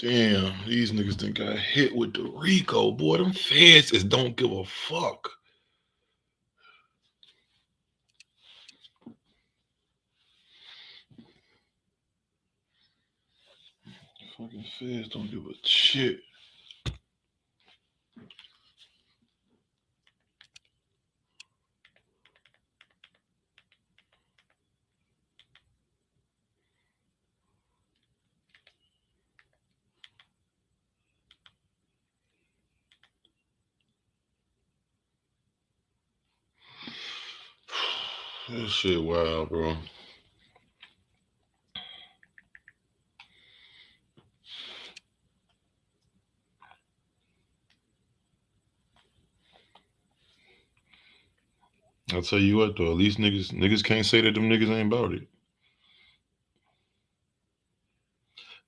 Damn, these niggas done got hit with the Rico. Boy, them feds is don't give a fuck. Fucking feds don't give a shit. That shit wild, bro. I'll tell you what though, at least niggas can't say that them niggas ain't about it.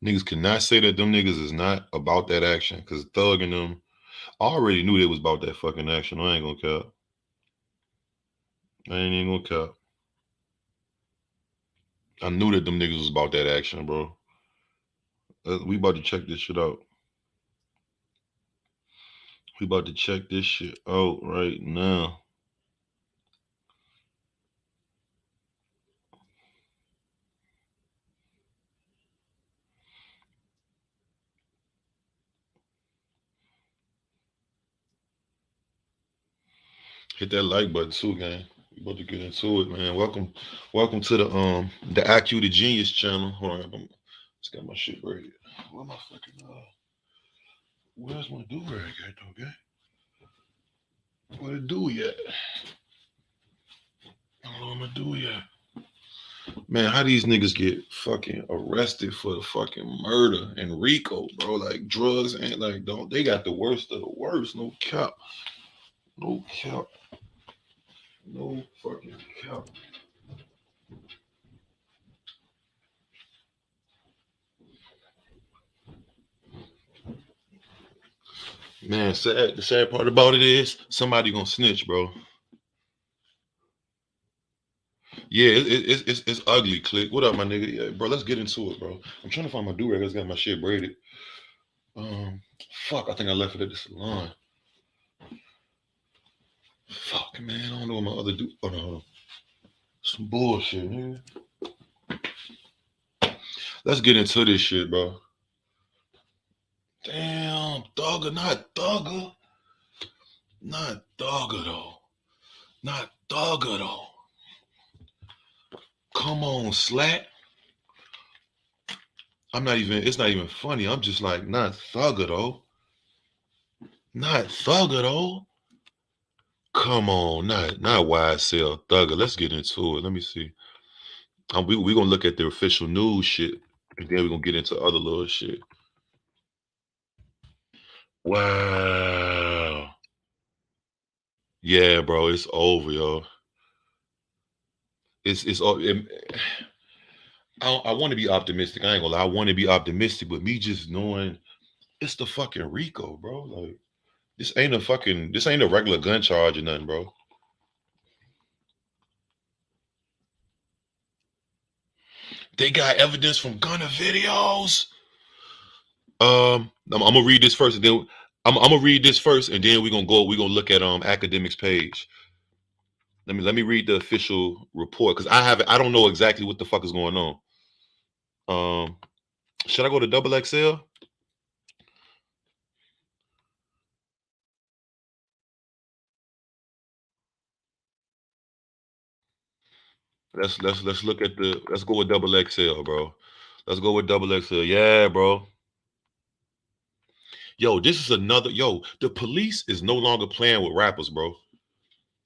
Niggas cannot say that them niggas is not about that action. Cause Thug and them, I already knew they was about that fucking action. I ain't gonna cap. I ain't even gonna cap. I knew that them niggas was about that action, bro. We about to check this shit out. We about to check this shit out right now. Hit that like button too, gang. We about to get into it, man. Welcome to the EyeQ the Genius channel. Hold on, just got my shit ready. Where my fucking where's my do rag at though, gang? Where the do yet? I don't know where my do yet. Man, how these niggas get fucking arrested for the fucking murder and Rico, bro? Like drugs and like don't they got the worst of the worst? No cap, no cap, no fucking cap. Man, the sad part about it is somebody gonna snitch, bro. Yeah, it's ugly. Click. What up, my nigga? Yeah, bro, let's get into it, bro. I'm trying to find my do rag. I just got my shit braided. Um, fuck. I think I left it at the salon. Fuck, man. I don't know what my other do. Oh no, hold on. Some bullshit, man. Let's get into this shit, bro. Damn, Thugger, not Thugger, not Thugger though, not Thugger though. Come on, Slat. I'm not even. It's not even funny. I'm just like not Thugger though, not Thugger though. Come on, not YSL Thugger. Let's get into it. Let me see. We gonna look at the official news shit, and then we gonna get into other little shit. Wow. Yeah, bro, it's over, yo. It's all. I want to be optimistic. I ain't gonna lie. I want to be optimistic, but me just knowing it's the fucking Rico, bro. Like this ain't a regular gun charge or nothing, bro. They got evidence from Gunna videos. I'm gonna read this first, and then I'm gonna read this first, and then we gonna look at academics page. Let me read the official report because I don't know exactly what the fuck is going on. Um, should I go to double XL? Let's look at the let's go with double XL, bro. Let's go with double XL. Yeah, bro. Yo, this is another the police is no longer playing with rappers, bro.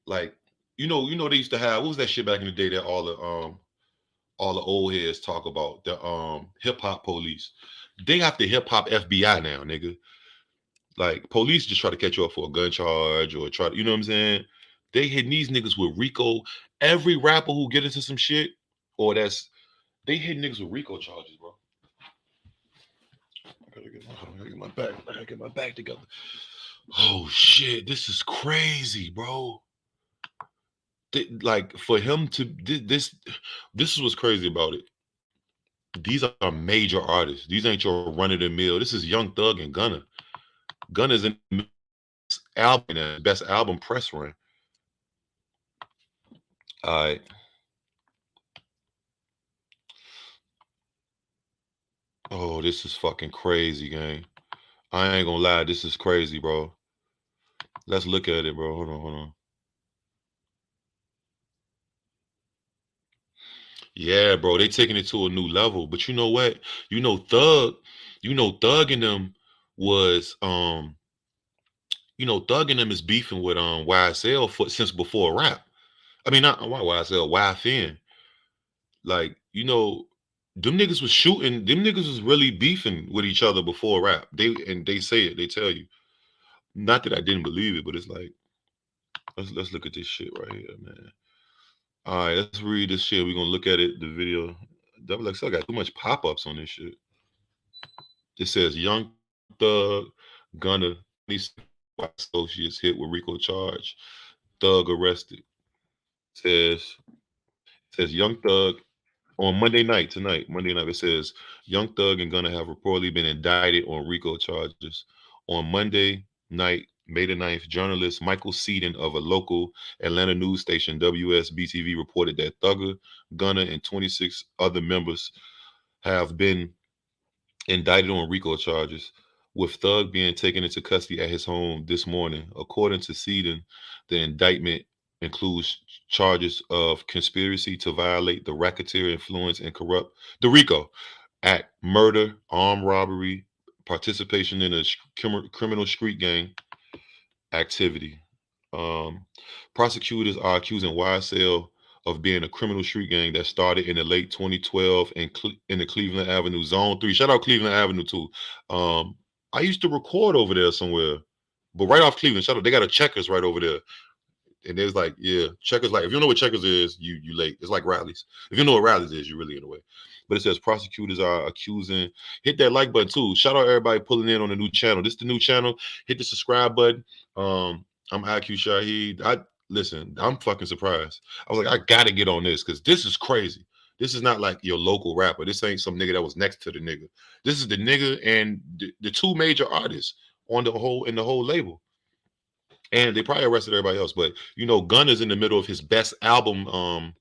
Like, they used to have what was that shit back in the day that all the old heads talk about? The hip hop police. They got the hip hop FBI now, nigga. Like police just try to catch you up for a gun charge or try to, you know what I'm saying? They hitting these niggas with Rico. Every rapper who get into some shit, or they hit niggas with Rico charges, bro. I gotta get my back. I gotta get my back together. Oh shit, this is crazy, bro. Like for him to this is what's crazy about it. These are major artists. These ain't your run of the mill. This is Young Thug and Gunna. Gunna's in the album, best album press run. All right. Oh, this is fucking crazy, gang. I ain't gonna lie, this is crazy, bro. Let's look at it, bro. Hold on, hold on. Yeah, bro, they taking it to a new level. But you know what? You know, Thug and them was Thug and them is beefing with YSL for since before rap. I mean, not why YSL, YFN. Like, them niggas was shooting, them niggas was really beefing with each other before rap. They say it, they tell you. Not that I didn't believe it, but it's like, let's look at this shit right here, man. All right, let's read this shit. We're gonna look at it, the video. Double XL got too much pop-ups on this shit. It says Young Thug, Gunna, these associates hit with Rico charge. Thug arrested. Says says Young Thug on Monday night tonight. Monday night it says Young Thug and Gunna have reportedly been indicted on Rico charges. On Monday night, May the 9th, journalist Michael Seaton of a local Atlanta news station, WSBTV, reported that Thugger, Gunna, and 26 other members have been indicted on RICO charges, with Thug being taken into custody at his home this morning. According to Seaton, the indictment includes charges of conspiracy to violate the racketeer influence and corrupt the RICO Act, murder, armed robbery, participation in a criminal street gang activity. Um, Prosecutors are accusing YSL of being a criminal street gang that started in the late 2012 in the Cleveland Avenue Zone 3. Shout out Cleveland Avenue too. I used to record over there somewhere, but right off Cleveland. Shout out, they got a Checkers right over there. And there's like, yeah, Checkers, like if you know what Checkers is, you late. It's like Rallies. If you know what Rallies is, you're really in the way. But it says prosecutors are accusing. Hit that like button too. Shout out everybody pulling in on the new channel. This is the new channel. Hit the subscribe button. I'm EyeQ Shahid. Listen, I'm fucking surprised. I was like, I gotta get on this because this is crazy. This is not like your local rapper. This ain't some nigga that was next to the nigga. This is the nigga and the two major artists on the whole label. And they probably arrested everybody else. But Gunna's in the middle of his best album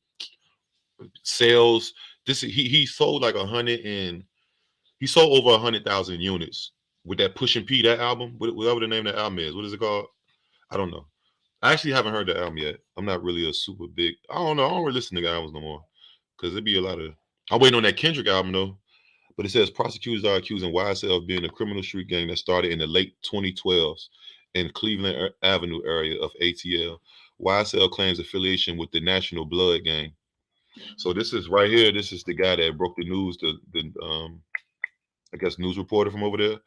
sales. He sold like 100 and he sold over 100,000 units with that Pushing P, that album, whatever the name of the album is. What is it called? I don't know. I actually haven't heard the album yet. I'm not really a super big. I don't know. I don't really listen to albums no more because it'd be a lot of. I'm waiting on that Kendrick album though. But it says prosecutors are accusing YSL of being a criminal street gang that started in the late 2012s in Cleveland Avenue area of ATL. YSL claims affiliation with the National Blood Gang. So this is right here. This is the guy that broke the news. The I guess news reporter from over there.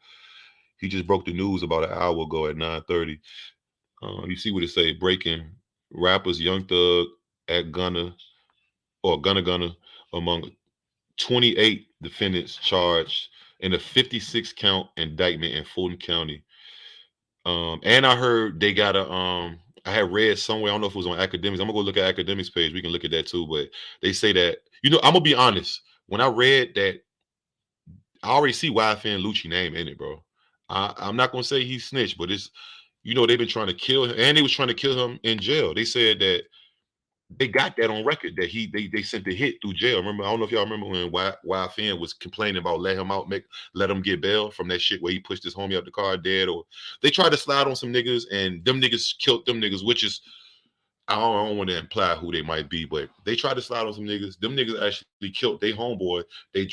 He just broke the news about an hour ago at 9:30. You see what it say? Breaking rappers Young Thug at Gunna or Gunna among 28 defendants charged in a 56 count indictment in Fulton County. And I heard they got a I had read somewhere, I don't know if it was on academics. I'm gonna go look at academics page. We can look at that too. But they say that, I'm gonna be honest. When I read that, I already see Yfn Lucci name in it, bro. I'm not gonna say he snitched, but it's they've been trying to kill him, and they was trying to kill him in jail. They said that they got that on record that they sent the hit through jail. Remember, I don't know if y'all remember when YFN was complaining about let him get bail from that shit where he pushed his homie up the car dead, or they tried to slide on some niggas and them niggas killed them niggas, which is I don't want to imply who they might be, but they tried to slide on some niggas. Them niggas actually killed their homeboy. They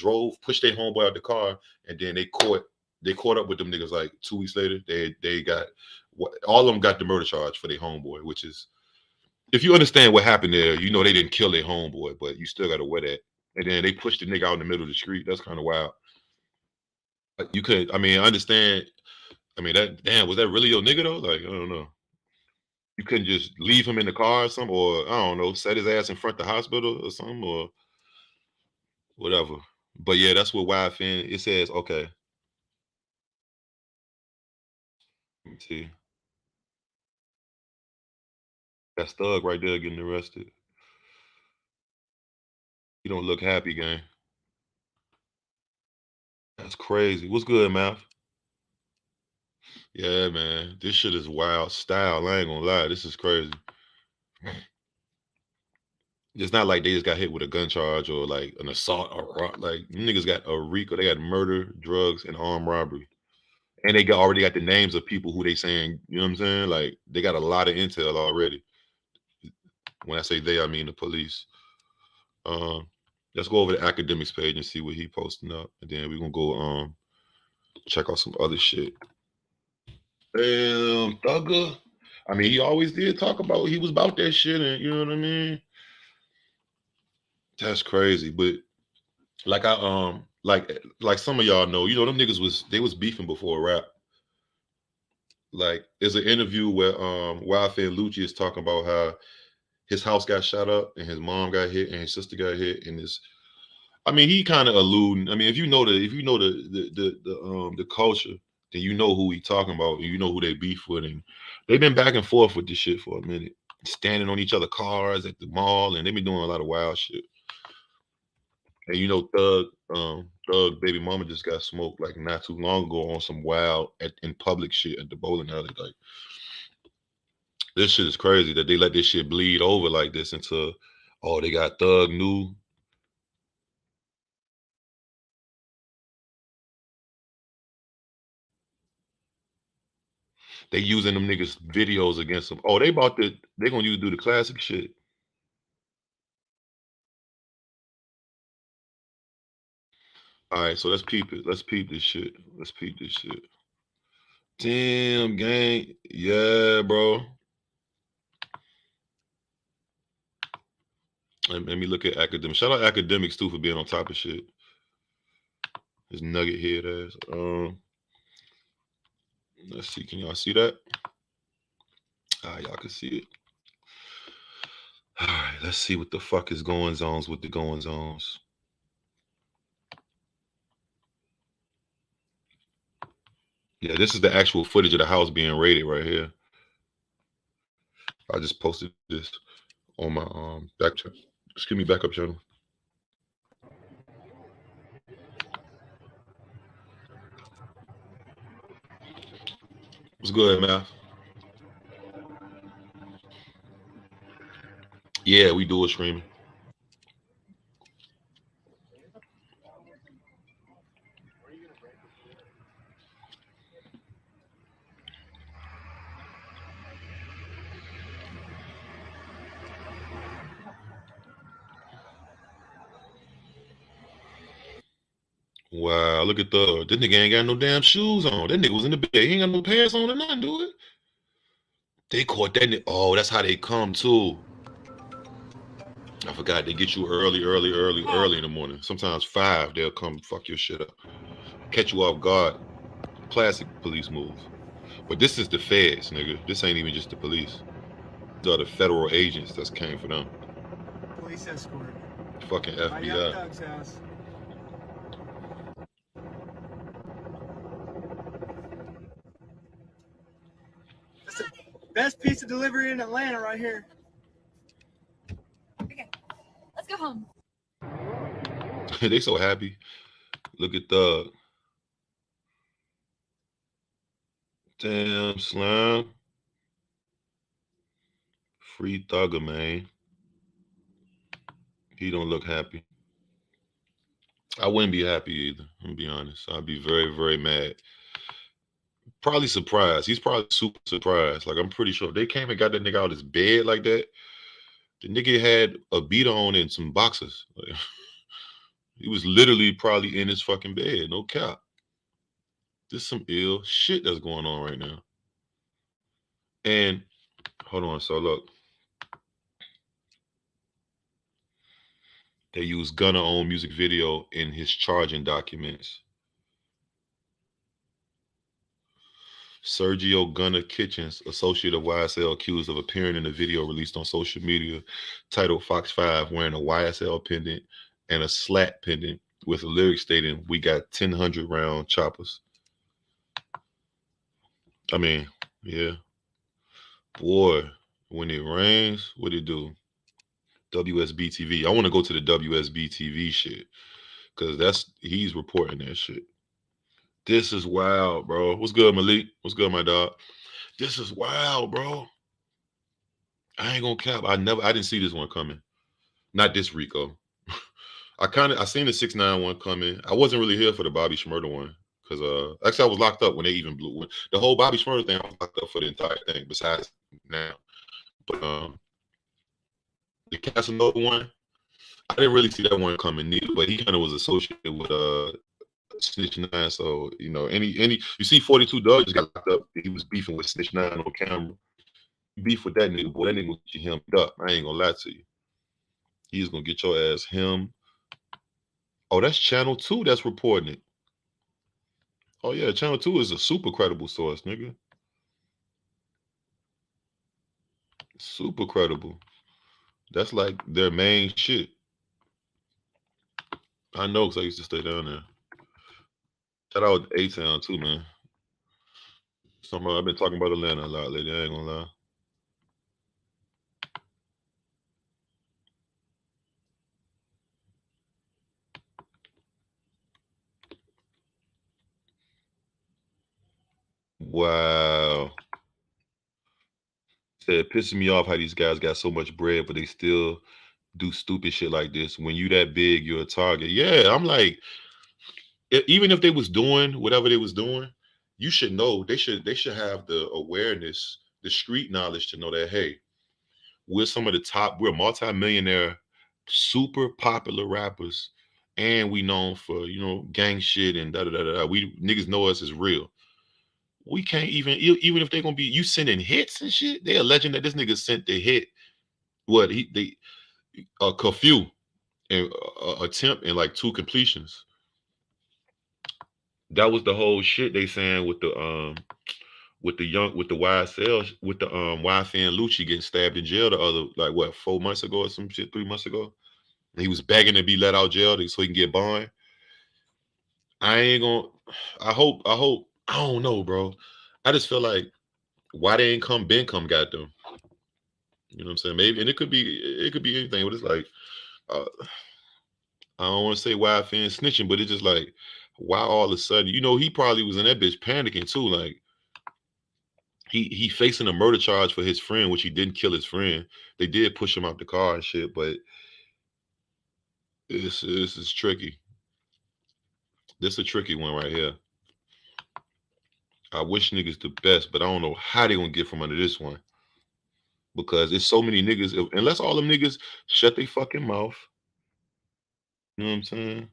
pushed their homeboy out the car, and then they caught up with them niggas like 2 weeks later. They got all of them got the murder charge for their homeboy, which is if you understand what happened there, they didn't kill their homeboy, but you still got to wear that. And then they pushed the nigga out in the middle of the street. That's kind of wild. You could, I mean, I understand. I mean, that damn, was that really your nigga though? Like, I don't know. You couldn't just leave him in the car or something, or I don't know, set his ass in front of the hospital or something, or whatever. But yeah, that's what YFN. It says, okay, let me see. That's Thug right there getting arrested. You don't look happy, gang. That's crazy. What's good, Math? Yeah, man. This shit is wild style. I ain't gonna lie. This is crazy. It's not like they just got hit with a gun charge or like an assault or like niggas got a Rico. They got murder, drugs, and armed robbery. And they already got the names of people who they saying, you know what I'm saying? Like they got a lot of intel already. When I say they, I mean the police. Um, let's go over the academics page and see what he posting up. And then we're gonna go check out some other shit. Thugger. I mean, he always did talk about he was about that shit, and you know what I mean. That's crazy, but like like some of y'all know, you know, them niggas was beefing before rap. Like, there's an interview where Yfn Lucci is talking about how his house got shot up and his mom got hit and his sister got hit and this. I mean, he kind of alluding. I mean, if you know the culture, then you know who he talking about and you know who they beef with, and they've been back and forth with this shit for a minute, standing on each other cars at the mall, and they've been doing a lot of wild shit. And you know, Thug baby mama just got smoked like not too long ago on some wild in public shit at the bowling alley. Like this shit is crazy that they let this shit bleed over like this into oh they got Thug new. They using them niggas videos against them. Oh, they gonna use do the classic shit. All right, so let's peep it. Let's peep this shit. Let's peep this shit. Damn gang. Yeah, bro. Let me look at academics. Shout out academics too for being on top of shit. His nugget head ass. Let's see. Can y'all see that? Ah, y'all can see it. All right, let's see what the fuck is going on with the going ons. Yeah, this is the actual footage of the house being raided right here. I just posted this on my back channel. Excuse me, backup channel. What's good, man? Yeah, we do a streaming. Wow, look at this nigga ain't got no damn shoes on. That nigga was in the bed. He ain't got no pants on or nothing, do it. They caught that nigga. Oh, that's how they come too. I forgot they get you early in the morning. Sometimes 5, they'll come fuck your shit up. Catch you off guard. Classic police move. But this is the feds, nigga. This ain't even just the police. These are the federal agents that's came for them. Police escort. Fucking FBI. Young Thug's house. That's the best pizza delivery in Atlanta right here. Okay, let's go home. They so happy. Look at Thug. Damn slime. Free Thugger, man. He don't look happy. I wouldn't be happy either. I'm gonna be honest. I'd be very, very mad. Probably surprised. He's probably super surprised. Like I'm pretty sure if they came and got that nigga out of his bed like that, the nigga had a beater on and some boxers. Like, he was literally probably in his fucking bed. No cap. There's some ill shit that's going on right now. And hold on. So look, they use Gunna own music video in his charging documents. Sergio Gunna Kitchens, associate of YSL, accused of appearing in a video released on social media titled Fox 5, wearing a YSL pendant and a slat pendant with a lyric stating, "We got 1,000 round choppers." I mean, yeah. Boy, when it rains, what it do? WSB TV. I want to go to the WSB TV shit because he's reporting that shit. This is wild, bro. What's good, Malik? What's good, my dog? This is wild, bro. I ain't gonna cap. I didn't see this one coming. Not this Rico. I seen the 6ix9ine one coming. I wasn't really here for the Bobby Shmurda one. Cause actually I was locked up when they even blew when, the whole Bobby Shmurda thing. I was locked up for the entire thing, besides now. But the Casanova one, I didn't really see that one coming neither. But he kind of was associated with Snitch 9. So any you see 42 Doug just got locked up. He was beefing with Snitch 9 on camera. Beef with that nigga, boy. That nigga gonna get you hemmed up. I ain't gonna lie to you. He's gonna get your ass him. Oh, that's Channel 2 that's reporting it. Oh yeah, Channel 2 is a super credible source, nigga. Super credible. That's like their main shit. I know, because I used to stay down there. Shout out A-Town too, man. Somehow I've been talking about Atlanta a lot lately. I ain't gonna lie. Wow. Said, pissing me off how these guys got so much bread, but they still do stupid shit like this. When you that big, you're a target. Yeah, I'm like, even if they was doing whatever they was doing, you should know. They should have the awareness, the street knowledge to know that, hey, we're some of the top, we're multi-millionaire, super popular rappers, and we known for, gang shit and da da da da. We niggas know us as real. We can't even if they're gonna be you sending hits and shit, they alleging that this nigga sent the hit. What they a curfew and attempt and like 2 completions. That was the whole shit they saying with the YSL with the Yfn Lucci getting stabbed in jail the other like what 4 months ago or some shit 3 months ago. And he was begging to be let out jail so he can get bond. I ain't gonna. I don't know, bro. I just feel like why they ain't come got them. You know what I'm saying? Maybe, and it could be anything. But it's like uh, I don't want to say why Yfn snitching, but it's just like why all of a sudden, he probably was in that bitch panicking too. Like he facing a murder charge for his friend, which he didn't kill his friend. They did push him out the car and shit, but this is tricky. This is a tricky one right here. I wish niggas the best, but I don't know how they gonna get from under this one. Because it's so many niggas, unless all them niggas shut their fucking mouth. You know what I'm saying?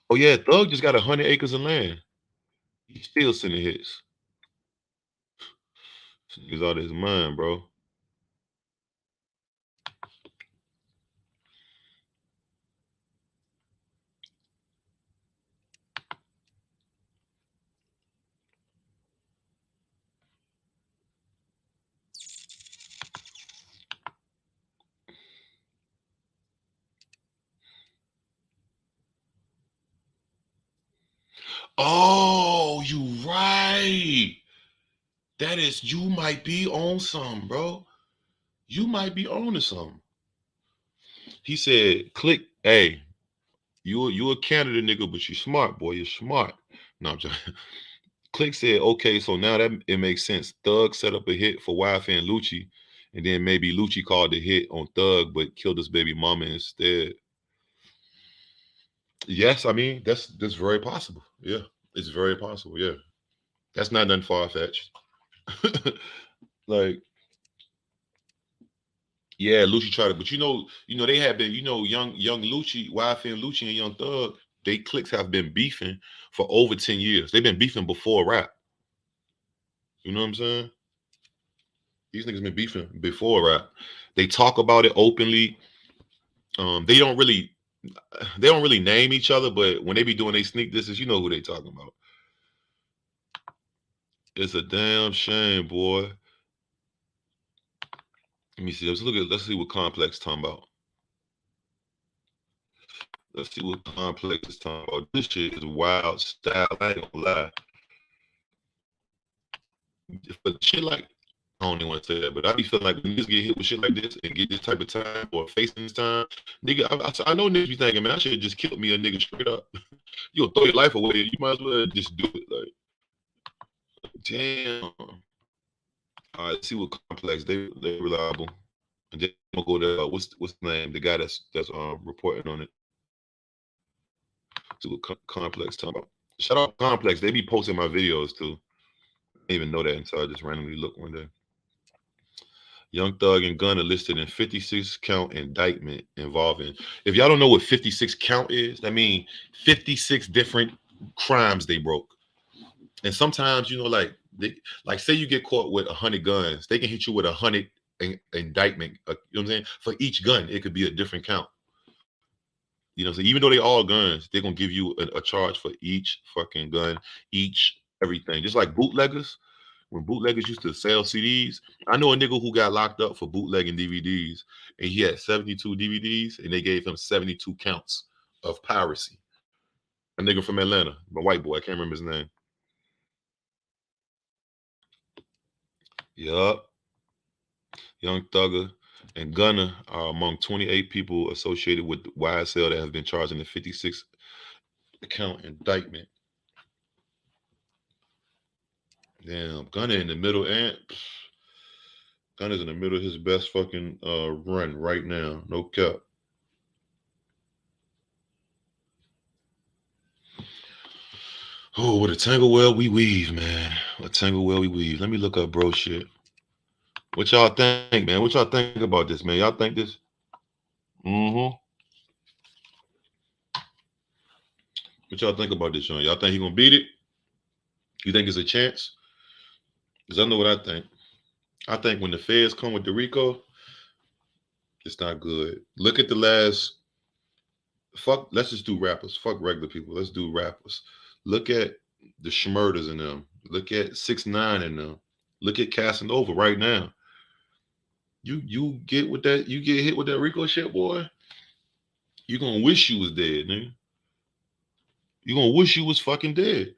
Oh yeah, Thug just got 100 acres of land. He's still sending hits. He's out of his mind, bro. Oh, you right. That is, you might be on something, bro. You might be on to something. He said, click, hey, you a Canada nigga, but you smart, boy. You're smart. No, I'm just Click said, okay, so now that it makes sense. Thug set up a hit for Yfn Lucci, and then maybe Lucci called the hit on Thug, but killed his baby mama instead. Yes, I mean that's very possible. Yeah, it's very possible. Yeah, that's not nothing far fetched. Like, yeah, Lucci tried it, but they have been, young Lucci, Yfn Lucci, and Young Thug. They clicks have been beefing for over 10 years. They've been beefing before rap. You know what I'm saying? These niggas been beefing before rap. They talk about it openly. They don't really name each other, but when they be doing they sneak distance, you know who they talking about. It's a damn shame, boy. Let me see. Let's see what Complex talking about. Let's see what Complex is talking about. This shit is wild style. I ain't gonna lie. But shit like, I don't even want to say that, but I be feeling like when niggas get hit with shit like this and get this type of time or facing this time, nigga, I know niggas be thinking, man, I should have just killed me a nigga straight up. You'll throw your life away. You might as well just do it. Like, damn. All right, let's see what complex they reliable. And then I'm gonna go to what's the name? The guy that's reporting on it. See what complex talking about. Shout out complex. They be posting my videos too. I didn't even know that until I just randomly looked one day. Young Thug and Gunna listed in 56 count indictment involving. If y'all don't know what 56 count is, that means 56 different crimes they broke. And sometimes, like like say you get caught with 100 guns, they can hit you with 100 indictment. You know what I'm saying? For each gun, it could be a different count. So even though they all guns, they're gonna give you a charge for each fucking gun, each everything. Just like bootleggers, when bootleggers used to sell CDs, I know a nigga who got locked up for bootlegging DVDs, and he had 72 DVDs, and they gave him 72 counts of piracy. A nigga from Atlanta, my white boy, I can't remember his name. Yup. Young Thugger and Gunna are among 28 people associated with YSL that have been charged in the 56 count indictment. Damn, Gunna in the middle, and Gunna's in the middle of his best fucking run right now. No cap. Oh, what a tangle well we weave, man. What a tangle well we weave. Let me look up bro shit. What y'all think, man? What y'all think about this, man? Y'all think this? Mm-hmm. What y'all think about this, Y'all think he gonna beat it? You think it's a chance? Because I know what I think. I think when the feds come with the Rico, it's not good. Look at the last. Fuck. Let's just do rappers. Fuck regular people. Let's do rappers. Look at the Schmurders in them. Look at 6ix9ine in them. Look at Casanova right now. You get with that. You get hit with that Rico shit, boy. You gonna wish you was dead, nigga. You gonna wish you was fucking dead.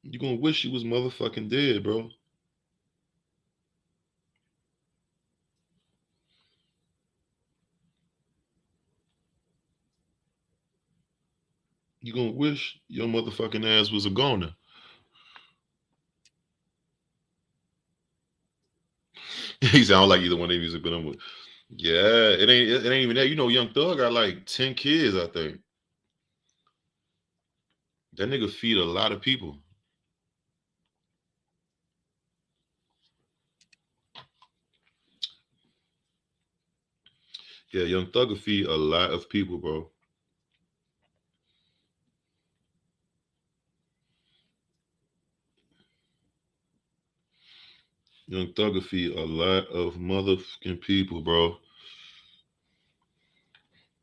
You gonna wish you was motherfucking dead, bro. You gonna wish your motherfucking ass was a goner. He sound like either one of their music, but I'm with. Yeah, it ain't even that. Young Thug got like 10 kids, I think. That nigga feed a lot of people. Yeah, Young Thug feed a lot of people, bro. Young Thug feed a lot of motherfucking people, bro.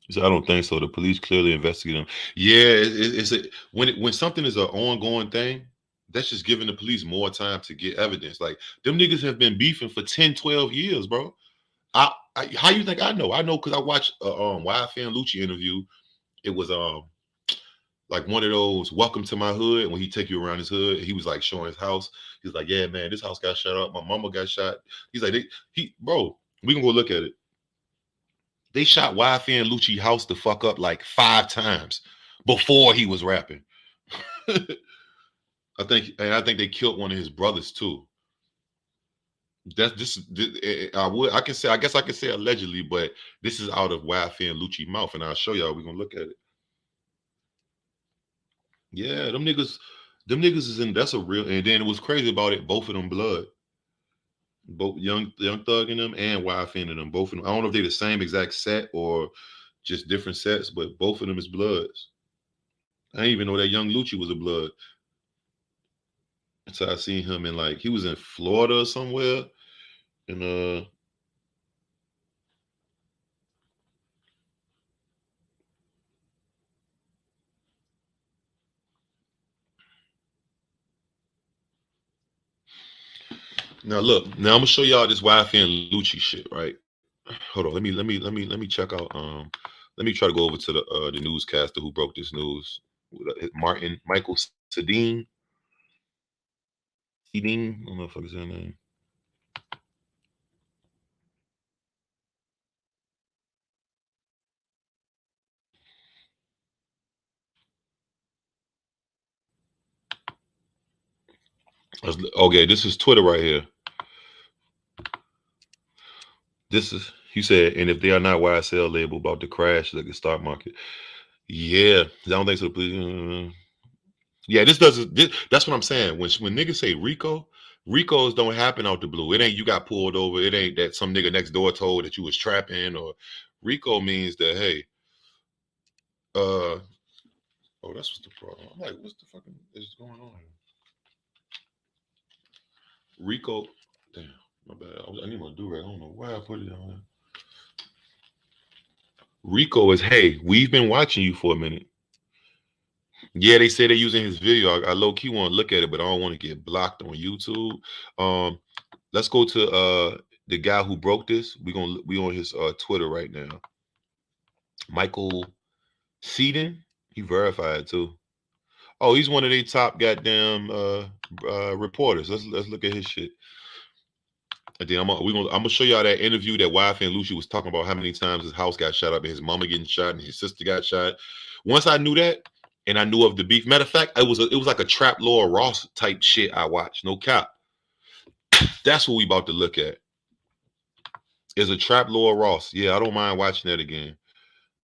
He said, I don't think so. The police clearly investigate him. Yeah, it's a when something is an ongoing thing, that's just giving the police more time to get evidence. Like them niggas have been beefing for 10, 12 years, bro. How you think I know? I know because I watched a Yfn Lucci interview. It was like one of those welcome to my hood when he take you around his hood. He was like showing his house. He's like, yeah, man, this house got shut up. My mama got shot. He's like, bro, we can go look at it. They shot Yfn Lucci house the fuck up like 5 times before he was rapping. I think they killed one of his brothers too. That's I can say, I guess I can say allegedly, but this is out of Yfn Lucci mouth, and I'll show y'all. We're gonna look at it. Yeah, them niggas is in. That's a real. And then it was crazy about it. Both of them blood. Both young Thug in them and Yfn in them. Both of them. I don't know if they're the same exact set or just different sets, but both of them is bloods. I didn't even know that Young Lucci was a blood until I seen him in like he was in Florida or somewhere. And now look, now I'm gonna show y'all this Yfn Lucci shit, right? Hold on, let me check out. Let me try to go over to the newscaster who broke this news. Michael Sedin. Sedin, I don't know if I can say that name. Okay, this is Twitter right here. This is, he said, and if they are not YSL label about to crash like the stock market. Yeah, I don't think so. Yeah, this doesn't. That's what I'm saying. When niggas say Rico, Ricos don't happen out the blue. It ain't you got pulled over. It ain't that some nigga next door told that you was trapping. Or Rico means that, hey, uh, oh, that's what's the problem. I'm like, what's the fucking is going on here? Rico, damn, my bad. I need my do rag. I don't know why I put it on there. Rico is, hey, we've been watching you for a minute. Yeah, they say they're using his video. I low key want to look at it, but I don't want to get blocked on YouTube. Um, let's go to the guy who broke this. We on his Twitter right now. Michael Seaton. He verified too. Oh, he's one of the top goddamn reporters. Let's look at his shit. And then I'm gonna show y'all that interview that Yfn Lucci was talking about how many times his house got shot up and his mama getting shot and his sister got shot. Once I knew that, and I knew of the beef. Matter of fact, it was like a Trap Law Ross type shit I watched. No cap. That's what we about to look at. Is a Trap Law Ross. Yeah, I don't mind watching that again.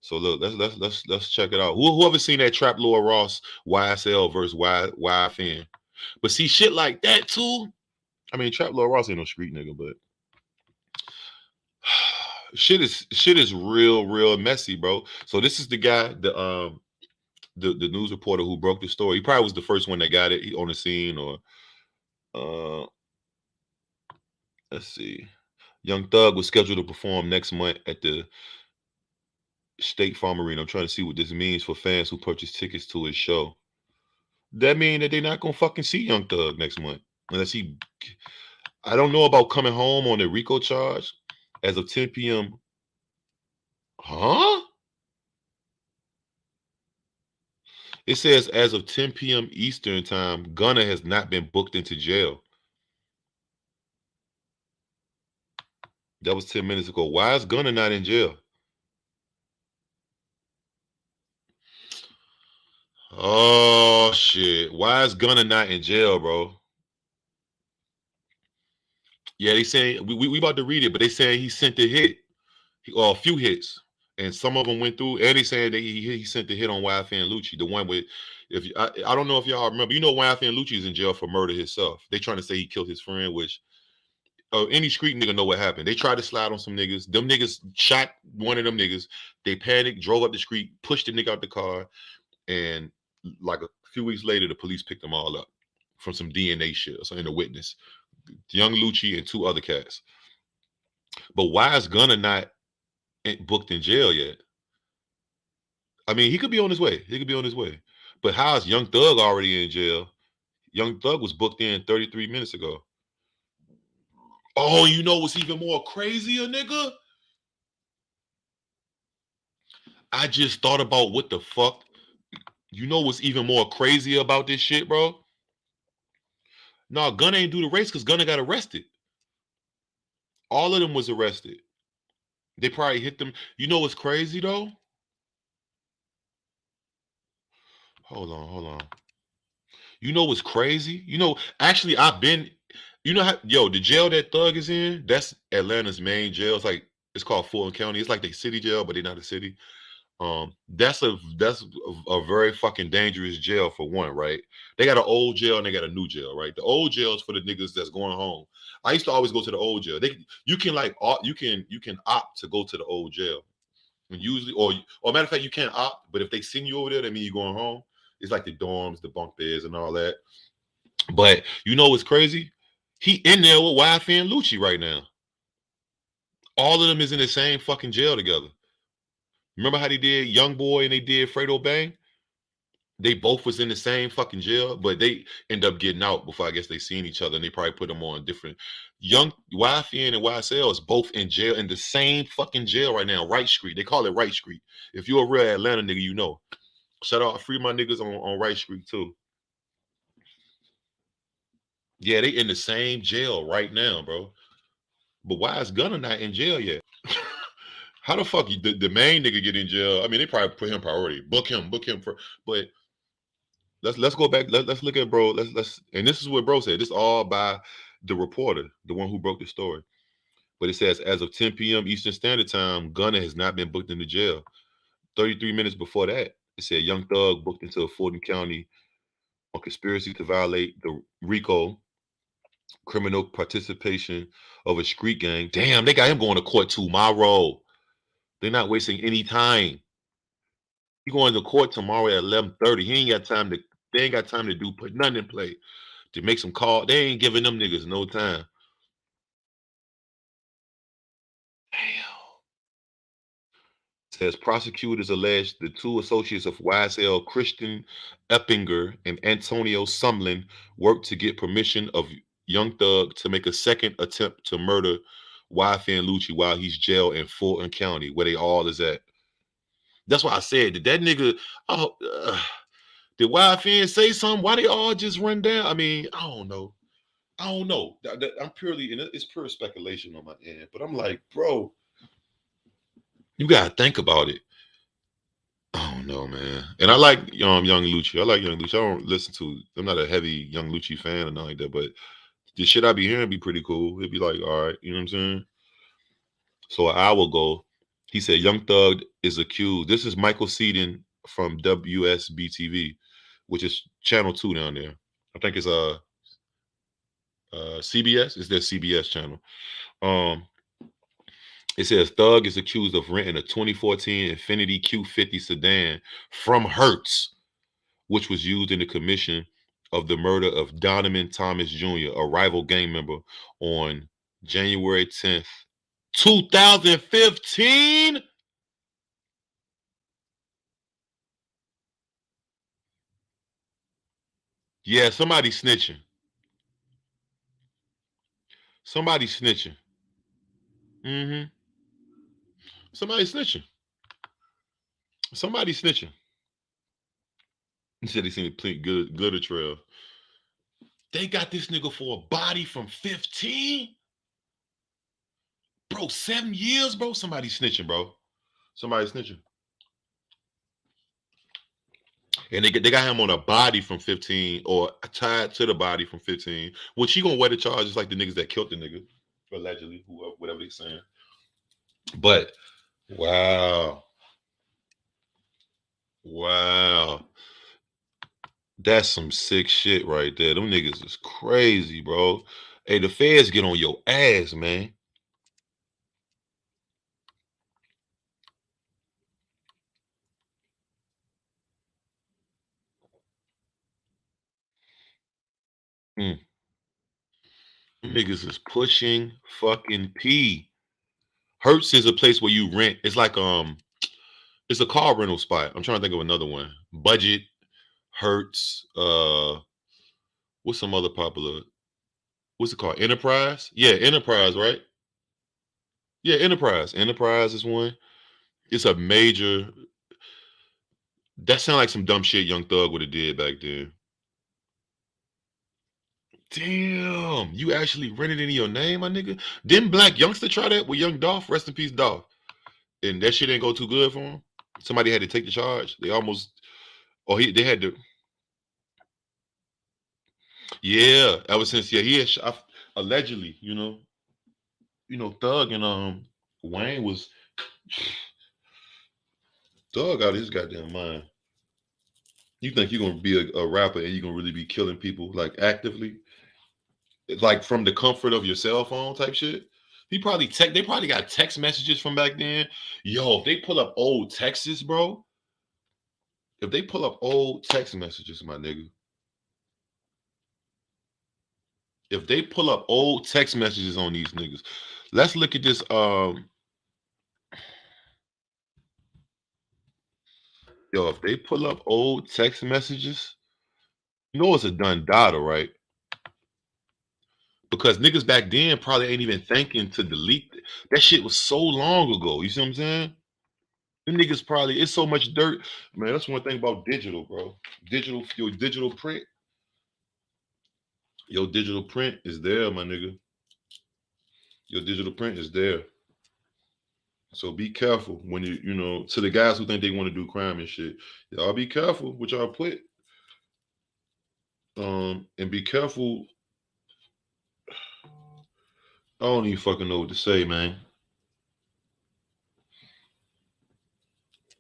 So look, let's check it out. Whoever seen that Trap Law Ross YSL versus YFN. But see shit like that too. I mean, Trap Law Ross ain't no street nigga, but shit is real messy, bro. So this is the guy, the news reporter who broke the story. He probably was the first one that got it on the scene, or let's see. Young Thug was scheduled to perform next month at the State Farm Arena. I'm trying to see what this means for fans who purchase tickets to his show. That mean that they're not gonna fucking see Young Thug next month unless he. I don't know about coming home on the Rico charge as of 10 p.m. Huh? It says as of 10 p.m. Eastern time, Gunna has not been booked into jail. That was 10 minutes ago. Why is Gunna not in jail? Oh shit. Why is Gunna not in jail, bro? Yeah, they saying we about to read it, but they saying he sent a hit, or a few hits, and some of them went through. And they saying that he sent the hit on Yfn Lucci, the one with, if you, I don't know if y'all remember, Yfn Lucci is in jail for murder himself. They trying to say he killed his friend, which any street nigga know what happened. They tried to slide on some niggas. Them niggas shot one of them niggas. They panicked, drove up the street, pushed the nigga out the car, and like a few weeks later, the police picked them all up from some DNA shit or something. A witness, Young Lucci and two other cats. But why is Gunna not booked in jail yet? I mean, he could be on his way. He could be on his way. But how is Young Thug already in jail? Young Thug was booked in 33 minutes ago. Oh, you know what's even more crazier, nigga? I just thought about what the fuck. You know what's even more crazy about this shit, bro? No, Gunna ain't do the race because Gunna got arrested. All of them was arrested. They probably hit them. You know what's crazy though? Hold on. You know what's crazy? Actually, I've been. You know how, the jail that Thug is in? That's Atlanta's main jail. It's called Fulton County. It's like the city jail, but they're not a city. That's a very fucking dangerous jail for one, right? They got an old jail and they got a new jail, right? The old jail is for the niggas that's going home. I used to always go to the old jail. You can opt to go to the old jail, and usually, or matter of fact, you can't opt. But if they send you over there, that means you're going home. It's like the dorms, the bunk beds, and all that. But you know what's crazy? He in there with Yfn Lucci right now. All of them is in the same fucking jail together. Remember how they did Young Boy and they did Fredo Bang? They both was in the same fucking jail, but they end up getting out before I guess they seen each other, and they probably put them on different. Young YFN and YSL is both in jail in the same fucking jail right now, Wright Street. They call it Wright Street. If you're a real Atlanta nigga, you know. Shout out, free my niggas on Wright Street too. Yeah, they in the same jail right now, bro. But why is Gunna not in jail yet? How the fuck the main nigga get in jail? I mean, they probably put him priority. Book him for. But let's go back. Let's look at bro. Let's and this is what bro said. This all by the reporter, the one who broke the story. But it says as of 10 p.m. Eastern Standard Time, Gunna has not been booked into jail. 33 minutes before that, it said Young Thug booked into Fulton County on conspiracy to violate the Rico criminal participation of a street gang. Damn, they got him going to court tomorrow. They're not wasting any time. He going to court tomorrow at 11:30. He ain't got time to. They ain't got time to do put nothing in play to make some call. They ain't giving them niggas no time. Damn. Says prosecutors allege the two associates of YSL, Christian Eppinger and Antonio Sumlin, worked to get permission of Young Thug to make a second attempt to murder Yfn Lucci while he's jailed in Fulton County, where they all is at. That's why I said, did that nigga, oh, did YFN say something? Why they all just run down? I mean, I don't know. I don't know. I'm purely, and it's pure speculation on my end. But I'm like, bro, you gotta think about it. I don't know, man. And I like Young Lucci. I like Young Lucci. I don't listen to. I'm not a heavy Young Lucci fan or nothing like that. But the shit I be hearing be pretty cool. It'd be like, all right, you know what I'm saying? So an hour ago, he said Young Thug is accused. This is Michael Seaton from WSBTV, which is channel 2 down there. I think it's CBS. It's their CBS channel. Um, it says Thug is accused of renting a 2014 Infiniti Q50 sedan from Hertz, which was used in the commission of the murder of Donovan Thomas Jr., a rival gang member, on January 10th, 2015. Yeah, somebody snitching. Somebody snitching. Mm-hmm. Somebody snitching. Somebody snitching. He said he seen a glitter trail. They got this nigga for a body from 15? Bro, 7 years, bro? Somebody snitching, bro. Somebody snitching. And they got him on a body from 15 or tied to the body from 15. Which he gonna wear the charges like the niggas that killed the nigga. Allegedly, whoever, whatever they saying. But wow. Wow. That's some sick shit right there. Them niggas is crazy, bro. Hey, the feds get on your ass, man. Mm. Them niggas is pushing fucking P. Hertz is a place where you rent. It's like it's a car rental spot. I'm trying to think of another one. Budget, Hertz, what's some other popular? What's it called? Enterprise? Yeah, Enterprise, right? Yeah, Enterprise. Enterprise is one. It's a major. That sound like some dumb shit Young Thug would have did back then. Damn, you actually rented it in your name, my nigga. Didn't Black Youngster try that with Young Dolph? Rest in peace, Dolph. And that shit didn't go too good for him. Somebody had to take the charge. They almost, or they had to. Yeah, ever since he had allegedly, Thug and Wayne was Thug out of his goddamn mind. You think you're gonna be a rapper and you're gonna really be killing people like actively, like from the comfort of your cell phone type shit? They probably got text messages from back then. Yo, if they pull up old texts, bro. If they pull up old text messages, my nigga. If they pull up old text messages on these niggas, let's look at this. Yo, if they pull up old text messages, you know it's a done data, right? Because niggas back then probably ain't even thinking to delete that shit was so long ago. You see what I'm saying? Them niggas probably it's so much dirt. Man, that's one thing about digital, bro. Your digital print. Your digital print is there, my nigga. Your digital print is there. So be careful when to the guys who think they want to do crime and shit. Y'all be careful what y'all put. And be careful. I don't even fucking know what to say, man.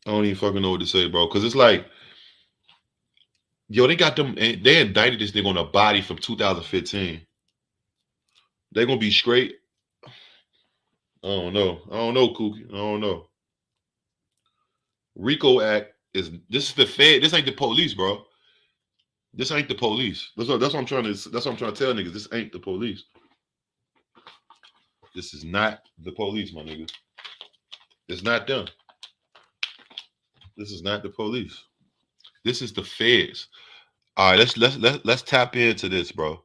I don't even fucking know what to say, bro. Cause it's like, yo, they got them. They indicted this nigga on a body from 2015. They gonna be straight. I don't know. I don't know, Kookie. I don't know. Rico Act is this is the Fed. This ain't the police, bro. This ain't the police. That's what I'm trying to. That's what I'm trying to tell niggas. This ain't the police. This is not the police, my nigga. It's not them. This is not the police. This is the feds. All right, let's tap into this, bro.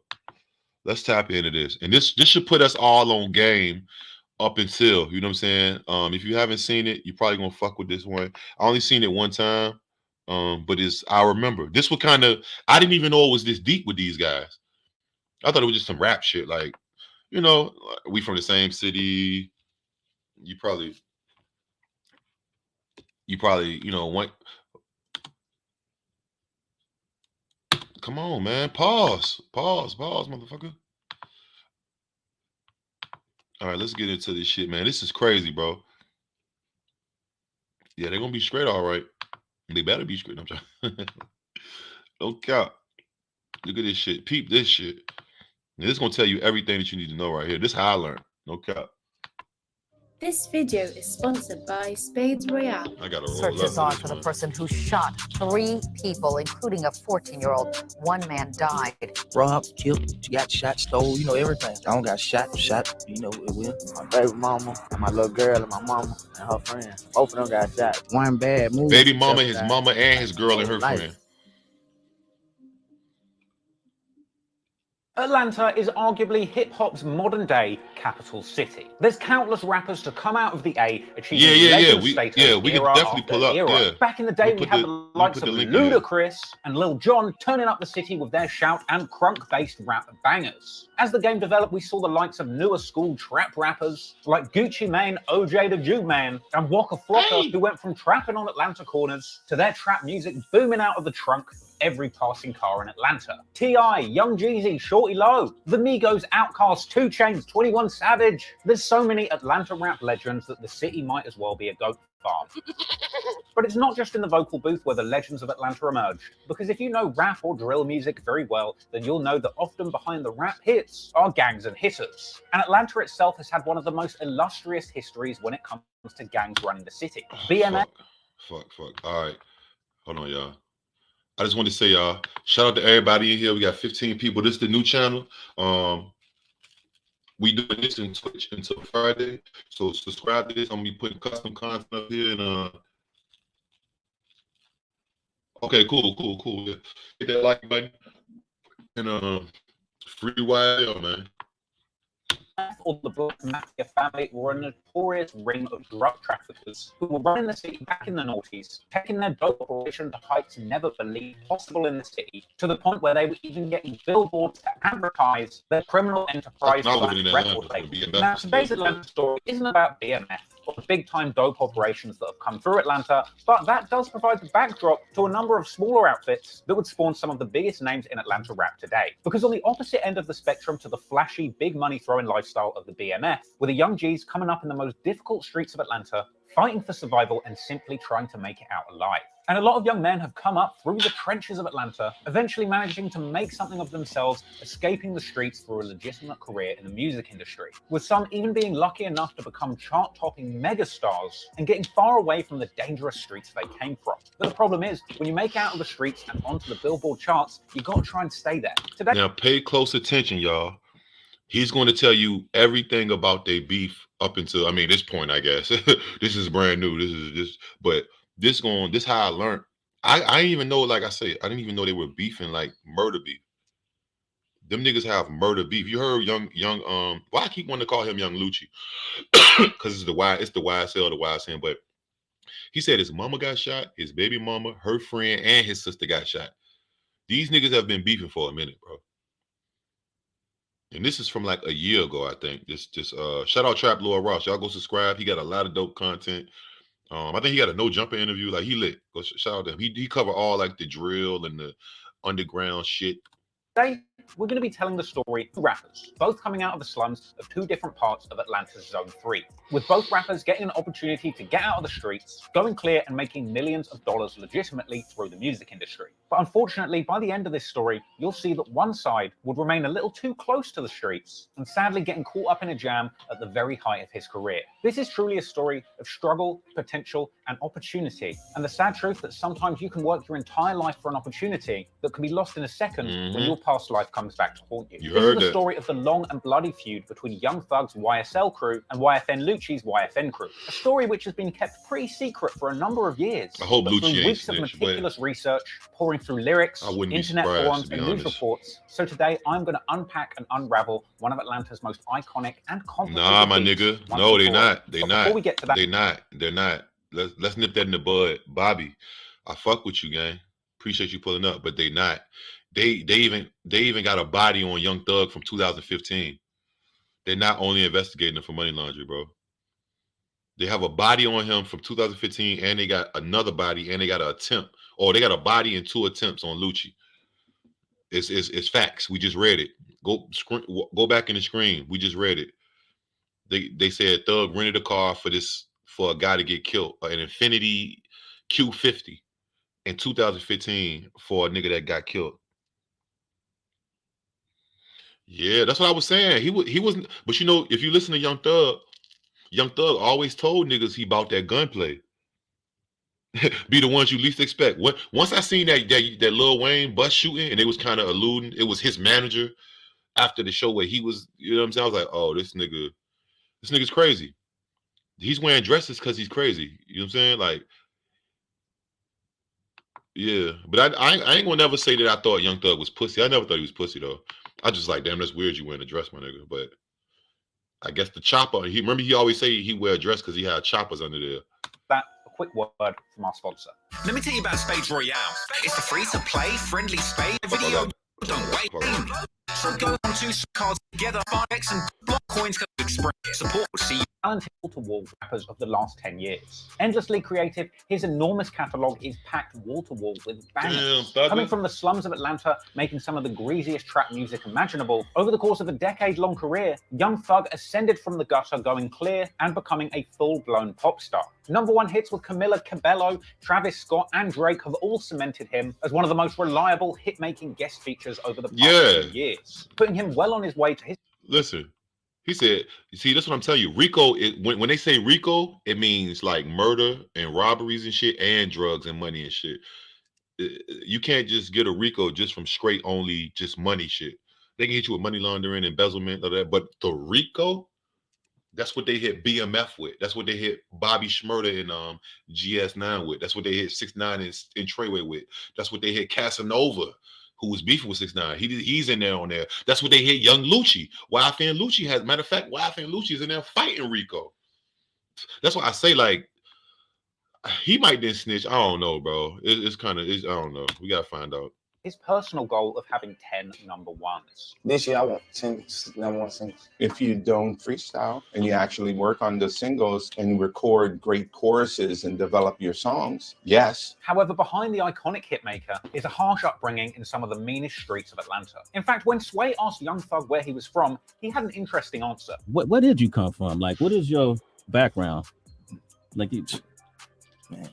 Let's tap into this, and this should put us all on game up until, you know what I'm saying. If you haven't seen it, you're probably gonna fuck with this one. I only seen it one time, but I remember this was kind of, I didn't even know it was this deep with these guys. I thought it was just some rap shit, like, you know, we from the same city. You probably, you know, want. Come on, man. Pause, motherfucker. All right, let's get into this shit, man. This is crazy, bro. Yeah, they're gonna be straight, all right. They better be straight. I'm trying. Don't count. Look at this shit. Peep this shit. And this is gonna tell you everything that you need to know right here. This is how I learned. No cap. This video is sponsored by Spades Royale. I gotta roll Searches up on this for the one. person who shot 3 people, including a 14-year-old. One man died. Robbed, killed, got shot, stole, you know, everything. I don't got shot, you know, it will. My baby mama, and my little girl, and my mama, and her friend. Both of them got shot. One bad move. Baby mama, his mama, and his girl and her friend. Atlanta is arguably hip-hop's modern-day capital city. There's countless rappers to come out of the A, achieving legend status we could era definitely after pull up. era. Yeah. Back in the day, we had the likes of Ludacris and Lil Jon turning up the city with their shout and crunk-based rap bangers. As the game developed, we saw the likes of newer school trap rappers like Gucci Mane, OJ the Jew Man, and Waka Flocka, who went from trapping on Atlanta corners to their trap music booming out of the trunk every passing car in Atlanta. T.I., Young Jeezy, Shorty Low, The Migos, Outkast, 2 Chainz, 21 Savage. There's so many Atlanta rap legends that the city might as well be a goat farm. But it's not just in the vocal booth where the legends of Atlanta emerge, because if you know rap or drill music very well, then you'll know that often behind the rap hits are gangs and hitters. And Atlanta itself has had one of the most illustrious histories when it comes to gangs running the city. BMX. Fuck. All right. Hold on, y'all. I just want to say, y'all, shout out to everybody in here. We got 15 people. This is the new channel. We doing this in Twitch until Friday. So subscribe to this. I'm gonna be putting custom content up here. And okay, cool. Yeah. Hit that like button. And free YL, man. Or the Black Mafia family were a notorious ring of drug traffickers who were running the city back in the noughties, taking their dope operation to heights never believed possible in the city, to the point where they were even getting billboards to advertise their criminal enterprise record label. Now, today's Atlanta story isn't about BMF or the big-time dope operations that have come through Atlanta, but that does provide the backdrop to a number of smaller outfits that would spawn some of the biggest names in Atlanta rap today. Because on the opposite end of the spectrum to the flashy, big money throwing lifestyle of the BMF, were the young G's coming up in the most difficult streets of Atlanta, fighting for survival and simply trying to make it out alive. And a lot of young men have come up through the trenches of Atlanta, eventually managing to make something of themselves, escaping the streets for a legitimate career in the music industry, with some even being lucky enough to become chart-topping megastars and getting far away from the dangerous streets they came from. But the problem is, when you make out of the streets and onto the Billboard charts, you got to try and stay there. Today, now pay close attention, y'all. He's going to tell you everything about their beef up until, I mean, this point, I guess. This is brand new. But this how I learned. I didn't even know, like I say, I didn't even know they were beefing like murder beef. Them niggas have murder beef. You heard why I keep wanting to call him Yfn Lucci? Because it's the YSL, the YSN. But he said his mama got shot, his baby mama, her friend, and his sister got shot. These niggas have been beefing for a minute, bro. And this is from like a year ago, I think. Just shout out Trap Lord Ross. Y'all go subscribe. He got a lot of dope content. I think he got a No Jumper interview. Like, he lit. Go shout out to him. He cover all like the drill and the underground shit. Today, we're going to be telling the story of two rappers, both coming out of the slums of two different parts of Atlanta's Zone 3, with both rappers getting an opportunity to get out of the streets, going clear and making millions of dollars legitimately through the music industry. But unfortunately, by the end of this story, you'll see that one side would remain a little too close to the streets and sadly getting caught up in a jam at the very height of his career. This is truly a story of struggle, potential, and opportunity, and the sad truth that sometimes you can work your entire life for an opportunity that can be lost in a second when your past life comes back to haunt you. This is the story of the long and bloody feud between Young Thug's YSL crew and Yfn Lucci's YFN crew. A story which has been kept pretty secret for a number of years. I hope Lucci through ain't weeks of snitch, meticulous research, pouring through lyrics, internet forums, and news reports. So today I'm going to unpack and unravel one of Atlanta's most iconic and complicated Nah, my nigga. No, they not. They not. Before we get to that, They're not. Let's nip that in the bud. Bobby, I fuck with you, gang. Appreciate you pulling up, but they not. They even got a body on Young Thug from 2015. They're not only investigating him for money laundering, bro. They have a body on him from 2015, and they got another body, and they got an attempt, or they got a body and 2 attempts on Lucci. It's facts. We just read it. Go back in the screen. We just read it. They said Thug rented a car for a guy to get killed, an Infiniti Q50 in 2015 for a nigga that got killed. Yeah, that's what I was saying. He wasn't, but you know, if you listen to Young Thug always told niggas he bought that gunplay. Be the ones you least expect. Once I seen that Lil Wayne bus shooting and it was kind of alluding, it was his manager after the show where he was, you know what I'm saying? I was like, oh, this nigga's crazy. He's wearing dresses because he's crazy. You know what I'm saying? Like, yeah. But I ain't gonna never say that I thought Young Thug was pussy. I never thought he was pussy though. I just like, damn, that's weird you wearing a dress, my nigga. But I guess the chopper, he always say he wear a dress because he had choppers under there. That a quick word from our sponsor. Let me tell you about Spades Royale. It's a free-to-play, friendly spade video. Don't wait. So go on 2 cards together, 5x and block coins can express support. See Talented wall-to-wall rappers of the last 10 years. Endlessly creative, his enormous catalogue is packed wall-to-wall with bangers. Coming from the slums of Atlanta, making some of the greasiest trap music imaginable, over the course of a decade-long career, Young Thug ascended from the gutter, going clear and becoming a full-blown pop star. #1 hits with Camila Cabello, Travis Scott, and Drake have all cemented him as one of the most reliable hit-making guest features over the past 10 years, putting him well on his way to his... Listen. He said, see, that's what I'm telling you. Rico, when they say Rico, it means like murder and robberies and shit and drugs and money and shit. You can't just get a Rico just from straight only just money shit. They can hit you with money laundering, embezzlement, or that. But the Rico, that's what they hit BMF with. That's what they hit Bobby Shmurda and GS9 with. That's what they hit 6ix9ine and Treyway with. That's what they hit Casanova, who was beefing with 6ix9ine. He's in there on there. That's what they hit Young Lucci. Yfn Lucci has, matter of fact, Yfn Lucci is in there fighting Rico. That's why I say, like, he might then snitch. I don't know, bro. It's kind of, I don't know. We got to find out. His personal goal of having 10 #1s. This year I want 10 #1 singles. If you don't freestyle and you actually work on the singles and record great choruses and develop your songs, yes. However, behind the iconic hitmaker is a harsh upbringing in some of the meanest streets of Atlanta. In fact, when Sway asked Young Thug where he was from, he had an interesting answer. Where did you come from? Like, what is your background? Like, Man.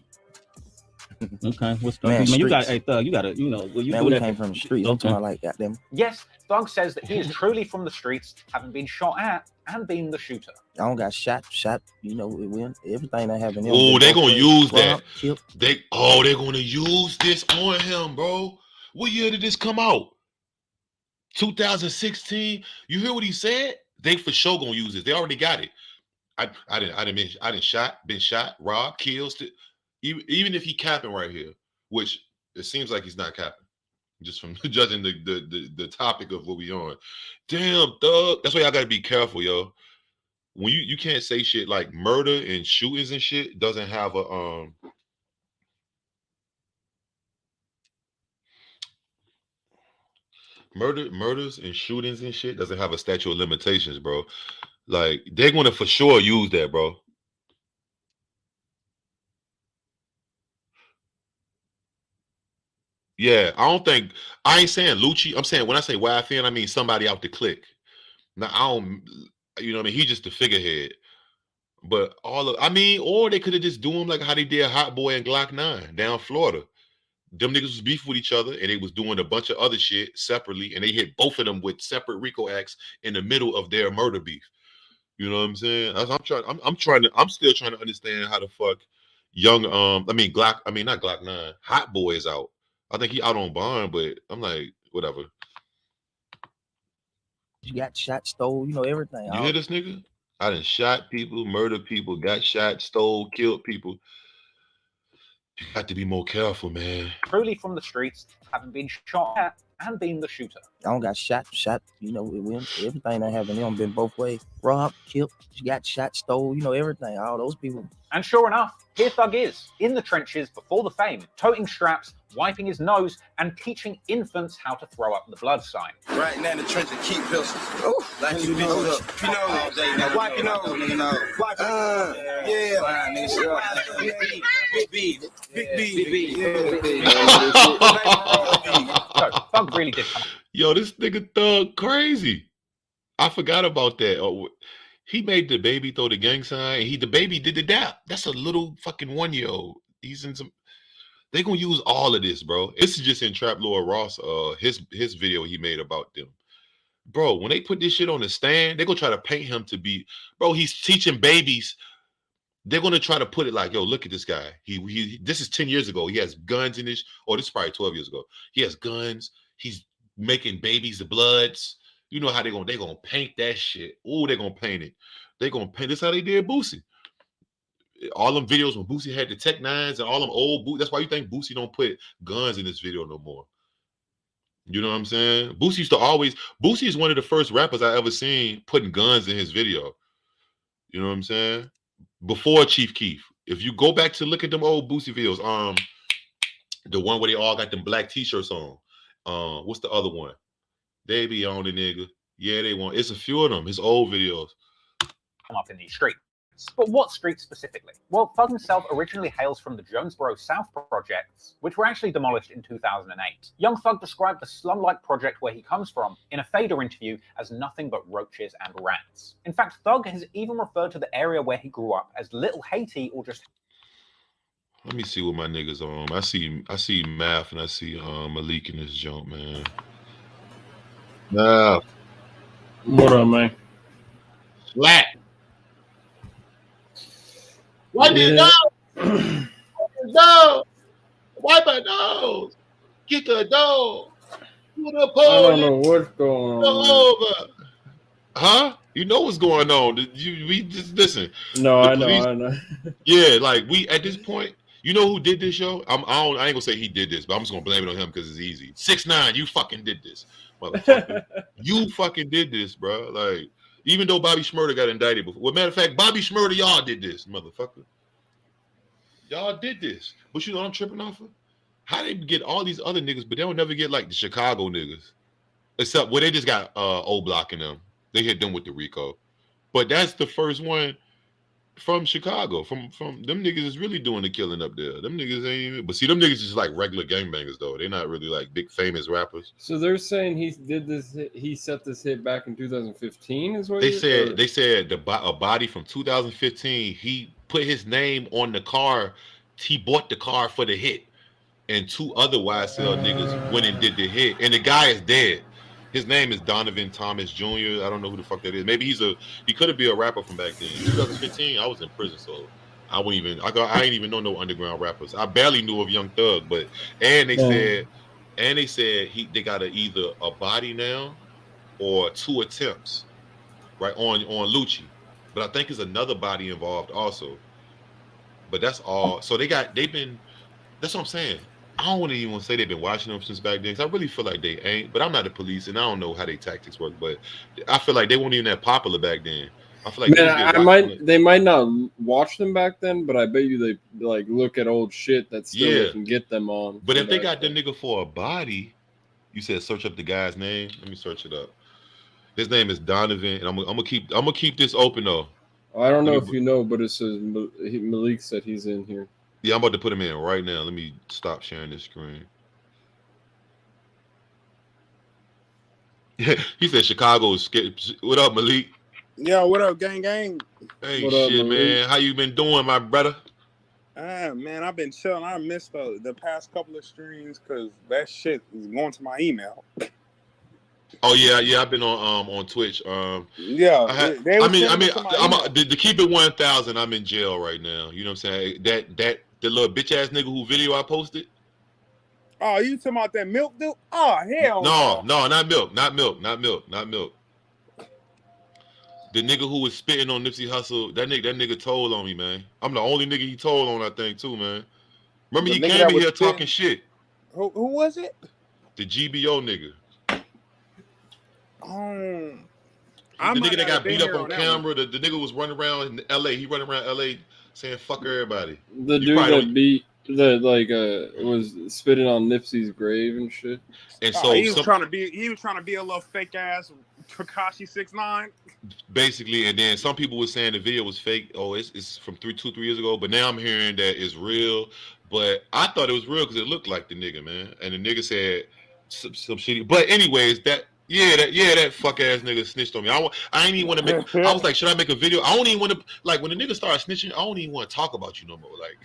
Okay, what's the Man, you got a Thug, you got to, you know, well, you Man, do we that. came from the streets. Okay. I'm like goddamn. Yes, Thug says that he is truly from the streets, having been shot at and been the shooter. I don't got shot. You know, everything that happened. Oh, they're gonna use that. They're gonna use this on him, bro. What year did this come out? 2016. You hear what he said? They for sure gonna use this. They already got it. I didn't been shot, robbed, killed. Even if he capping right here, which it seems like he's not capping, just from judging the topic of what we on. Damn, Thug. That's why y'all gotta be careful, yo. When you can't say shit like murder and shootings and shit doesn't have a murders and shootings and shit doesn't have a statute of limitations, bro. Like, they're gonna for sure use that, bro. Yeah, I ain't saying Lucci. I'm saying when I say Yfn, I mean somebody out the clique. Now I don't, you know what I mean? He just the figurehead. But or they could have just do him like how they did Hot Boy and Glock 9 down Florida. Them niggas was beefing with each other and they was doing a bunch of other shit separately, and they hit both of them with separate Rico acts in the middle of their murder beef. You know what I'm saying? I'm still trying to understand how the fuck young not Glock 9, Hot Boy is out. I think he out on bond, but I'm like, whatever. You got shot, stole, you know, everything. You hear this nigga? I done shot people, murdered people, got shot, stole, killed people. You got to be more careful, man. Truly from the streets, having been shot at and being the shooter. I don't got shot, you know, everything that happened, it don't been both ways. Robbed, killed, got shot, stole, you know, everything. All those people. And sure enough, here Thug is, in the trenches before the fame, toting straps, wiping his nose, and teaching infants how to throw up the blood sign. Right now in the trenches, keep pistols. Oh, like you bitches up. You know, all day, now wipe your nose, nigga, know. Wipe yeah. Fine, nigga. Big B. Thug really did come. Yo, this nigga Thug crazy. I forgot about that. Oh, he made the baby throw the gang sign, and the baby did the dap. That's a little fucking 1-year-old. He's in some. They gonna use all of this, bro. This is just in Trap Lord Ross, his video he made about them, bro. When they put this shit on the stand, they gonna try to paint him to be, bro. He's teaching babies. They're gonna try to put it like, yo, look at this guy. He this is 10 years ago. He has guns in his. Oh, this is probably 12 years ago. He has guns. He's making babies the bloods. You know how they gonna paint that shit. Oh, they're gonna paint it. They're gonna paint this how they did Boosie. All them videos when Boosie had the Tech 9s and all them old Boosie. That's why you think Boosie don't put guns in this video no more. You know what I'm saying? Boosie is one of the first rappers I ever seen putting guns in his video. You know what I'm saying? Before Chief Keef. If you go back to look at them old Boosie videos, the one where they all got them black t-shirts on. What's the other one? They be on the nigga. Yeah, they want. It's a few of them. His old videos. Up in these streets. But what streets specifically? Well, Thug himself originally hails from the Jonesboro South projects, which were actually demolished in 2008. Young Thug described the slum-like project where he comes from in a Fader interview as nothing but roaches and rats. In fact, Thug has even referred to the area where he grew up as Little Haiti or just... Let me see what my niggas on. I see Math and I see Malik in this jump, man. Math. What up, man? Slack. Wipe your nose. Wipe your nose. Wipe my nose. Get the dog. Put the pole. I don't know what's going on. Over. Huh? You know what's going on. We just listen. No, I know. Yeah, like we at this point, you know who did this show? I ain't gonna say he did this, but I'm just gonna blame it on him because it's easy. 6ix9ine, you fucking did this, motherfucker. You fucking did this, bro. Like, even though Bobby Shmurda got indicted before. Well, matter of fact, Bobby Shmurda, y'all did this, motherfucker. Y'all did this. But you know what I'm tripping off of? How they get all these other niggas, but they don't never get like the Chicago niggas. Except where they just got O-Block in them. They hit them with the Rico. But that's the first one from Chicago. From them niggas is really doing the killing up there. Them niggas ain't even. But see, them niggas is like regular gangbangers though. They're not really like big famous rappers. So they're saying he did this. He set this hit back in 2015. Is what they said? They said a body from 2015. He put his name on the car. He bought the car for the hit, and 2 other YSL niggas went and did the hit, and the guy is dead. His name is Donovan Thomas Jr. I don't know who the fuck that is. Maybe he could have been a rapper from back then. 2015, I was in prison, so I ain't even know no underground rappers. I barely knew of Young Thug, but they said they got either a body now or 2 attempts, right on Lucci. But I think there's another body involved also. But that's all. So they've been. That's what I'm saying. I don't want to even say they've been watching them since back then, because I really feel like they ain't. But I'm not the police, and I don't know how their tactics work. But I feel like they weren't even that popular back then. I feel like they might not watch them back then, but I bet you they like look at old shit that still they can get them on. But if they got the nigga for a body, you said search up the guy's name. Let me search it up. His name is Donovan, and I'm gonna keep this open though. I don't know if you know, but it says Malik said he's in here. Yeah, I'm about to put him in right now. Let me stop sharing this screen. He said Chicago is scared. What up, Malik? Yo, what up, gang? Hey, What up, shit, Malik? man. How you been doing, my brother? Man, I've been chilling. I missed the past couple of streams because that shit is going to my email. Oh yeah. I've been on Twitch. Yeah, To keep it 1,000. I'm in jail right now. You know what I'm saying? That the little bitch ass nigga who video I posted. Oh, you talking about that milk dude? Oh, hell no, not milk. The nigga who was spitting on Nipsey Hussle, that nigga told on me, man. I'm the only nigga he told on, I think, too, man. Remember he came in here talking shit. Who was it? The GBO nigga. The nigga that got beat up on camera. The nigga was running around in LA. He running around LA saying fuck everybody. The dude that was spitting on Nipsey's grave and shit. And so he was trying to be a little fake ass Tekashi 6ix9ine. Basically, and then some people were saying the video was fake. Oh, it's from 3 years ago. But now I'm hearing that it's real. But I thought it was real because it looked like the nigga, man. And the nigga said some shitty. But anyways, that fuck ass nigga snitched on me. I ain't even want to make. I was like, should I make a video? I don't even want to, like, when the nigga started snitching, I don't even want to talk about you no more. Like,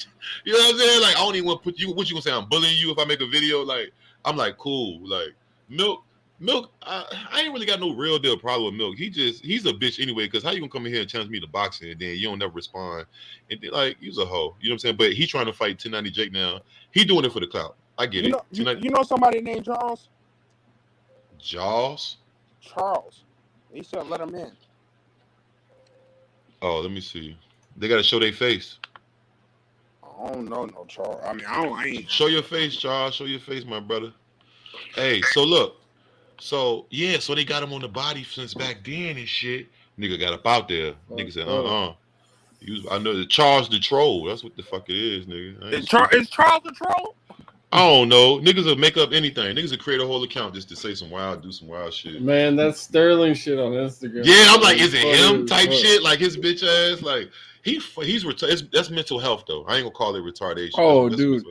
you know what I'm saying? Like, I don't even want to put you. What you gonna say? I'm bullying you if I make a video? Like, I'm like, cool. Like, Milk. I ain't really got no real deal problem with Milk. He's a bitch anyway. Because how you gonna come in here and challenge me to boxing and then you don't never respond? And then, like, he's a hoe. You know what I'm saying? But he trying to fight 1090 Jake now. He doing it for the clout. I get it. You know somebody named Charles? Charles. He said let him in. Oh, let me see. They gotta show their face. I don't know no Charles. I mean, I ain't. Show your face, Charles. Show your face, my brother. Hey, so look. So they got him on the body since back then and shit. Nigga got up out there. Nigga said, I know the Charles the Troll. That's what the fuck it is, nigga. Is Charles the Troll? I don't know. Niggas will make up anything. Niggas will create a whole account just to say do some wild shit. Man, that's Sterling shit on Instagram. Yeah, I'm like, is it him type shit? Like his bitch ass? Like he's that's mental health though. I ain't gonna call it retardation. Oh, that's dude.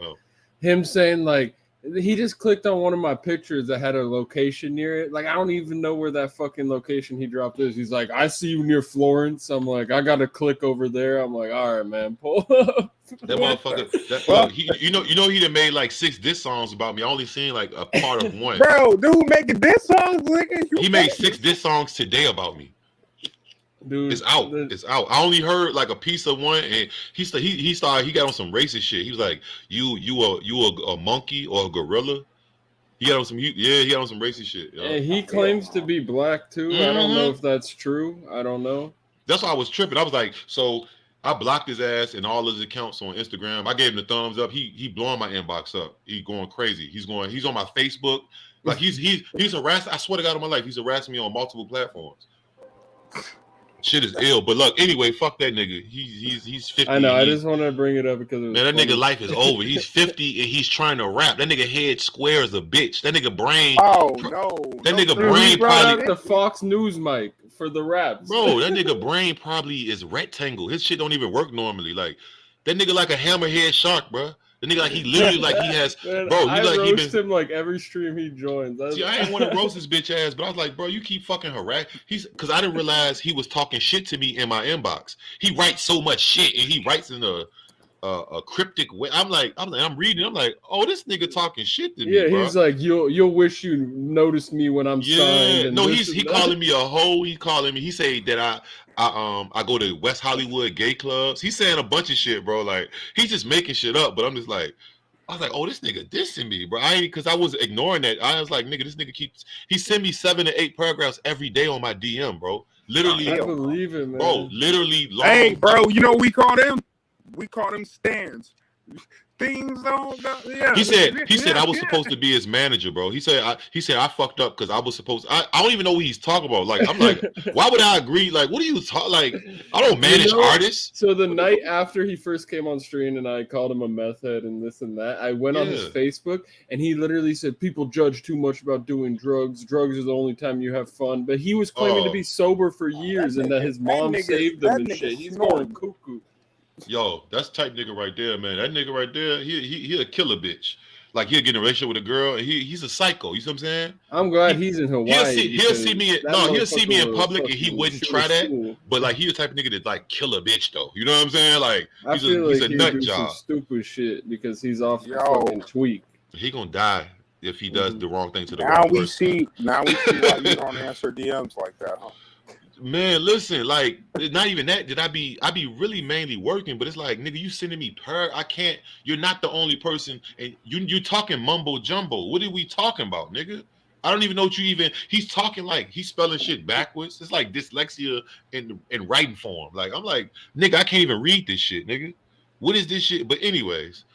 Him saying like he just clicked on one of my pictures that had a location near it. Like, I don't even know where that fucking location he dropped is. He's like, I see you near Florence. I'm like, I got to click over there. I'm like, all right, man, pull up. That motherfucker, he done made like 6 diss songs about me. I only seen like a part of one. Bro, dude making diss songs, nigga. He made 6 diss songs today about me. Dude, it's out. It's out. I only heard like a piece of one, and he got on some racist shit. He was like, "You a monkey or a gorilla?" He got on some racist shit. Yo. And he claims to be black too. I don't know if that's true. I don't know. That's why I was tripping. I was like, so I blocked his ass and all his accounts on Instagram. I gave him the thumbs up. He blowing my inbox up. He going crazy. He's on my Facebook. Like he's harassing. I swear to God on my life, he's harassing me on multiple platforms. Shit is ill, but look, anyway, fuck that nigga. He's 50. I know. I just want to bring it up because man, that nigga life is over. He's 50 and he's trying to rap. That nigga head square as a bitch. That nigga brain. Oh no. That nigga brain probably the Fox News mic for the raps. Bro, that nigga brain probably is rectangle. His shit don't even work normally. Like that nigga like a hammerhead shark, bro. The nigga like he literally like he has man, bro. I roast him like every stream he joins. See, I ain't want to roast his bitch ass, but I was like, bro, you keep fucking harassing. Because I didn't realize he was talking shit to me in my inbox. He writes so much shit, and he writes in a cryptic way. I'm reading. I'm like, oh, this nigga talking shit to me. Yeah, bro. He's like, you'll wish you noticed me when I'm signed. And no, he calling me a hoe. He calling me. He say that I go to West Hollywood gay clubs. He's saying a bunch of shit, bro. Like he's just making shit up. But I'm just like, I was like, oh, this nigga dissing me, bro. Because I was ignoring that. I was like, nigga, this nigga he send me 7 to 8 paragraphs every day on my DM, bro. Literally, I believe it, man. Bro. Literally, hey, bro, you know what we call them? We call them stands. Things don't go, yeah. He said I was supposed to be his manager, bro. He said I fucked up because I was supposed I don't even know what he's talking about. Like I'm like, why would I agree? Like, what are you talking? Like, I don't manage artists. So the night after he first came on stream and I called him a meth head and this and that, I went on his Facebook and he literally said people judge too much about doing drugs. Drugs is the only time you have fun. But he was claiming to be sober for years and that his mom saved him and shit. He's going cuckoo. Yo, that's type nigga right there, man. That nigga right there, he a killer bitch. Like he'll get in a relationship with a girl, and he's a psycho. You see what I'm saying? I'm glad he's in Hawaii. He'll see me in public, and he wouldn't try that. But like, he the type of nigga that like kill a bitch though. You know what I'm saying? Like he's a nut job. Some stupid shit because he's off the fucking tweak. He gonna die if he does the wrong thing to the Now wrong we person. Now we see why you don't answer DMs like that, huh? Man, listen, like, not even that. I be really mainly working, but it's like, nigga, you sending me I can't. You're not the only person, and you talking mumbo jumbo. What are we talking about, nigga? I don't even know what you even. He's talking like he's spelling shit backwards. It's like dyslexia in writing form. Like, I'm like, nigga, I can't even read this shit, nigga. What is this shit? But anyways,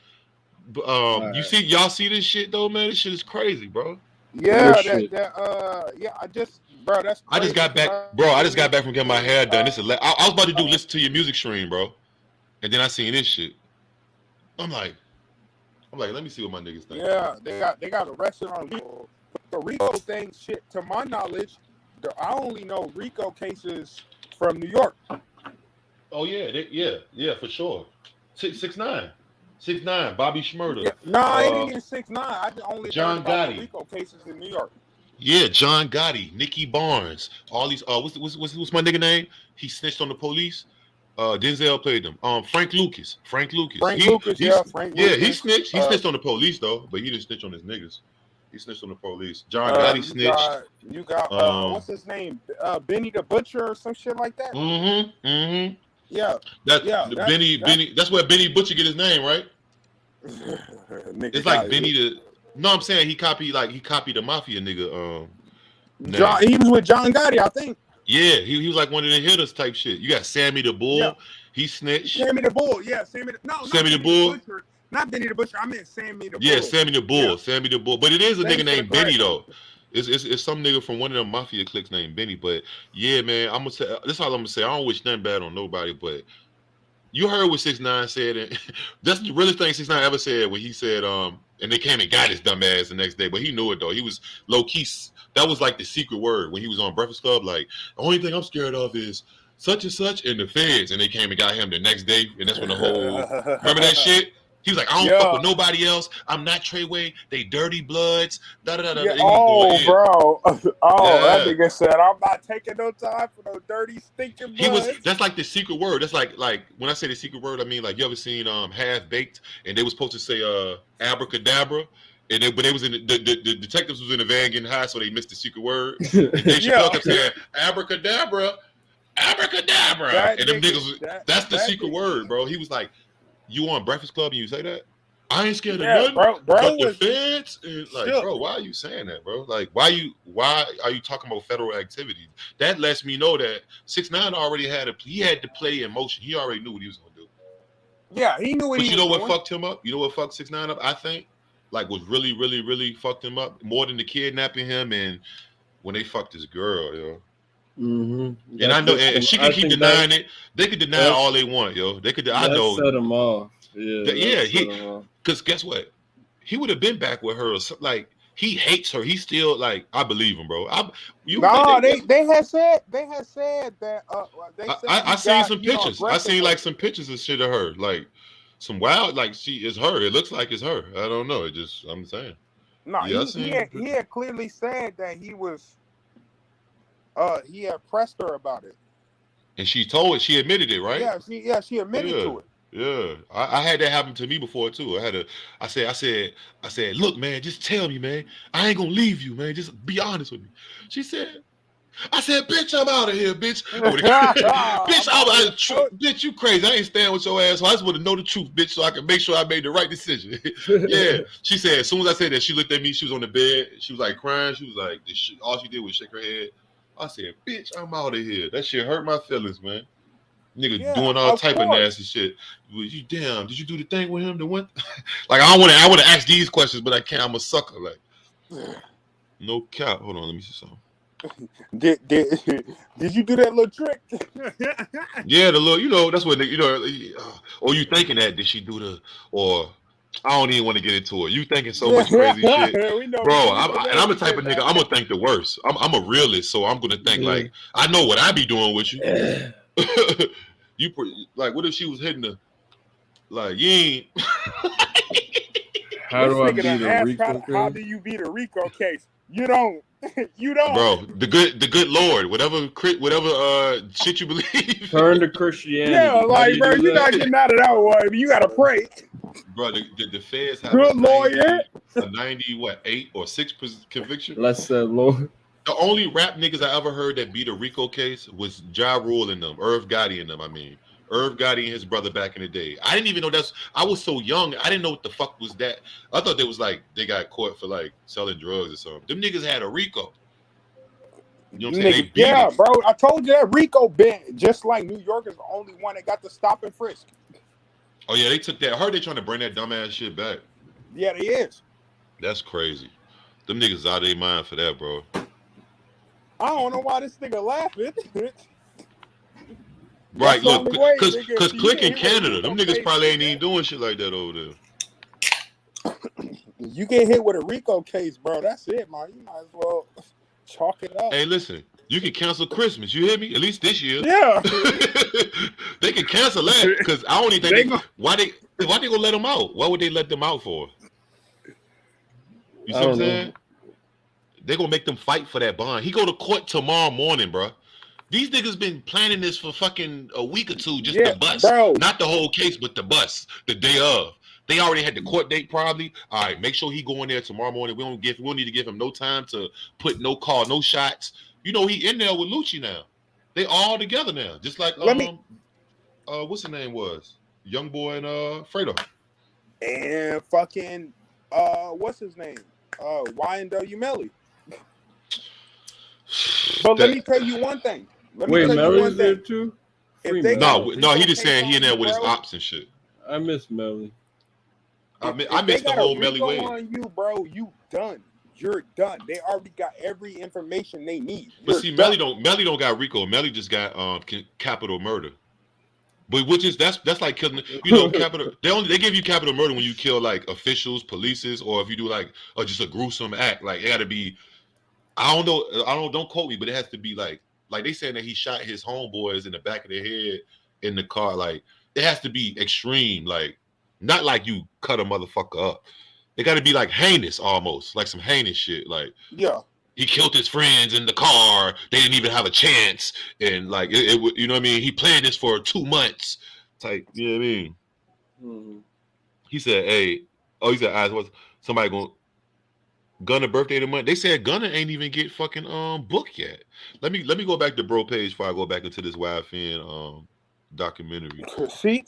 you see, y'all see this shit though, man. This shit is crazy, bro. Yeah, I just. Bro, that's crazy. I just got back, bro. I just got back from getting my hair done. This is I was about to do listen to your music stream, bro, and then I seen this shit. I'm like, let me see what my niggas think. Yeah, they got arrested on Rico. The Rico thing, shit. To my knowledge, I only know Rico cases from New York. Oh yeah, for sure. 6ix9ine, Bobby Shmurda. Yeah. No, I ain't even 6ix9ine. I only John heard about Gotti. the Rico cases in New York. Yeah, John Gotti, Nicky Barnes, all these. What's my nigga name? He snitched on the police. Denzel played them. Frank Lucas. Frank Lucas. He snitched. He snitched on the police though, but he didn't snitch on his niggas. He snitched on the police. John Gotti snitched. You got what's his name? Benny the Butcher or some shit like that. Yeah. Benny. That's where Benny Butcher get his name, right? It's like Benny the. No, I'm saying he copied the mafia nigga. He was with John Gotti, I think. Yeah, he was like one of the hitters type shit. You got Sammy the Bull. Yeah. He snitched. Sammy the Bull. Yeah, Sammy the Bull. Not Benny the Butcher. I meant Sammy the Bull. Yeah, Sammy the Bull. Yeah. Sammy the Bull. But it is a nigga named Benny though. It's some nigga from one of them mafia cliques named Benny. But yeah, man, I'm gonna say this is all I'm gonna say. I don't wish nothing bad on nobody, but you heard what 6ix9ine said, and that's the realest thing 6ix9ine ever said when he said, and they came and got his dumb ass the next day, but he knew it though. He was low key. That was like the secret word when he was on Breakfast Club. Like, the only thing I'm scared of is such and such and the feds, and they came and got him the next day, and that's when the whole remember that shit. He was like, I don't fuck with nobody else. I'm not Treyway. They dirty bloods. Da da da. Yeah, bro. That nigga said, I'm not taking no time for no dirty stinking bloods. That's like the secret word. That's like when I say the secret word, I mean like you ever seen Half Baked, and they was supposed to say abracadabra. And when they was in the detectives was in the van getting high, so they missed the secret word. And they kept saying abracadabra, abracadabra, and them niggas. That's the secret word, bro. He was like, "You on Breakfast Club and you say that? I ain't scared of nothing, bro. But the feds, and like, bro, why are you saying that, bro? Like, why are you talking about federal activity? That lets me know that 6ix9ine already had to play in motion. He already knew what he was gonna do. Yeah, he knew what he was doing. But you know what fucked him up? You know what fucked 6ix9ine up? I think. Like, was really, really, really fucked him up more than the kidnapping him and when they fucked his girl, yo. Mm-hmm. And I know, and she can keep denying it. They could deny all they want, yo. They could. I know. Set him off. Because guess what? He would have been back with her. Like, he hates her. He's still like, I believe him, bro. They had said that. I seen some pictures. I seen like some pictures and shit of her, like. Some wild, like she is her. It looks like it's her. I don't know. I'm saying. No, he had clearly said that he was. He had pressed her about it. And she admitted it, right? Yeah, she admitted to it. Yeah, I had that happen to me before too. I said, look, man, just tell me, man. I ain't gonna leave you, man. Just be honest with me. She said. I said, bitch, I'm out of here, bitch. Bitch, you crazy. I ain't staying with your ass. So I just want to know the truth, bitch, so I can make sure I made the right decision. Yeah. She said, as soon as I said that, she looked at me. She was on the bed. She was like crying. She was like, all she did was shake her head. I said, bitch, I'm out of here. That shit hurt my feelings, man. Nigga doing all type of nasty shit. You damn, did you do the thing with him? Like, I want to ask these questions, but I can't. I'm a sucker. Like, no cap. Hold on, let me see something. Did you do that little trick? Yeah, the little, that's what or you thinking that did she do or I don't even want to get into it. You thinking so much crazy shit, bro. I'm the type of nigga. I'm gonna think the worst. I'm a realist, so I'm gonna think like I know what I be doing with you. Like, what if she was hitting the like you ain't? How do I This nigga beat done a asked Rico how case? do you beat a Rico case? You don't. You don't. Bro, the good Lord, whatever shit you believe. Turn to Christianity. Yeah, How do like, you bro, do you're that? not getting out of that one. You gotta pray. Bro, the feds have Good lawyer. a 8 or 6 conviction. Bless that Lord. The only rap niggas I ever heard that beat a Rico case was Ja Rule and them, Irv Gotti and them. I mean, Irv Gotti and his brother back in the day. I didn't even know I was so young. I didn't know what the fuck was that. I thought they was like they got caught for like selling drugs or something. Them niggas had a Rico. You know what I'm saying? They beat it. Bro. I told you that Rico been just like New York is the only one that got the stop and frisk. Oh yeah, they took that. I heard they trying to bring that dumbass shit back. Yeah, they is. That's crazy. Them niggas out of their mind for that, bro. I don't know why this nigga laughing. Right, look, because nigga, Click in Canada, them niggas probably ain't even doing shit like that over there. You get hit with a Rico case, bro. That's it, man. You might as well chalk it up. Hey, listen, you can cancel Christmas. You hear me? At least this year. Yeah. They can cancel that because I don't even think why they gonna let them out? What would they let them out for? You see what I'm saying? They gonna make them fight for that bond. He go to court tomorrow morning, bro. These niggas been planning this for fucking a week or two, just the bus. Bro. Not the whole case, but the bus, the day of. They already had the court date probably. All right, make sure he go in there tomorrow morning. We don't need to give him no time to put no call, no shots. You know, he in there with Lucci now. They all together now. Just like what's his name was? Young Boy and Fredo. And fucking what's his name? YNW Melly. But let me tell you one thing. Wait, Melly's there too? No, he just saying he in there with his ops and shit. I miss Melly. I missed the whole Melly wave. On you, bro, you done. You're done. They already got every information they need. But see, Melly don't got Rico. Melly just got capital murder. But that's like killing. You know, capital. They give you capital murder when you kill like officials, polices, or if you do like just a gruesome act. Like it got to be. I don't know. Don't quote me, but it has to be like they saying that he shot his homeboys in the back of their head in the car. Like it has to be extreme. Like not like you cut a motherfucker up. It got to be like heinous almost, like some heinous shit. Like he killed his friends in the car. They didn't even have a chance, and like it you know what I mean. He planned this for 2 months. Type, you know what I mean? Mm-hmm. He said, "Hey, he said, was somebody going?" Gunna birthday of the month. They said Gunna ain't even get fucking booked yet. Let me go back to bro page before I go back into this Yfn documentary. See,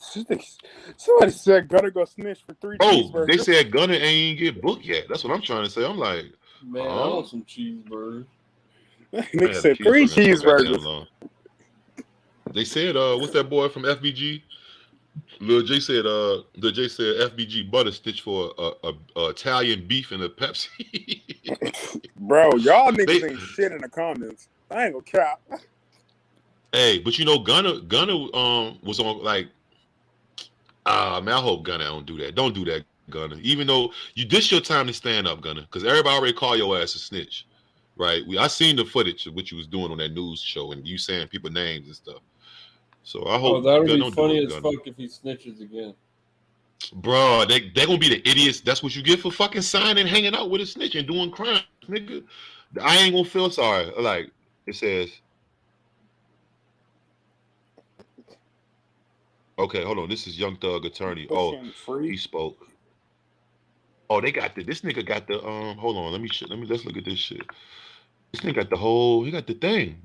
somebody said Gunna go snitch for 3 cheeseburgers. They said Gunna ain't get booked yet. That's what I'm trying to say. I'm like, man, I want some cheeseburgers. Nigga said 3 cheeseburgers. They said, what's that boy from FBG? Lil J said FBG butter stitch for a Italian beef and a Pepsi. Bro, y'all niggas ain't shit in the comments. I ain't gonna cap. Hey, but you know, Gunna was on like, man, I hope Gunna don't do that. Don't do that, Gunna. Even though this your time to stand up, Gunna, because everybody already call your ass a snitch, right? I seen the footage of what you was doing on that news show and you saying people names and stuff. So I hope that would be funny as fuck if he snitches again. Bro, they're gonna be the idiots. That's what you get for fucking signing, hanging out with a snitch and doing crimes, nigga. I ain't gonna feel sorry. Like it says. Okay, hold on. This is Young Thug attorney. Oh, he spoke. Oh, they got this nigga got the hold on. Let's look at this shit. This nigga got he got the thing.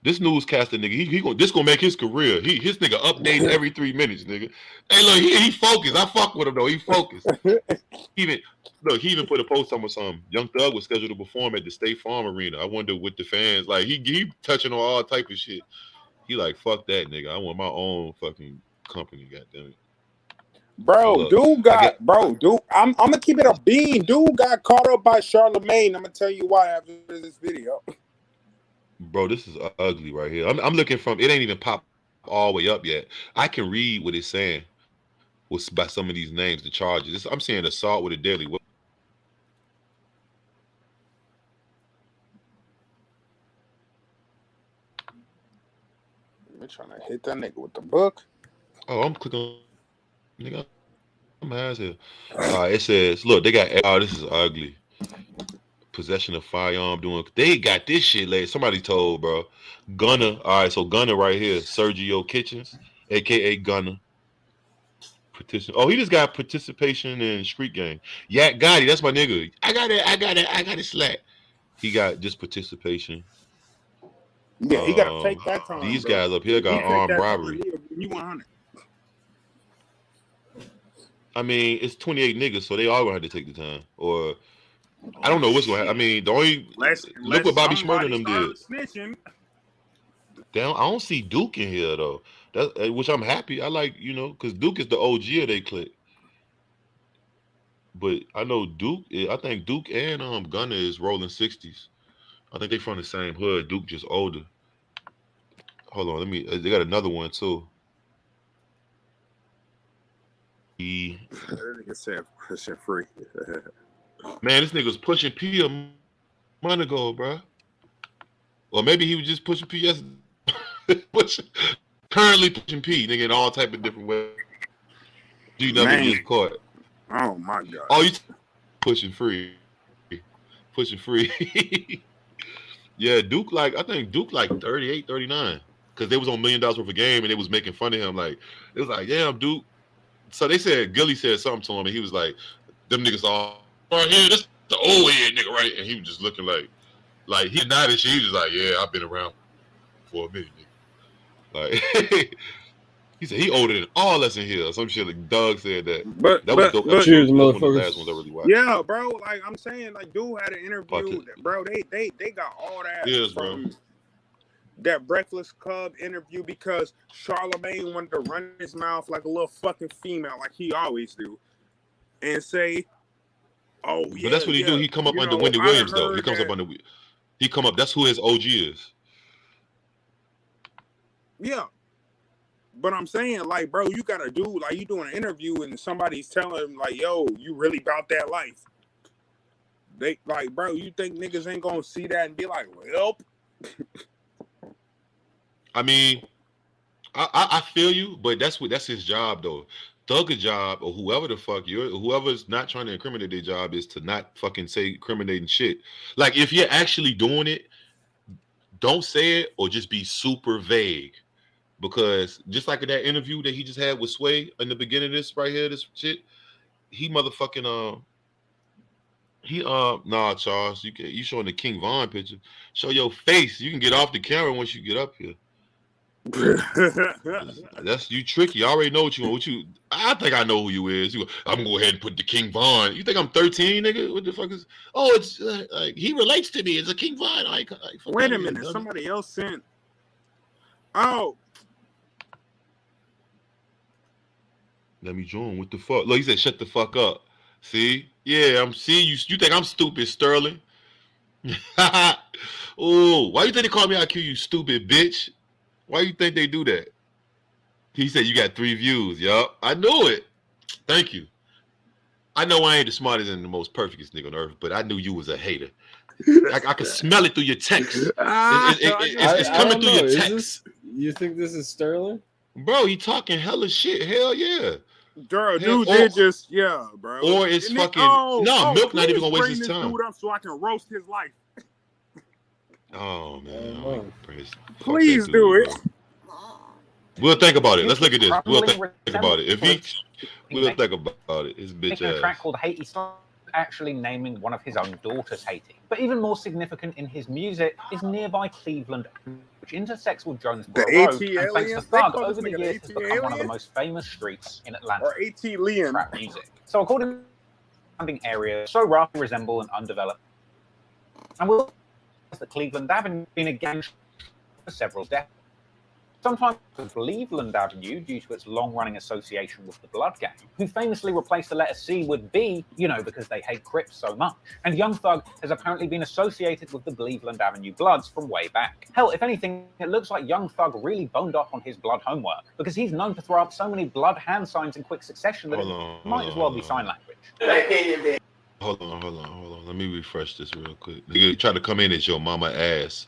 This newscaster nigga, this gonna make his career. His nigga updates every 3 minutes, nigga. Hey, look, he focused. I fuck with him though. He focused. He even put a post on with something. Young Thug was scheduled to perform at the State Farm Arena. I wonder with the fans, like he touching on all type of shit. He like fuck that nigga. I want my own fucking company. Goddamn it. Bro, I'm gonna keep it a bean. Dude got caught up by Charlemagne. I'm gonna tell you why after this video. Bro, this is ugly right here. I'm looking from it ain't even popped all the way up yet. I can read what it's saying by some of these names, the charges. I'm saying assault with a deadly weapon. I'm trying to hit that nigga with the book. Oh, I'm clicking on nigga. has it. It says, look, they got. Oh, this is ugly. Possession of firearm doing. They got this shit laid. Somebody told, bro. Gunna. All right, so Gunna right here, Sergio Kitchens, aka Gunna. Petition. Oh, he just got participation in street gang. Yak Gotti, that's my nigga. I got it slack. He got just participation. Yeah, he gotta take that time. These bro. guys up here got He take armed that time, robbery. he 100. I mean, it's 28 niggas, so they all gonna have to take the time. Or I don't know what's gonna happen. I mean, the only look what Bobby Shmurda and them did. Snitching. Damn, I don't see Duke in here though. That which I'm happy. I like, because Duke is the OG of they clique. But I know Duke. I think Duke and Gunna is rolling 60s. I think they from the same hood. Duke just older. Hold on, they got another one too. That nigga said pushing free. Man, this nigga was pushing P a month ago, bro. Or maybe he was just pushing P currently pushing P, nigga, in all type of different ways. You never get caught. Oh my god. Oh, you pushing free. Pushing free. Yeah, Duke, I think Duke 38, 39. Because they was on $1 million worth of game and they was making fun of him. It was like, damn, Duke. So they said, Gilly said something to him and he was like, them niggas all right here, that's the old head nigga, right? And he was just looking like he nodded shit. He was like, yeah, I've been around for a minute, nigga. He said he older than all us in here. Some shit like Doug said that. That was dope. Cheers, one of the motherfuckers. last ones I really watched. Yeah, bro. I'm saying, dude had an interview. Bro, they got all that Yes, from bro. that Breakfast Club interview because Charlamagne wanted to run his mouth like a little fucking female, like he always do, and say, "Oh yeah." But that's what he do. He come up under Wendy Williams though. He comes up under. He come up. That's who his OG is. Yeah. But I'm saying, bro, you gotta do, you doing an interview and somebody's telling him, yo, you really about that life. They, bro, you think niggas ain't gonna see that and be like, well. I mean, I feel you, but that's his job though. Thug's job, or whoever the fuck whoever's not trying to incriminate their job is to not fucking say incriminating shit. If you're actually doing it, don't say it or just be super vague. Because just like in that interview that he just had with Sway in the beginning of this right here, this shit, he motherfucking nah, Charles, you showing the King Von picture. Show your face. You can get off the camera once you get up here. That's you tricky. I already know what you I think I know who you is. I'm gonna go ahead and put the King Von. You think I'm 13, nigga? What the fuck is? Oh, it's he relates to me. It's a King Von. Wait a minute. Somebody else sent. Oh. Let me join. What the fuck? Look, he said, shut the fuck up. See? Yeah, I'm seeing you. You think I'm stupid, Sterling? Oh, why you think they call me EyeQ, you stupid bitch? Why you think they do that? He said you got 3 views. Yup. I knew it. Thank you. I know I ain't the smartest and the most perfectest nigga on earth, but I knew you was a hater. I could smell it through your text. It's coming through your text. You think this is Sterling? Bro, he talking hella shit. Hell yeah. Dude, did just, bro. Or it's fucking, Milk not even gonna waste his time. Dude up so I can roast his life. Oh, man. Please do it. We'll think about it. Let's look at this. We'll think about it. We'll think about it. His bitch making a ass. track called Haiti Style, actually naming one of his own daughters Haiti. But even more significant in his music is nearby Cleveland, which intersects with Jonesboro Road, and thanks to Thug, over the years has become one of the most famous streets in Atlanta. Or A.T. Liam. Rap music. So according to the surrounding area, so roughly resemble an undeveloped. And we'll that Cleveland Avenue has been a gang for several decades. Sometimes Cleveland Avenue, due to its long-running association with the Blood Gang, who famously replaced the letter C with B, because they hate Crips so much. And Young Thug has apparently been associated with the Cleveland Avenue Bloods from way back. Hell, if anything, it looks like Young Thug really boned up on his blood homework, because he's known to throw up so many blood hand signs in quick succession that it might as well be sign language. Hold on. Let me refresh this real quick. You try to come in as your mama ass.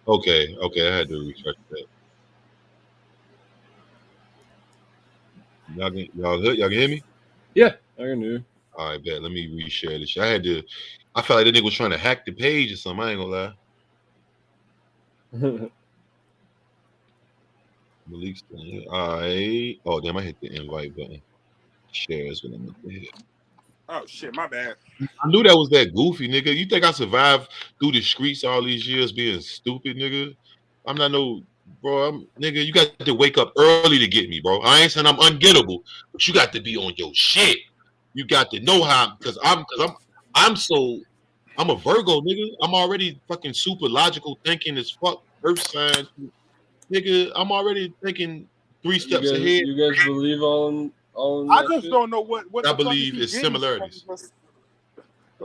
Okay, I had to refresh that. Y'all can hear me? Yeah, I can hear you. All right, bet. Let me reshare this. I felt like the nigga was trying to hack the page or something. I ain't gonna lie. Malik's all right. Oh damn, I hit the invite button. Share is what I meant to hit. Oh shit, my bad. I knew that was that goofy nigga. You think I survived through the streets all these years being stupid, nigga? I'm not no bro. Nigga, you got to wake up early to get me, bro. I ain't saying I'm ungettable, but you got to be on your shit. You got to know how because I'm a Virgo, nigga. I'm already fucking super logical thinking as fuck. Earth sign, nigga. I'm already thinking 3 steps ahead. You guys believe all in I that just shit? don't know what I the fuck believe is he it's getting similarities. from just,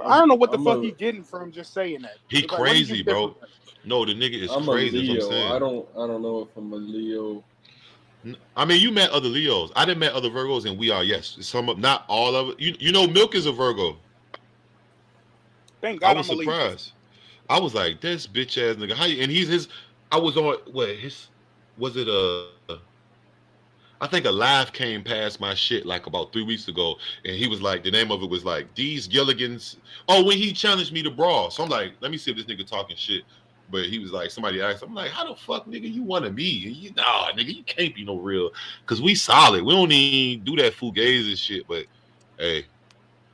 I don't know what the I'm fuck a- he getting from just saying that. He It's like, what he crazy, get bro. different? No, the nigga is I'm crazy. a That's Leo. what I'm saying. I don't know if I'm a Leo. I mean, you met other Leos. I didn't met other Virgos, and we are not all of it. You know, Milk is a Virgo. Thank I God was I'm a Leo. surprised. I was like, this bitch ass nigga. How you? And he's his. I was on was it I think a live came past my shit like about 3 weeks ago, and he was like, the name of it was like these Gilligans. Oh, when he challenged me to brawl, so I'm like, let me see if this nigga talking shit. But he was like, somebody asked, I'm like, how the fuck, nigga, you wanted me? Nah, nigga, you can't be no real, cause we solid. We don't even do that fugazi shit. But hey,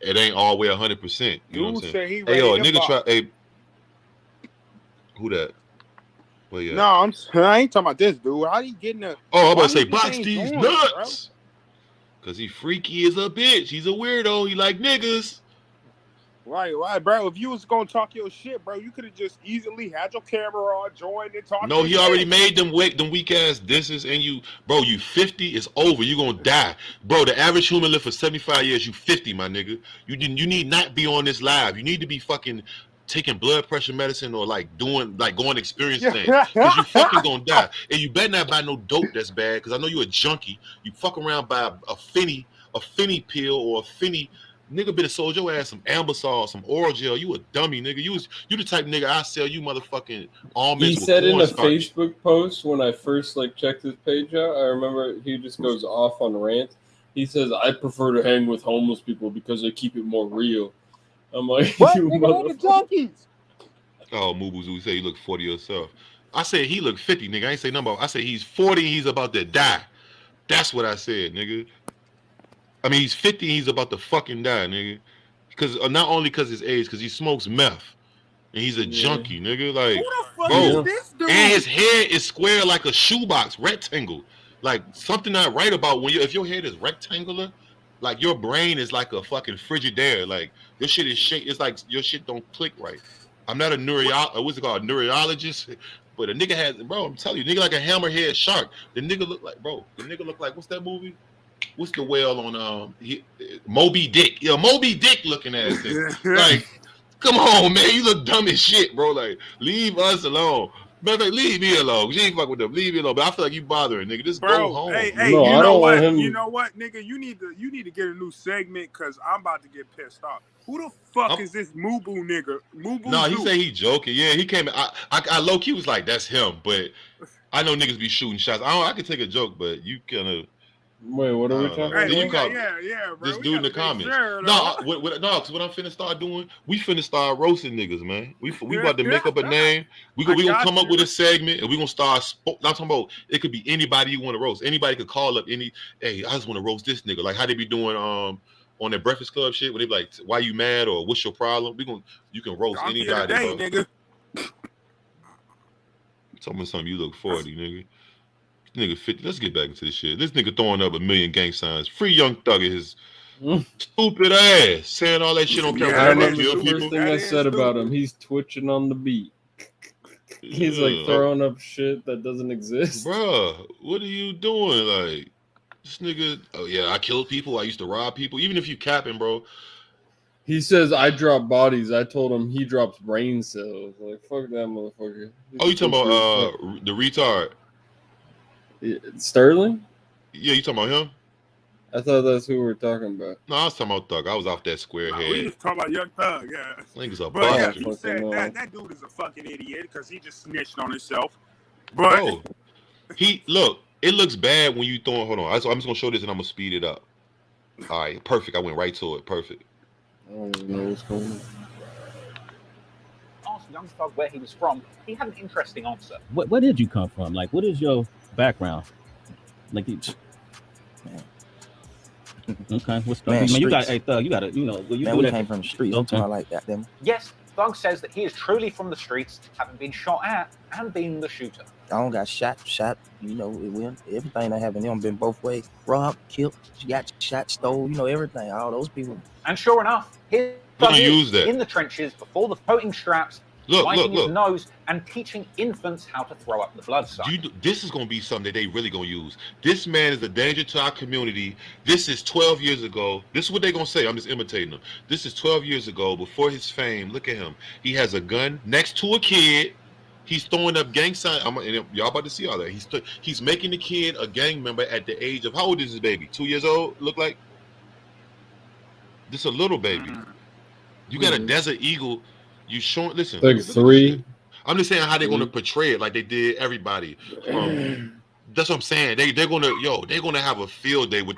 it ain't all the way 100%. You know what I'm Dude saying? said he Hey, ready yo, to nigga, box. hey, who that? Well, yeah. No, I ain't talking about this dude. How he getting the? Oh, I'm about why to say he just box ain't these join, nuts. Cause he freaky as a bitch. He's a weirdo. He like niggas. Right, bro. If you was gonna talk your shit, bro, you could have just easily had your camera on, joined and talked. No, he already made them weak ass disses, and you 50, it's over. You gonna die, bro. The average human live for 75 years. You 50, my nigga. You need not be on this live. You need to be fucking taking blood pressure medicine or like going experience things, because you fucking gonna die. And you better not buy no dope that's bad, because I know you a junkie. You fuck around by a finny pill or a finny. Nigga better sold your ass some Ambisol, some oral gel. You a dummy, nigga. You the type of nigga I sell you motherfucking almonds He with said in a cornstarch. Facebook post when I first checked his page out, I remember he just goes off on rants. He says, I prefer to hang with homeless people because they keep it more real. I'm like, what? you Nigga, the junkies. Oh, Mubuzu say you look 40 yourself. I said he look 50, nigga. I ain't say number. I said he's 40. He's about to die. That's what I said, nigga. I mean, he's 50. He's about to fucking die, nigga. Because not only because his age, because he smokes meth and he's a junkie, nigga. Like, who the fuck bro, is this dude? and his head is square like a shoebox, rectangle. Like something not right about if your head is rectangular, like your brain is like a fucking Frigidaire. Like your shit is shaped. It's like your shit don't click right. I'm not a what's it called, a neurologist, but a nigga has, bro. I'm telling you, nigga like a hammerhead shark. The nigga look like, bro. The nigga look like, what's that movie? What's the whale on Moby Dick? Yeah, Moby Dick looking ass thing. Like, come on, man, you look dumb as shit, bro. Like, leave us alone. Matter of fact, leave me alone. You ain't fuck with them. Leave me alone. But I feel like you bothering, nigga. Just go home. Hey, No, you I know don't what? want him. You know what, nigga? You need to get a new segment, because I'm about to get pissed off. Who the fuck is this Mubu nigga? Mubu. No, he say he joking. Yeah, he came. I low key was like, that's him. But I know niggas be shooting shots. I could take a joke, but you kind of. Wait, what are we talking about? Yeah, bro. This dude in the comments. Because what I'm finna start doing, we finna start roasting niggas, man. We about to make up a name. We gonna come up with a segment, and we gonna start. Not talking about, it could be anybody you want to roast. Anybody could call up hey, I just want to roast this nigga. Like how they be doing on their Breakfast Club shit, where they be like, why you mad, or what's your problem? You can roast anybody, bro. Nigga. Tell me something. You look 40, nigga. Nigga 50. Let's get back into this shit. This nigga throwing up 1 million gang signs. Free Young Thug and his stupid ass saying all that shit on camera. I remember the first thing I said about him. He's twitching on the beat. He's like throwing up shit that doesn't exist. Bruh, what are you doing? Like, this nigga, oh yeah, I killed people. I used to rob people. Even if you capping, bro. He says, I drop bodies. I told him he drops brain cells. Like, fuck that motherfucker. Oh, you talking about the retard? Sterling? Yeah, you talking about him? I thought that's who we were talking about. No, I was talking about Thug. I was off that square Nah, head. we just talking about Young Thug, yeah. Nigga's a But yeah, bastard. he said that dude is a fucking idiot because he just snitched on himself. But Bro, it looks bad when you throwing. Hold on, I'm just gonna show this and I'm gonna speed it up. All right, perfect. I went right to it. Perfect. I don't even know what's going on. Asked Young Thug where he was from. He had an interesting answer. Where did you come from? Like, what is your background? Like, okay, what's the man? You got, hey Thug, you got to, you know, you man, we came from the streets. Okay. I like that. Them. Yes, Thug says that he is truly from the streets, having been shot at and being the shooter. I don't got shot. You know, everything that happened. Them been both ways. Robbed, killed, got shot, stole. You know, everything. All those people. And sure enough, here Thug is in the trenches before the floating straps, wiping his nose and teaching infants how to throw up the blood sign. This is going to be something that they really going to use. This man is a danger to our community. This is 12 years ago. This is what they're going to say. I'm just imitating them. This is 12 years ago before his fame. Look at him. He has a gun next to a kid. He's throwing up gang signs. Y'all about to see all that. He's making the kid a gang member at the age of, how old is this baby? 2 years old, look like? This a little baby. You got a Desert Eagle. You showing, listen. Like 3. I'm just saying how they're gonna portray it, like they did everybody. That's what I'm saying. They're gonna have a field day with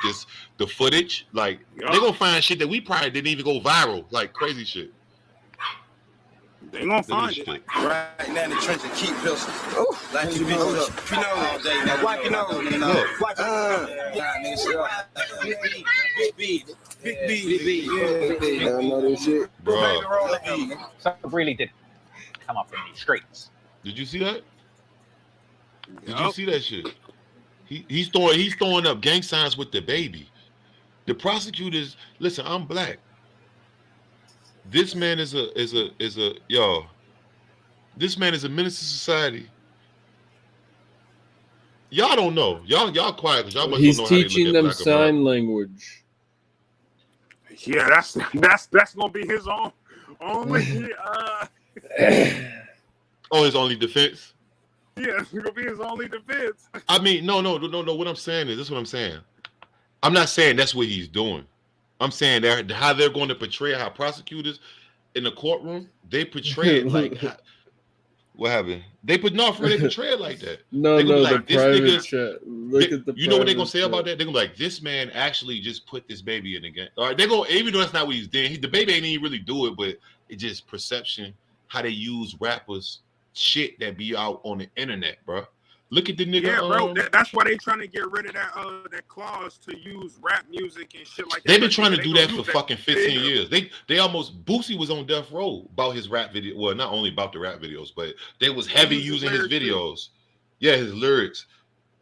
the footage. Like they're gonna find shit that we probably didn't even go viral, like crazy shit. They gonna find it. Right now in the trench and keep pistols. Oh, like you hold up. You know all day. Now wipe your nose, nigga. Wipe Big B. Yeah, I know this shit. Bro. So it really did come up in the streets. Did you see that? Did you see that shit? He's throwing up gang signs with the baby. The prosecutors, listen, I'm black. This man is a This man is a menace to society. Y'all don't know. Y'all quiet because y'all must He's know how they teaching look at them black sign language. Yeah, that's gonna be his only. Oh, his only defense. Yeah, it's gonna be his only defense. I mean, no. What I'm saying is, this is what I'm saying. I'm not saying that's what he's doing. I'm saying that how they're going to portray how prosecutors in the courtroom, they portray it like what happened. They portray it like that. No, like, the private chat. Look at the. You know what they're gonna say about that? They're gonna be like, this man actually just put this baby in again. All right, they're gonna, even though that's not what he's doing. The baby ain't even really do it, but it's just perception. How they use rappers shit that be out on the internet, bro. Look at the nigga. Yeah, bro. That's why they trying to get rid of that clause to use rap music and shit like that. They've been trying to do that for fucking 15 years. They almost, Boosie was on death row about his rap video. Well, not only about the rap videos, but they was heavy using his videos. Yeah, his lyrics.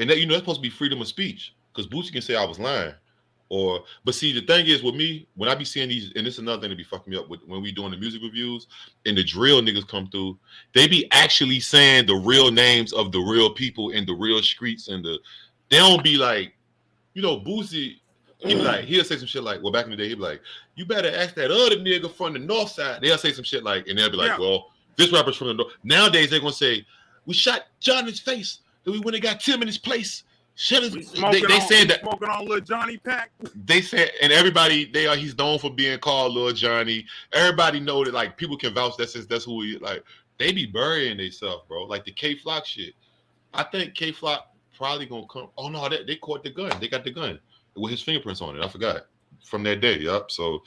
And that, that's supposed to be freedom of speech. Because Boosie can say I was lying. But see, the thing is with me, when I be seeing these, and this is another thing to be fucking me up with when we doing the music reviews and the drill niggas come through, they be actually saying the real names of the real people in the real streets, and they don't be like, Boosie, he'll say some shit like, well, back in the day, he'd be like, you better ask that other nigga from the north side. They'll say some shit like, and they'll be like, well, this rapper's from the north. Nowadays they're gonna say, we shot John in his face, and we went and got Tim in his place. They said that smoking on Lil Johnny Pack. They said, and everybody he's known for being called Lil Johnny. Everybody know that, like, people can vouch that's who he, like, they be burying themselves, bro. Like the K Flock shit. I think K Flock probably gonna come. Oh no, they caught the gun. They got the gun with his fingerprints on it. I forgot from that day. Yup. So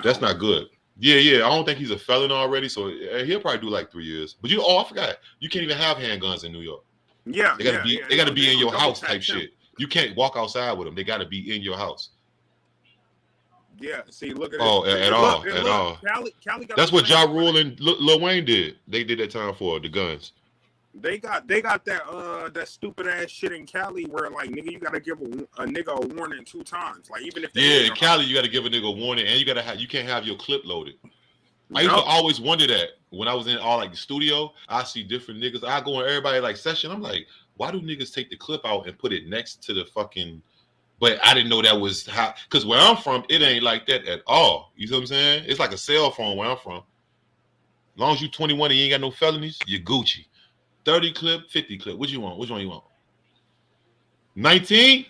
that's not good. Yeah. I don't think he's a felon already. So he'll probably do like 3 years. But I forgot. You can't even have handguns in New York. Yeah, they gotta be in your house type shit. You can't walk outside with them. They gotta be in your house. Yeah, see, look at at all. Cali got that's what Ja Rule and Lil Wayne did. They did that time for the guns. They got that stupid ass shit in Cali where, like, nigga, you gotta give a nigga a warning 2 times. Like, even if in Cali you gotta give a nigga a warning, and you can't have your clip loaded. I used to always wonder that when I was in the studio. I see different niggas. I go in everybody like session. I'm like, why do niggas take the clip out and put it next to the fucking? But I didn't know that was how. Because where I'm from, it ain't like that at all. You know what I'm saying? It's like a cell phone where I'm from. As long as you 21 and you ain't got no felonies, you're Gucci. 30 clip, 50 clip. What you want? Which one you want? 19?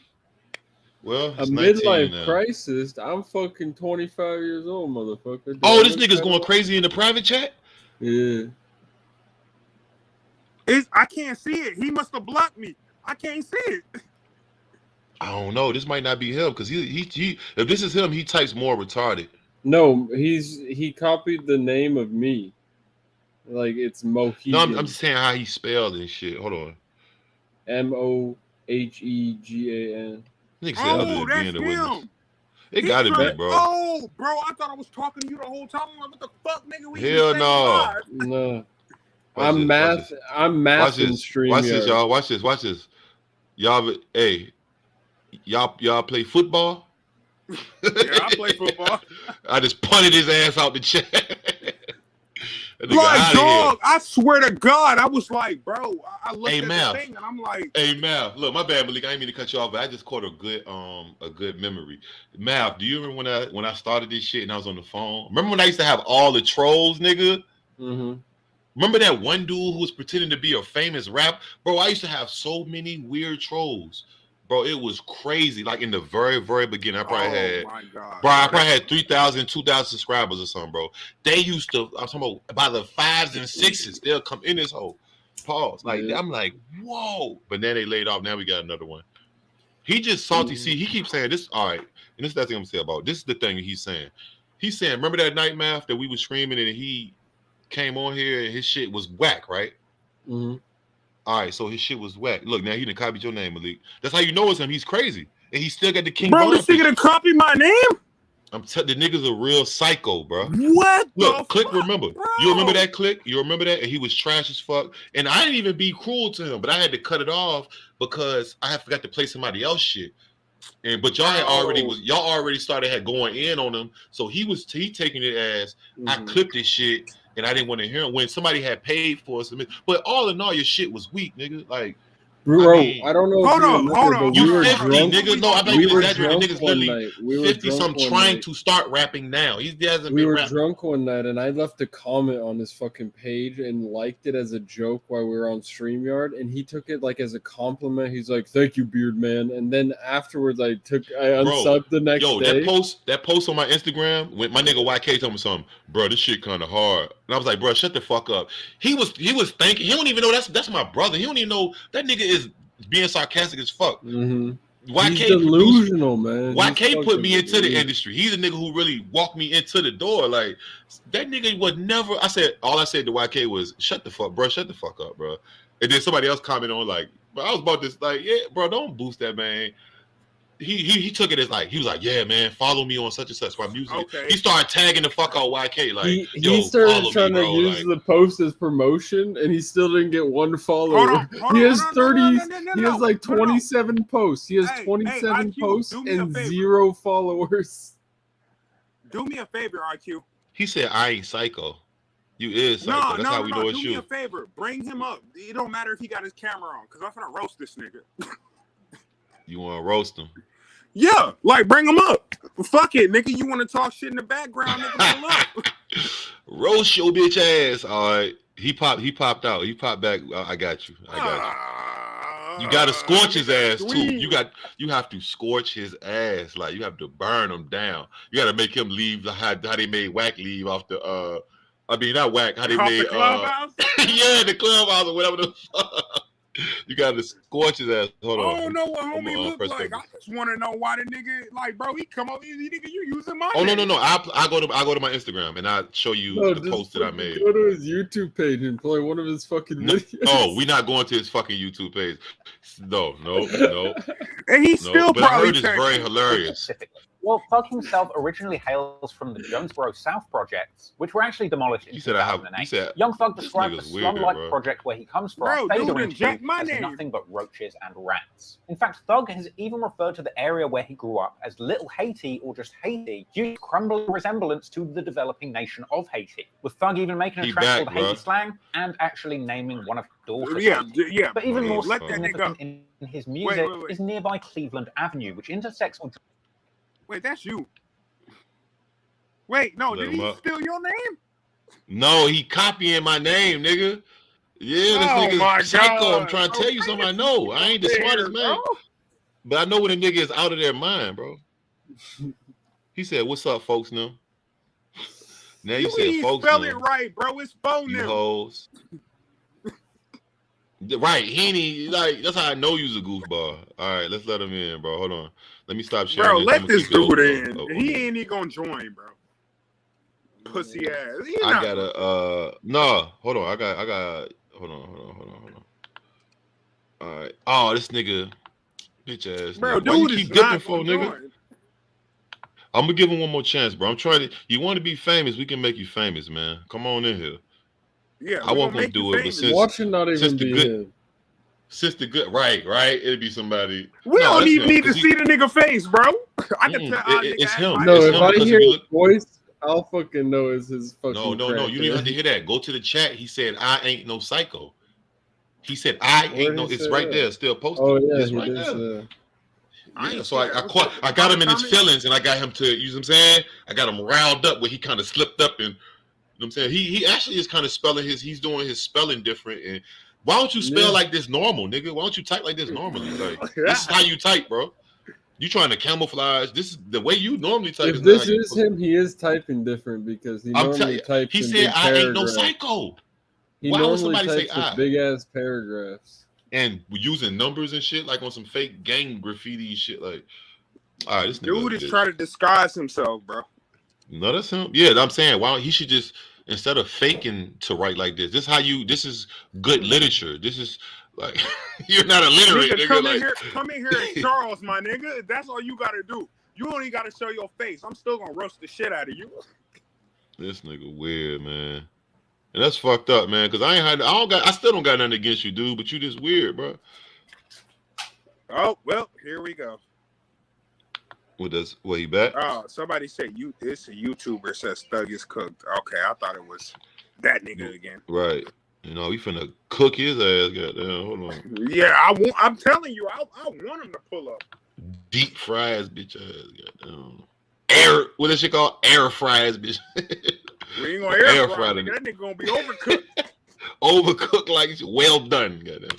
Well, A it's 19 midlife now. crisis. I'm fucking 25 years old, motherfucker. Do Oh, I this look nigga's kinda- going crazy in the private chat? Yeah. I can't see it. He must have blocked me. I can't see it. I don't know. This might not be him because he if this is him, he types more retarded. No, he copied the name of me. Like it's Mohegan. No, I'm just saying how he spelled and shit. Hold on. Mohegan. Nigga said other than being the witness. It gotta be, bro. Oh, bro, I thought I was talking to you the whole time. I'm like, what the fuck, nigga? We Hell no. No. Watch I'm this. mathing StreamYard. Watch this, y'all. Watch this. Y'all, hey, y'all play football? Yeah, I play football. I just punted his ass out the chat. Like, dog, I swear to God, I was like, bro, I looked at Mal. the thing and I'm like, hey, Mal, look, my bad, Malik. I didn't mean to cut you off, but I just caught a good memory. Mal, do you remember when I started this shit and I was on the phone? Remember when I used to have all the trolls, nigga? Mm-hmm. Remember that one dude who was pretending to be a famous rap? Bro, I used to have so many weird trolls. Bro, it was crazy. Like in the very, very beginning, I probably had 3,000, 2,000 subscribers or something, bro. They used to, I'm talking about by the 5s and 6s, they'll come in this hole. Pause. Like, I'm like, whoa. But then they laid off. Now we got another one. He just salty. See, he keeps saying this. All right. And this is the thing I'm saying about. This is the thing he's saying. He's saying, remember that night, Math, that we was screaming and he came on here and his shit was whack, right? Mm-hmm. All right, so his shit was whack. Look, now he done copied your name, Malik. That's how you know it's him. He's crazy. And he still got the King bro, Von this nigga done copied my name? the nigga's a real psycho, bro. What? Look, Click, remember. Bro. You remember that, Click? You remember that? And he was trash as fuck. And I didn't even be cruel to him, but I had to cut it off because I had forgot to play somebody else shit. But y'all had already started going in on him. So he taking it as I clipped this shit. And I didn't want to hear him when somebody had paid for us. But all in all, your shit was weak, nigga. Like, bro, I don't know. Hold on. You were 50, nigga. No, I'm not even exaggerating. Niggas one literally night. We were 50-something trying to start rapping now. He hasn't We been were rapping. drunk one night, and I left a comment on his fucking page and liked it as a joke while we were on StreamYard, and he took it like as a compliment. He's like, "Thank you, Beard Man." And then afterwards, I unsubbed the next day. That post on my Instagram when my nigga YK told me something, bro, this shit kind of hard, and I was like, bro, shut the fuck up. He was thinking. He don't even know that's my brother. He don't even know that nigga is being sarcastic as fuck. Mm-hmm. YK He's delusional, man. YK put me into the industry. He's a nigga who really walked me into the door. Like that nigga would never. All I said to YK was, "Shut the fuck, bro. Shut the fuck up, bro." And then somebody else commented on like, "Bro, I was about this. Like, yeah, bro, don't boost that, man." He took it as like he was like, yeah, man, follow me on such and such my music. Okay. He started tagging the fuck out YK like he started trying to use the post as promotion, and he still didn't get one follower. He has 30. He has like 27 posts. He has 27 posts and 0 followers. Do me a favor, EyeQ. He said, "I ain't psycho." You is psycho. That's how we know it's you. Do me a favor. Bring him up. It don't matter if he got his camera on, because I'm gonna roast this nigga. You want to roast him? Yeah, like bring him up. Fuck it, nigga. You want to talk shit in the background, nigga? Pull up. Roast your bitch ass. All right. He popped out. He popped back. I got you. You got to scorch his ass too. You have to scorch his ass. Like you have to burn him down. You got to make him leave. How they made Whack leave off the. I mean not Whack. How they made the clubhouse? Yeah, the clubhouse or whatever the fuck. You gotta scorch his ass. Hold on. I don't know what homie look like. I just want to know why the nigga like, bro. He come up, nigga. You using my? Oh no. I go to my Instagram and I show you the post that I made. Go to his YouTube page and play one of his fucking videos. No, we're not going to his fucking YouTube page. No. And he's still but probably I heard it's very hilarious. Well, Thug himself originally hails from the Jonesboro South projects, which were actually demolished in 2008. Young Thug described the slum-like project where he comes from, as nothing but roaches and rats. In fact, Thug has even referred to the area where he grew up as Little Haiti or just Haiti, due to crumbling resemblance to the developing nation of Haiti, with Thug even making a track called Haiti Slang and actually naming one of his daughters. Yeah. But even more significant in his music is nearby Cleveland Avenue, which intersects with... Wait, that's you. Wait, no, did he steal your name? No, he copying my name, nigga. Yeah, this nigga's psycho. I'm trying to tell you something I know. I ain't the smartest man. But I know when a nigga is out of their mind, bro. He said, "What's up, folks?" Now you said, "Folks." Spell it right, bro. It's phone you them. hoes. Right, he ain't like. That's how I know you's a goofball. All right, let's let him in, bro. Hold on. Let me stop sharing. Bro, let this dude in. He ain't even gonna join, bro. Pussy ass. I gotta no, hold on. I got hold on. All right. Oh, this nigga, bitch ass. Bro, nigga. Why you dude keep is not dipping for, gonna nigga? join. I'm gonna give him one more chance, bro. I'm trying to. You want to be famous? We can make you famous, man. Come on in here. Yeah, I wasn't gonna do it, but since Watch it not even be him. Since the good, right, it'd be somebody. We don't even need to see the nigga face, bro. I can tell. It's him. No, It's if him I because hear if you his voice, I'll fucking know it's his fucking. No. You don't even have to hear that. Go to the chat. He said, "I ain't no psycho." He said, "I ain't no." It's right there, still posted. Oh yeah, it's he right did there. say. Yeah, so I got him in his feelings, and I got him to use. What I'm saying, I got him riled up where he kind of slipped up, and you know what I'm saying, he actually is kind of spelling he's doing his spelling different. And why don't you spell like this normal, nigga? Why don't you type like this normally? Like this is how you type, bro. You trying to camouflage? This is the way you normally type. If this is him, he is typing different because he normally types. He in said, big "I ain't no paragraphs. psycho." He Why would normally somebody say types I? with big ass paragraphs. And using numbers and shit like on some fake gang graffiti shit. Like, all right, this Dude nigga is trying to disguise himself, bro. No, that's him. Yeah, I'm saying, why don't he should just, instead of faking to write like this, this is good literature. This is like you're not illiterate, nigga. Come in here as Charles, my nigga. That's all you gotta do. You only gotta show your face. I'm still gonna roast the shit out of you. This nigga weird, man. And that's fucked up, man. Cause I still don't got nothing against you, dude. But you just weird, bro. Oh well, here we go. What he back? Oh, somebody said it's a YouTuber says Thug is cooked. Okay, I thought it was that nigga again. Right. You know, he finna cook his ass. Goddamn. Hold on. Yeah, I'm telling you, I want him to pull up. Deep fries, bitch ass. Goddamn. What is shit called? Air fries, bitch. We ain't gonna air fry nigga. That nigga gonna be overcooked. Overcooked like it's well done. Goddamn.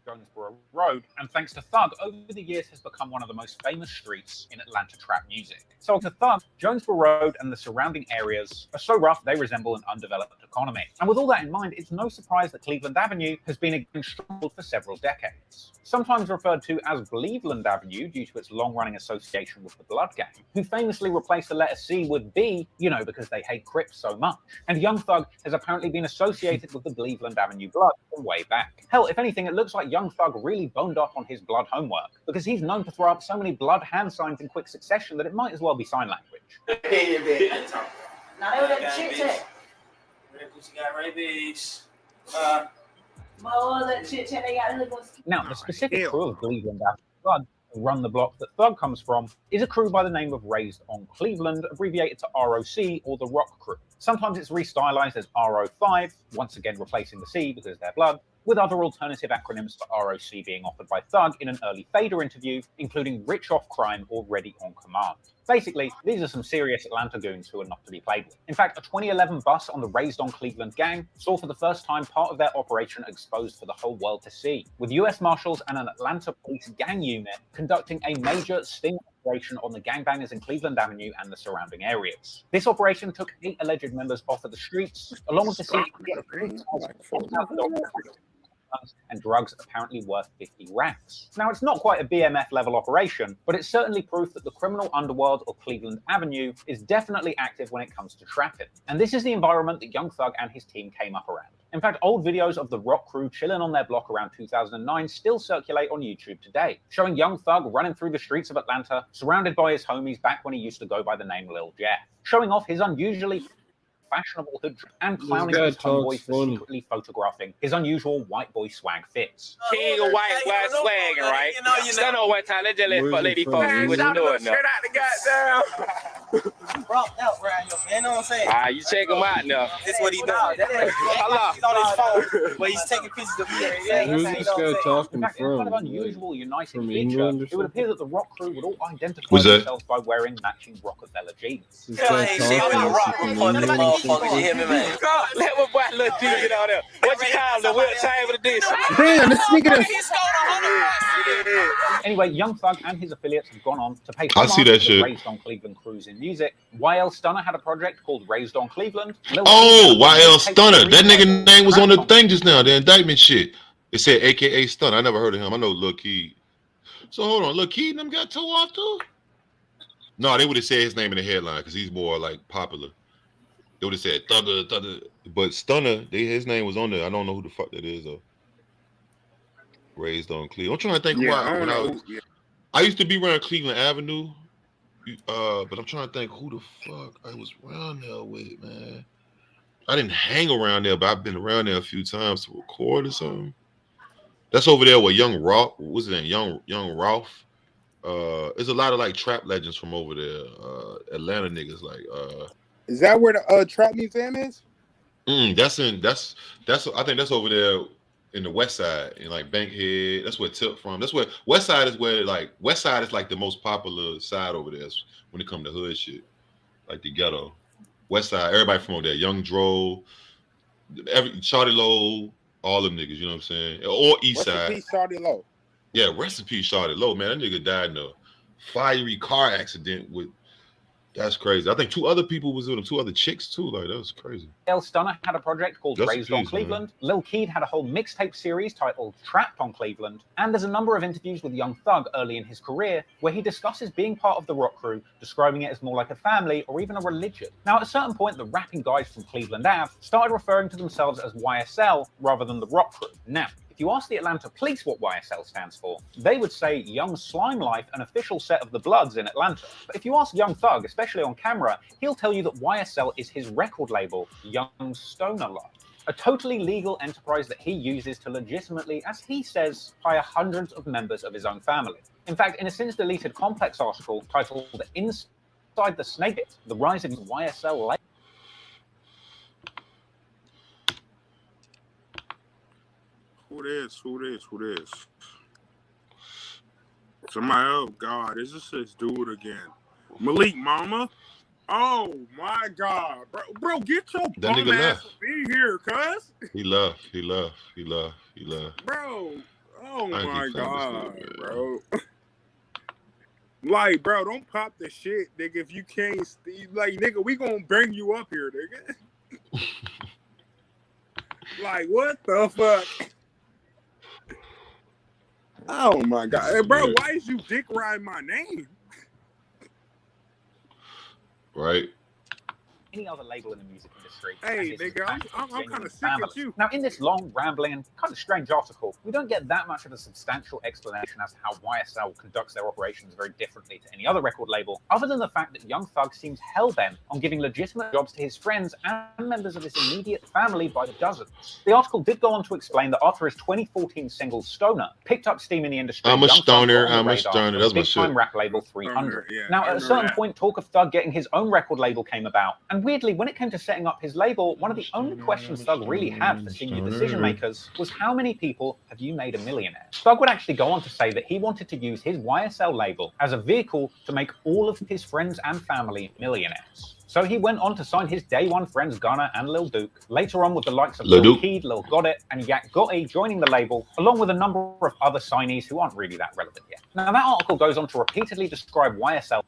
Jonesboro Road, and thanks to Thug, over the years has become one of the most famous streets in Atlanta trap music. So to Thug, Jonesboro Road and the surrounding areas are so rough they resemble an undeveloped economy. And with all that in mind, it's no surprise that Cleveland Avenue has been a gang stronghold for several decades. Sometimes referred to as Cleveland Avenue due to its long-running association with the Blood Gang, who famously replaced the letter C with B, because they hate Crips so much. And Young Thug has apparently been associated with the Cleveland Avenue Blood from way back. Hell, if anything, it looks like Young Thug really boned up on his blood homework, because he's known to throw up so many blood hand signs in quick succession that it might as well be sign language. Now they would have chit chat. Red pussy got rabies. Now, the specific crew of Cleveland Avenue Blood, who run the block that Thug comes from, is a crew by the name of Raised on Cleveland, abbreviated to ROC, or the Rock Crew. Sometimes it's restylized as RO5, once again replacing the C because they're blood, with other alternative acronyms for ROC being offered by Thug in an early Fader interview, including Rich Off Crime or Ready on Command. Basically, these are some serious Atlanta goons who are not to be played with. In fact, a 2011 bus on the Raised on Cleveland gang saw for the first time part of their operation exposed for the whole world to see, with US Marshals and an Atlanta police gang unit conducting a major sting operation on the gangbangers in Cleveland Avenue and the surrounding areas. This operation took 8 alleged members off of the streets, along with the scene and drugs apparently worth 50 racks. Now, it's not quite a BMF level operation, but it's certainly proof that the criminal underworld of Cleveland Avenue is definitely active when it comes to trapping. And this is the environment that Young Thug and his team came up around. In fact, old videos of the Rock Crew chilling on their block around 2009 still circulate on YouTube today, showing Young Thug running through the streets of Atlanta, surrounded by his homies back when he used to go by the name Lil Jeff, showing off his unusually fashionable hood and clowning his homeboy for secretly photographing his unusual white boy swag fits. King of white boy swagging, right? You know. Stand on one time, let's just let lady folks see what you're doing now. Brought out right here, man. You know what I'm saying? All right, you check him out now. This is what he doing. He's on his phone, but he's taking pictures of me every day. Who's this guy talking In fact, in a kind of from? unusual united from feature, England or it would appear that the rock crew would all identify Who's that? themselves by wearing matching Rockefeller jeans. This guy talking from England. Motherfucker, you hear me, man? Let my boy Lil G get on there. What you call the wheel time of the dish? Damn, this nigga. Anyway, Young Thug and his affiliates have gone on to pay I see that homage to the shit. Raised on Cleveland crews in music. YL Stunner had a project called Raised on Cleveland. Lil Oh, Wayne had a YL mixtape Stunner. series That nigga titled name was on the Rap thing just now, the indictment shit. It said AKA Stunner. I never heard of him. I know Lil Key. So hold on, Lil Key and them got towed off too? No, they would have said his name in the headline because he's more like popular. They would have said Thugger. But Stunner, his name was on there. I don't know who the fuck that is though. Raised on Cleveland. I'm trying to think I used to be around Cleveland Avenue. But I'm trying to think who the fuck I was around there with, man. I didn't hang around there, but I've been around there a few times to record or something. That's over there with Young Ralph. What's his name? Young Ralph. There's a lot of like trap legends from over there. Atlanta niggas like. Is that where the trap museum is? That's I think that's over there in the West Side, in like Bankhead. That's where Tip from. That's where West Side is where like West Side is like the most popular side over there when it comes to hood shit, like the ghetto. West Side, everybody from over there, Young Dro, Shawty Low, all them niggas. You know what I'm saying? Or East Side. Rest in peace, Shawty Low. Yeah, rest in peace, Shawty Low. Man, that nigga died in a fiery car accident with. That's crazy. I think two other people was with him, two other chicks too. Like that was crazy. YL Stunner had a project called Raised on Cleveland. Lil Keed had a whole mixtape series titled Trapped on Cleveland. And there's a number of interviews with Young Thug early in his career where he discusses being part of the rock crew, describing it as more like a family or even a religion. Now, at a certain point, the rapping guys from Cleveland Ave started referring to themselves as YSL rather than the rock crew. Now, if you ask the Atlanta police what YSL stands for, they would say Young Slime Life, an official set of the Bloods in Atlanta. But if you ask Young Thug, especially on camera, he'll tell you that YSL is his record label, Young Stoner Life. A totally legal enterprise that he uses to legitimately, as he says, hire hundreds of members of his own family. In fact, in a since-deleted Complex article titled Inside the Snake Pit, The Rise of YSL Label. Who this? Somebody, oh God, is this dude again? Malik Mama? Oh my God, bro, get your That bum nigga ass left. in here, cuz. He left. Bro, oh I my keep saying God, this dude, bro. Like, bro, don't pop the shit, nigga. If you can't, like, nigga, we gonna bring you up here, nigga. Like, what the fuck? Oh my God, hey, bro, why is you dick riding my name? Right. Any other label in the music industry. Hey, nigga, I'm kind of sick of you. Now, in this long, rambling, and kind of strange article, we don't get that much of a substantial explanation as to how YSL conducts their operations very differently to any other record label, other than the fact that Young Thug seems hell-bent on giving legitimate jobs to his friends and members of his immediate family by the dozens. The article did go on to explain that after his 2014 single Stoner picked up steam in the industry, I'm a Young Thug stoner, got on the I'm a radar stoner, of that's my big-time shit. rap label 300. Yeah, Now, I at a remember certain that. point, talk of Thug getting his own record label came about, and weirdly, when it came to setting up his label, one of the only questions Thug really had for senior decision makers was how many people have you made a millionaire? Thug would actually go on to say that he wanted to use his YSL label as a vehicle to make all of his friends and family millionaires. So he went on to sign his day one friends Gunna and Lil Duke, later on with the likes of Lil Lil Duke. Keed, Lil Gotit, and Yak Gotti joining the label, along with a number of other signees who aren't really that relevant yet. Now that article goes on to repeatedly describe YSL.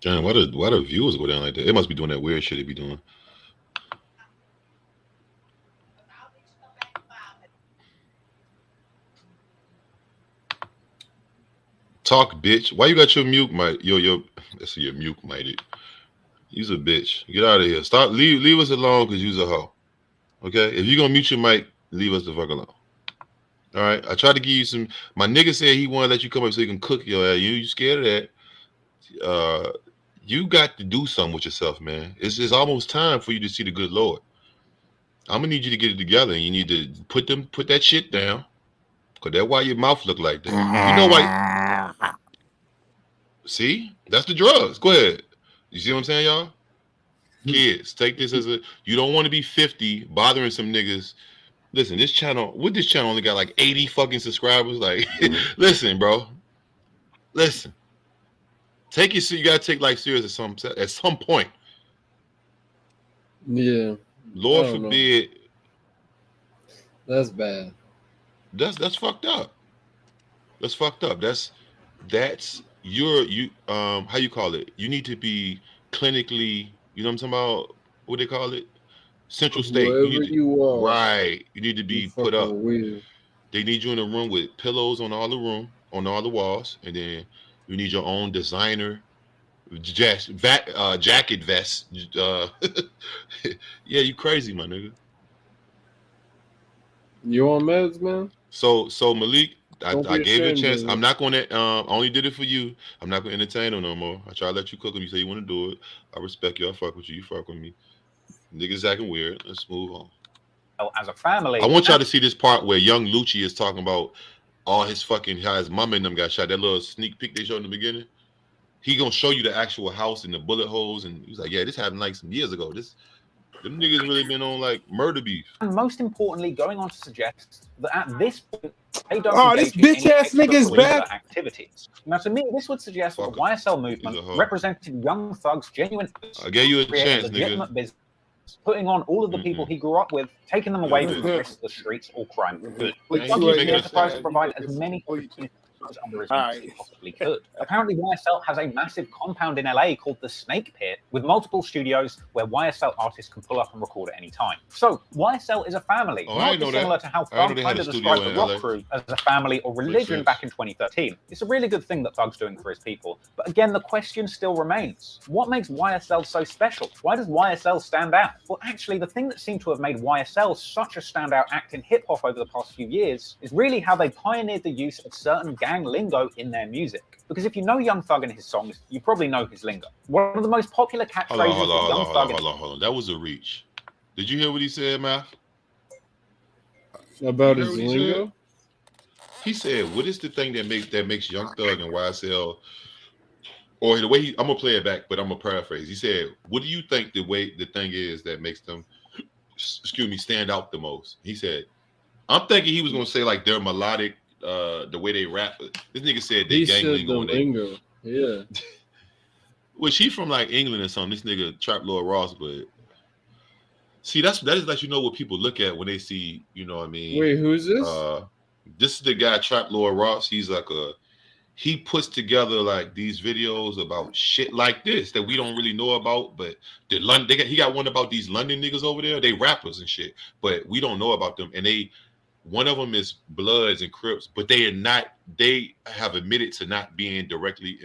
Damn, why the viewers go down like that? It must be doing that weird shit they be doing. Talk, bitch. Why you got your mute mic? Let's see your mute mic. You's a bitch. Get out of here. Stop. Leave us alone because you's a hoe. Okay? If you gonna mute your mic, leave us the fuck alone. All right. I tried to give you some. My nigga said he want to let you come up so he can cook your ass. You scared of that? You got to do something with yourself, man. It's almost time for you to see the good Lord. I'm gonna need you to get it together, and you need to put that shit down. Cause that's why your mouth look like that. You know why? See, that's the drugs. Go ahead. You see what I'm saying, y'all? Kids, take this as a. You don't want to be 50 bothering some niggas. Listen, this channel only got like 80 fucking subscribers. Like, listen, bro. Listen. Take it. So you gotta take life serious at some point. Yeah. Lord forbid. That's bad. That's fucked up. That's fucked up. That's you how you call it? You need to be clinically, you know what I'm talking about? What they call it? Central state. You are. Right. You need to be put up. Weird. They need you in a room with pillows on all the walls, and then you need your own designer jacket vest. Yeah, you crazy, my nigga. You on meds, man? So Malik, I gave you a chance. Man. I'm not going to. I only did it for you. I'm not going to entertain him no more. I try to let you cook him. You say you want to do it. I respect you. I fuck with you. You fuck with me. Niggas acting weird. Let's move on. As a family, I want y'all to see this part where young Lucci is talking about all his fucking how his mama and them got shot. That little sneak peek they showed in the beginning. He gonna show you the actual house and the bullet holes, and he's like, yeah, this happened like some years ago. Them niggas really been on like murder beef. And most importantly, going on to suggest that at this point, they don't this engage in bitch ass nigga's back. activities. Now, to me, this would suggest that the YSL movement represented young thugs' genuine. I gave you a chance, legitimate nigga. business, putting on all of the people he grew up with, taking them away from the risk of the streets or crime for good. He enterprise to provide as many opportunities under his wings as he possibly could. Apparently, YSL has a massive compound in LA called the Snake Pit, with multiple studios where YSL artists can pull up and record at any time. So YSL is a family, not dissimilar to how Thug kind of described the Rock Crew as a family or religion back in 2013. It's a really good thing that Thug's doing for his people. But again, the question still remains: what makes YSL so special? Why does YSL stand out? Well, actually, the thing that seemed to have made YSL such a standout act in hip hop over the past few years is really how they pioneered the use of certain gang lingo in their music. Because if you know Young Thug and his songs, you probably know his lingo. One of the most popular catchphrases Hold on. That was a reach. Did you hear what he said, Math? About his lingo? He said, what is the thing that makes Young Thug and YSL, or the way I'm gonna play it back, but I'm gonna paraphrase. He said, what do you think the thing is that makes them stand out the most? He said, I'm thinking he was gonna say like their melodic, the way they rap. This nigga said they gang lingo. Yeah. Well, she from like England or something. This nigga Trap Lord Ross, but see, that is like, you know, what people look at when they see, you know what I mean? Wait, who's this? This is the guy Trap Lord Ross. He's like he puts together like these videos about shit like this that we don't really know about, but he got one about these London niggas over there. They rappers and shit, but we don't know about them. And one of them is Bloods and Crips, but they have admitted to not being directly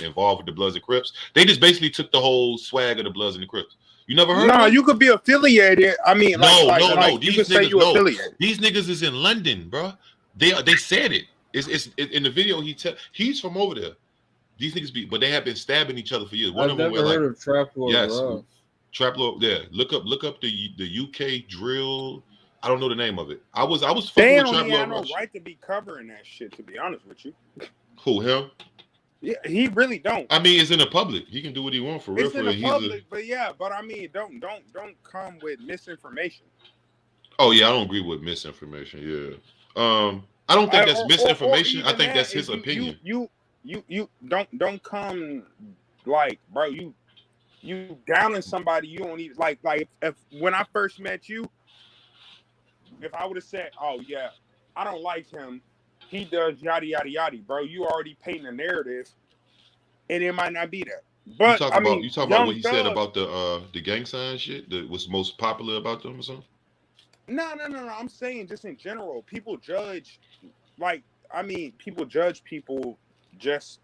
involved with the Bloods and Crips. They just basically took the whole swag of the Bloods and the Crips. You never heard? No, you could be affiliated. I mean, no. You could say you're affiliated. These niggas is in London, bro. They said it. It's in the video. He's from over there. These niggas but they have been stabbing each other for years. I've never heard of Trap Lord Ross. Trap Lord. Yeah, look up the UK drill. I don't know the name of it. I was fucking with Trap Lord Ross. They don't have no right to be covering that shit, to be honest with you. Who, him? Yeah, he really don't. I mean, it's in the public. He can do what he wants for real. It's in the public, but I mean, don't come with misinformation. Oh yeah, I don't agree with misinformation. Yeah, I don't think that's misinformation. I think that's his opinion. You don't come like, bro. You downing somebody. You don't even like if when I first met you. If I would have said, "Oh yeah, I don't like him," he does yada yada yada, bro. You already painting a narrative, and it might not be that. But you talk about what he said about the gang sign shit. That was most popular about them or something. No. I'm saying just in general, people judge. People judge people just.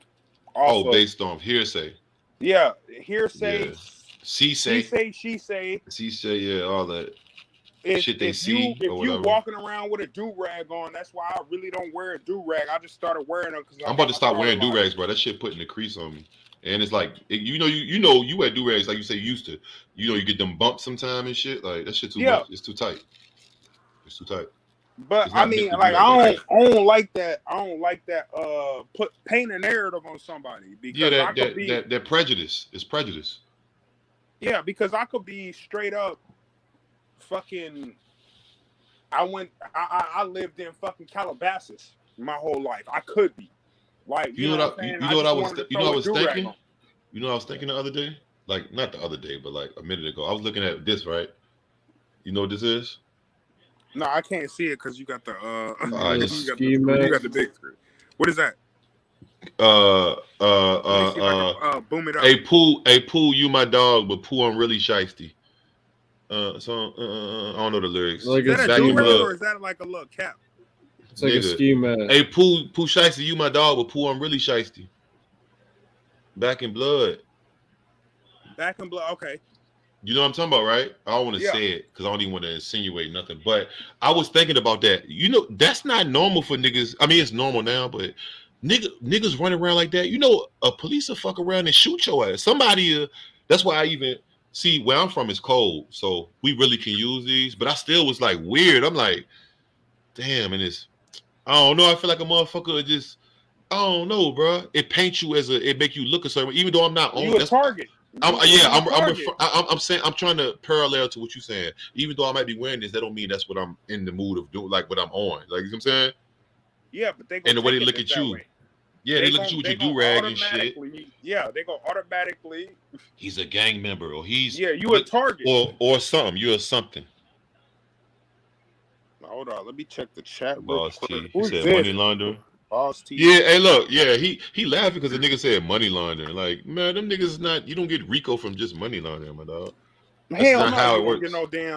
Based on hearsay. Yeah, hearsay. Yeah. She say. Yeah, all that. Shit they see. If you walking around with a do-rag on, that's why I really don't wear a do-rag. I just started wearing them because I'm about to stop wearing do-rags, bro. That shit putting the crease on me, and it's like you wear do-rags like you say you used to. You get them bumps sometime and shit. Like that shit too much. It's too tight. It's too tight. But I mean, like I don't like that. I don't like that. Paint a narrative on somebody because that prejudice is prejudice. Yeah, because I could be straight up fucking. I lived in fucking Calabasas my whole life. I could be like you know what I was thinking. You know what I was thinking the other day, like not the other day, but like a minute ago. I was looking at this, right? You know what this is? No, I can't see it because you got the you got the big screen. What is that? Boom it up. A poo, you my dog, but poo, I'm really shiesty. I don't know the lyrics. Like is that a do-rag or is that like a little cap? It's like a ski mask. Hey, poo shiesty, you my dog, but poo, I'm really shiesty. Back in blood. Back in blood. Okay. You know what I'm talking about, right? I don't want to say it because I don't even want to insinuate nothing. But I was thinking about that. You know, that's not normal for niggas. I mean, it's normal now, but niggas running around like that. You know, a police will fuck around and shoot your ass. Somebody, that's why I even see where I'm from is cold, so we really can use these. But I still was like weird. I'm like, damn, and it's I don't know. I feel like a motherfucker just I don't know, bro. It paints you as it make you look a certain way, even though I'm not on. You a target. I'm saying I'm trying to parallel to what you're saying. Even though I might be wearing this, that don't mean that's what I'm in the mood of doing, like what I'm on. Like you know what I'm saying? Yeah, but they and the way they look at you. Way. Yeah, they look at you with your do-rag and shit. Yeah, they go automatically. He's a gang member, or he's you a target, or something. You're something. Hold on, let me check the chat. Boss T. He said money laundering. Boss T. Yeah, hey, look, yeah, he laughing because the nigga said money laundering. Like, man, them niggas not. You don't get Rico from just money laundering, my dog. That's not how it works.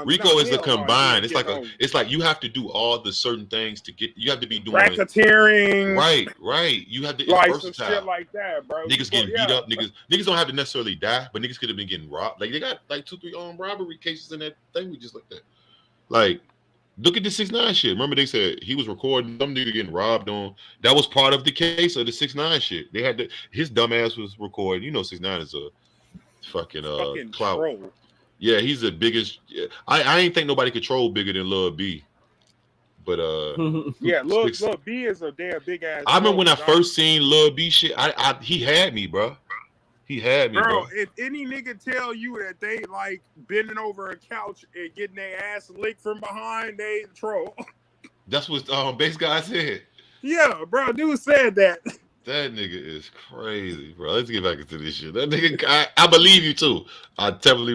Rico is a combined. It's like it's like you have to do all the certain things to get. You have to be doing racketeering. Right. You have to like some shit like that, bro. Niggas getting beat up. Niggas don't have to necessarily die, but niggas could have been getting robbed. Like they got like 2-3 armed robbery cases in that thing. We just looked at. Like, look at the 6ix9ine shit. Remember they said he was recording some nigga getting robbed on. That was part of the case of the 6ix9ine shit. They had his dumb ass was recording. You know, 6ix9ine is a fucking clout. Troll. Yeah, he's the biggest. I ain't think nobody could troll bigger than Lil B. But yeah, Lil B is a damn big ass. I remember when I first seen Lil B shit. He had me, bro. He had me, bro. If any nigga tell you that they like bending over a couch and getting their ass licked from behind, they troll. That's what Bass Guy said. Yeah, bro, dude said that. That nigga is crazy, bro. Let's get back into this shit. That nigga, I believe you too. I definitely,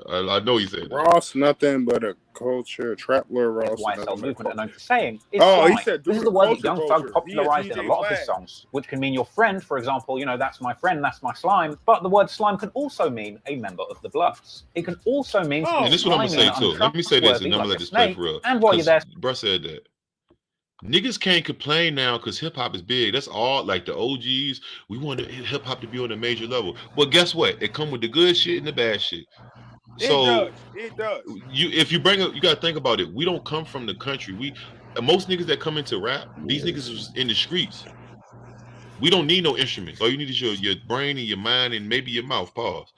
I know he said that. Ross, nothing but a culture. Trap Lord Ross. YSL movement are known for saying. He said this is the word that Young Thug popularized in a lot of his songs, which can mean your friend, for example. You know, that's my friend, that's my slime. But the word slime can also mean a member of the Bloods. It can also mean. And this is what I'm gonna say too. Let me say this, and I'm gonna let this play for real. And while you're there, bro said that. Niggas can't complain now because hip hop is big. That's all. Like the OGs, we want hip hop to be on a major level. But guess what? It come with the good shit and the bad shit. So it does. If you bring up, you gotta think about it. We don't come from the country. Most niggas that come into rap, these niggas is in the streets. We don't need no instruments. All you need is your brain and your mind and maybe your mouth. Pause.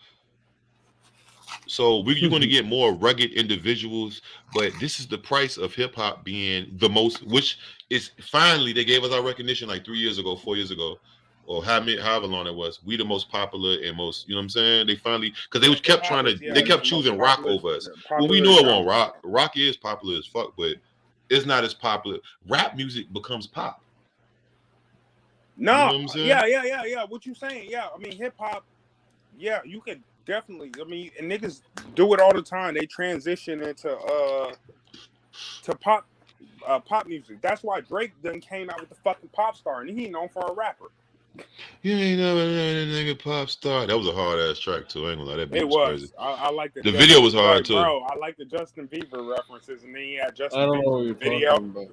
So you're going to get more rugged individuals, but this is the price of hip hop being the most, which is finally they gave us our recognition like 3 years ago, 4 years ago, or however long it was. We the most popular and most, you know what I'm saying? They finally, because they kept trying to, they kept choosing rock over us. Well, we know it won't rock. Rock is popular as fuck, but it's not as popular. Rap music becomes pop. No, you know what I'm saying? Yeah. What you saying? Yeah, I mean hip hop. Yeah, you could. Definitely. I mean, and niggas do it all the time. They transition into pop music. That's why Drake then came out with the fucking pop star, and he ain't known for a rapper. You ain't never known a nigga pop star. That was a hard ass track too. I ain't gonna lie, that beat it was crazy. I like the video was hard too. Bro, I like the Justin Bieber references, and then he had Justin I don't know Bieber what you're video. talking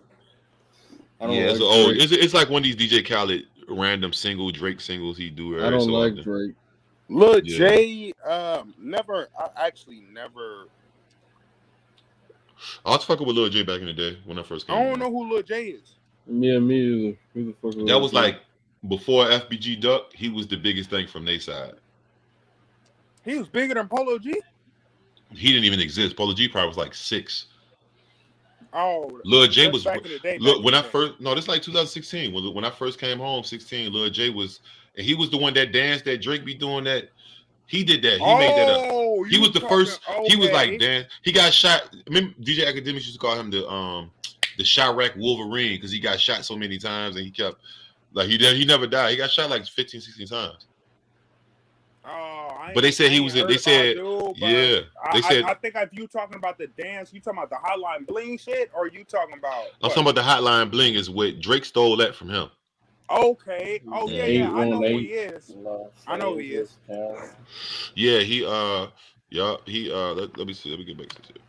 about. It's like one of these DJ Khaled random Drake singles he do. I don't like Drake. Lil J, never. I actually never. I was fucking with Lil J back in the day when I first came. I don't know who Lil J is. Yeah, me either. Who the fuck? That was like before FBG Duck. He was the biggest thing from their side. He was bigger than Polo G. He didn't even exist. Polo G probably was like 6. Oh, Lil J that's was back in the day. look when I first this is like 2016 when I first came home 16. Lil J was and he was the one that danced that Drake be doing that. He did that. He made that up. He was the first. He was like dance. He got shot. Remember DJ Academics used to call him the Chirac Wolverine because he got shot so many times and he kept like he never died. He got shot like 15, 16 times. But they said he was in. They said, yeah. They said. I think if you talking about the dance, you talking about the Hotline Bling shit, or you talking about? I'm talking about the Hotline Bling is what Drake stole that from him. Okay. Oh yeah. I know who he is. I know who he is. Yeah, he let me see. Let me get back to it.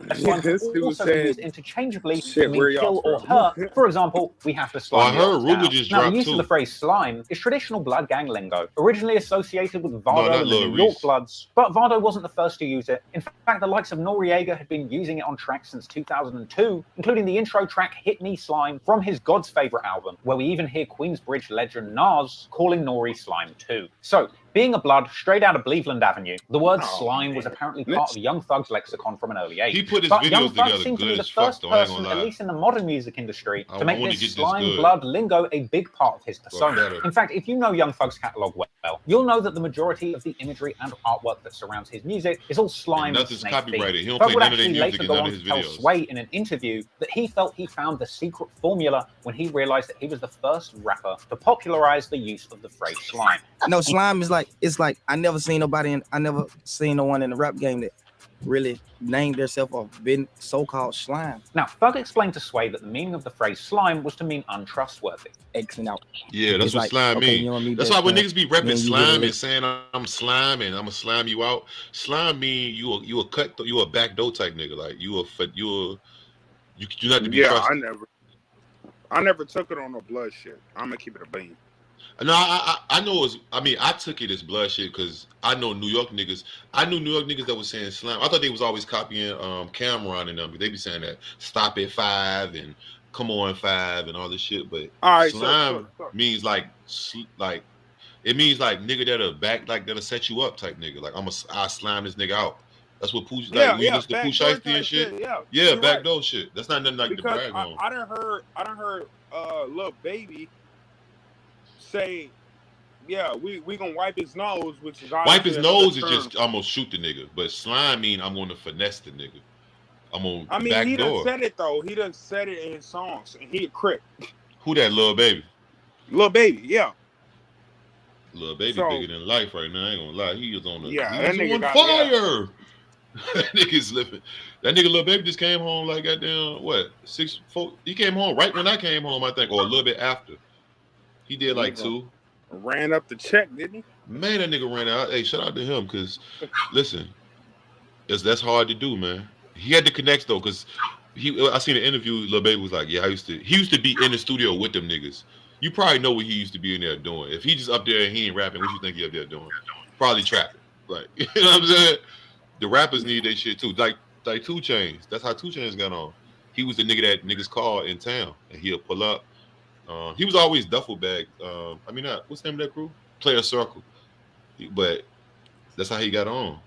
Also be used interchangeably to mean kill or hurt. For example, we have to slime. I heard Ruger just now, dropped the use of the phrase slime is traditional blood gang lingo, originally associated with Vardo and the New York Bloods. But Vardo wasn't the first to use it. In fact, the likes of Noriega had been using it on tracks since 2002, including the intro track Hit Me Slime from his God's Favorite album, where we even hear Queensbridge legend Nas calling Nori Slime too. So, being a blood straight out of Cleveland Avenue, the word slime was apparently part of Young Thug's lexicon from an early age. He put his but videos Young Thug together seemed to be good the as fuck, first though, I ain't person, gonna at lie. least in the modern music industry, I to make wanna this get this slime good. blood lingo a big part of his persona. better. In fact, if you know Young Thug's catalog well, you'll know that the majority of the imagery and artwork that surrounds his music is all slime and nothing's snake copyrighted. themed. He don't Thug play would none of their actually music later in go none on of to his tell videos. Sway in an interview that he felt he found the secret formula when he realized that he was the first rapper to popularize the use of the phrase slime. No, slime is like I never seen no one in the rap game that really named themselves or been so-called slime. Now, Thug explained to Sway that the meaning of the phrase slime was to mean untrustworthy. Xing out. Yeah, that's It's what like, slime okay, mean. you don't need That's that why when slime. niggas be repping Then you slime really- and saying I'm slime and I'm gonna slime you out. Slime mean you a backdoor type nigga. Like you not to be Yeah, trusted. I never took it on no blood shit. I'm gonna keep it a bean. No, I know it's. I mean, I took it as blood shit because I know New York niggas. I knew New York niggas that was saying slime. I thought they was always copying Cameron and them. But they be saying that stop at 5 and come on 5 and all this shit. But All right, slime so- means like it means like nigga that'll set you up type nigga. Like I slime this nigga out. That's what Pooh like we listen to Pooh backdoor Shiesty and shit. Yeah, Yeah, you're backdoor shit. That's not nothing like because the brag on. I done heard Lil Baby say, yeah, we gonna wipe his nose, which is Wipe his obviously nose is another just I'm gonna shoot the nigga, but slime mean I'm gonna finesse the nigga. I'm gonna I mean, he done backdoor. said it though. He done said it in his songs, and he a crip. Who that Lil Baby? Lil Baby, yeah. Lil Baby So- bigger than life right now. I ain't gonna lie. He is on the Yeah, he's that nigga on got- fire. That nigga's living. That nigga Lil Baby just came home like goddamn what 6 4. He came home right when I came home, I think, or a little bit after. He did like 2. Ran up the check, didn't he? Man, that nigga ran out. Hey, shout out to him, cause listen, that's hard to do, man. He had the connects though, cause I seen an interview. Lil Baby was like, yeah, he used to be in the studio with them niggas. You probably know what he used to be in there doing. If he just up there and he ain't rapping, what you think he up there doing? Probably trapping. Like, you know what I'm saying? The rappers need that shit too. Like 2 Chainz. That's how 2 Chainz got on. He was the nigga that niggas call in town, and he'll pull up. He was always duffel bag. I mean, what's the name of that crew? Player Circle. But that's how he got on.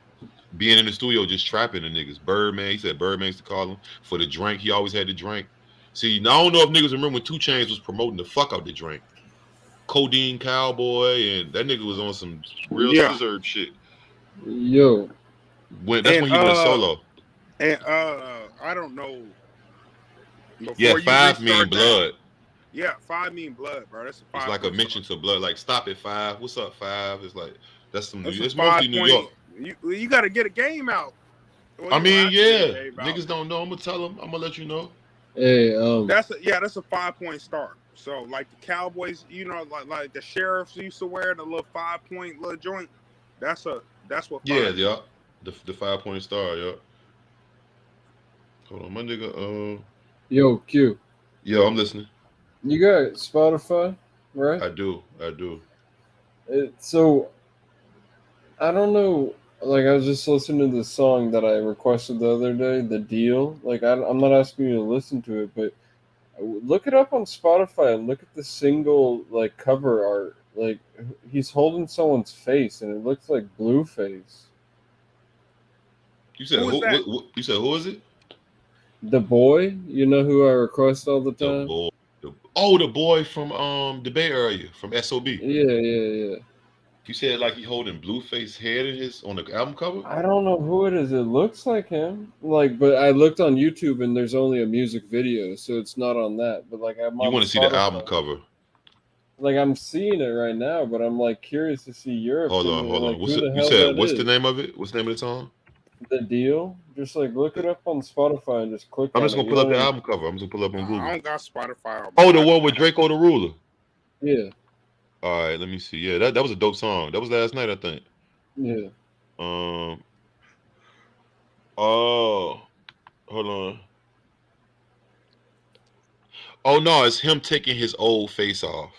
Being in the studio, just trapping the niggas. Birdman, he said Birdman used to call him for the drink. He always had the drink. See, now I don't know if niggas remember when 2 Chainz was promoting the fuck out the drink. Codeine Cowboy, and that nigga was on some real scissor shit. Yo. That's when he went solo. And I don't know. Yeah, Before you 5 mean restart that- blood. Yeah, 5 mean blood, bro. That's a 5. It's like a mention to blood. Like stop at 5. What's up, 5? It's like that's some. That's It's a mostly 5 New point. York. You got to get a game out. Well, I you mean, have to get a yeah. game out. Niggas don't know. I'm gonna tell them. I'm gonna let you know. Hey, That's a 5-point start. So like the Cowboys, you know, like the sheriffs used to wear the little 5-point little joint. That's what. Yeah, yeah. The 5-point star, yeah. Hold on, my nigga. Yo, Q. Yo, I'm listening. You got Spotify, right? I do. So, I don't know. Like, I was just listening to the song that I requested the other day, The Deal. Like, I'm not asking you to listen to it, but look it up on Spotify and look at the single, like, cover art. Like, he's holding someone's face, and it looks like Blueface. You said who? You said who is it? The boy, you know who I request all the time? The boy from the Bay Area, from SOB. Yeah. You said like he holding Blueface head in his on the album cover? I don't know who it is. It looks like him. Like, but I looked on YouTube and there's only a music video, so it's not on that. But like, I'm You on want to see the Spotify. album cover? Like, I'm seeing it right now, but I'm like curious to see your opinion. Hold on. Like, who the You hell said that what's is? the name of it? What's the name of the song? The Deal. Just like look it up on Spotify and just click. I'm on just gonna it. pull up the album cover. I'm just gonna pull up on Google. I don't got Spotify. Oh, the one with Draco the Ruler. Yeah. All right, let me see. Yeah, that was a dope song. That was last night, I think. Yeah. Oh, hold on. Oh no, it's him taking his old face off.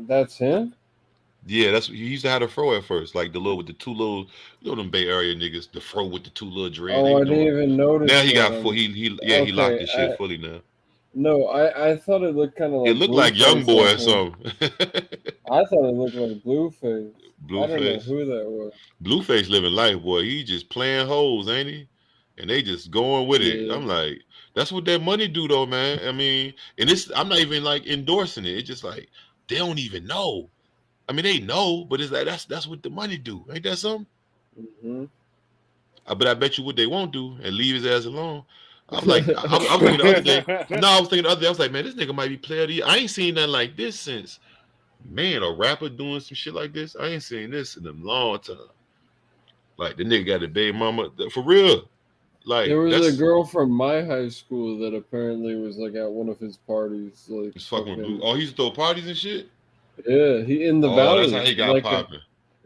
That's him. Yeah, that's he used to have the fro at first, like the little with the two little, you know them Bay Area niggas, the fro with the two little dreads. Oh, I didn't even notice. Now he that. got full. He locked his shit fully now. No, I thought it looked kind of like. It looked like Young Boy or something. I thought it looked like Blueface. I don't know Blueface. who that was. Blueface living life, boy. He just playing hoes, ain't he? And they just going with it. Yeah. I'm like, that's what that money do, though, man. I mean, and I'm not even like endorsing it. It's just like they don't even know. I mean, they know, but it's like that's what the money do. Ain't that something? Mm-hmm. But I bet you what they won't do and leave his ass alone. I'm like, I'm thinking the other day. No, I was thinking the other day. I was like, man, this nigga might be player of the year. I ain't seen nothing like this since, man, a rapper doing some shit like this. I ain't seen this in a long time. Like the nigga got a baby mama for real. Like There was a girl from my high school that apparently was like at one of his parties. Like, he's fucking with Blue. Oh, he used to throw parties and shit. Yeah, he in the valley. That's how he got like popping.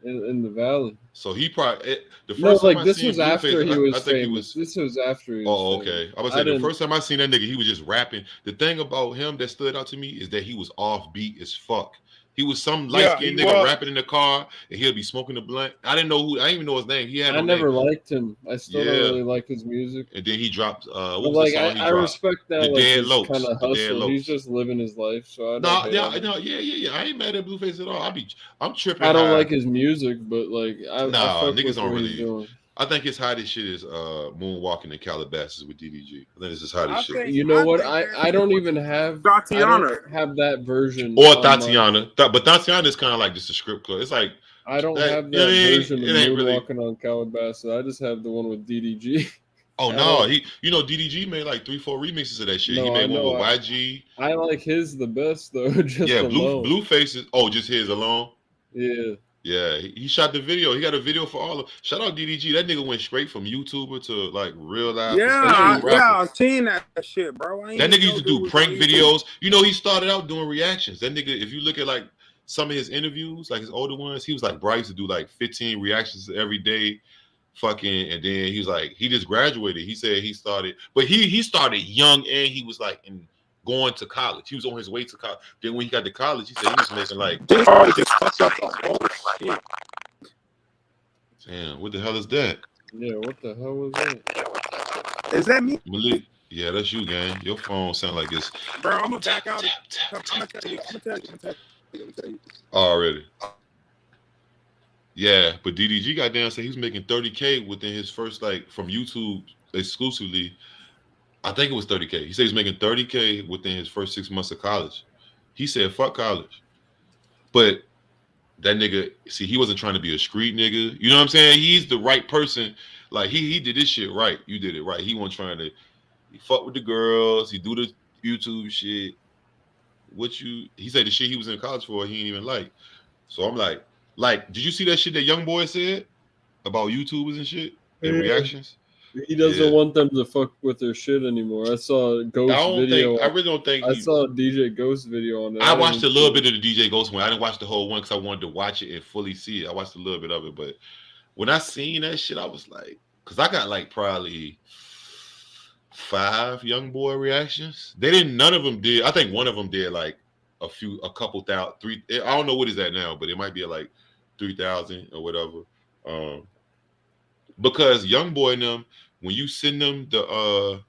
In the valley. So he probably the No, first time like I this seen was Blueface, after he was I think famous. he was. This was after he was Oh, famous. okay. I was saying the first time I seen that nigga, he was just rapping. The thing about him that stood out to me is that he was offbeat as fuck. He was some light-skinned nigga rapping in the car, and he'll be smoking the blunt. I didn't know who. I didn't even know his name. He had. I no never name. liked him. I still don't really like his music. And then he dropped. What But was like the song he I dropped? respect that. The Like Dead his Lopes. kind of The Dead hustle. Lopes. He's just living his life. So I No, don't hate yeah, on him. no, yeah. I ain't mad at Blueface at all. I'm tripping. I don't high. like his music, but like I fuck niggas with don't what he's really. doing. I think his hottest shit is moonwalking in Calabasas with DDG. I think it's his hottest shit. You know what? I don't even have Tatiana. I don't have that version. Or on my- Tatiana, but Tatiana is kind of like just a script club. It's like I don't that- have you know that what I mean? version of It ain't really. Moonwalking on Calabasas. I just have the one with DDG. Oh I no, don't- DDG made like 3-4 remixes of that shit. No, He I made know, one with YG. I like his the best though. Just Yeah, alone. Blueface is just his alone. Yeah. Yeah, he shot the video. He got a video for all of. Shout out DDG. That nigga went straight from YouTuber to like real life. I seen that shit, bro. That nigga used to do prank videos. You know, he started out doing reactions. That nigga, if you look at like some of his interviews, like his older ones, he was like, bro, I used to do like 15 reactions every day. Fucking, and then he was like, he just graduated. He said he started, but he started young and he was like going to college. He was on his way to college. Then when he got to college, he said he was making like. Damn, what the hell is that? Yeah, what the hell was that? Is that me? Malik, yeah, that's you, gang. Your phone sound like it's Bro, I'm gonna back out. I'm gonna tell you. already. Yeah, but DDG got down, said he was making 30K within his first, like, from YouTube exclusively. I think it was 30K. He said he's making 30K within his first 6 months of college. He said, fuck college. But that nigga, see, he wasn't trying to be a street nigga. You know what I'm saying? He's the right person. Like, he did this shit right. You did it right. He wasn't trying to he fuck with the girls. He do the YouTube shit. He said the shit he was in college for, he ain't even like. So I'm like, did you see that shit that Young Boy said about YouTubers and shit and reactions? He doesn't want them to fuck with their shit anymore. I saw a Ghost video. I really don't think. I saw a DJ Ghost video on it. I watched a little bit of the DJ Ghost one. I didn't watch the whole one because I wanted to watch it and fully see it. I watched a little bit of it, but when I seen that shit, I was like, because I got like probably 5 Young Boy reactions. None of them did. I think one of them did like a couple thousand, 3. I don't know what is that now, but it might be like 3,000 or whatever. Because Young Boy and them, when you send them the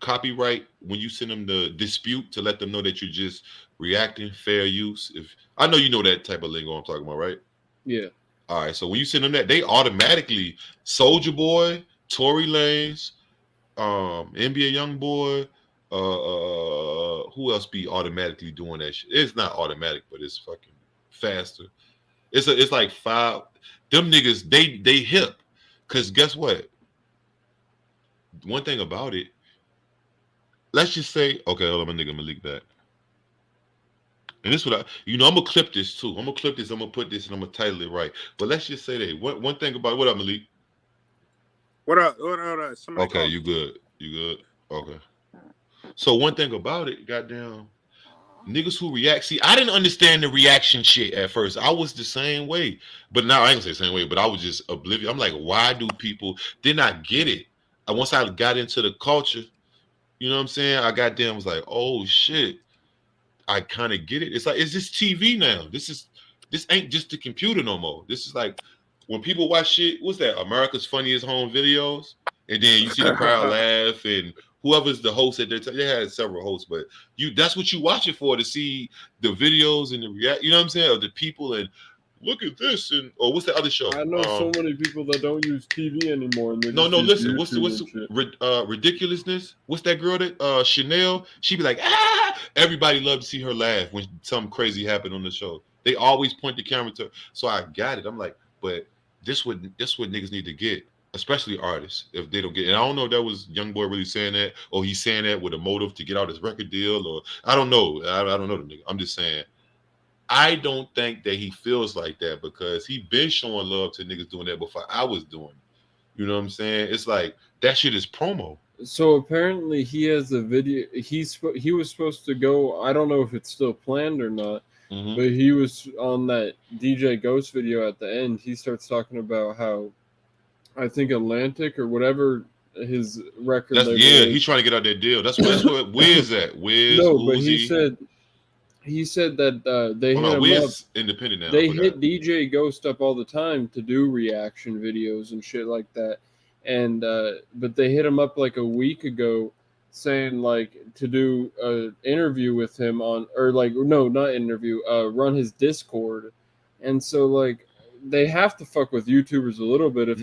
copyright, when you send them the dispute to let them know that you're just reacting, fair use. If I know you know that type of lingo I'm talking about, right? Yeah. All right. So when you send them that, they automatically Soulja Boy, Tory Lanez, NBA YoungBoy. Who else be automatically doing that shit? It's not automatic, but it's fucking faster. It's like 5. Them niggas, they hip. Cause guess what? One thing about it, let's just say, okay, hold on, my nigga Malik back. And this what I'm gonna clip this too. I'm gonna clip this, I'm gonna put this, and I'm gonna title it right. But let's just say that one thing about what up, Malik? What up? What up? Somebody Okay, call. you good. You good. Okay. So one thing about it, goddamn, niggas who react. See, I didn't understand the reaction shit at first. I was the same way, but now I ain't gonna say the same way. But I was just oblivious. I'm like, why do people did not get it? Once I got into the culture, you know what I'm saying? I goddamn was like, oh shit, I kind of get it. It's like, it's just TV now. This ain't just the computer no more. This is like when people watch shit. What's that? America's Funniest Home Videos, and then you see the crowd laugh and whoever's the host at their time. They had several hosts, but that's what you watch it for, to see the videos and the react. You know what I'm saying? Of the people and look at this or what's the other show? I know so many people that don't use TV anymore. And no, listen. What's ridiculousness? What's that girl that Chanel? She be like, ah! Everybody love to see her laugh when something crazy happened on the show. They always point the camera to her. So I got it. I'm like, but this what niggas need to get, especially artists, if they don't get. And I don't know if that was YoungBoy really saying that, or he's saying that with a motive to get out his record deal, or I don't know. I don't know the nigga. I'm just saying. I don't think that he feels like that because he been showing love to niggas doing that before I was doing it. You know what I'm saying? It's like that shit is promo. So apparently he has a video. He was supposed to go. I don't know if it's still planned or not. Mm-hmm. But he was on that DJ Ghost video at the end. He starts talking about how I think Atlantic or whatever his record. He's trying to get out that deal. That's what Wiz at. Wiz. No, Uzi. but he said that they hit him Wiz up. Independent now. They hit DJ Ghost up all the time to do reaction videos and shit like that. And but they hit him up like a week ago saying like to do an interview with him on, or like, no, not interview, run his Discord. And so like they have to fuck with YouTubers a little bit. If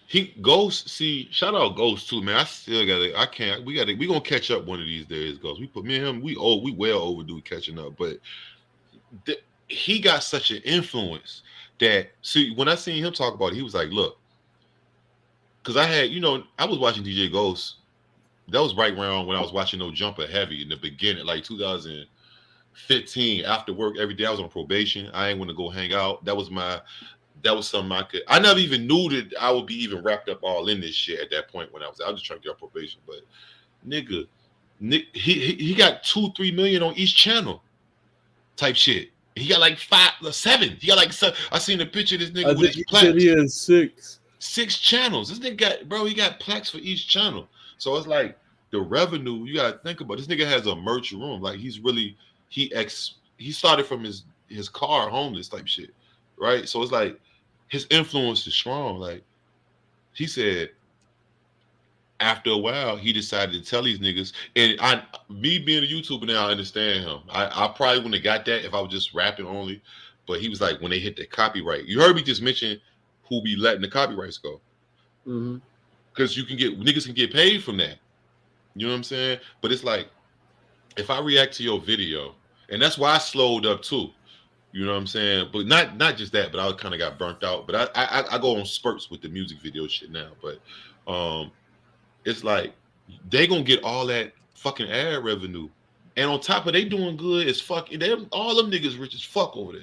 he Ghost. See, shout out Ghost too, man. I still got it. I can't. We gonna catch up one of these days, Ghost. Me and him. We well overdue catching up. But he got such an influence that, see, when I seen him talk about it, he was like, look, because I had, I was watching DJ Ghost. That was right around when I was watching No Jumper Heavy in the beginning, like 2015. After work every day, I was on probation. I ain't want to go hang out. That was something I never even knew that I would be even wrapped up all in this shit at that point when I was just trying to get on probation. But nigga, he got 2-3 million on each channel type shit. He got like 5 or 7. He got like 7. I seen a picture of this nigga with his plaques. He has 6 channels. This nigga he got plaques for each channel. So it's like the revenue you gotta think about. This nigga has a merch room. Like he started from his car homeless type shit, right? So it's like his influence is strong. Like he said, after a while, he decided to tell these niggas. And me being a YouTuber now, I understand him. I probably wouldn't have got that if I was just rapping only. But he was like, when they hit the copyright, you heard me just mention who be letting the copyrights go. Mm-hmm. Because niggas can get paid from that. You know what I'm saying? But it's like, if I react to your video, and that's why I slowed up too. You know what I'm saying? But not just that, but I kind of got burnt out. But I go on spurts with the music video shit now. But it's like they gonna get all that fucking ad revenue, and on top of they doing good as fuck. All them niggas rich as fuck over there.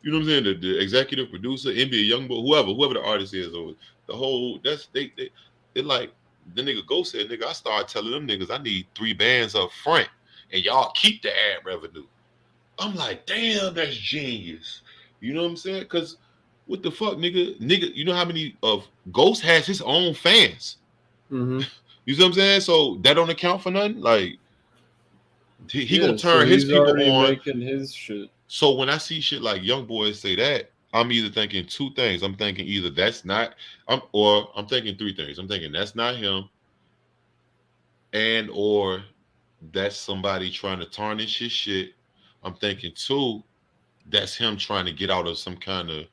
You know what I'm saying? The executive producer, NBA YoungBoy, whoever the artist is, or the whole they like the nigga Go said, nigga, I started telling them niggas I need 3 bands up front, and y'all keep the ad revenue. I'm like, damn, that's genius. You know what I'm saying? Because what the fuck, nigga, you know how many of Ghost has his own fans? Mm-hmm. You see what I'm saying? So that don't account for nothing. Like he gonna turn his people on. Making his shit. So when I see shit like YoungBoy say that, I'm either thinking 2 things. I'm thinking either that's not, or I'm thinking 3 things. I'm thinking that's not him, and or that's somebody trying to tarnish his shit. I'm thinking 2, that's him trying to get out of some kind of.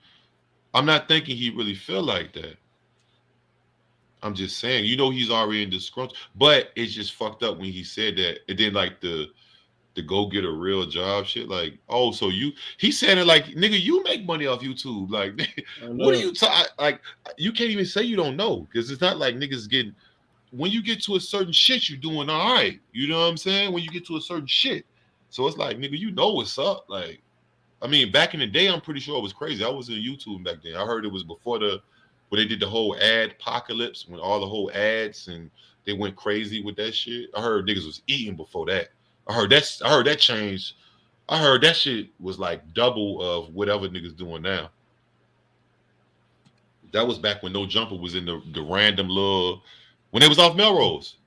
I'm not thinking he really feel like that. I'm just saying, you know, he's already in disgruntled, but it's just fucked up when he said that. And then like the go get a real job shit. Like, oh, so he said it like, nigga, you make money off YouTube. Like, what are you like? You can't even say you don't know, because it's not like niggas getting. When you get to a certain shit, you're doing all right. You know what I'm saying? When you get to a certain shit, so it's like, nigga, you know what's up. Like, I mean, back in the day, I'm pretty sure it was crazy. I was in YouTube back then. I heard it was before when they did the whole ad apocalypse, when all the whole ads and they went crazy with that shit. I heard niggas was eating before that. I heard that changed. I heard that shit was like double of whatever niggas doing now. That was back when No Jumper was in the random little, when they was off Melrose.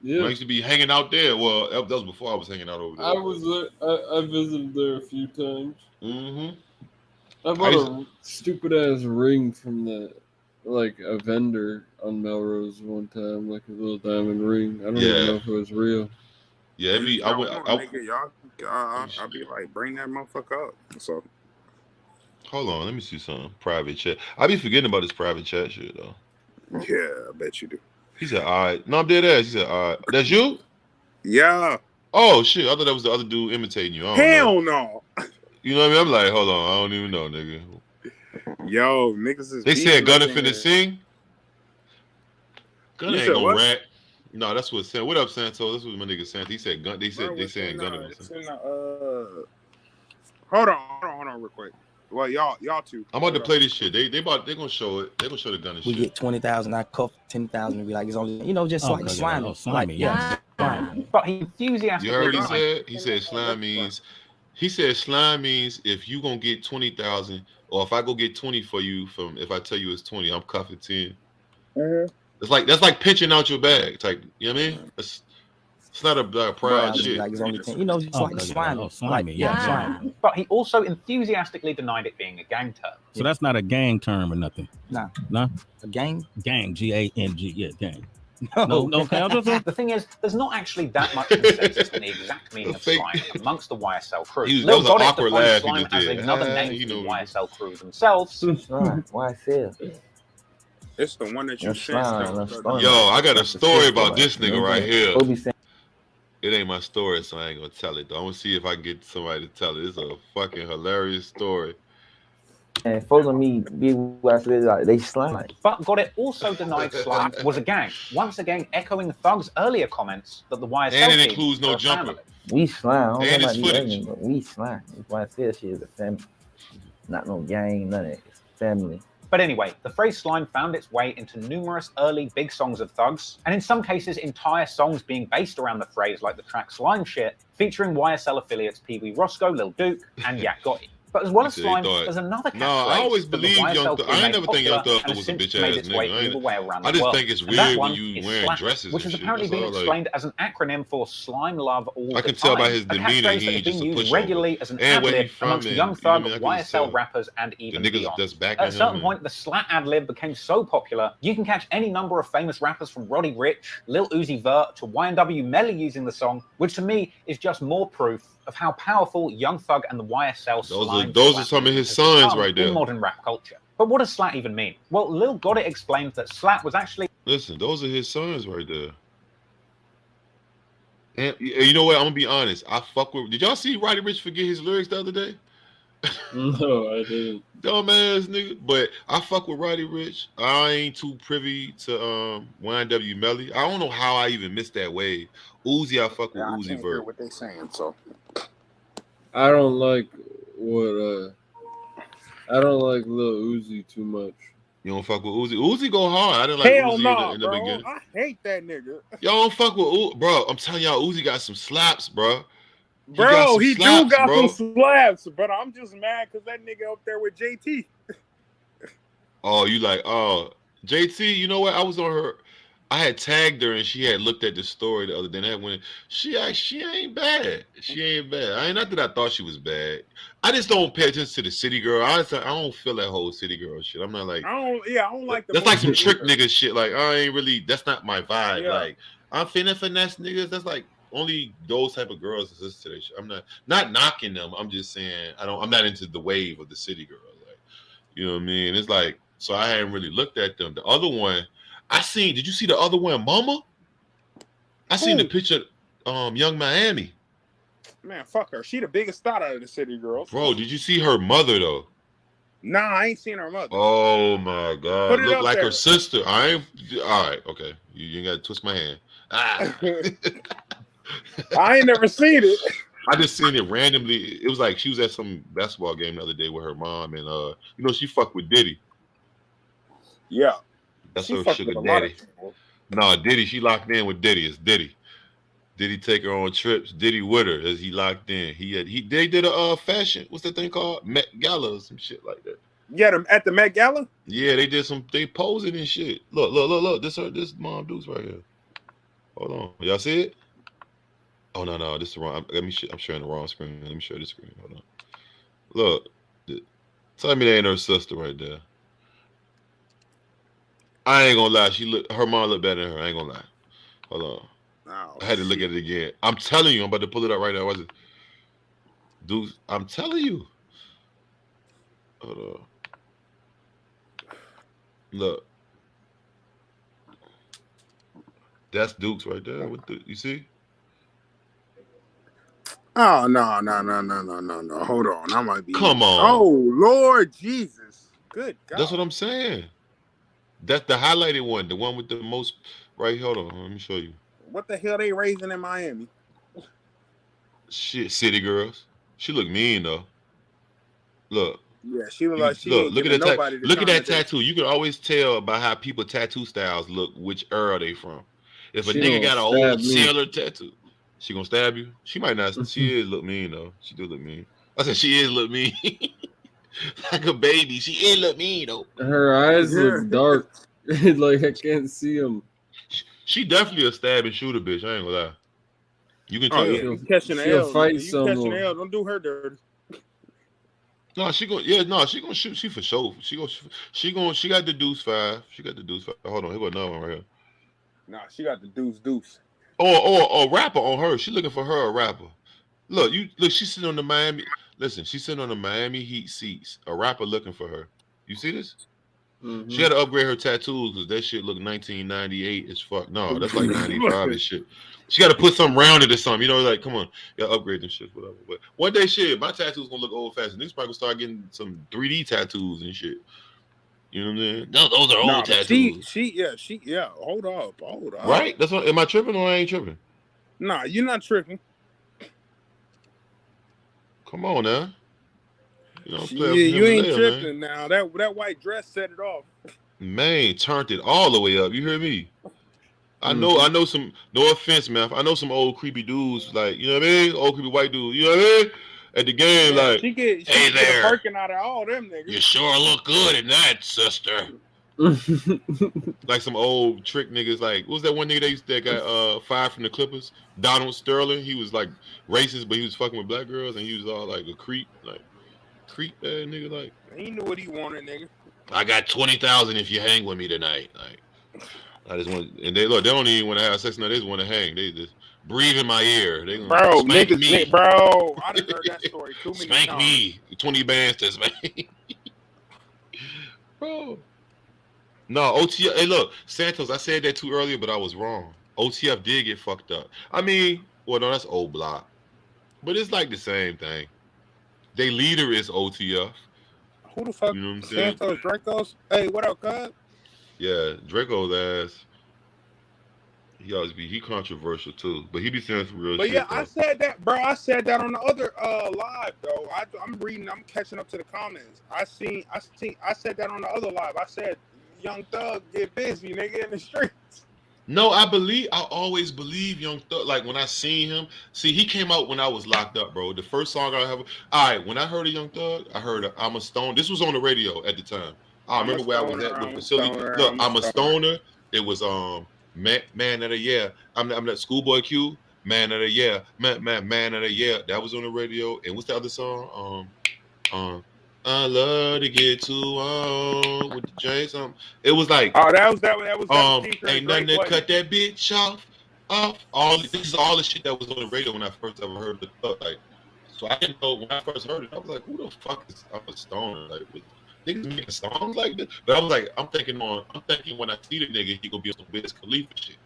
Yeah, when I used to be hanging out there. Well, that was before I was hanging out over there. I was there. I visited there a few times. Mm-hmm. I bought a stupid ass ring from like a vendor on Melrose one time, like a little diamond ring. I don't even know if it was real. Yeah, Nigga, y'all, I'll be like, bring that motherfucker up. So, hold on, let me see something. Private chat. I be forgetting about this private chat shit though. Yeah, I bet you do. He said, "All right." No, I'm dead ass. He said, "All right." That's you? Yeah. Oh shit! I thought that was the other dude imitating you. Hell no. You know what I mean? I'm like, hold on, I don't even know, nigga. Yo, niggas is. They said Gunna finna sing. Gunna ain't gonna rap. No, that's what Santo. What up, Santo? This was my nigga Santo. He said Gunna. They saying Gunna. Hold on, real quick. Well, y'all two. I'm about to play this shit. They gonna show it. They gonna show the Gunna shit. We get 20,000. I cuff 10,000 and be like, it's only, just like slimy. Slimy, yeah. But he enthusiastically. You heard what he said? He said slime means. He said slime means if you gonna get 20,000, or if I go get 20 for you from, if I tell you it's 20, I'm cuffing 10. Mm-hmm. That's like pinching out your bag. It's like, you know what I mean? It's not a proud shit. Like it's only 10. It's like slimy. Slimy, slimy. But he also enthusiastically denied it being a gang term. So that's not a gang term or nothing. Nah. No? A gang? Gang, G-A-N-G. Yeah, gang. No. The thing is, there's not actually that much consensus on the exact meaning of slime amongst the YSL crew. Lil Goddard defines slime as another name for the YSL crew themselves. YSL. It's the one that you sent. Yo, I got a story about this nigga right here. It ain't my story, so I ain't gonna tell it though. I'm gonna see if I can get somebody to tell it. It's a fucking hilarious story. And folks on me, big YSL, they slime. But Goddard also denied slime was a gang, once again echoing Thug's earlier comments that the YSL and it includes No Jumper. Family. We slime. I don't know about footage. Onion, but we slime. YSL shit is a family. Not no gang, none of it. It's family. But anyway, the phrase slime found its way into numerous early big songs of Thug's, and in some cases entire songs being based around the phrase, like the track Slime Shit, featuring YSL affiliates Pee Wee Roscoe, Lil Duke, and Yak Gotti. But as well as slime, there's another catchphrase. No, I always believe Young Thug. I ain't never think Young Thug was a bitch ass nigga. I just think it's weird when you wearing dresses which and has shit. apparently been explained as an acronym for slime love all the time. I can tell by his demeanor he ain't just a used pushover. regularly as an ad-lib amongst Young Thug, YSL rappers, and even beyond. At a certain point, the slat ad-lib became so popular, you can catch any number of famous rappers from Roddy Ricch, Lil Uzi Vert, to YNW Melly using the song, which to me is just more proof of how powerful Young Thug and the YSL those are some of his sons right there in modern rap culture. But what does slat even mean? Well, Lil Goddard explained that slat was actually... Listen, those are his sons right there. And you know what? I'm gonna be honest. I fuck with. Did y'all see Roddy Ricch forget his lyrics the other day? No, I didn't. Dumbass nigga. But I fuck with Roddy Ricch. I ain't too privy to YNW Melly. I don't know how I even missed that wave. Uzi, I fuck with Uzi Vert. What they saying? So I don't like I don't like Lil Uzi too much. You don't fuck with Uzi? Uzi go hard. I didn't like hell Uzi no, in the bro. beginning. I hate that nigga. Y'all don't fuck with Uzi, bro. I'm telling y'all, Uzi got some slaps, bro. Bro, he do got some slaps, but I'm just mad because that nigga up there with JT. Oh, you like, JT, you know what? I was on her. I had tagged her and she had looked at the story the other day. And that when she ain't bad. She ain't bad. I ain't not that I thought she was bad. I just don't pay attention to the city girl. I don't feel that whole city girl shit. I'm not like I don't like the that's like some trick nigga shit. Like I ain't really. That's not my vibe. Yeah. Like I'm finna finesse niggas. That's like only those type of girls that listen to that shit. I'm not knocking them. I'm just saying I'm not into the wave of the city girl. Like you know what I mean? It's like so I hadn't really looked at them. The other one. I seen. Did you see the other one, Mama? I seen the picture. Young Miami. Man, fuck her. She the biggest star out of the city girls. Bro, did you see her mother though? Nah, I ain't seen her mother. Oh my God! Put it Look up like there. her sister. I ain't. All right, okay. You ain't got to twist my hand. Ah. I ain't never seen it. I just seen it randomly. It was like she was at some basketball game the other day with her mom, and you know, she fucked with Diddy. Yeah, that's she her fucked sugar with a lot of daddy. people. No, Diddy. She locked in with Diddy. It's Diddy. Diddy take her on trips. Diddy with her as he locked in. They did a fashion. What's that thing called? Met Gala or some shit like that. Yeah, at the Met Gala. Yeah, they did some. They posing and shit. Look. This Mom Dukes right here. Hold on, y'all see it? Oh no, this is wrong. I'm sharing the wrong screen. Let me share this screen. Hold on. Look, tell me that ain't her sister right there. I ain't gonna lie. Her mom looked better than her. I ain't gonna lie. Hold on. Oh, I had to look at it again. I'm telling you, I'm about to pull it up right now. Was it? Dude, I'm telling you. Hold on. Look. That's Dukes right there. You see? Oh no. Hold on. I might be. Come on. Oh Lord Jesus. Good God. That's what I'm saying. That's the highlighted one. The one with the most. Right. Hold on. Let me show you. What the hell they raising in Miami? Shit, city girls. She look mean though. Look. Yeah, she look like she ain't look giving at that nobody the look at time that of day. tattoo. You can always tell by how people tattoo styles look which era they from. If a She nigga gonna got an stab old me. sailor tattoo, she gonna stab you. She might not. She is look mean though. She do look mean. I said she is look mean. Like a baby. She is look mean though. Her eyes look dark. Like I can't see them. She definitely a stab and shooter bitch. I ain't gonna lie. You can Oh tell. yeah, you catching the she'll L. fight You catching the someone. L. Don't do her dirty. No, she gonna shoot. She for sure. She got the deuce 5. She got the deuce 5. Hold on, here go another one right here. Nah, she got the deuce. Or rapper on her. She looking for her a rapper. Look, she's sitting on the Miami. Listen, she's sitting on the Miami Heat seats. A rapper looking for her. You see this? Mm-hmm. She had to upgrade her tattoos because that shit look 1998 as fuck. No, that's like 95 and shit. She got to put something rounded or something. You know, like, come on. You got to upgrade them shit, whatever. But one day, shit, my tattoo's going to look old-fashioned. Niggas probably gonna start getting some 3D tattoos and shit. You know what I'm saying? No, those are old tattoos. She Hold up. Right? That's what. Am I tripping or I ain't tripping? Nah, you're not tripping. Come on now. You know, you ain't tripping now. That white dress set it off. Man, turned it all the way up. You hear me? I know some. No offense, man. I know some old creepy dudes, like, you know what I mean? Old creepy white dudes. You know what I mean? At the game, like, she get a Birkin out of all them niggas. You sure look good in that, sister. Like some old trick niggas. Like, what was that one nigga that got fired from the Clippers? Donald Sterling. He was like racist, but he was fucking with black girls, and he was all like a creep, nigga. Like, he knew what he wanted, nigga. I got 20,000 if you hang with me tonight. Like, I just want, and they don't even want to have sex now. They just want to hang. They just breathe in my ear. They gonna spank me. Bro, I done heard that story too many Spank times. me. 20 bands to spank. Bro. No, OTF. Hey, look, Santos, I said that too earlier, but I was wrong. OTF did get fucked up. I mean, well, no, that's old block. But it's like the same thing. Their leader is OTF. Who the fuck? You know what I'm saying? Santos, Dracos? Hey, what up, cuz? Yeah, Draco's ass. He controversial too, but he be saying some real But shit. yeah, though. I said that, bro. I said that on the other live though. I'm catching up to the comments. I said that on the other live. I said Young Thug get busy, nigga, in the streets. No, I always believe Young Thug. Like when I seen him, he came out when I was locked up, bro. The first song I ever. All right, when I heard of Young Thug, I heard I'm a Stone. This was on the radio at the time. I remember where I was at with facility. Look, I'm a stoner. It was man of the year. I'm that Schoolboy Q. Man of the year. Man of the year. That was on the radio. And what's the other song? I love to get too on with the J. Something. It was like that was ain't nothing to cut that bitch off. This is all the shit that was on the radio when I first ever heard the Thug. Like, so I didn't know when I first heard it. I was like, who the fuck is I'm a stoner? Like, niggas making songs like this. But I was like, I'm thinking when I see the nigga, he gonna be on some Wiz Khalifa shit,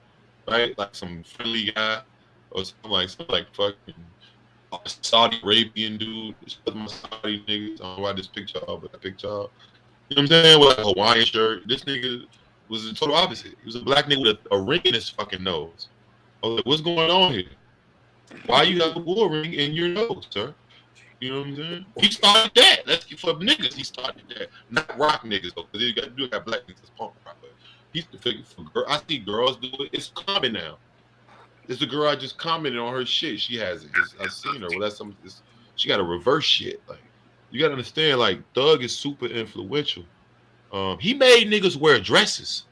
right? Like some friendly guy or something like fucking Saudi Arabian dude. My Saudi niggas. I don't know why this picture up, but that picture up. You know what I'm saying? With a Hawaiian shirt. This nigga was the total opposite. He was a black nigga with a ring in his fucking nose. I was like, what's going on here? Why you have a bull ring in your nose, sir? You know what I'm saying? He started that. That's for niggas. He started that. Not rock niggas though, because you got black niggas that's punk rock. But he's the figure for girl. I see girls do it. It's common now. There's a girl I just commented on her shit. She has it. I've seen her. Well, that's something. She got a reverse shit. Like you gotta understand. Like Thug is super influential. He made niggas wear dresses,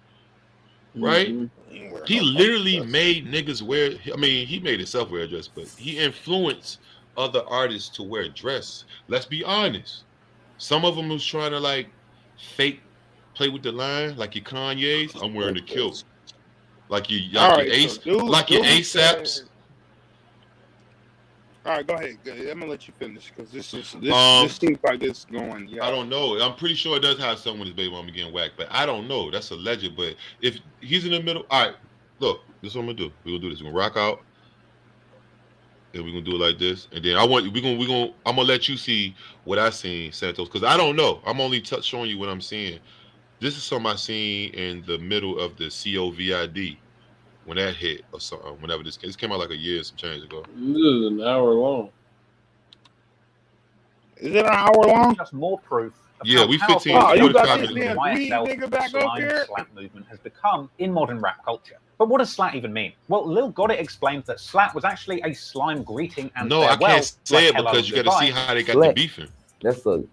right? Mm-hmm. He literally made niggas wear. I mean, he made himself wear a dress, but he influenced other artists to wear dress. Let's be honest. Some of them was trying to like fake play with the line, like your Kanye's. I'm wearing the kilt. Like your ASAPs. All right, go ahead. I'm gonna let you finish because this seems like it's going. Yeah. I don't know. I'm pretty sure it does have someone with his baby mama getting whacked, but I don't know. That's alleged. But if he's in the middle, all right. Look, this is what I'm gonna do. We're gonna do this. We're gonna rock out, and we're gonna do it like this. And then I'm gonna let you see what I seen, Santos, because I don't know. I'm only showing you what I'm seeing. This is something I seen in the middle of the COVID when that hit or something. Whenever this came out like a year some change ago. This is an hour long. Is it an hour long? Just more proof. Yeah, we 15. Oh, you got this nigga back up here. Slap movement has become in modern rap culture. But what does slat even mean? Well, Lil Gotti explains that slat was actually a slime greeting and no, farewell. I can't say like it because you got to see how they got the beefing. That's a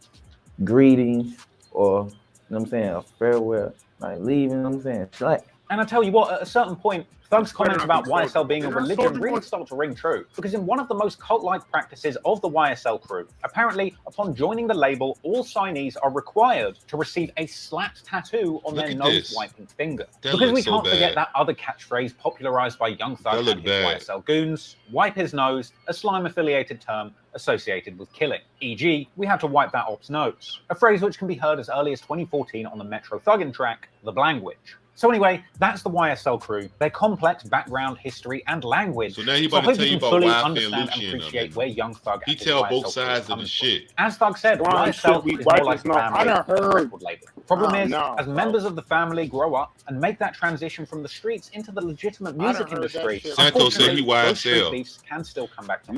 greeting or, you know what I'm saying, a farewell, like leaving, you know what I'm saying, slat. And I tell you what, at a certain point, Thug's comments about YSL being a religion really start to ring true. Because in one of the most cult-like practices of the YSL crew, apparently, upon joining the label, all signees are required to receive a slat tattoo on their nose-wiping finger. Because we can't forget that other catchphrase popularized by Young Thug and his YSL goons, wipe his nose, a slime-affiliated term associated with killing. E.g., we had to wipe that op's nose. A phrase which can be heard as early as 2014 on the Metro Thuggin' track, The Blangwich. So anyway, that's the YSL crew, their complex background, history, and language. So now he about to tell you about Yfn Lucci and appreciate where Young Thug he tell both sides of the shit. As Thug said, YSL is more like a family than a record label. Problem is, as members of the family grow up and make that transition from the streets into the legitimate music industry, Santos said he YSL. Beefs can still come back to in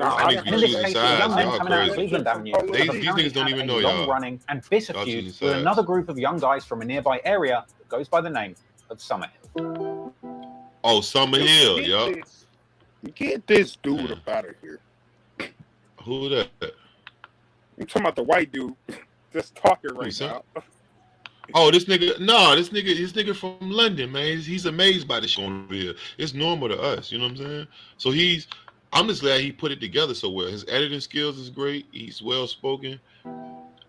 this case, young men coming out of Cleveland Avenue these niggas don't even know y'all. Long-running and bitter feud with another group of young guys from a nearby area that goes by the name of Summerhill. Oh, Summerhill, yo. Get this dude up out of here. Who that? I'm talking about the white dude that's talking right now. Oh, this nigga from London, man. He's amazed by the shit on the video. It's normal to us, you know what I'm saying? So I'm just glad he put it together so well. His editing skills is great. He's well spoken.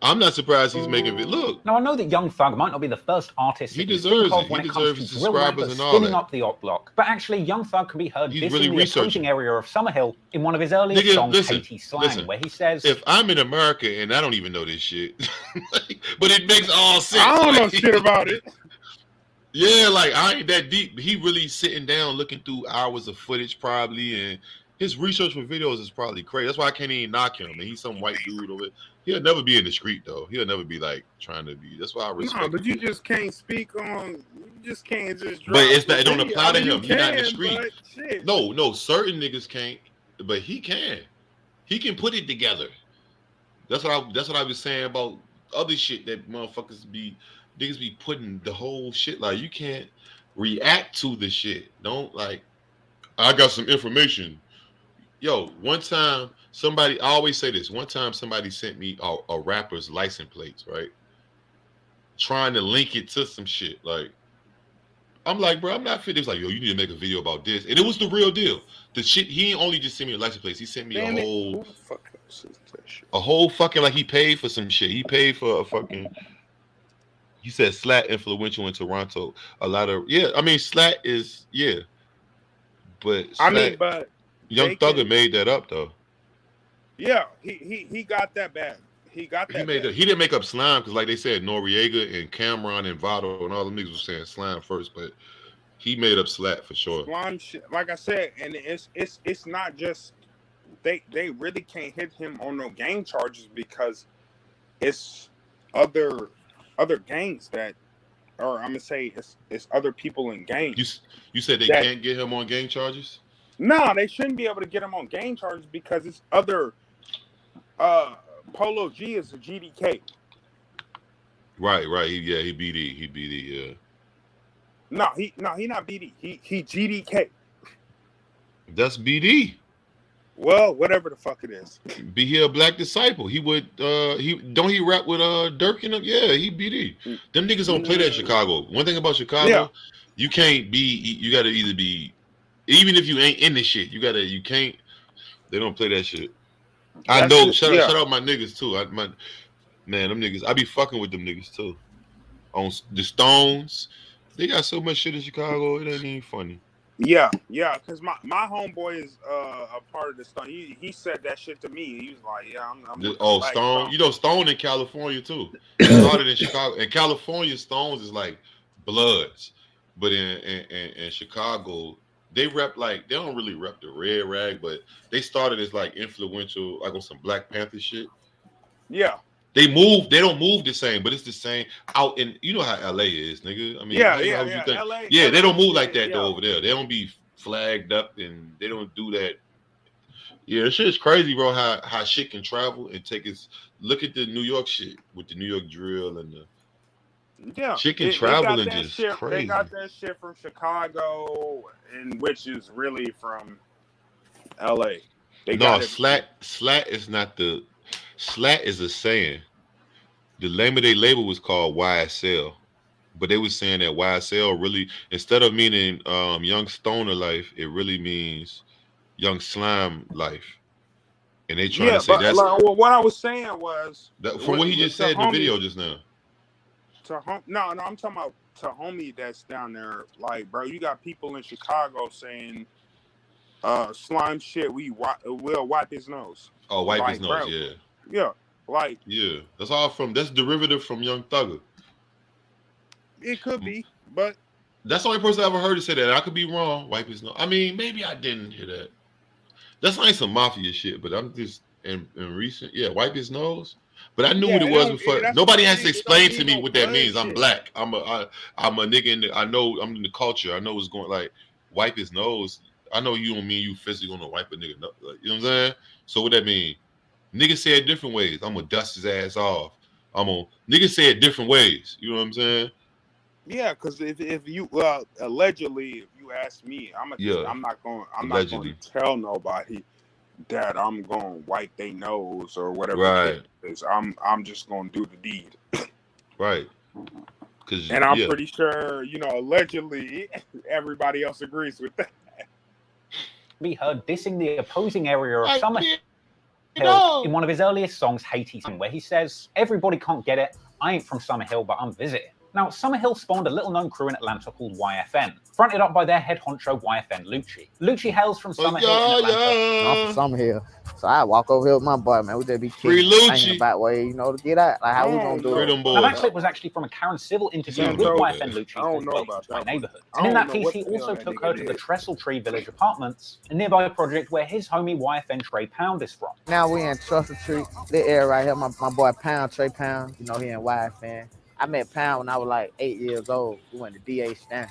I'm not surprised he's making it look. Now I know that Young Thug might not be the first artist he deserves it. When he it comes deserves to his drill subscribers and all spinning that. up the op block, but actually Young Thug can be heard He's dissing really the researching. approaching area of Summerhill in one of his earliest songs, Haiti Slang, where he says, "If I'm in America and I don't even know this shit, but it makes all sense. I don't know shit about it." Yeah, like I ain't that deep. He really sitting down looking through hours of footage probably, and his research for videos is probably crazy. That's why I can't even knock him. And he's some white dude over it. He'll never be in the street though. He'll never be like trying to be. That's why I respect. No, but you just can't speak on. You just can't just. But it don't apply to him. He's not in the street. No, certain niggas can't, but he can. He can put it together. That's what I was saying about other shit that niggas be putting the whole shit. Like you can't react to the shit. Don't like. I got some information. Yo, one time I always say this. One time somebody sent me a rapper's license plates, right? Trying to link it to some shit. Like, I'm like, bro, I'm not fit. It was like, yo, you need to make a video about this. And it was the real deal. The shit, he ain't only just sent me a license plates. He sent me a whole fucking, like he paid for some shit. He paid for a fucking, he said Slat influential in Toronto. A lot of, Slat is, but Slat, Young Thugger made that up though. Yeah, he got that bad. He got that. He didn't make up slime because, like they said, Noriega and Cameron and Vado and all the niggas were saying slime first, but he made up slat for sure. Slime shit, like I said, and it's not just they really can't hit him on no gang charges because it's other gangs that, or I'm gonna say it's other people in gangs. You said they can't get him on gang charges? No, they shouldn't be able to get him on gang charges because it's other. Polo G is a GDK. Right. He BD. Yeah. No, he not BD. He GDK. That's BD. Well, whatever the fuck it is. Be here a Black Disciple. He would he rap with Dirk in him? Yeah, he BD. Them niggas don't play that in Chicago. One thing about Chicago, you can't be. You gotta either be, even if you ain't in the shit. You can't. They don't play that shit. I know. Shout out my niggas too. Man, them niggas. I be fucking with them niggas too. On the Stones, they got so much shit in Chicago. It ain't even funny. Yeah. Because my homeboy is a part of the Stone. He said that shit to me. He was like, "Yeah, I'm Stone. You know, Stone in California too. It started in Chicago. In California, Stones is like Bloods, but in Chicago, they rep like they don't really rep the red rag, but they started as like influential, like on some Black Panther shit. Yeah. They don't move the same, but it's the same out in, you know how LA is, nigga. I mean, LA, they don't move like that though over there. They don't be flagged up and they don't do that. Yeah, this shit's crazy, bro. How shit can travel and take its. Look at the New York shit with the New York drill and the shit can travel and just crazy. They got that shit from Chicago, and which is really from LA. Slat is not the. Slat is a saying. The name of their label was called YSL, but they was saying that YSL really, instead of meaning young stoner life, it really means young slime life. And they trying to say that's what I was saying was from what he just said in the video just now. No, I'm talking about to homie that's down there. Like, bro, you got people in Chicago saying slime shit. We'll wipe his nose. Oh, wipe like, his nose, bro, yeah. Yeah, like that's derivative from Young Thugger. It could be, but that's the only person I ever heard to say that. I could be wrong. Wipe his nose. I mean, maybe I didn't hear that. That's like some mafia shit, but I'm just in recent. Yeah, wipe his nose. But I knew what it was before. Nobody has to explain to me what that means. I'm Black. I'm a nigga in the, I know I'm in the culture. I know what's going, like wipe his nose. I know you don't mean you physically gonna wipe a nigga nose. Like, you know what I'm saying? So what that mean? Niggas say it different ways. I'm gonna dust his ass off. Niggas say it different ways. You know what I'm saying? Yeah, because if you allegedly, if you ask me, I'm not going to tell nobody that I'm going to wipe their nose or whatever. Right. I'm just going to do the deed. Right. And I'm pretty sure, allegedly, everybody else agrees with that. Be heard dissing the opposing area of Summer Hill in one of his earliest songs, Haiti, where he says, "Everybody can't get it. I ain't from Summer Hill, but I'm visiting." Now, Summer Hill spawned a little-known crew in Atlanta called YFN, fronted up by their head honcho, Yfn Lucci. Lucci hails from Summer Hill in Atlanta. I'm from Summer Hill, so I walk over here with my boy, man. We just be thinking about way, to get out. Like, how we gonna do it? Now, that clip was actually from a Karen Civil interview with Yfn Lucci called My Neighborhood. And in that piece, he also took her to the Trestle Tree Village Apartments, a nearby project where his homie Yfn Trey Pound is from. Now we in Trestle Tree, the area right here. My boy Pound, Trey Pound, he in Yfn. I met Pound when I was like 8 years old. We went to DA Stan.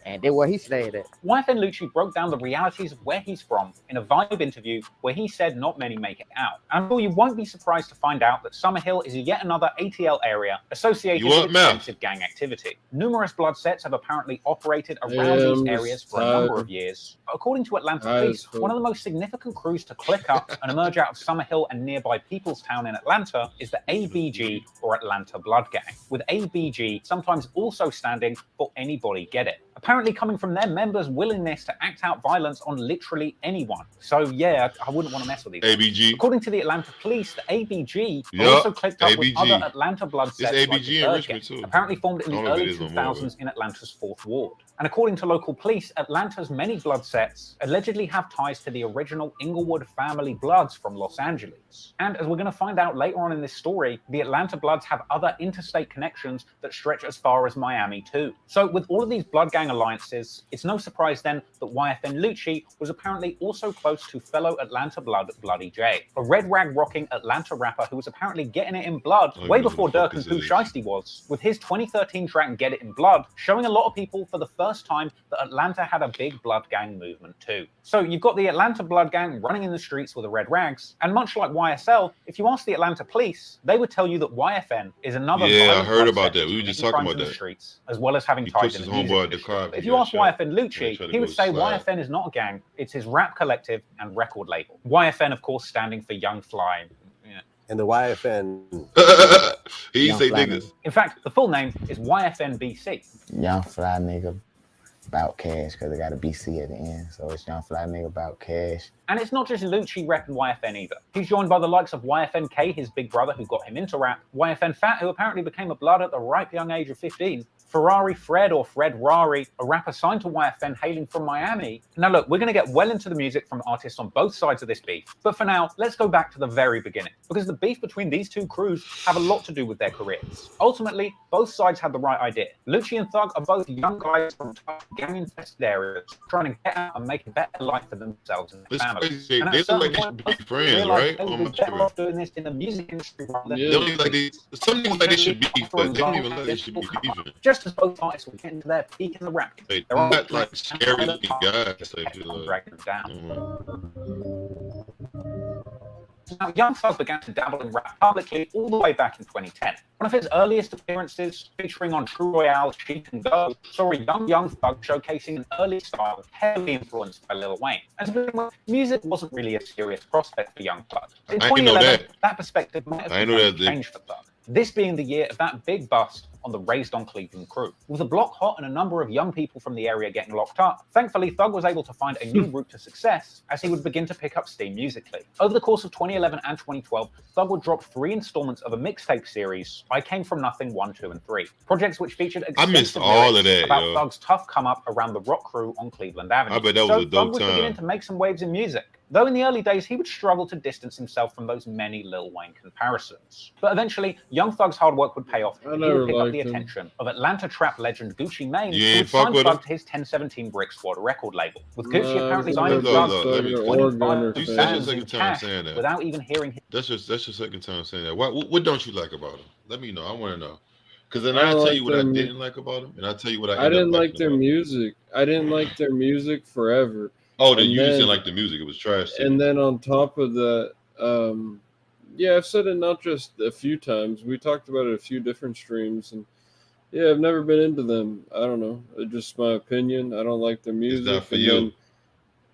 And that's where he stayed at. Yfn Lucci broke down the realities of where he's from in a Vibe interview where he said not many make it out. And you won't be surprised to find out that Summer Hill is yet another ATL area associated with extensive gang activity. Numerous blood sets have apparently operated around these areas for a number of years. According to Atlanta police, one of the most significant crews to click up and emerge out of Summer Hill and nearby Peoplestown in Atlanta is the ABG, or Atlanta Blood Gang, with ABG sometimes also standing for Anybody Get It. Apparently, apparently coming from their members' willingness to act out violence on literally anyone. So yeah, I wouldn't want to mess with these. ABG. According to the Atlanta police, the ABG are also clicked up with ABG. other Atlanta blood It's sets like ABG the in Bird Richmond, Gang, too. apparently formed in I the don't know if it early is no more, 2000s in Atlanta's 4th Ward. And according to local police, Atlanta's many blood sets allegedly have ties to the original Inglewood family Bloods from Los Angeles. And as we're going to find out later on in this story, the Atlanta Bloods have other interstate connections that stretch as far as Miami too. So with all of these blood gang alliances, it's no surprise then that Yfn Lucci was apparently also close to fellow Atlanta Blood Bloody J, a red rag rocking Atlanta rapper who was apparently getting it in blood way before Dirk and Pooh Shiesty was, with his 2013 track Get It in Blood showing a lot of people for the first time that Atlanta had a big blood gang movement too. So you've got the Atlanta blood gang running in the streets with the red rags, and much like YSL, if you ask the Atlanta police, they would tell you that Yfn is another Yeah, I heard blood about set that. We were just committing talking crimes about in the that. streets, as well as having He ties pushed in his the music homeboy at the industry. car. But if you ask Yfn Lucci, he would say slide. Yfn is not a gang, it's his rap collective and record label. Yfn, of course, standing for Young Fly. And the YFN. He Young say Fly niggas. In fact, the full name is Yfn BC. Young fly nigga about cash, because they got a BC at the end. So it's young fly nigga about cash. And it's not just Lucci repping Yfn either. He's joined by the likes of Yfn K, his big brother who got him into rap, Yfn Fat, who apparently became a blood at the ripe young age of 15, Ferrari Fred or Fred Rari, a rapper signed to Yfn hailing from Miami. Now look, we're going to get well into the music from artists on both sides of this beef, but for now, let's go back to the very beginning, because the beef between these two crews have a lot to do with their careers. Ultimately, both sides had the right idea. Lucci and Thug are both young guys from tough gang-infested areas, trying to get out and make a better life for themselves and their families. Crazy. And They at look like a they certain should point, be friends, realized right? they would Oh, be my better God. off doing this in the music industry rather than They don't even like they. Some people like they should be, but they don't even like they should be even. just as both artists were getting to their peak in the rap game. They They're all not like scary looking guys. Like, dragging them down. Now, Young Thug began to dabble in rap publicly all the way back in 2010. One of his earliest appearances, featuring on True Royale, Cheat and Go, saw a young Thug showcasing an early style heavily influenced by Lil Wayne. And to begin with, music wasn't really a serious prospect for Young Thug. In I didn't know 2011, that. that perspective might have I know begun to that change for Thug. This being the year of that big bust on the Raised on Cleveland crew. With the block hot and a number of young people from the area getting locked up, thankfully Thug was able to find a new route to success as he would begin to pick up steam musically. Over the course of 2011 and 2012, Thug would drop 3 installments of a mixtape series, I Came From Nothing 1, 2, and 3. Projects which featured I missed extensive all lyrics of that, about yo. Thug's tough come up around the rock crew on Cleveland Avenue. I bet that was so a dope Thug was time. beginning to make some waves in music. Though in the early days, he would struggle to distance himself from those many Lil Wayne comparisons. But eventually, Young Thug's hard work would pay off, and he would pick up the attention of Atlanta trap legend Gucci Mane, You who ain't would fuck sign with Thug him? to his 1017 Brick Squad record label. With Gucci No, apparently it's signing not Thug Thug, to it's winning Oregon or five You Fat. said your bands in second time cash saying that. without even hearing his That's your second time saying that. What don't you like about him? Let me know. I want to know. Because then I I'll tell like you what I them. didn't like about him, and I'll tell you what I I ended didn't up like liking their about him. music. I didn't like their music forever. Oh, then And you just then- didn't like the music. It was trash. to And you. then on top of that, yeah, I've said it not just a few times. We talked about it a few different streams, and yeah, I've never been into them. I don't know. It's just my opinion. I don't like their music. not for and you.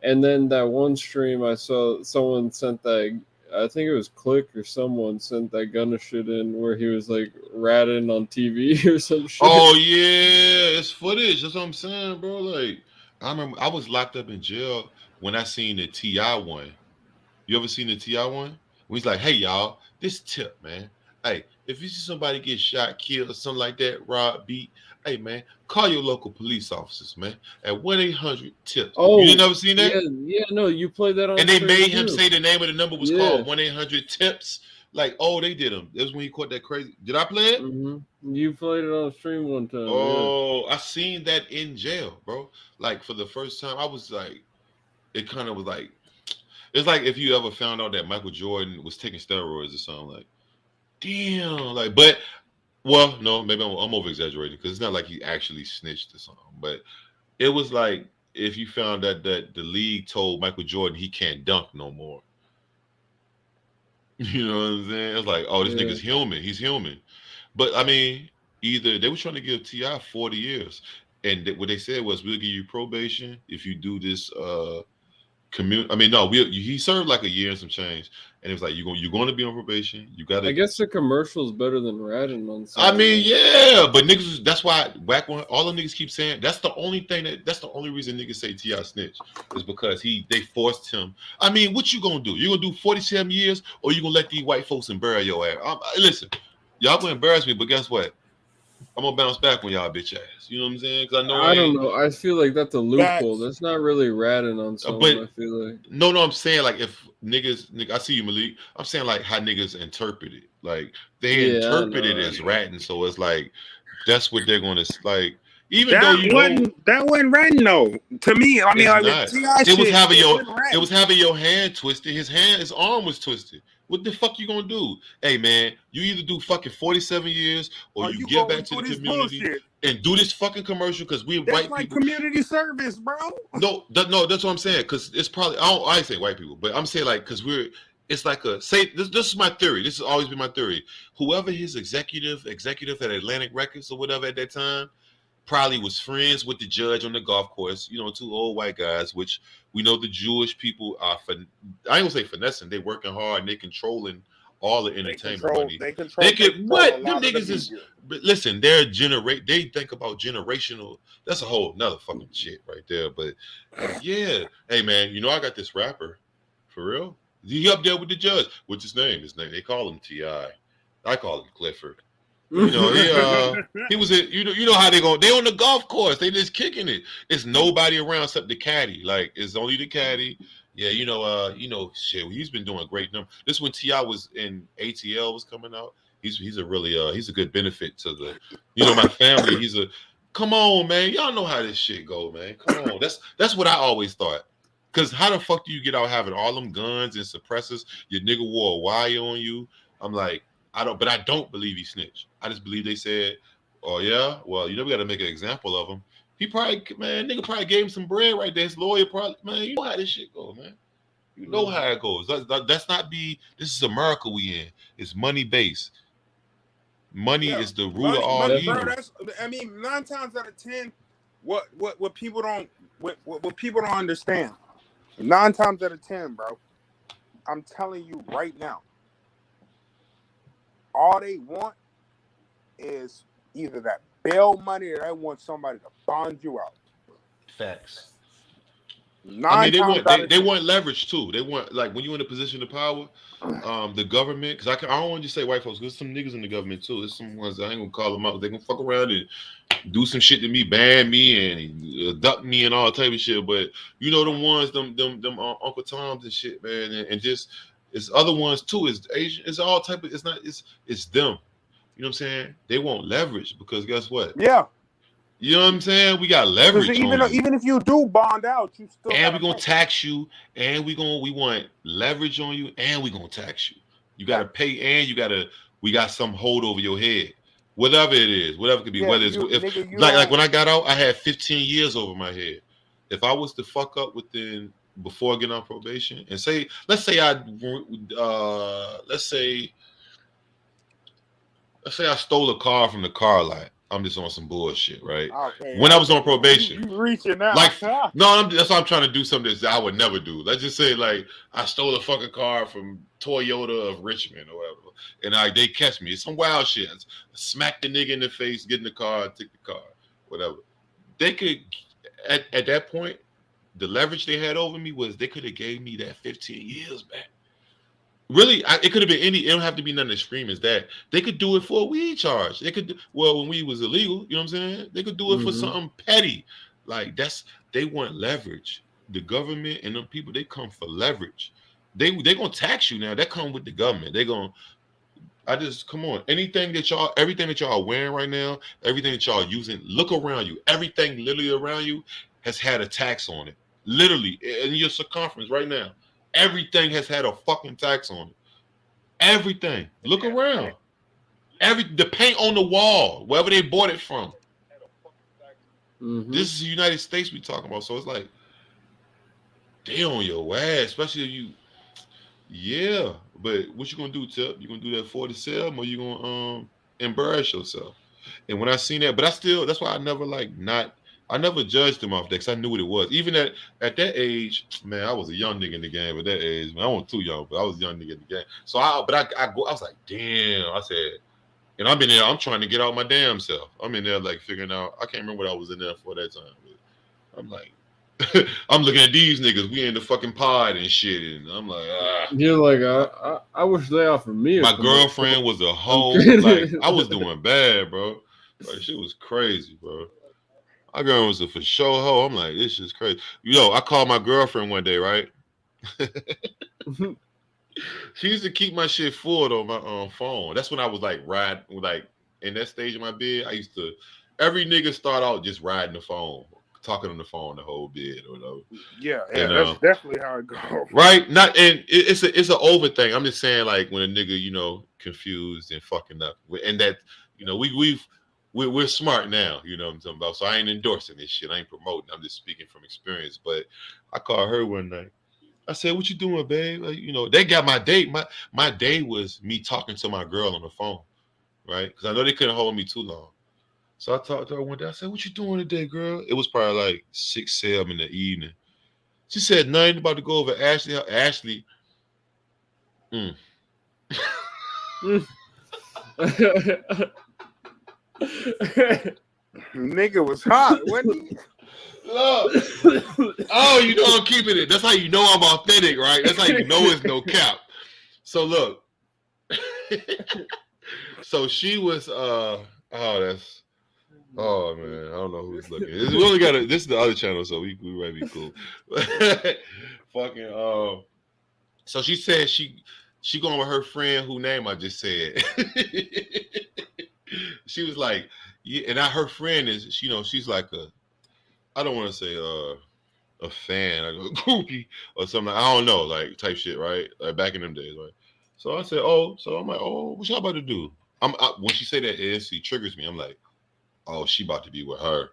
Then that one stream I saw, someone sent that. I think it was Click or someone sent that Gunna shit in where he was like ratting on TV or some shit. Oh yeah, it's footage. That's what I'm saying, bro. Like I remember I was locked up in jail when I seen the T.I. one. You ever seen the T.I. one? When he's like, "Hey y'all, this tip, man. Hey, if you see somebody get shot, killed, or something like that, robbed, beat, hey man, call your local police officers, man, at 1-800-TIPS." Oh, You didn't ever seen that? Yeah, no, you played that on. And they stream made him too. say the name of the number was Yeah. called 1-800-TIPS. Like, oh, they did him. That was when he caught that crazy. Did I play it? Mm-hmm. You played it on stream one time. Oh, I seen that in jail, bro. Like for the first time, I was like, it kind of was like, it's like if you ever found out that Michael Jordan was taking steroids or something. Like, damn. Like, but well, no, maybe I'm over exaggerating because it's not like he actually snitched or something. But it was like if you found that the league told Michael Jordan he can't dunk no more. You know what I'm saying? It's like, oh, this Yeah. nigga's human. He's human. But I mean, either they were trying to give T.I. 40 years, and what they said was, we'll give you probation if you do this. He served like a year and some change, And it was like you're going to be on probation. You got to. I guess the commercial is better than ratting on. I mean, yeah, but niggas. That's why back when all the niggas keep saying that's the only reason niggas say T.I. snitch is because they forced him. I mean, what you gonna do? You gonna do 47 years, or you gonna let these white folks embarrass your ass? Listen, y'all gonna embarrass me, but guess what? I'm gonna bounce back on y'all bitch ass. You know what I'm saying? Because I don't know. I feel like that's a loophole. That's not really ratting on someone. I feel like no, I'm saying like if niggas, I see you, Malik. I'm saying like how niggas interpret it. Like they interpret it as ratting, so it's like that's what they're gonna like. Even that though that wasn't ratting though. To me, I mean, like not. T.I. It was having your hand twisted. His arm was twisted. What the fuck you gonna do? Hey man, you either do fucking 47 years or you give back to the community and do this fucking commercial because we that's white like people. Community service, bro. No, that's what I'm saying. Because it's probably I say white people, but I'm saying like because it's like this is my theory. This has always been my theory. Whoever his executive at Atlantic Records or whatever at that time probably was friends with the judge on the golf course. You know, two old white guys, which we know the Jewish people are. I ain't gonna say finessing. They working hard and they controlling all the entertainment money. They could what them niggas is. But listen, they think about generational. That's a whole nother fucking shit right there. But yeah, hey man, you know I got this rapper for real. He up there with the judge. What's his name? They call him T.I. I call him Clifford. You know, he was you know how they on the golf course. They just kicking it. It's nobody around except the caddy. Like it's only the caddy. Yeah, you know, shit. He's been doing great numbers. This when T.I. was in ATL was coming out. He's a really he's a good benefit to the my family. Come on, man. Y'all know how this shit go, man. Come on. That's what I always thought. Cause how the fuck do you get out having all them guns and suppressors? Your nigga wore a wire on you. I'm like, I don't believe he snitched. I just believe they said, oh yeah, well, we got to make an example of him. He probably, nigga probably gave him some bread right there. His lawyer probably, man, you know how this shit goes, man. You know how it goes. This is America we in. It's money based. Money is the root of all evil. Bro, 9 times out of 10, what people don't understand. 9 times out of 10, bro. I'm telling you right now. All they want is either that bail money or they want somebody to bond you out. Facts. They want leverage too. They want like when you're in a position of power, the government. Because I don't want to just say white folks. There's some niggas in the government too. There's some ones I ain't gonna call them out. They gonna fuck around and do some shit to me, ban me and abduct me and all type of shit. But you know them ones, them Uncle Toms and shit, man, and just. It's other ones too. It's Asian. It's all type of. It's not. It's them. You know what I'm saying? They want leverage because guess what? Yeah. You know what I'm saying? We got leverage. Even if you do bond out, you still. And we gonna tax you, and we want leverage on you, and we gonna tax you. You gotta pay, and we got some hold over your head, whatever it is, whatever it could be. Whether it's like when I got out, I had 15 years over my head. If I was to fuck up before getting on probation, and let's say I stole a car from the car lot. I'm just on some bullshit, right? Okay, when I was on probation, you reaching out. Like, no, that's why I'm trying to do something that I would never do. Let's just say, like, I stole a fucking car from Toyota of Richmond or whatever, and they catch me. It's some wild shit. I smack the nigga in the face, get in the car, take the car, whatever. They could, at that point, the leverage they had over me was they could have gave me that 15 years back. Really, it could have been it don't have to be nothing extreme as that. They could do it for a weed charge. They could when weed was illegal, you know what I'm saying? They could do it for something petty. Like they want leverage. The government and them people, they come for leverage. They gonna tax you now. That come with the government. Come on. Everything that y'all are wearing right now, everything that y'all using, look around you. Everything literally around you has had a tax on it. Literally in your circumference right now. Everything has had a fucking tax on it. Everything. Look around. The paint on the wall, wherever they bought it from. This is the United States we talking about. So it's like they on your ass, especially if you. Yeah, but what you gonna do, Tip? You gonna do that for the sale, or you gonna embarrass yourself? And when I seen that, but that's why I never I never judged him off that because I knew what it was. Even at that age, man, I was a young nigga in the game. At that age, man, I wasn't too young, but I was a young nigga in the game. So I was like, damn. I said, and I'm in there. I'm trying to get out my damn self. I'm in there like figuring out. I can't remember what I was in there for that time. But I'm like, I'm looking at these niggas. We in the fucking pod and shit, and I'm like, ah. You're like, I wish they offered me. My girlfriend was a hoe. Like I was doing bad, bro. Like shit was crazy, bro. My girl was a for sure hoe. I'm like, this is crazy. Yo, I called my girlfriend one day, right? She used to keep my shit full on my phone. That's when I was like in that stage of my bed. I used to every nigga start out just riding the phone, talking on the phone the whole bed or whatever. Yeah, that's definitely how it goes. Right? Not and it's an over thing. I'm just saying like when a nigga, confused and fucking up. And that, we're smart now, you know what I'm talking about. So I ain't endorsing this shit. I ain't promoting. I'm just speaking from experience. But I called her one night. I said, "What you doing, babe?" Like, they got my date. My day was me talking to my girl on the phone, right? Because I know they couldn't hold me too long. So I talked to her one day. I said, "What you doing today, girl?" It was probably like 6, 7 in the evening. She said, "Nothing, about to go over Ashley." Ashley. Nigga was hot, wasn't he? Look. Oh, I'm keeping it. That's how you know I'm authentic, right? That's how you know it's no cap. So look. So she was oh man, I don't know who's looking. We only got this is the other channel, so we might be cool. Fucking so she said she going with her friend whose name I just said. She was like, yeah, and her friend is, she's like I don't want to say a fan, like a groupie or something. I don't know, like type shit, right? Like back in them days, right? So I said, I'm like, what y'all about to do? When she said that, it triggers me. I'm like, oh, she about to be with her.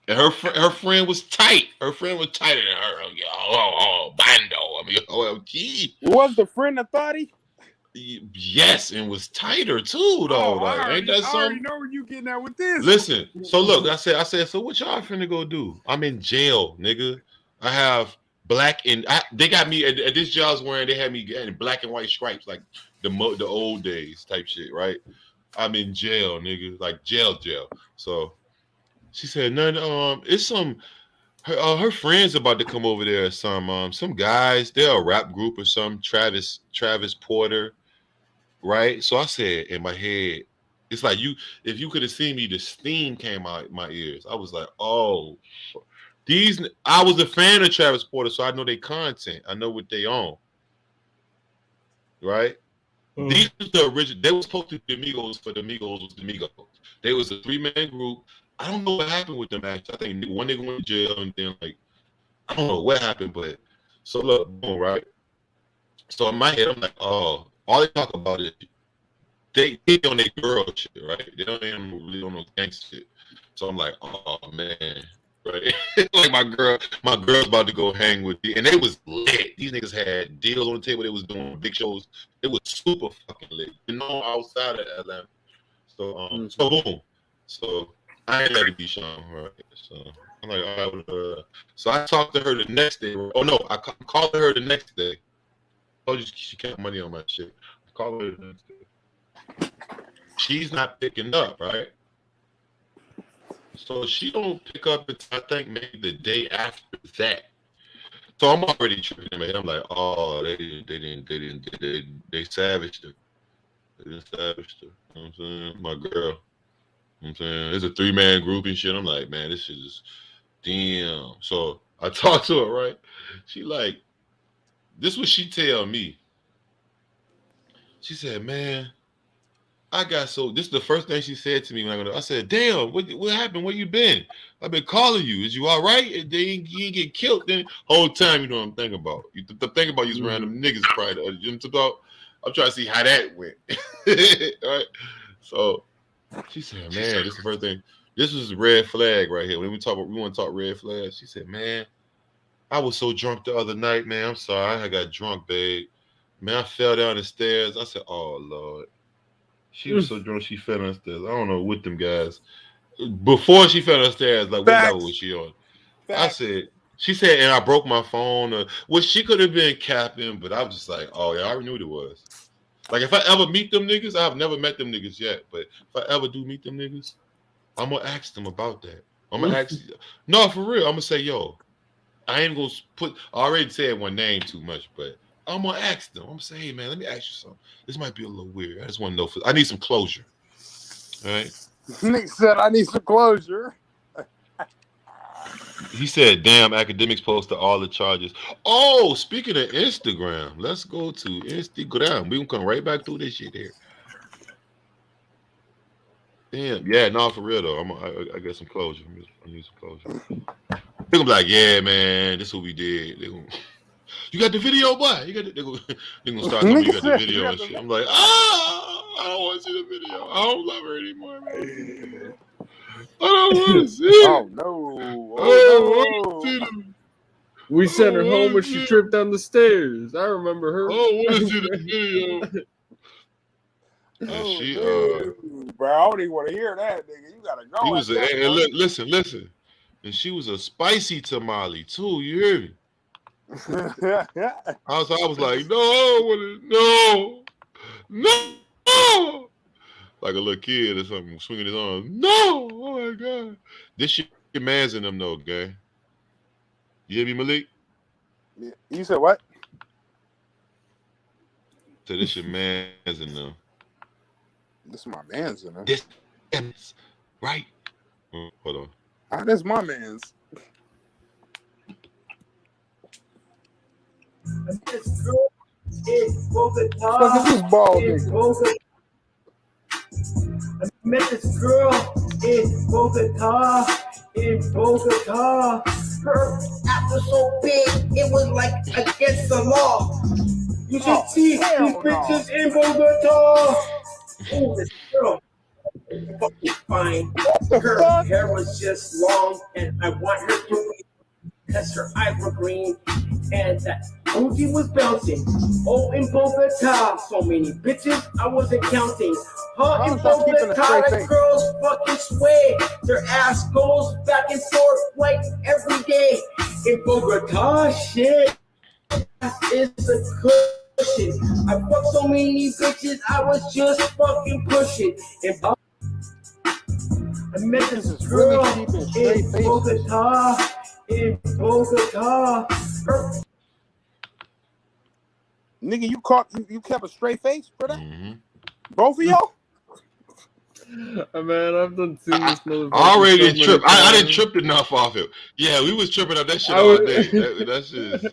And her friend was tight. Her friend was tighter than her. Bando. I mean, OMG. Was the friend a thotty? Yes, and was tighter too, though. Ain't that something? I already know where you getting at with this. Listen, so look, I said, so what y'all finna go do? I'm in jail, nigga. I have black and they got me at this job I was wearing. They had me getting black and white stripes, like the old days type shit, right? I'm in jail, nigga, like jail. So she said, nothing. It's some her friends about to come over there. Some guys. They're a rap group or some Travis Porter. Right, so I said in my head, it's like if you could have seen me, the steam came out my ears. I was like, oh, I was a fan of Travis Porter, so I know their content. I know what they own. Right? These was the original. They were supposed to be Amigos, but the Amigos was the Amigos. They was a 3-man group. I don't know what happened with them, actually. I think one nigga went to jail, and then I don't know what happened, but so look, boom, right? So in my head, I'm like, oh. All they talk about is they on their girl shit, right? They don't even really on no gangster shit. So I'm like, oh man, right? Like my girl's about to go hang with and they was lit. These niggas had deals on the table. They was doing big shows. It was super fucking lit. Outside of Atlanta. So so boom. So I ain't let it be shown, right? So I'm like, all right. So I talked to her the next day. Oh no, I called her the next day. Oh, she kept money on my shit. I call her the next day. She's not picking up, right? So she don't pick up until I think maybe the day after that. So I'm already tripping in my head. I'm like, oh, they savaged her. They just savaged her. You know what I'm saying? My girl. You know what I'm saying? It's a 3-man group and shit. I'm like, man, this shit is damn. So I talked to her, right? She like, this is what she tell me. She said, man, this is the first thing she said to me when I said, damn, what happened? Where you been? I've been calling you. Is you all right? You ain't get killed. Then whole time, you know what I'm thinking about. You think about you random niggas probably. You know what I'm talking about? I'm trying to see how that went. All right. So she said, man, this is the first thing. This was a red flag right here. When we want to talk red flags. She said, man, I was so drunk the other night, man. I'm sorry. I got drunk, babe. Man, I fell down the stairs. I said, oh, Lord. She was so drunk, she fell down the stairs. I don't know what them guys. Before she fell upstairs, like what Facts. level was she on? I Facts. said, she said, and I broke my phone. Which she could have been capping, but I was just like, oh yeah, I already knew what it was. Like if I ever meet them niggas, I've never met them niggas yet, but if I ever do meet them niggas, I'm gonna ask them about that. I'm gonna ask, no, for real. I'm gonna say, yo, I ain't gonna put. I already said one name too much, but I'm gonna ask them. I'm gonna say, hey man, let me ask you something. This might be a little weird. I just want to know. I need some closure. All right. Nick said, I need some closure. He said, damn, academics posted all the charges. Oh, speaking of Instagram, let's go to Instagram. We can come right back through this shit here. Damn, yeah, no, for real though. I got some closure. I need some closure. They're gonna be like, yeah, man, this is what we did. They gonna, you got the video, boy. They're gonna start telling me you got the video and shit. I'm like, I don't want to see the video. I don't love her anymore, man. I don't want to see it. Oh no! We sent her home when she tripped down the stairs. I remember her. I don't want to see the video. And she, bro, I don't even want to hear that, nigga. You gotta go. He was listen. And she was a spicy tamale too. You hear me? I was like, no, like a little kid or something, swinging his arms. No, oh my god, this shit man's in them though, gang. You hear me, Malik? You said what? So this shit man's in them. This is my man's in there. This is right. Hold on. Ah, that's my man's. Look at this ball nigga. I met this girl in Bogota. Her ass was so big, it was like against the law. You should see these bitches in Bogota. Oh, this girl is fucking fine. Her hair was just long, and I want her to because her eyes were green, and that booty was bouncing. Oh, in Bogota, so many bitches I wasn't counting. Huh, in Bogota, the girls fucking sway. Their ass goes back and forth like every day. In Bogota, shit is a cushion. I fucked so many bitches, I was just fucking pushing. And I met this girl in Bogota. In Bogota. Nigga, you kept a straight face for that? Mm-hmm. Both of y'all? Man, I've done seen this motherfucker. I already didn't trip. I didn't trip enough off it. Yeah, we was tripping up that shit all day. That shit is.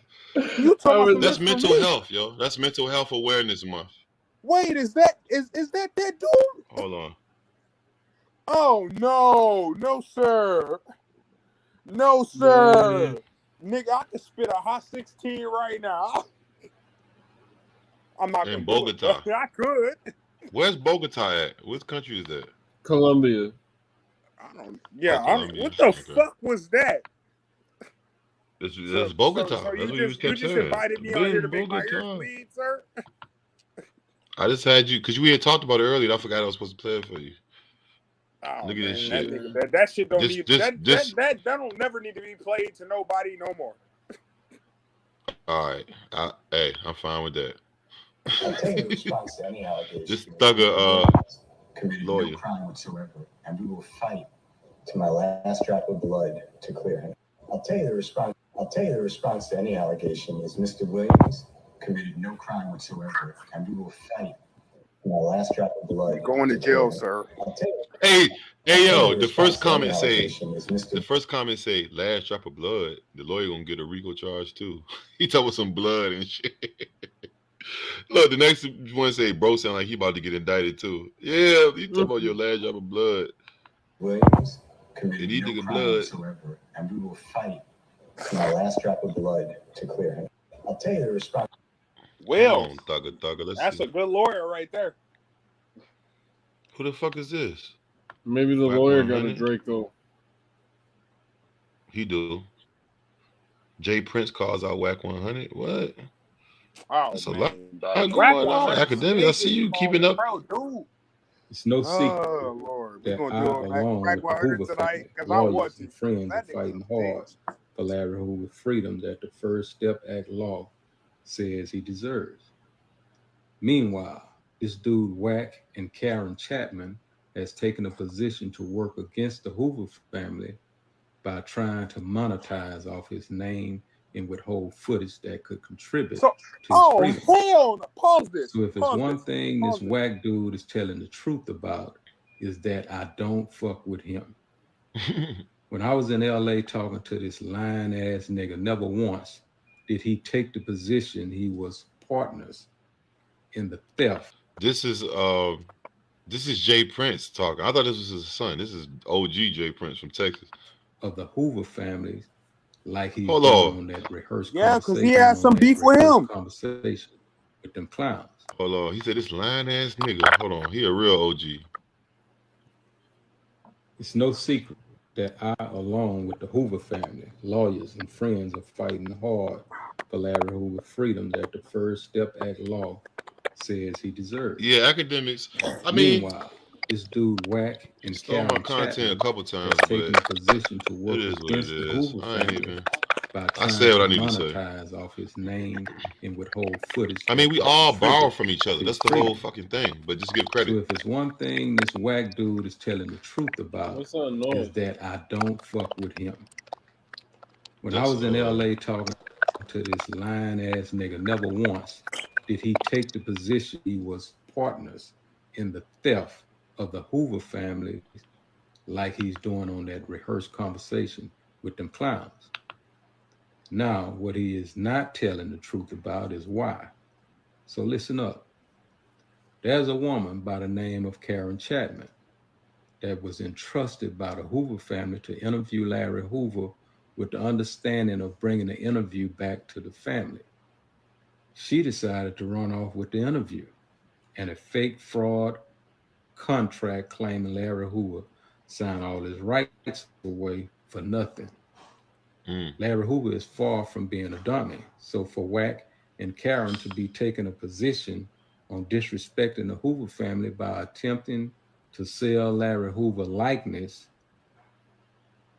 That's mental health, yo. That's mental health awareness month. Wait, is that dude? Hold on. Oh no, sir. No, sir. Nigga, I can spit a hot 16 right now. I'm not in Bogota. I could. Where's Bogota at? What country is that? Colombia. What the fuck was that? That's Bogota. So that's what you just invited me out here to make my ears bleed, sir? I just had you because we had talked about it earlier. I forgot I was supposed to play it for you. Oh, look at this shit. That shit don't need that don't never need to be played to nobody no more. All right, I'm fine with that. I'll tell you the response to any allegation. This thugger committed lawyer. No crime whatsoever, and we will fight to my last drop of blood to clear him. I'll tell you the response to any allegation is Mr. Williams committed no crime whatsoever, and we will fight to my last drop of blood. You're going to jail, sir. Hey, yo, the first comment say, last drop of blood. The lawyer gonna get a Rico charge too. He talking about some blood and shit. Look, the next one say, bro, sound like he about to get indicted too. Yeah, you talking about your last drop of blood. Williams committed no crime whatsoever, and we will fight to my last drop of blood to clear him. I'll tell you the response. Well, thugger. That's a good lawyer right there. Who the fuck is this? Maybe the lawyer got a Draco. He do. Jay Prince calls out Whack 100. What? Oh, that's a lot. Academic, I see you keeping up. Bro, dude. It's no secret. Oh, Lord. Word. We that gonna I, do it along right with where the I heard Hoover tonight family, because I want lawyers to. and friends, are That nigga fighting some hard things. for Larry Hoover's freedom that the First Step Act law says he deserves. Meanwhile, this dude Wack and Karen Chapman has taken a position to work against the Hoover family by trying to monetize off his name and withhold footage that could contribute So, to his freedom. hell no. Pause this. So if it's Pause one this. thing Pause this this. Wack dude is telling the truth about is that I don't fuck with him. When I was in LA talking to this lying ass nigga, never once did he take the position he was partners in the theft. This is Jay Prince talking. I thought this was his son. This is OG Jay Prince from Texas. Of the Hoover family, like he's Hold doing on. on that rehearsed Yeah, because he conversation. had some beef with him. Conversation with them clowns. Hold on. He said this lying ass nigga. Hold on. He a real OG. It's no secret that I, along with the Hoover family, lawyers and friends, are fighting hard for Larry Hoover's freedom that the First Step Act law says he deserves. Yeah, academics. I mean, meanwhile, this dude Wack and stole Karen my content Chapman a couple times, has taken but a position to work it is what it against the is. Hoover I ain't family even. by I trying said to what I need to say. monetize off his name and withhold footage. I mean, that we could all contribute borrow from each other. to That's his the whole freedom. fucking thing. But just give So credit. if it's one thing this Wack dude is telling the truth about, What's that noise? is that I don't fuck with him. When I That's, was in LA talking to this lying ass nigga, never once did he take the position he was partners in the theft of the Hoover family like he's doing on that rehearsed conversation with them clowns. Now, what he is not telling the truth about is why. So listen up. There's a woman by the name of Karen Chapman that was entrusted by the Hoover family to interview Larry Hoover with the understanding of bringing the interview back to the family. She decided to run off with the interview and a fake fraud contract claiming Larry Hoover signed all his rights away for nothing. Larry Hoover is far from being a dummy. So for Wack and Karen to be taking a position on disrespecting the Hoover family by attempting to sell Larry Hoover likeness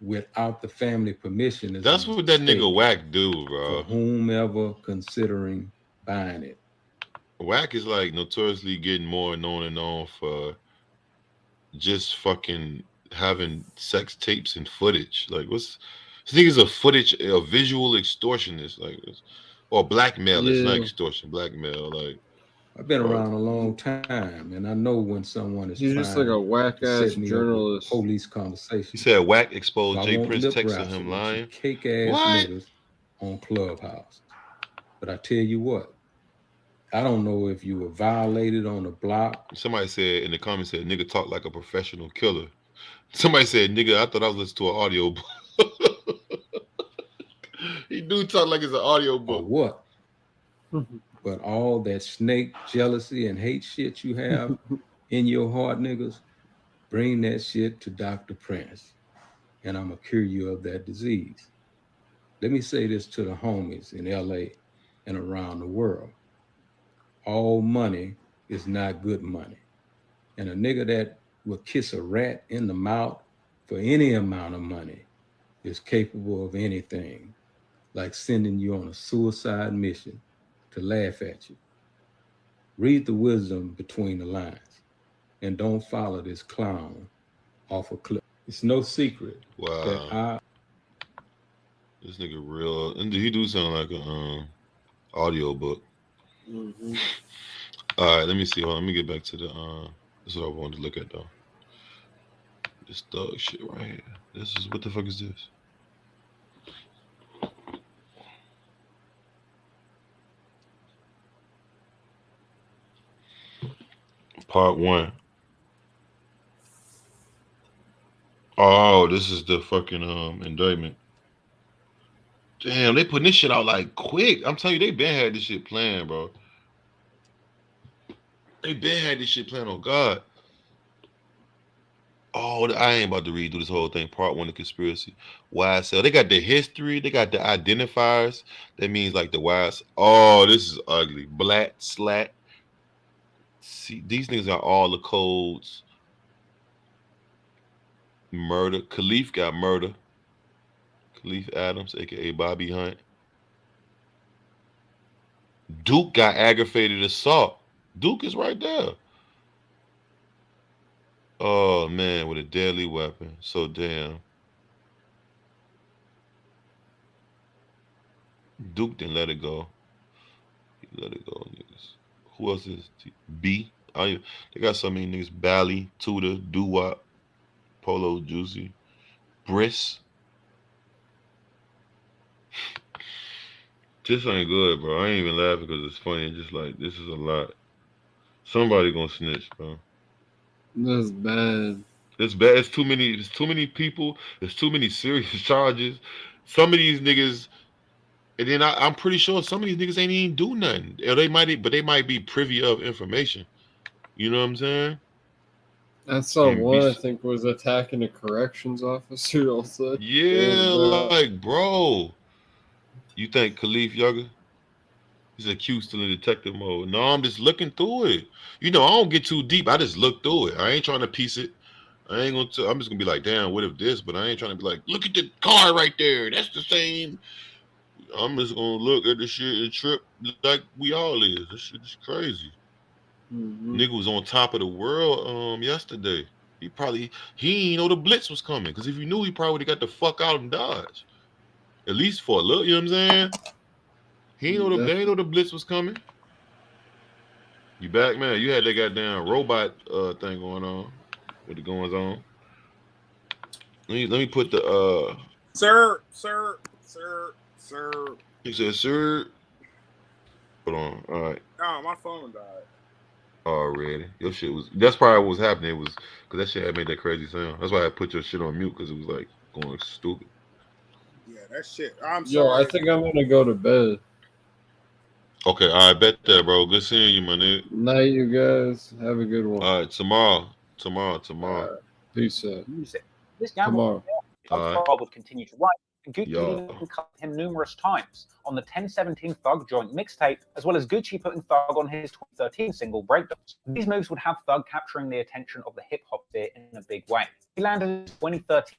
without the family permission is That's what that nigga Wack do, bro. For whomever considering buying it. Wack is like notoriously getting more known and known for just fucking having sex tapes and footage. Like, what's this nigga's a visual extortionist, like, or blackmail. It's not extortion, blackmail. Like, I've been around a long time, and I know when someone is He's trying just like a whack to ass set me journalist. up with police conversation. he said Wack exposed So I Jay won't Prince lip texting wrestle him with you lying. cake ass What? niggas on Clubhouse. But I tell you what, I don't know if you were violated on the block. Somebody said in the comments, said nigga talk like a professional killer. Somebody said, nigga, I thought I was listening to an audio book. He do talk like it's an audio book. Or what? But all that snake jealousy and hate shit you have in your heart, niggas, bring that shit to Dr. Prince, and I'm gonna cure you of that disease. Let me say this to the homies in LA and around the world. All money is not good money. And a nigga that will kiss a rat in the mouth for any amount of money is capable of anything, like sending you on a suicide mission to laugh at you. Read the wisdom between the lines and don't follow this clown off a cliff. It's no secret that This nigga real, and he do sound like a audio book. Mm-hmm. All right, let me see. Hold on, let me get back to the. This is what I wanted to look at though. This thug shit right here. This is what the fuck is this? Part 1. Oh, this is the fucking indictment. Damn, they putting this shit out like quick. I'm telling you, they been had this shit planned, bro. They been had this shit planned on God. Oh, I ain't about to read through this whole thing. Part 1, the conspiracy. YSL. They got the history. They got the identifiers. That means like the YS. Oh, this is ugly. Black, slat. See, these niggas are all the codes. Murder. Khalif got murder. Khalif Adams, aka Bobby Hunt. Duke got aggravated assault. Duke is right there. Oh man, with a deadly weapon. So damn. Duke didn't let it go. He let it go, niggas. Who else is B? They got so many niggas. Bally, Tudor, Doo-Wop, Polo Juicy, Briss. This ain't good, bro. I ain't even laughing because it's funny. It's just like, this is a lot. Somebody gonna snitch, bro. That's bad. It's bad. It's too many. It's too many people. There's too many serious charges. Some of these niggas, and then I'm pretty sure some of these niggas ain't even do nothing. Or they might be privy of information. You know what I'm saying? I saw one, I think, was attacking a corrections officer also. Yeah, like, bro. You think Khalif Younger? He's accused still in detective mode. No, I'm just looking through it. You know, I don't get too deep. I just look through it. I ain't trying to piece it. I'm just gonna be like, damn, what if this? But I ain't trying to be like, look at the car right there. That's the same. I'm just gonna look at the shit and trip like we all is. This shit is crazy. Nigga was on top of the world yesterday. He ain't know the blitz was coming. Because if he knew, he probably would have got the fuck out and dodged. At least for a little, you know what I'm saying? They ain't know the blitz was coming. You back, man? You had that goddamn robot thing going on. What the goings on? Let me put the Sir. He said, sir. Hold on. All right. Oh, my phone died. Already. Your shit was. That's probably what was happening. It was because that shit had made that crazy sound. That's why I put your shit on mute because it was like going stupid. Yeah, that shit. I'm Yo, sorry. I think I'm gonna go to bed. Okay, I bet that, bro. Good seeing you, my nigga. Night, you guys. Have a good one. All right, tomorrow. Peace out. This gamble All would continue to write, and Gucci even cut him numerous times on the 1017 Thug joint mixtape, as well as Gucci putting Thug on his 2013 single Breakdowns. These moves would have Thug capturing the attention of the hip-hop sphere in a big way. He landed his 2013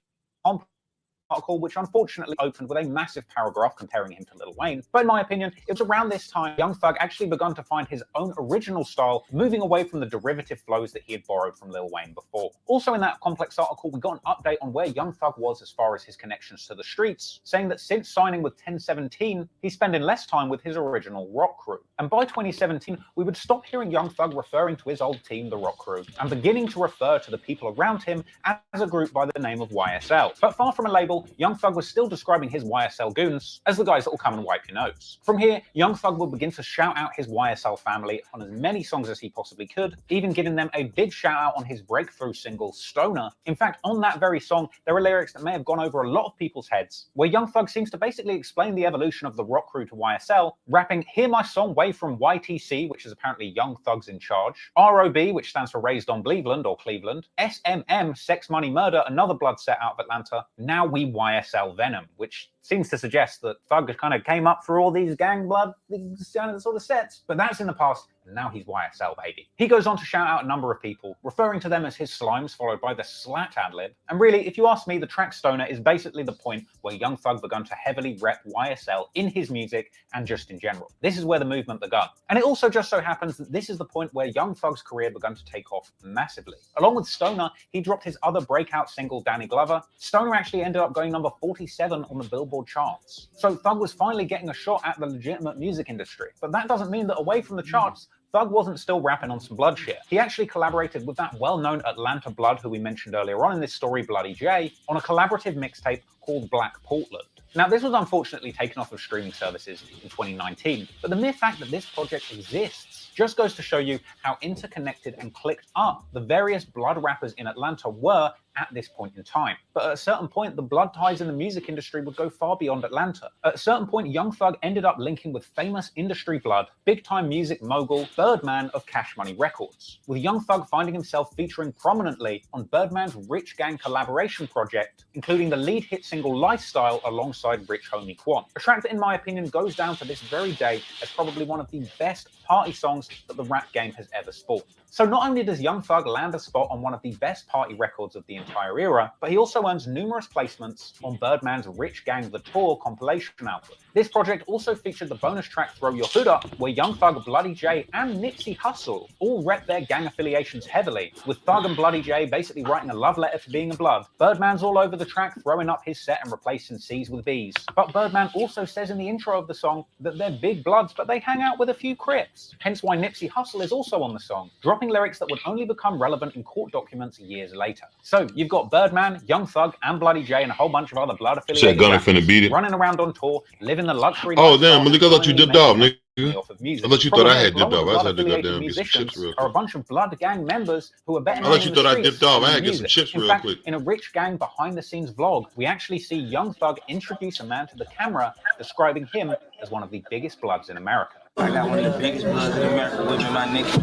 article, which unfortunately opened with a massive paragraph comparing him to Lil Wayne. But in my opinion, it was around this time Young Thug actually begun to find his own original style, moving away from the derivative flows that he had borrowed from Lil Wayne before. Also in that complex article, we got an update on where Young Thug was as far as his connections to the streets, saying that since signing with 1017, he's spending less time with his original rock crew. And by 2017, we would stop hearing Young Thug referring to his old team, the Rock Crew, and beginning to refer to the people around him as a group by the name of YSL. But far from a label, Young Thug was still describing his YSL goons as the guys that will come and wipe your nose. From here, Young Thug would begin to shout out his YSL family on as many songs as he possibly could, even giving them a big shout out on his breakthrough single, Stoner. In fact, on that very song, there are lyrics that may have gone over a lot of people's heads, where Young Thug seems to basically explain the evolution of the Rock Crew to YSL, rapping, "Hear my song way from YTC," which is apparently Young Thug's in charge, ROB, which stands for Raised on Cleveland or Cleveland, SMM, Sex Money Murder, another blood set out of Atlanta, now we YSL Venom, which seems to suggest that Thug kind of came up for all these gang blood, these sort of sets, but that's in the past. And now he's YSL, baby. He goes on to shout out a number of people, referring to them as his slimes, followed by the slat ad-lib. And really, if you ask me, the track Stoner is basically the point where Young Thug began to heavily rep YSL in his music and just in general. This is where the movement began. And it also just so happens that this is the point where Young Thug's career began to take off massively. Along with Stoner, he dropped his other breakout single, Danny Glover. Stoner actually ended up going number 47 on the Billboard charts. So Thug was finally getting a shot at the legitimate music industry. But that doesn't mean that away from the charts, Thug wasn't still rapping on some blood shit. He actually collaborated with that well-known Atlanta blood who we mentioned earlier on in this story, Bloody J, on a collaborative mixtape called Black Portland. Now, this was unfortunately taken off of streaming services in 2019, but the mere fact that this project exists just goes to show you how interconnected and clicked up the various blood rappers in Atlanta were at this point in time. But at a certain point, the blood ties in the music industry would go far beyond Atlanta. At a certain point, Young Thug ended up linking with famous industry blood, big-time music mogul Birdman of Cash Money Records, with Young Thug finding himself featuring prominently on Birdman's Rich Gang collaboration project, including the lead hit single Lifestyle alongside Rich Homie Quan, a track that in my opinion goes down to this very day as probably one of the best party songs that the rap game has ever spawned. So not only does Young Thug land a spot on one of the best party records of the entire era, but he also earns numerous placements on Birdman's Rich Gang The Tour compilation album. This project also featured the bonus track Throw Your Hood Up, where Young Thug, Bloody J, and Nipsey Hussle all rep their gang affiliations heavily, with Thug and Bloody J basically writing a love letter to being a blood. Birdman's all over the track, throwing up his set and replacing C's with B's. But Birdman also says in the intro of the song that they're big bloods, but they hang out with a few Crips. Hence why Nipsey Hussle is also on the song, dropping lyrics that would only become relevant in court documents years later. So you've got Birdman, Young Thug, and Bloody J, and a whole bunch of other blood affiliated Gunna finna beat it. running around on tour, living the luxury. Oh damn, Malik, I thought you dipped off, nigga. Off of music. I thought you thought I had dipped off. I had to goddamn get some musicians chips real are a quick. bunch of blood gang members who are better I known thought you in the thought I streets dipped off. I than had to get some music. chips In real fact, quick. in a Rich Gang behind the scenes vlog, we actually see Young Thug introduce a man to the camera, describing him as one of the biggest bloods in America. I got one of the biggest bloods in America with me, my nigga.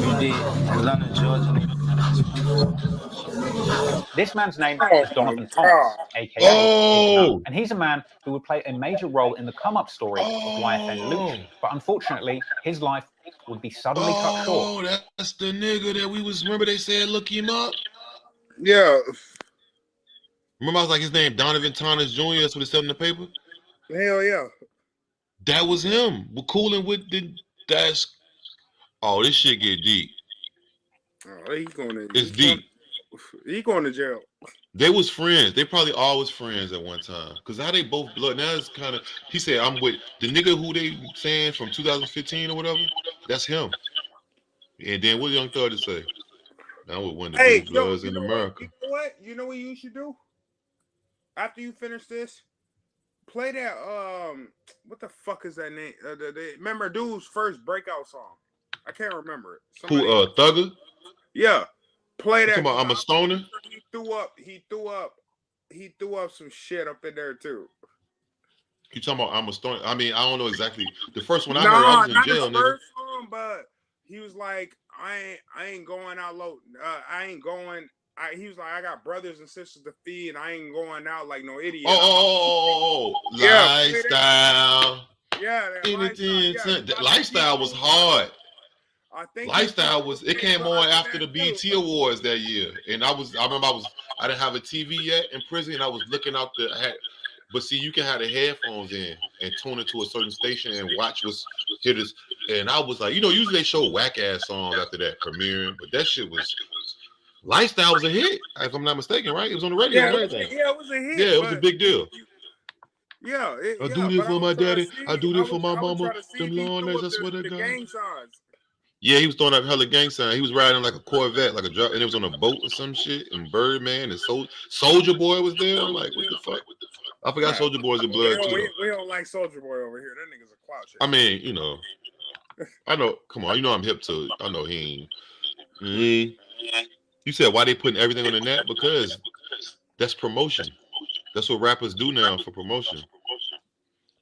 You did. Atlanta, Georgia. This man's name is Donovan Thomas, aka Big Nut, and he's a man who would play a major role in the come-up story of Yfn Lucci. But unfortunately, his life would be suddenly cut short. Oh, that's the nigga that we was. Remember they said look him up. Yeah. Remember I was like his name Donovan Thomas Jr. That's what it said in the paper. Hell yeah. That was him. We're cooling with the. That's. Oh, this shit get deep. Oh, he's going to. It's deep. He going to jail. They was friends. They probably always friends at one time. Cause how they both blood. Now it's kind of. He said I'm with the nigga who they saying from 2015 or whatever. That's him. And then what Young Thug to say? Now with one of the big bloods in America. You know what? You know what you should do? After you finish this, play that. What the fuck is that name? Remember dude's first breakout song? I can't remember it. Who Thugger? Yeah. Play that. I'm a stoner. He threw up some shit up in there too. You talking about I'm a stoner? I mean, I don't know exactly. The first one I heard, I was in jail, the nigga. first song, but he was like, I ain't going out low. I ain't going. He was like, I got brothers and sisters to feed, and I ain't going out like no idiot. Yeah, lifestyle. Yeah, that lifestyle was hard. I think Lifestyle was. It came on after the BET Awards that year, and I remember I didn't have a TV yet in prison, and I was looking out but see, you can have the headphones in and tune into a certain station and watch what's hitters. And I was like, usually they show whack ass songs after that premiering, but that shit was. Lifestyle was a hit, if I'm not mistaken, right? It was on the radio and everything. Yeah, it was a hit. Yeah, it was a big deal. Yeah, I do this for my daddy. I do this for my mama. Them long legs, I swear to God. Gang signs. Yeah, he was throwing up hella gang sign. He was riding like a Corvette, like a truck, and it was on a boat or some shit. And Birdman and Soldier Boy was there. I'm like, what the fuck? I forgot Soldier Boy's in blood too. We don't like Soldier Boy over here. That nigga's a clout shit. I mean, I know. Come on, I'm hip to it. I know he ain't. You said why they putting everything on the net? Because that's promotion. That's what rappers do now for promotion.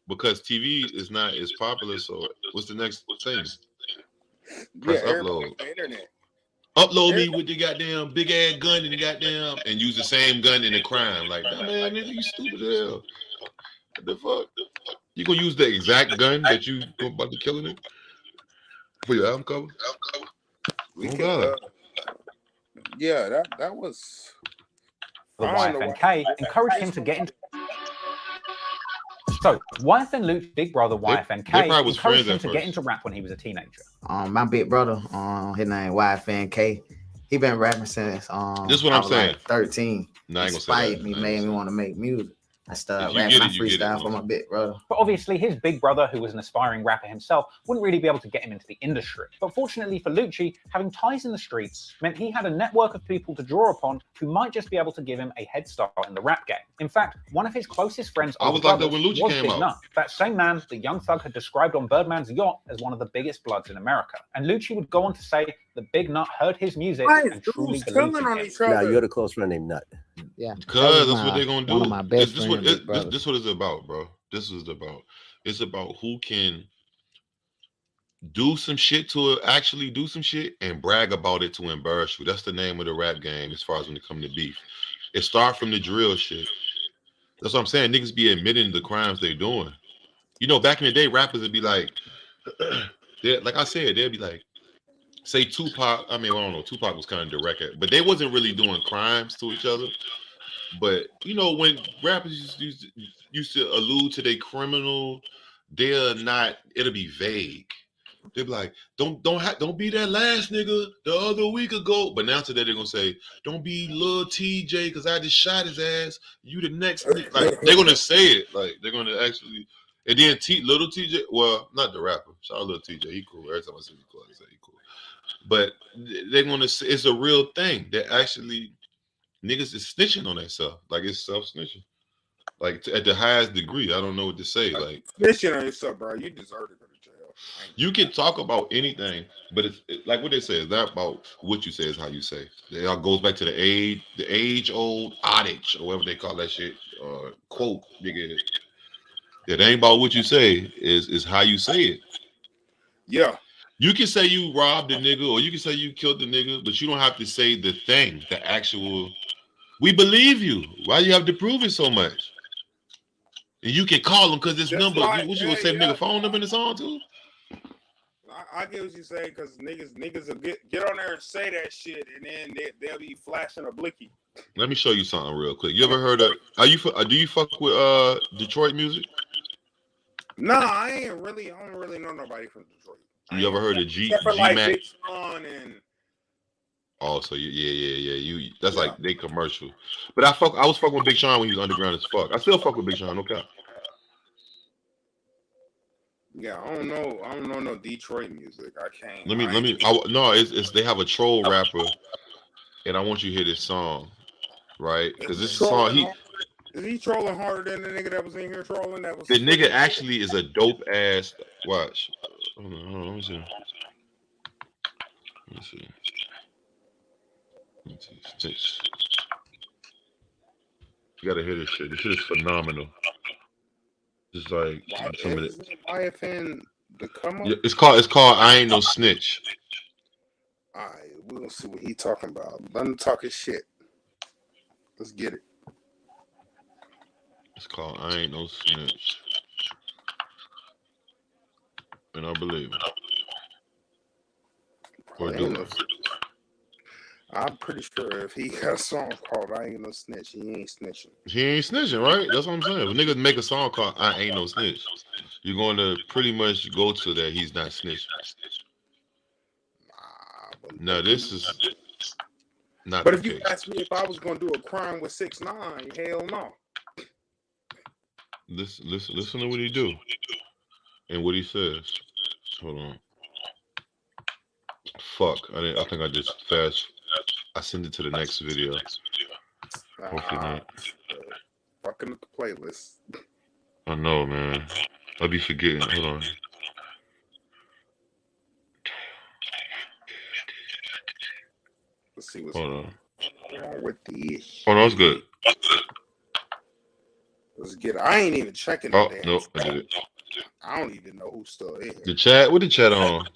Because TV is not as popular. So what's the next thing? Press upload. Internet. Upload me with the goddamn big ass gun and the goddamn and use the same gun in the crime. Like, nah, man, nigga, you stupid as hell. What the fuck? You gonna use the exact gun that you about to kill it for your album cover? Yeah, that was. The YFNK encouraged him to get into. So, Yfn Lucci, big brother YFNK, encouraged him to get into rap when he was a teenager. My big brother, his name YFNK. He been rapping since this is what I'm saying. Like 13. No, Inspired me, made me want to make music. I started rapping. I freestyle for my big brother. But obviously, his big brother, who was an aspiring rapper himself, wouldn't really be able to get him into the industry. But fortunately for Lucci, having ties in the streets meant he had a network of people to draw upon who might just be able to give him a head start in the rap game. In fact, one of his closest friends I was like that when Lucci came Big out. Nut, that same man that Young Thug had described on Birdman's yacht as one of the biggest bloods in America. And Lucci would go on to say that Big Nut heard his music and truly believed in him. Yeah, you had a close friend named Nut. Yeah, because that's what they're gonna do. One of my best this friends. This what it's about, bro. This is about. It's about who can do some shit to actually do some shit and brag about it to embarrass you. That's the name of the rap game as far as when it comes to beef. It starts from the drill shit. That's what I'm saying. Niggas be admitting the crimes they're doing. Back in the day, rappers would be like, like I said, they'd be like, say Tupac. I mean, I don't know. Tupac was kind of direct, but they wasn't really doing crimes to each other. But you know, when rappers used to allude to their criminal, they're not. It'll be vague. They'll be like, don't be that last nigga the other week ago. But now today they're gonna say, don't be Lil TJ because I just shot his ass. You the next nigga. Like they're gonna say it. Like they're gonna actually. And then Little TJ, well, not the rapper. Shout out Lil TJ, he cool. Every time I see him, I say he cool. But they're gonna say it's a real thing. That actually niggas is snitching on themselves. Like it's self-snitching. Like at the highest degree. I don't know what to say. Like snitching on yourself, bro. You deserve to go to jail. You can talk about anything, but it's like what they say. It's not about what you say, it's how you say. It all goes back to the age old adage, or whatever they call that shit. Quote, nigga. It ain't about what you say, is how you say it. Yeah. You can say you robbed a nigga, or you can say you killed the nigga, but you don't have to say the thing, the actual. We believe you. Why you have to prove it so much? And you can call them because this number. Like, what you gonna say, nigga phone number in the song too? I get what you say, because niggas will get on there and say that shit, and then they'll be flashing a blicky. Let me show you something real quick. You ever heard of? Do you fuck with Detroit music? Nah, I don't really know nobody from Detroit. You ever heard of G like Mac? Big Sean and Oh, so yeah. That's like they commercial. But I was fucking with Big Sean when he was underground as fuck. I still fuck with Big Sean, no cap. Yeah, I don't know no Detroit music. I can't. It's they have a troll rapper, and I want you to hear this song, right? Because this song is he trolling harder than the nigga that was in here trolling? That was the nigga actually is a dope ass. Watch. Hold on, let me see. You gotta hear this shit. This shit is phenomenal. It's like some of it. Yfn the come up? Yeah, it's called I Ain't No Snitch. Alright, we're gonna see what he talking about. Let him talk his shit. Let's get it. It's called I Ain't No Snitch. And I believe it. Or do it. I'm pretty sure if he got a song called I Ain't No Snitch, he ain't snitching. He ain't snitching, right? That's what I'm saying. If niggas make a song called I Ain't No Snitch, you're going to pretty much go to that he's not snitching. No, this is not. But if you ask me if I was going to do a crime with 6ix9ine, hell no. Listen to what he do and what he says. Hold on. Fuck. I think I just I send it to the next video. Hopefully not. Fucking up the playlist. I know, man. I'll be forgetting. Hold on. Let's see what's Hold wrong with this. Oh, no, it's good. Let's get it. I ain't even checking. Oh, no, I did it. I don't even know who's still in here. The chat? What the chat on?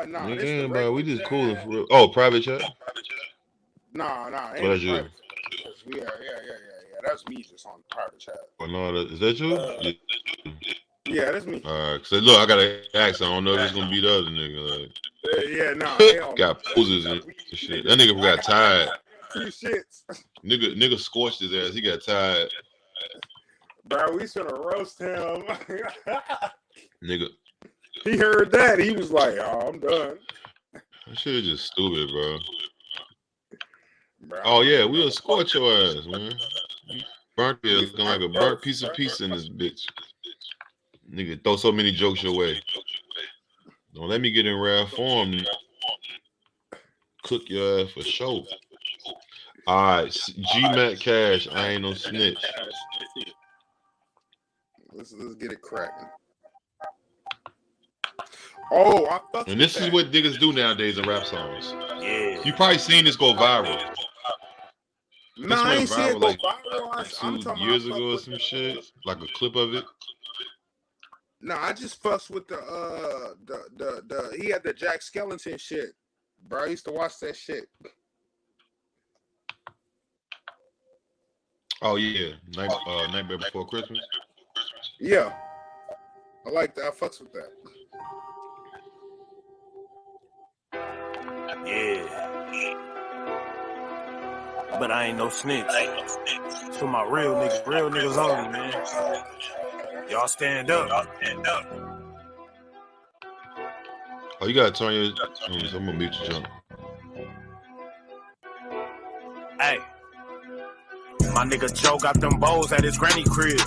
No. Yeah, bro, we just cool. Oh, private chat? No. What that's you? Yeah. That's me just on private chat. Oh, no, is that you? Yeah, that's me. All right, so look, I gotta ask. I don't know if it's gonna be the other nigga. Like, got poses and shit. That nigga got tired. Nigga scorched his ass. He got tired. Bro, we should have roast him. Nigga. He heard that. He was like, "Oh, I'm done." That shit is just stupid, bro. Oh yeah, we'll scorch your ass, man. Burnt is looking like a burnt piece of pizza in this bitch. Nigga, throw so many jokes your way. Don't let me get in rare form. Cook your ass for sure. All right, G-Mac Cash. I ain't no snitch. Let's get it cracking. Oh, I fucked. And this is what niggas do nowadays in rap songs. Yeah. You probably seen this go viral. No, I ain't seen it go viral. Like 2 years ago or some shit. Like a clip of it. No, I just fussed with the he had the Jack Skellington shit. Bro, I used to watch that shit. Oh yeah. Nightmare Before Christmas. Yeah. I like that. I fucks with that. but I ain't no snitch. For my real niggas only, man. Y'all stand up. Oh, you gotta turn your. I'm gonna mute you, jump. Hey, my nigga Joe got them bowls at his granny crib,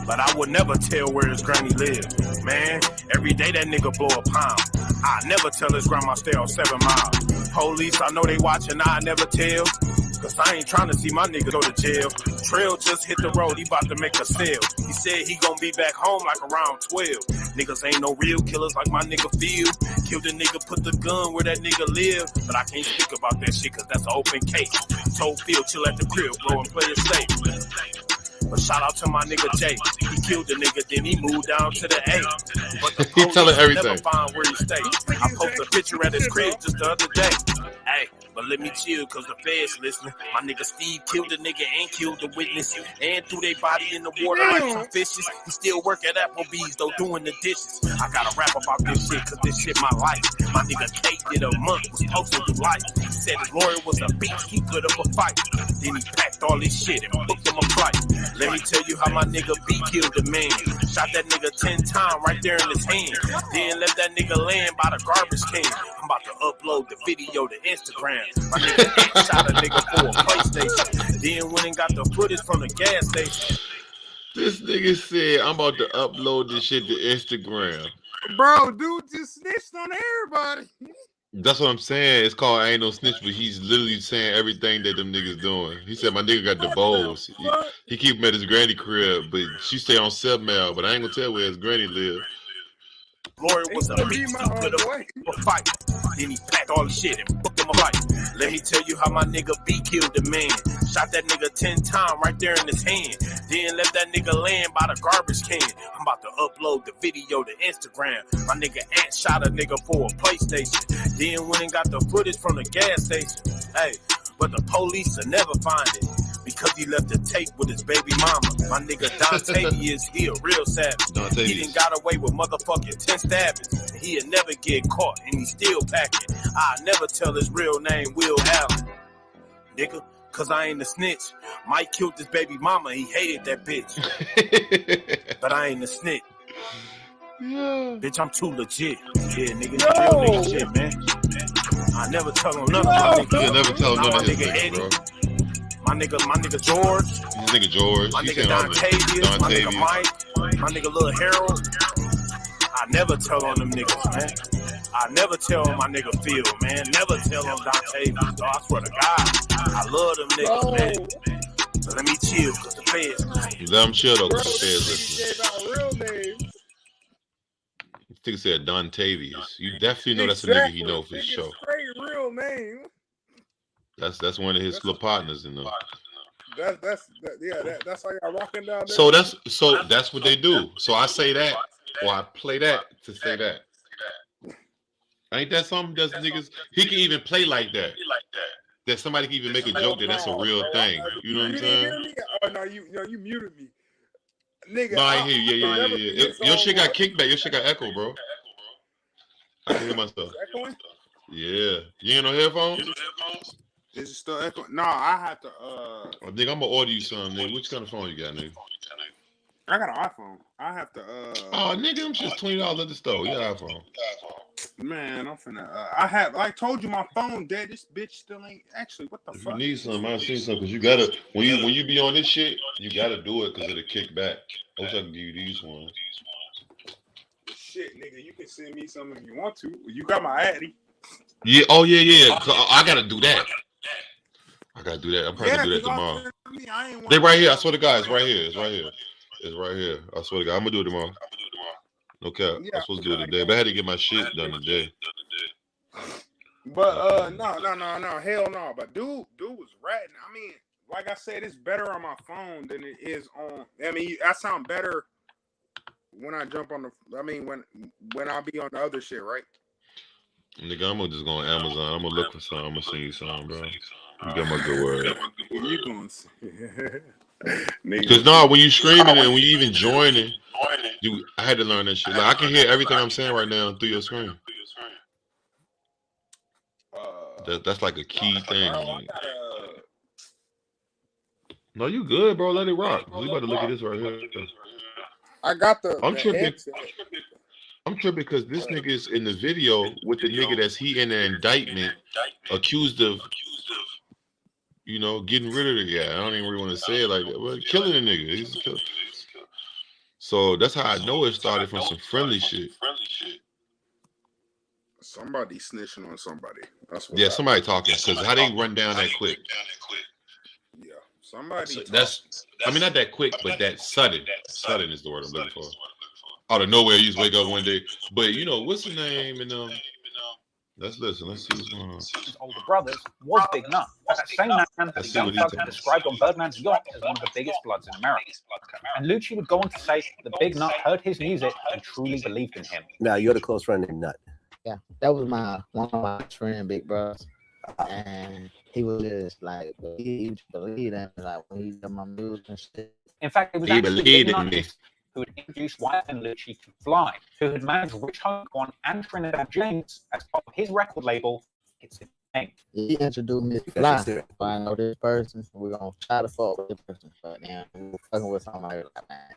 but I would never tell where his granny lived. Man, every day that nigga blow a pound. I never tell his grandma stay on 7 Mile. Police, I know they watching, I never tell. Cause I ain't trying to see my nigga go to jail. Trail just hit the road, he about to make a sale. He said he gon' be back home like around 12. Niggas ain't no real killers like my nigga Phil. Killed a nigga, put the gun where that nigga live. But I can't speak about that shit cause that's an open case. Told Phil chill at the crib, blow and play it safe. But shout out to my nigga Jay. He killed the nigga, then he moved down to the A. But the He telling police everything. never find where he stay. I posted a picture at his crib just the other day. Hey, but let me chill cause the feds listening. My nigga Steve killed the nigga and killed the witness. And threw their body in the water like some fishes. He still work at Applebee's though doing the dishes. I gotta rap about this shit cause this shit my life. My nigga Kate did a month, was posted to life. He said his lawyer was a beast, he put up a fight. Then he packed all his shit and booked him a flight. Let me tell you how my nigga B killed the man. Shot that nigga 10 times right there in his hand. Then left that nigga laying by the garbage can. I'm about to upload the video to Instagram. My nigga shot a nigga for a PlayStation. Then went and got the footage from the gas station. This nigga said, I'm about to upload this shit to Instagram. Bro, dude just snitched on everybody. That's what I'm saying. It's called I Ain't No Snitch, but he's literally saying everything that them niggas doing. He said my nigga got the bowls. He keep him at his granny crib, but she stay on 7 Mile, but I ain't gonna tell where his granny live. Lawyer was a beast, he put up a fight. Then he packed all the shit and booked him a fight. Let me tell you how my nigga B killed the man. Shot that nigga 10 times right there in his hand. Then left that nigga laying by the garbage can. I'm about to upload the video to Instagram. My nigga Ant shot a nigga for a PlayStation. Then went and got the footage from the gas station. Hey, but the police will never find it. Because he left the tape with his baby mama. My nigga Dontavius, he a real savage. He done got away with motherfucking 10 stabbings. And he'll never get caught, and he still packing. I'll never tell his real name, Will Allen. Nigga, cause I ain't a snitch. Mike killed his baby mama, he hated that bitch. But I ain't a snitch. Bitch, I'm too legit. Yeah, nigga, real nigga shit, man. I never tell on none of my niggas. You'll never tell none of his nigga niggas, Eddie. bro. My nigga George. His nigga George. My He nigga said all that. Dontavius. My nigga Dontavius. Mike. My nigga Lil Harold. I never tell on them niggas, man. I never tell on my nigga Phil, man. Never tell on Dontavius, dog. I swear to God. I love them niggas, man. But let me chill, cause the feds. You let him chill though, cause the feds listening. Real names. This nigga said Dontavius. You definitely know that's a nigga he know for sure. Straight real name. That's one of his little partners in there. That's how y'all rocking down there. So that's what they do. So I say that, or I play that to say that. Ain't that something that niggas? He can even play like that. That somebody can even make a joke that that's a real thing. You know what I'm saying? Oh no, you muted me, nigga. No, I hear you. Yeah. Your shit got kickback. Your shit got echo, bro. I can hear myself. Echoing? Yeah. You ain't no headphones? Is it still echoing? No, I have to. I think I'm gonna order you something, nigga. Which kind of phone you got, nigga? I got an iPhone. I have to. Oh, nigga, I'm just $20 at the store. You got an iPhone. Man, I'm finna. I have. I told you my phone dead. This bitch still ain't. Actually, what the If fuck? you need something, I see something. Cause you gotta when you be on this shit, you gotta do it because it'll kick back. I wish I could give you these ones. Shit, nigga, you can send me something if you want to. You got my Addy. Yeah. Oh yeah. I gotta do that. I'm probably gonna do that tomorrow. They right here. I swear to God, it's right here. It's right here. I swear to God, I'm gonna do it tomorrow. No cap. I'm supposed to do it today, but I had to get my shit done today. But no, hell no. But dude was ratting. I mean, like I said, it's better on my phone than it is on. I mean, I sound better when I jump on the. I mean, when I be on the other shit, right? Nigga, I'm gonna just go on Amazon. I'm gonna look for something. I'm gonna send you something, bro. You got my good word. You gonna see. Because when you streaming and when you even joining, I had to learn that shit. Like I can hear everything I'm saying right now through your screen. That's like a key thing. No, you good, bro. Let it rock. We about to look at this right here. I got the I'm tripping. headset. I'm tripping because this nigga is in the video with the nigga that's he in the indictment accused of, getting rid of the guy. I don't even really want to say it like that, but killing the nigga. He's a killer. So that's how I know it started from some friendly shit. Somebody snitching on somebody. That's what. Yeah, somebody talking because how they run down that quick. Yeah, somebody. So I mean, not that quick, but that sudden. Sudden is the word I'm looking for. Out of nowhere, you just wake up one day. But what's the name? And let's listen. Let's see what's going on. His older brothers was Big Nut. That same man that the young thug had described on Birdman's yacht as one of the biggest bloods in America. And Lucci would go on to say that Big Nut heard his music and truly believed in him. Now you're the close friend of Nut. Yeah, that was one of my friend, big brothers, and he was just like he believed in me, like when he did my music and shit. In fact, it was actually Big Nut who had introduced Yfn Lucci to Fly, who had managed Rich Homie and Trinidad James as part of his record label. It's name. He introduced me to Fly. So I know this person, we're gonna try to fuck with this person, but then we're fucking with somebody like, man, I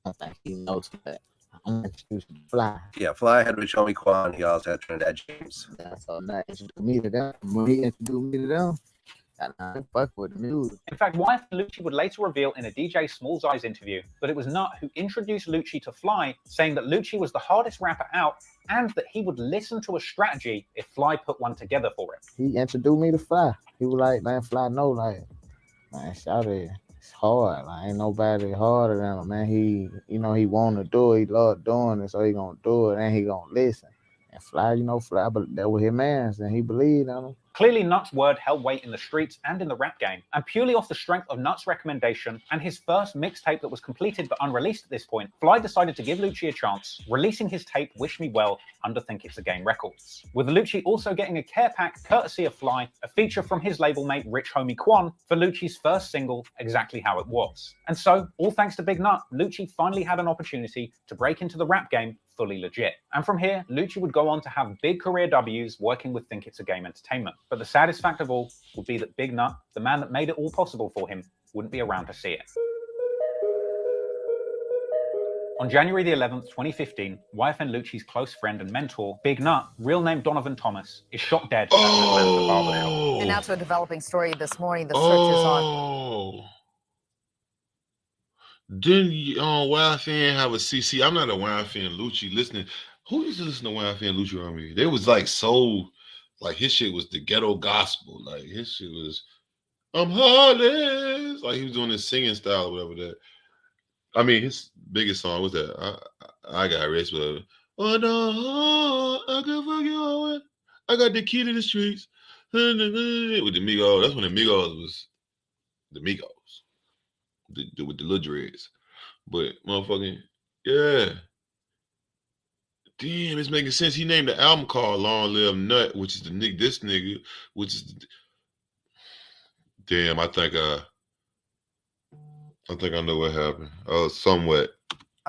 don't think he knows that. I'm introduced to Fly. Yeah, Fly had Rich Homie Quan. He also had Trinidad James. Yeah, so that introduced me to them. When he introduced me to them, I fuck with the music. In fact, Yfn Lucci would later reveal in a DJ Smalls Eyes interview that it was Nut who introduced Lucci to Fly, saying that Lucci was the hardest rapper out and that he would listen to a strategy if Fly put one together for him. He introduced me to Fly. He was like, man, Fly know, like, man, shout it. It's hard. Like, ain't nobody harder than him, man. He want to do it. He love doing it, so he gonna do it, and he gonna listen. And Fly, Fly, but that was his man, and he believed in him. Clearly, Nut's word held weight in the streets and in the rap game, and purely off the strength of Nut's recommendation and his first mixtape that was completed but unreleased at this point, Fly decided to give Lucci a chance, releasing his tape Wish Me Well under Think It's a Game Records, with Lucci also getting a care pack courtesy of Fly, a feature from his label mate Rich Homie Quan for Lucci's first single, Exactly How It Was. And so, all thanks to Big Nut, Lucci finally had an opportunity to break into the rap game fully legit. And from here, Lucci would go on to have big career W's working with Think It's a Game Entertainment. But the saddest fact of all would be that Big Nut, the man that made it all possible for him, wouldn't be around to see it. On January the 11th, 2015, Yfn Lucci's close friend and mentor, Big Nut, real name Donovan Thomas, is shot dead at an Atlanta barbershop. And now to a developing story this morning. The search is on. Didn't Yfn have a CC? I'm not a Yfn Lucci listening. Who used to listen to Yfn Lucci around me? They was like so, like his shit was the ghetto gospel. Like his shit was, I'm heartless. Like he was doing this singing style or whatever that. I mean, his biggest song was that I got rich, whatever. Oh no, I can fuck you all. I got the key to the streets. With the Migos. That's when the Migos was the Migos. With the little dreads. But motherfucking, yeah. Damn, it's making sense. He named the album called Long Live Nut, which is this nigga, which is damn, I think I know what happened. Somewhat.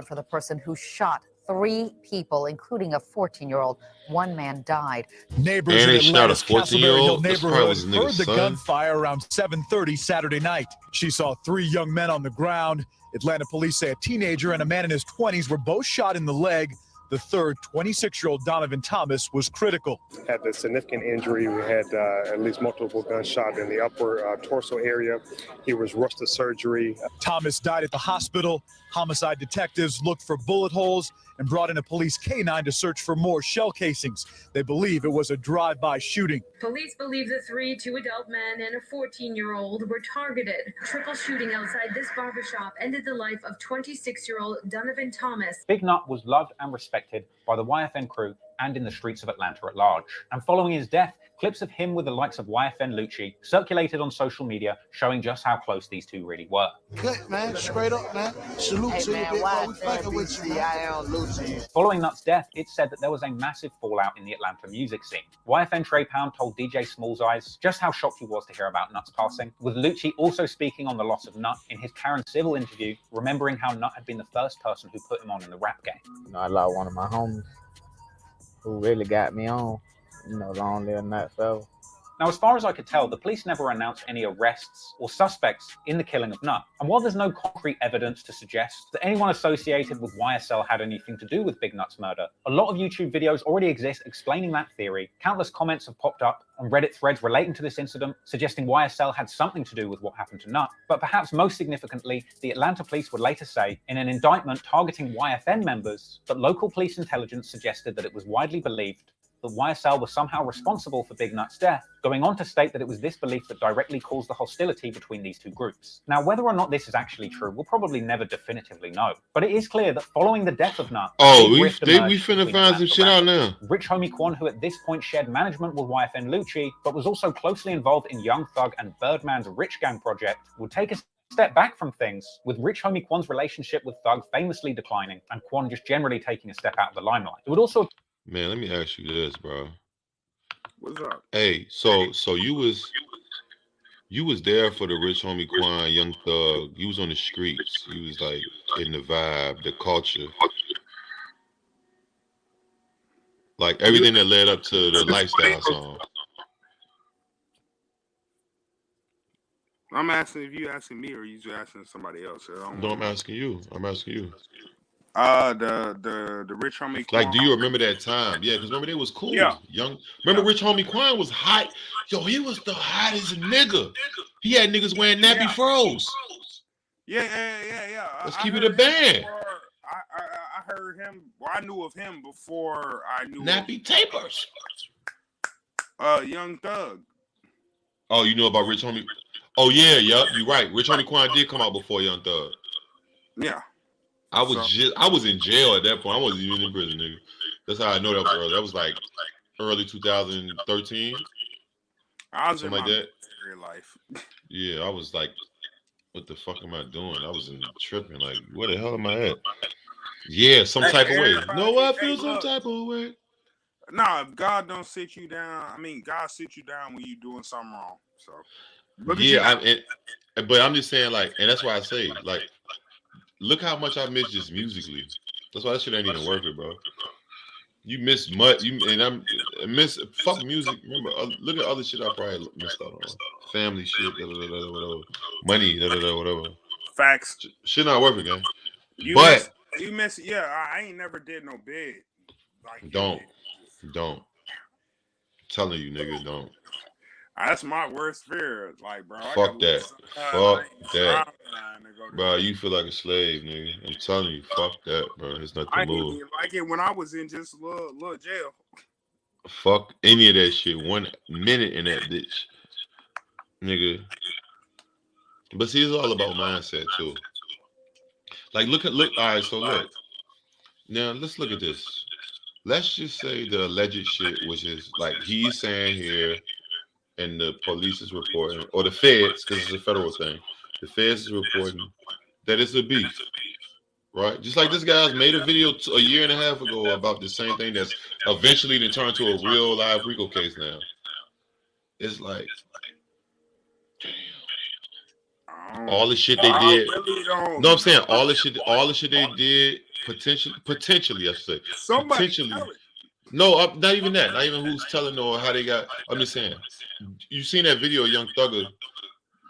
For the person who shot 3 people, including a 14-year-old. 1 man died. Neighbors in Atlanta's Castleberry Hill neighborhood heard the gunfire around 7:30 Saturday night. She saw 3 young men on the ground. Atlanta police say a teenager and a man in his 20s were both shot in the leg. The third, 26-year-old Donovan Thomas, was critical. Had a significant injury. We had at least multiple gunshots in the upper torso area. He was rushed to surgery. Thomas died at the hospital. Homicide detectives looked for bullet holes and brought in a police canine to search for more shell casings. They believe it was a drive-by shooting. Police believe the 3 2-adult men and a 14-year-old were targeted. Triple shooting outside this barbershop ended the life of 26-year-old Donovan Thomas. Big Nut was loved and respected by the Yfn crew and in the streets of Atlanta at large. And following his death, clips of him with the likes of Yfn Lucci circulated on social media, showing just how close these two really were. Click, man, straight up, man. Salute to you, big boy. We fucking with you, Yfn Lucci. Following Nut's death, it's said that there was a massive fallout in the Atlanta music scene. Yfn Trey Pound told DJ Smalls Eyes just how shocked he was to hear about Nut's passing, with Lucci also speaking on the loss of Nut in his Karen Civil interview, remembering how Nut had been the first person who put him on in the rap game. I lost one of my homies who really got me on. Long live Nut forever. Now, as far as I could tell, the police never announced any arrests or suspects in the killing of Nut. And while there's no concrete evidence to suggest that anyone associated with YSL had anything to do with Big Nut's murder, a lot of YouTube videos already exist explaining that theory. Countless comments have popped up on Reddit threads relating to this incident, suggesting YSL had something to do with what happened to Nut. But perhaps most significantly, the Atlanta police would later say, in an indictment targeting YFN members, that local police intelligence suggested that it was widely believed that YSL was somehow responsible for Big Nut's death, going on to state that it was this belief that directly caused the hostility between these two groups. Now, whether or not this is actually true, we'll probably never definitively know. But it is clear that following the death of Nut, we finna find some shit out now. Rich Homie Quan, who at this point shared management with Yfn Lucci, but was also closely involved in Young Thug and Birdman's Rich Gang project, would take a step back from things, with Rich Homie Quan's relationship with Thug famously declining, and Quan just generally taking a step out of the limelight. It would also... Man, let me ask you this, bro. What's up? Hey, so you was there for the Rich Homie Quan, Young Thug. You was on the streets. You was like in the vibe, the culture, like everything that led up to the lifestyle song. I'm asking if you asking me or you just asking somebody else. No, I'm asking you. The Rich Homie Quan. Like, do you remember that time? Yeah, because remember they was cool. Yeah. Remember Rich Homie Quan was hot. Yo, he was the hottest nigga. He had niggas wearing nappy froze. Yeah. Let's keep it a band. I heard him. Well, I knew of him before I knew nappy tapers. Young Thug. Oh, you know about Rich Homie? Oh yeah, you're right. Rich Homie Quan did come out before Young Thug. Yeah. I was in jail at that point. I wasn't even in prison, nigga. That's how I know that was early. That was like early 2013. I was something in like that. Life. Yeah, I was like, what the fuck am I doing? I was tripping. Like, where the hell am I at? Yeah, some type of way. No, I feel some type of way. Nah, if God don't sit you down, I mean, God sits you down when you're doing something wrong. So, but I'm just saying, like, and that's why I say, like, look how much I miss just musically. That's why that shit ain't even worth it, bro. You miss much. I miss fuck music. Remember, look at other shit I probably missed out on. Family shit, whatever. Money, whatever. Facts. Shit not worth it, gang. You miss. Yeah, I ain't never did no bid. Like, don't. I'm telling you, nigga, don't. That's my worst fear. Like, bro. Fuck that. Fuck that. Bro, you feel like a slave, nigga. I'm telling you, fuck that, bro. It's not the move. I didn't like it when I was in just a little jail. Fuck any of that shit. 1 minute in that bitch, nigga. But see, it's all about mindset too. Like, look. All right, so look. Now let's look at this. Let's just say the alleged shit, which is like he's saying here, and the police is reporting, or the feds, because it's a federal thing. The feds is reporting that it's a beef, right? Just like this guy's made a video a year and a half ago about the same thing that's eventually then turned to a real live Rico case now. It's like, damn. All the shit they did. No, I'm saying all the shit they did, potentially, I should say. Potentially. No, not even that. Not even who's telling or how they got. I'm just saying. You seen that video of Young Thugger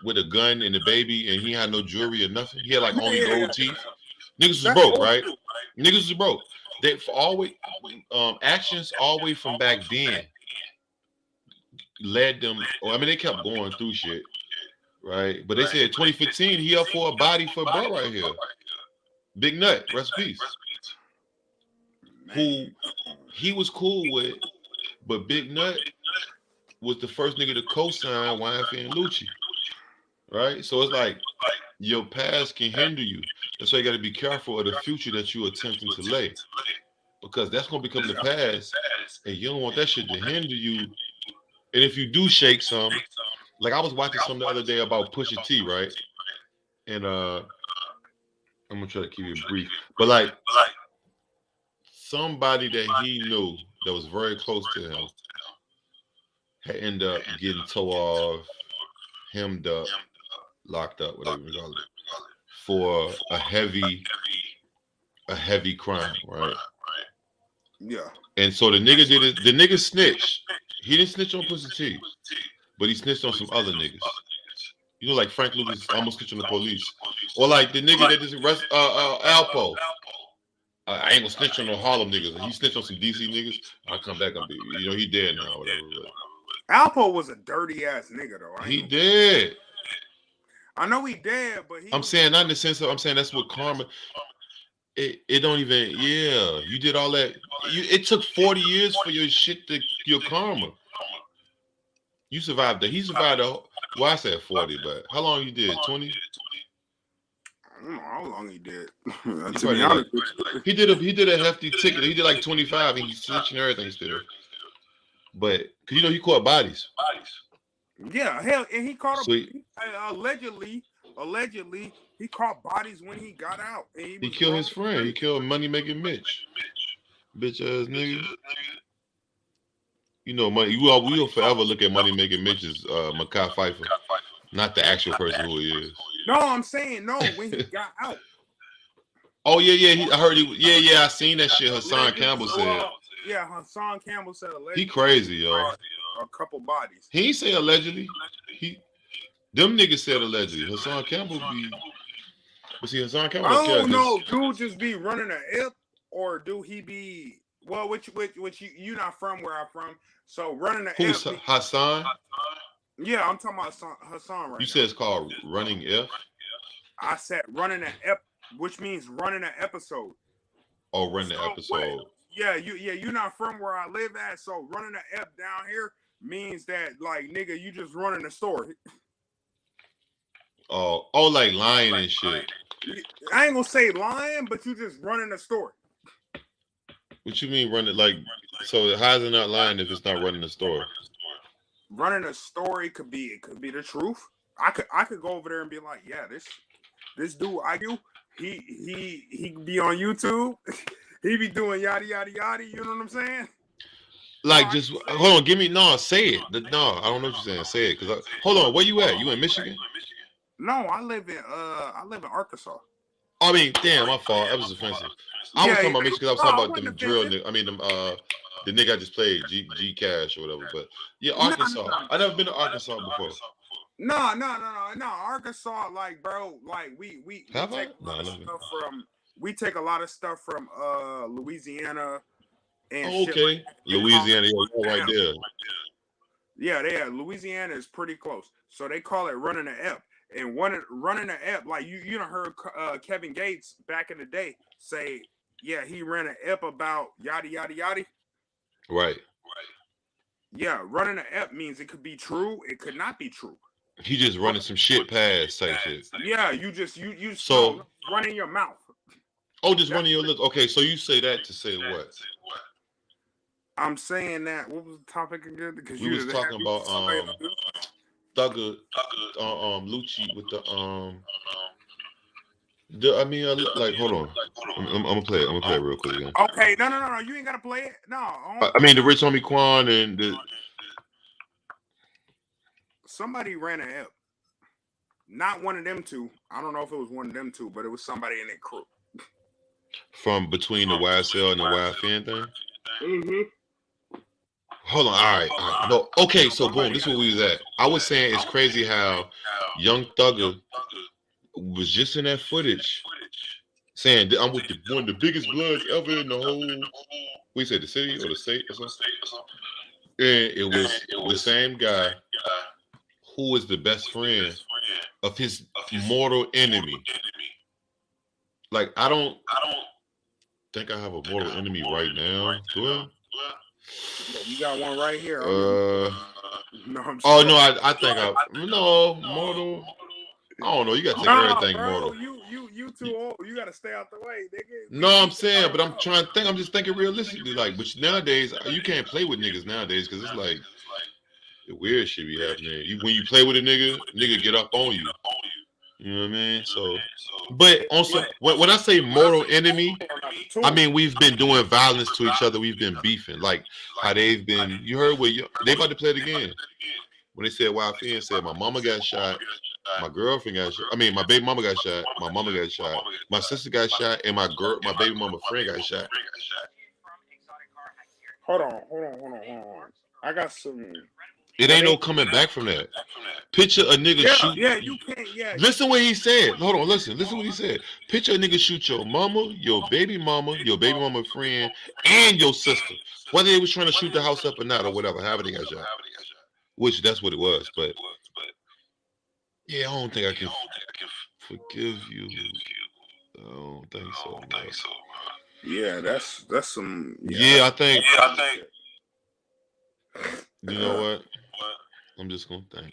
with a gun and a baby, and he had no jewelry or nothing. He had like only gold teeth. Niggas was broke, right? Niggas was broke. They always actions always from back then led them. I mean, they kept going through shit, right? But they said 2015 he up for a body for bro right here. Big Nut, rest in peace. Who he was cool with, but Big Nut was the first nigga to co-sign Yfn Lucci. Right? So it's like your past can hinder you. That's why you got to be careful of the future that you're attempting to lay. Because that's going to become the past, and you don't want that shit to hinder you. And if you do shake some, like I was watching something the other day about Pusha T, right? And I'm going to try to keep it brief. But like somebody that he knew that was very close to him had ended up getting towed off, hemmed up, locked up, whatever you call it, for a heavy crime, right? Yeah. And so the nigga did it. The nigga snitched. He didn't snitch on Pusha T. but he snitched on some other niggas. You know, like Frank Lucas almost snitched on the police, or like the nigga that just arrested Alpo. I ain't gonna snitch on no Harlem niggas. He snitched on some DC niggas. I'll come back and be, you know, he dead now, or whatever. But Alpo was a dirty ass nigga though. he dead. I know he dead, but I'm saying not in the sense of I'm saying that's what karma. It don't even. Yeah, you did all that. It took 40 years for your shit to your karma. You survived that. He survived the. Well, I said 40, but how long you did? 20? I don't know how long he did. He did a hefty ticket. He did like 25, and he's snitching everything still. But cause you know he caught bodies. Yeah, hell, and he caught allegedly he caught bodies when he got out. And he killed his friend. He killed Money Making Mitch. Bitch ass nigga. You know, we will forever look at Money Making Mitch as Mekhi Phifer, not the actual person who he is. No, I'm saying no when he got out. Oh yeah. I heard he. I seen that shit. Hassan Campbell said. Yeah, Hassan Campbell said allegedly. He crazy, yo. A couple bodies. He ain't say allegedly. Them niggas said allegedly. Hassan Campbell be. But see, Hassan Campbell. I don't know. Dude just be running an F, or do he be? Well, which you not from where I'm from, so running an Who's F. Hassan? Yeah, I'm talking about Hassan right You said it's called running F? I said running an F, which means running an episode. Oh, run the episode. You're not from where I live at, so running an F down here means that, like, nigga, you just running a store. Oh, like lying and shit. I ain't gonna say lying, but you just running a store. What you mean running? Like, so how's it not lying if it's not running a store? Running a story could be the truth. I could go over there and be like, yeah, this dude EyeQ, he be on YouTube, he be doing yada yada yada. You know what I'm saying? Like, just hold on, say it. No, I don't know what you're saying. Say it, cause hold on, where you at? You in Michigan? No, I live in Arkansas. I mean, damn, my fault. That was offensive. I was talking about Michigan. I was talking about them drill. I mean, the nigga I just played, G Cash or whatever. But yeah, Arkansas. No. I never been to Arkansas before. No. Arkansas, like, bro, like we take a lot of stuff from Louisiana and okay. Like Louisiana, right there. Yeah, Louisiana is pretty close. So they call it running an F. And running an F, like you done heard Kevin Gates back in the day say, yeah, he ran an F about yada yada yada. Right. Yeah, running an F means it could be true, it could not be true. He just running some shit past type shit. Yeah, you so running your mouth. Oh, just running your lips. Okay, so you say that to say what? I'm saying that. What was the topic again? Because we was talking about Thugger, Lucci with the I mean, like, hold on, I'm gonna play it. I'm gonna play it real quick again. Okay, no, you ain't gotta play it. No, I mean the Rich Homie Quan and the somebody ran an F. Not one of them two. I don't know if it was one of them two, but it was somebody in that crew. From between the YSL and the YFN thing. Mm-hmm. Hold on, all right. No, okay, so boom, this is where we was at. I was saying it's crazy how Young Thugger was just in that footage saying I'm with one of the biggest bloods ever in the whole, we said the city or the state or something. And it was the same guy who was the best friend of his mortal enemy. Like, I don't think I have a mortal enemy right now. You got one right here. No, I think mortal. I don't know. You gotta take everything mortal. You too old. You gotta stay out the way, nigga. No, I'm saying, but I'm trying to think. I'm just thinking realistically, like, but nowadays you can't play with niggas nowadays because it's like the weird shit be happening. When you play with a nigga get up on you. You know what I mean? So, but also when I say mortal enemy, I mean we've been doing violence to each other. We've been beefing, like how they've been. You heard what they about to play it again. When they said YFN said my mama got shot, my girlfriend got shot. I mean my baby mama got shot, my mama got shot, my sister got shot, and my baby mama friend got shot. Hold on. I got some It ain't no coming back from that. Picture a nigga shoot. Yeah, you can't. Yeah. Listen what he said. Hold on, listen what he said. Picture a nigga shoot your mama, your baby mama friend, and your sister. Whether they was trying to shoot the house up or not, or whatever, however they got shot. Which that's what it was. But yeah, I don't think I can forgive you. I don't think so. Yeah, that's some. Yeah, I think. You know what? I'm just gonna think.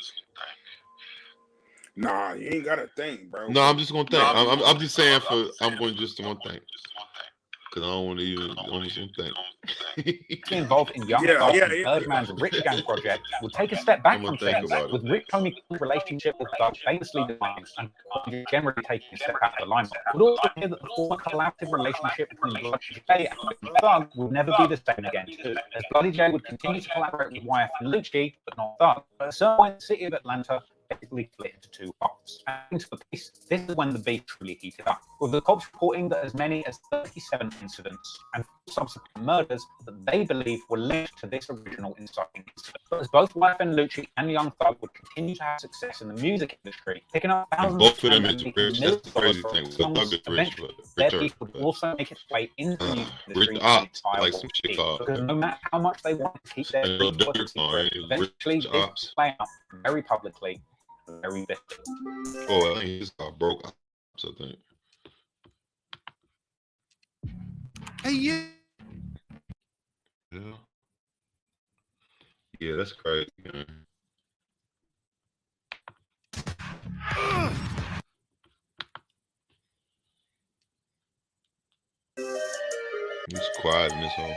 Nah, you ain't gotta think, bro. No, I'm just gonna think. I'm just saying I'm going just to think. Because I don't want to even. I'm just gonna think. Involved in Young Thug and Birdman's Rich Gang project would take a step back from things, with Rick Comey's relationship with Thug famously declining and generally taking a step out of the limelight. It would also appear that the former collaborative relationship between Bloody J and Thug would never be the same again, too, as Bloody J would continue to collaborate with Yfn Lucci, but not Thug. But at a certain point, the city of Atlanta basically split into two halves. And to the police, this is when the beef truly heated up, with the cops reporting that as many as 37 incidents and subsequent murders that they believe were linked to this original inciting incident. But as both Yfn Lucci and Young Thug would continue to have success in the music industry, picking up thousands both of them is rich. That's the crazy thing. Their beef would also make its way into the music industry like some shit because no matter how much they want to keep their eventually this would play out very publicly. Very bitter. Oh, I think he's broke up, I think. Hey, yeah. Yeah, that's crazy, man. He's quiet in this hole.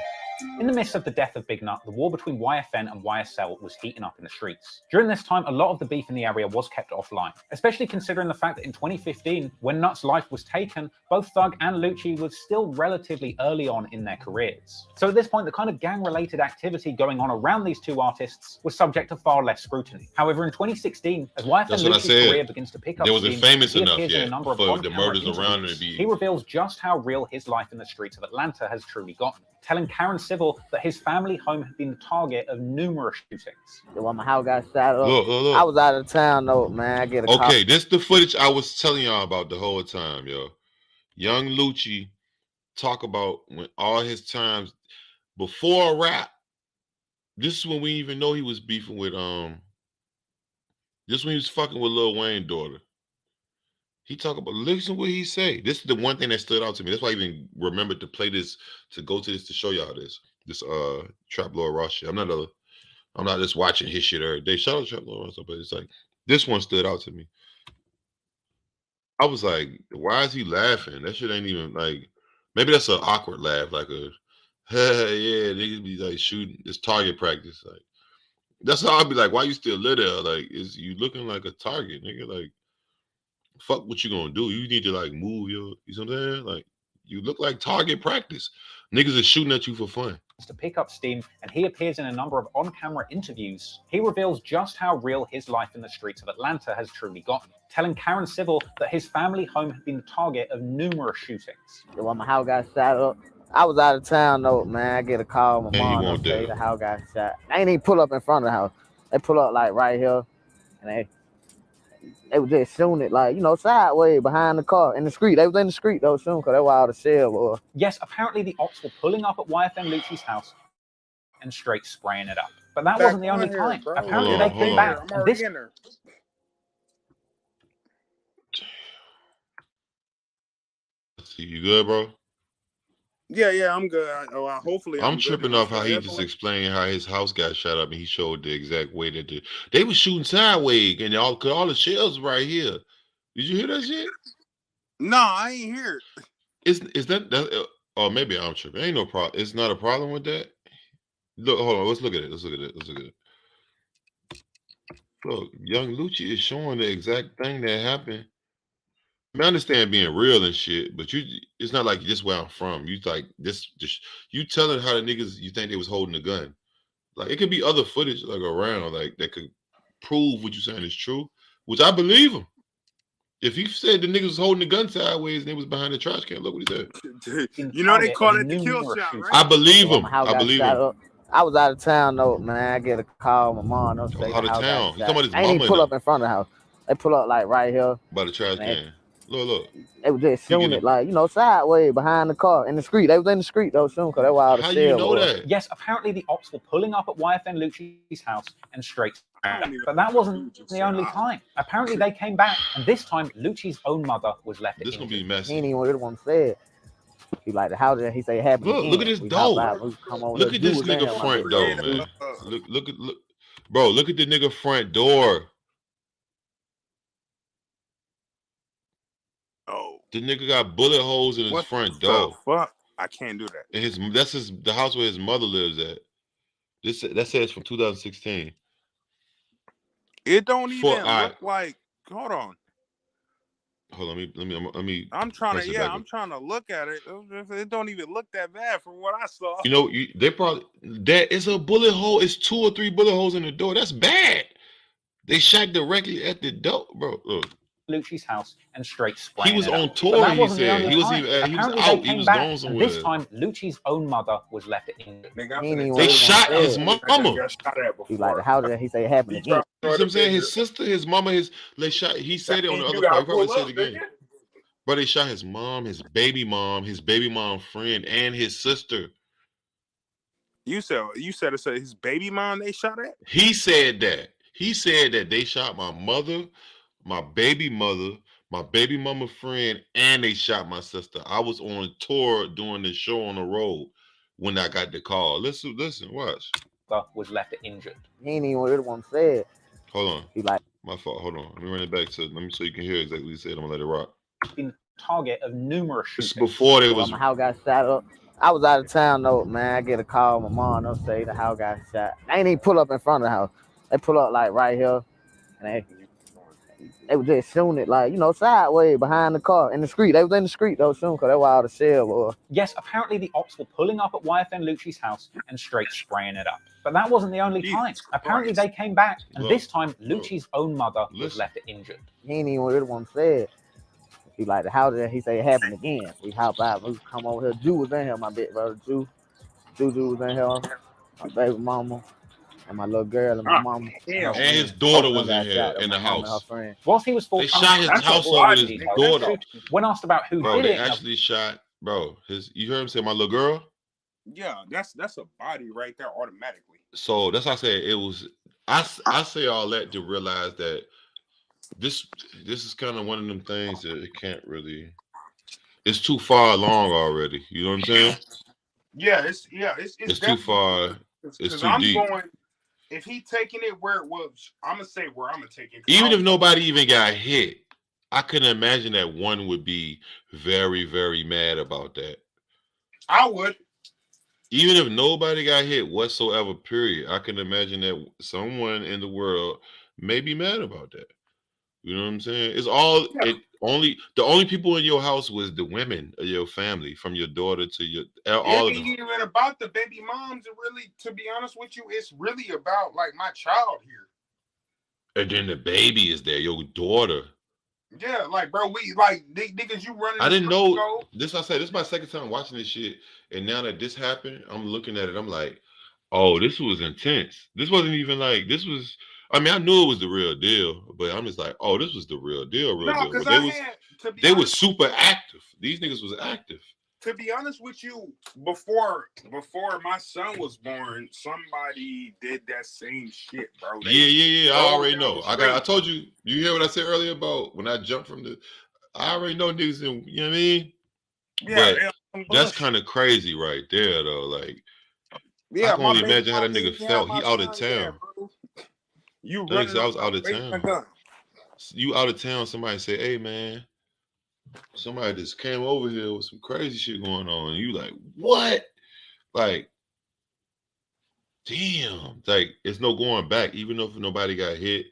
In the midst of the death of Big Nut, the war between YFN and YSL was heating up in the streets. During this time, a lot of the beef in the area was kept offline, especially considering the fact that in 2015, when Nut's life was taken, both Thug and Lucci were still relatively early on in their careers. So at this point, the kind of gang-related activity going on around these two artists was subject to far less scrutiny. However, in 2016, as YFN Lucci's career begins to pick up steam, he appears in a number of on-camera interviews. He reveals just how real his life in the streets of Atlanta has truly gotten, telling Karen Civil that his family home had been the target of numerous shootings. When my house got shot up, look. I was out of town though, man. I get a call. This the footage I was telling y'all about the whole time, yo. Young Lucci talk about when all his times before rap. This is when we even know he was beefing with this when he was fucking with Lil Wayne's daughter. He talk about, listen what he say. This is the one thing that stood out to me. That's why I even remembered to play this, to go to this to show y'all this Trap Lord Ross shit. I'm not just watching his shit every day. Shout out Trap Lord Ross, but it's like this one stood out to me. I was like, why is he laughing? That shit ain't even like, maybe that's an awkward laugh, like a yeah, niggas be like shooting. It's target practice. Like that's how I'd be like, why you still live there? Like, is you looking like a target, nigga? Like, fuck what you gonna do? You need to like move your, you know what I'm saying? Like, you look like target practice. Niggas are shooting at you for fun. To pick up steam, and he appears in a number of on-camera interviews. He reveals just how real his life in the streets of Atlanta has truly gotten, telling Karen Civil that his family home had been the target of numerous shootings. When my house got shot up, I was out of town though, man. I get a call, my mom say the house got shot. They ain't even pull up in front of the house. They pull up like right here, and they was just shooting it like, you know, sideways behind the car in the street. They was in the street though soon, because that's why all the shell was. Yes, apparently the ops were pulling up at Yfn Lucci's house and straight spraying it up. But that wasn't the only time. Apparently they came back. And this... You good, bro? Yeah, I'm good. Hopefully, I'm tripping off how he just explained how his house got shot up, and he showed the exact way that they was shooting sideways, and all the shells right here. Did you hear that shit? No, I ain't hear it. Is that or maybe I'm tripping. Ain't no problem. It's not a problem with that. Look, hold on. Let's look at it. Look, Young Lucci is showing the exact thing that happened. I understand being real and shit, but it's not like this where I'm from. You like this, just you telling how the niggas you think they was holding a gun. Like it could be other footage like around, like that could prove what you saying is true, which I believe him. If he said the niggas was holding the gun sideways and they was behind the trash can, look what he said. You know they call it the kill shot, right? I believe him. I believe him. I was out of town though, man. I get a call. My mom don't say the Out of house town. got You talking shot. about his They ain't even mama pull and up in front of the house. They pull up like right here. by the trash can. Look. They was just He shooting getting- it like, you know, sideways behind the car in the street. They was in the street though soon because that's why all the How shell you know was. that? Yes, apparently the ops were pulling up at Yfn Lucci's house and straight. But that wasn't the only time. Apparently they came back, and this time Lucci's own mother was left This gonna be He messy. ain't even really want to say it. He like the house that he say it happened again. Look at this We hop door. out, we come over Look there, at this Jew was in nigga here, my front big door, brother, man. Look, bro. Look at the nigga front door. Oh, the nigga got bullet holes in his front door. Fuck, I can't do that. And the house where his mother lives at. That says from 2016. It don't even look like. Hold on. Hold on, let me. I'm trying to look at it. It don't even look that bad from what I saw. You know, they probably it's a bullet hole. It's 2 or 3 bullet holes in the door. That's bad. They shot directly at the door, bro. Look. Lucci's house and straight spraying. He was it on up. tour. That He wasn't said the he only was time. even. He was Apparently out. they He came was back, going and somewhere. this time Lucci's own mother was left injured. They shot his mama. He like the house that he say it happened again. You know what I'm saying? His sister, his mama, they shot. He said it on the other part. He probably said it again. But they shot his mom, his baby mom friend, and his sister. You said it's his baby mom they shot at? He said that. He said that they shot my mother, my baby mama friend, and they shot my sister. I was on tour doing the show on the road when I got the call. Listen, watch. Was left injured. He ain't even really want to say it. Hold on. He like my fault. Hold on. Let me run it back so you can hear exactly what he said. I'm gonna let it rock. Been target of numerous shootings. It's before they was. My house got shot up. I was out of town though, man. I get a call. My mom don't say the house got shot. They ain't even pull up in front of the house. They pull up like right here, and they was just shooting it like, you know, sideways behind the car in the street. They was in the street though soon because that's why all the shell was. Yes, apparently the ops were pulling up at Yfn Lucci's house and straight spraying it up. But that wasn't the only time. Apparently they came back, and this time Lucci's own mother was left injured. He ain't even really want to say it. He like the house that he say it happened again. We hop out, we come over here. Jew was in here, my big brother. Jew was in here. My baby mama and my little girl and my mama. And his daughter was in here in the house. Whilst he was they shot his house over with his daughter. When asked about who did they it, actually shot, bro. You heard him say my little girl? Yeah, that's a body right there automatically. So that's why I said it was. I say all that to realize that this is kind of one of them things that it can't really. It's too far along already. You know what I'm saying? Yeah, it's too far. It's too deep. If he taking it where it was, I'm gonna say where I'm gonna take it. Even if nobody even got hit, I couldn't imagine that one would be very, very mad about that. I would. Even if nobody got hit whatsoever, period, I can imagine that someone in the world may be mad about that. You know what I'm saying? It's all the only people in your house was the women of your family, from your daughter to your all of them. It ain't even about the baby moms. It really, to be honest with you, it's really about like my child here. And then the baby is there, your daughter. Yeah, like bro, we like niggas. You running? I didn't know this. I said this is my second time watching this shit, and now that this happened, I'm looking at it. I'm like, oh, this was intense. This wasn't even like this was. I mean, I knew it was the real deal, but I'm just like, oh, this was the real deal, They were super active. These niggas was active. To be honest with you, before my son was born, somebody did that same shit, bro. Yeah. I already know. I told you. You hear what I said earlier about when I jumped from the. I already know niggas. You know what I mean? Yeah. But that's kind of crazy right there, though. Like, I can only imagine how that nigga felt. He out of town. I was out of town. You out of town, somebody say, hey man, somebody just came over here with some crazy shit going on. And you like, what? Like, damn. Like, it's no going back. Even if nobody got hit.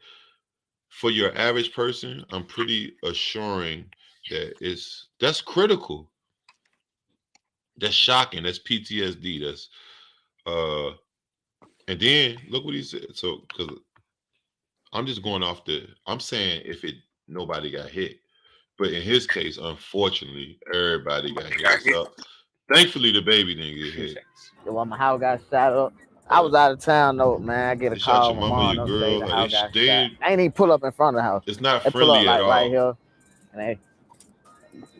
For your average person, I'm pretty assuring that that's critical. That's shocking. That's PTSD. That's and then look what he said. So because I'm just going off I'm saying if nobody got hit. But in his case, unfortunately, everybody got hit. So thankfully the baby didn't get hit. Well, my house got shot up. I was out of town though, man. I get a They shot call. your My mama, mom your don't say girl. the Like house got they shot. ain't, They ain't even pull up in front of the house. it's not They pull up friendly at like right all. here, and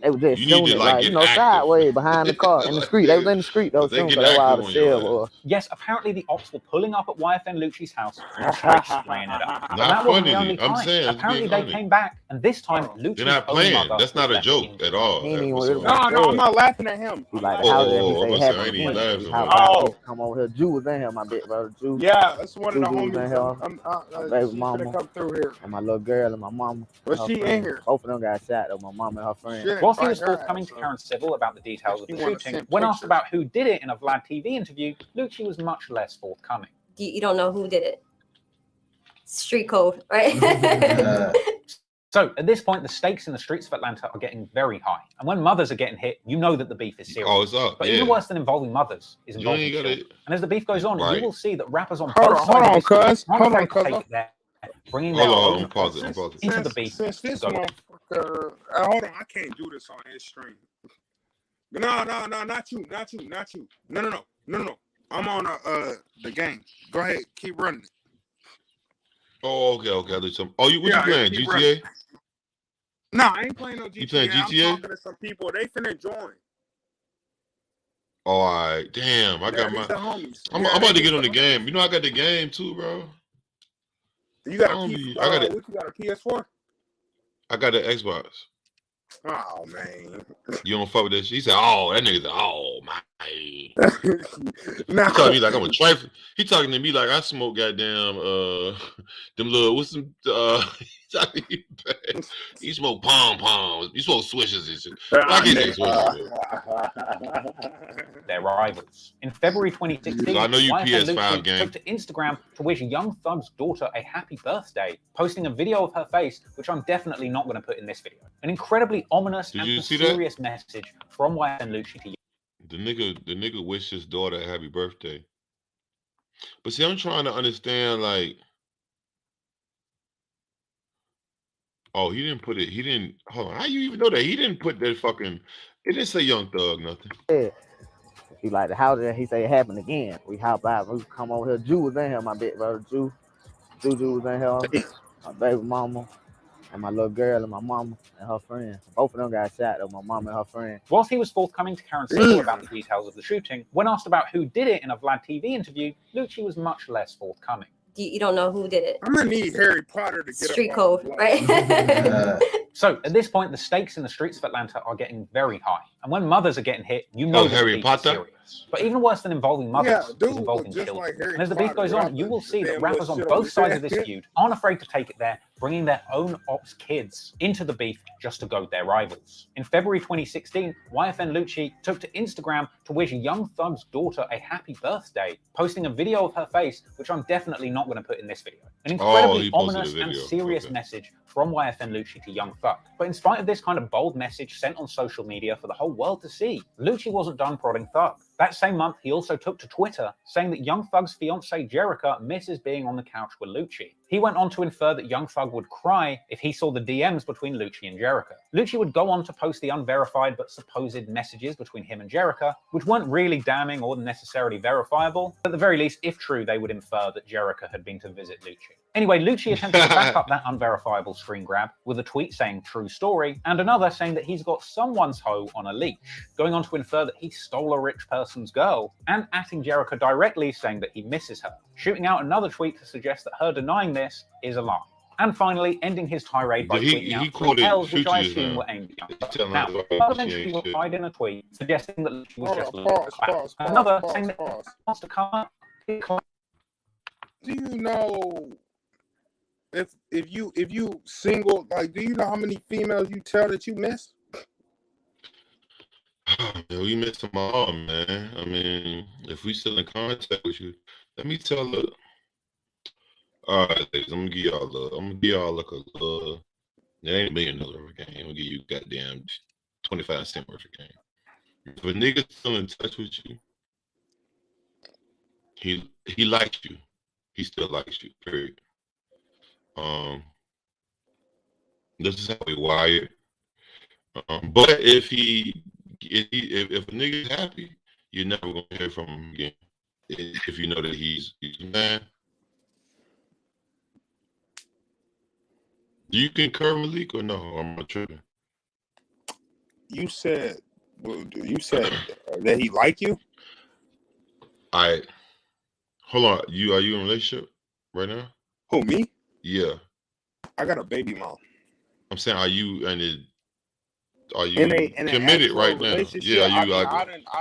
they was just You need shooting to it like like, you get know, active. sideways behind the car in the Like, street. They was in the street though, if they soon, get so that's why all the active on your shell ass. was. Yes, apparently the ops were pulling up at Yfn Lucci's house and straight spraying it up. And Not that wasn't the funny. only I'm time. saying, it's Apparently being they honest. came back, and this time They're Lucci's not own playing. mother That's was not a left joke injured. at all. He ain't even What's with up? him. No, I'm not laughing at him. He like the Oh, house that he I'm say about to say, I happened ain't even again. laughing. He Man. hopped out, he come over here. Jew was in here, my big brother. Jew. Yeah, that's one of the Jew was in homies. here. My baby She mama. finna come through here. And my little girl and my mama. But Her she in friend. here. Both of them got shot though. My mama and her friend. Shit, Whilst he invite was her forthcoming ass to up. Karen Civil about the details of You the wanna shooting, send when asked pictures. about who did it in a Vlad TV interview, Lucci was much less forthcoming. You don't know who did it. Street code, right? So at this point, the stakes in the streets of Atlanta are getting very high. And when mothers are getting hit, you know that the beef is serious. Oh, it's up. But Yeah. even worse than involving mothers is You involving ain't gotta- children. And as the beef goes on, Right. you will see that rappers on Hold both on, sides of this cuz. beef aren't Hold on, afraid to cuz. take it there, bringing their Hold on, own I'm pausing. options into the beef. Since this to go there. motherfucker, hold on, I can't do this on his stream. No, not you. No. I'm on the game. Go ahead, keep running it. Oh, okay. I'll do something. Oh, what you playing? keep GTA? running. No, I ain't playing no GTA. You playing GTA? I'm talking to some people. They finna join. Oh, all right. Damn, I got these my. the homies. I'm about to get on the game. You know, I got the game too, bro. You got I a don't P- be- I got it. what you got, a PS4? I got the Xbox. Oh man. You don't fuck with that shit? He said, "Oh, that nigga said, oh my." Nah. He talking to me like I'm a trifle. He talking to me like I smoke goddamn them little what's some he smoke pom-poms. You smoke swishes and shit. I can't take swishes. Their rivals. In February 2016, So I know you Yfn PS5 Lucci gang. took to Instagram to wish Young Thug's daughter a happy birthday, posting a video of her face, which I'm definitely not going to put in this video. An incredibly ominous Did you and see that? serious message from Yfn Lucci to The nigga wished his daughter a happy birthday. But see, I'm trying to understand, like, oh, he didn't put it. He didn't. Hold on. How you even know that? He didn't put that fucking. It didn't say Young Thug nothing. Yeah. He like the house that he say it happened again. We hop out. We come over here. Jew was in here, my big brother. Jew was in here. My baby mama. And my little girl and my mama and her friend. Both of them got shot though, my mama and her friend. Whilst he was forthcoming to Karen Civil about the details of the shooting, when asked about who did it in a Vlad TV interview, Lucci was much less forthcoming. You don't know who did it. I'm gonna need Harry Potter to get Street up code, right? So at this point, the stakes in the streets of Atlanta are getting very high. And when mothers are getting hit, you know that the Harry beef is Potter? serious. But even worse than involving mothers dude, is involving just children. like Harry And as the beef Potter, goes on, you will see that damn rappers little on shit both on sides of his this head. feud aren't afraid to take it there, bringing their own ops kids into the beef just to goad their rivals. In February 2016, Yfn Lucci took to Instagram to wish Young Thug's daughter a happy birthday, posting a video of her face, which I'm definitely not going to put in this video. An incredibly he posted a ominous and video. serious Okay. message from Yfn Lucci to Young Thug. But in spite of this kind of bold message sent on social media for the whole world to see, Lucci wasn't done prodding Thug. That same month, he also took to Twitter, saying that Young Thug's fiancée Jerica misses being on the couch with Lucci. He went on to infer that Young Thug would cry if he saw the DMs between Lucci and Jerica. Lucci would go on to post the unverified but supposed messages between him and Jerica, which weren't really damning or necessarily verifiable. At the very least, if true, they would infer that Jerica had been to visit Lucci. Anyway, Lucci attempted to back up that unverifiable screen grab with a tweet saying true story, and another saying that he's got someone's hoe on a leash, going on to infer that he stole a rich person's girl, and atting Jerica directly saying that he misses her, shooting out another tweet to suggest that her denying this is a lie. And finally, ending his tirade by tweeting out three L's, which I assume were aimed at Young Thug. Now, Thug eventually replied in a tweet suggesting that Lucci was just a little crap. Another saying that he wants to come up. Do you know if you single, like, do you know how many females you tell that you miss? Yeah, we missed them all, man. I mean, if we still in contact with you, let me tell her. All right, ladies, I'm gonna give y'all like a it ain't $1 million worth of game. I'm gonna give you goddamn 25 cents worth of game. If a nigga still in touch with you, he likes you. He still likes you. Period. This is how we wired. But if a nigga is happy, you're never gonna hear from him again. if you know that he's man. Do you concur, Malik, or no? I'm not tripping. You said that he like you. Hold on. Are you in a relationship right now? Who, me? Yeah. I got a baby mom. I'm saying, are you committed actual right now? Yeah. I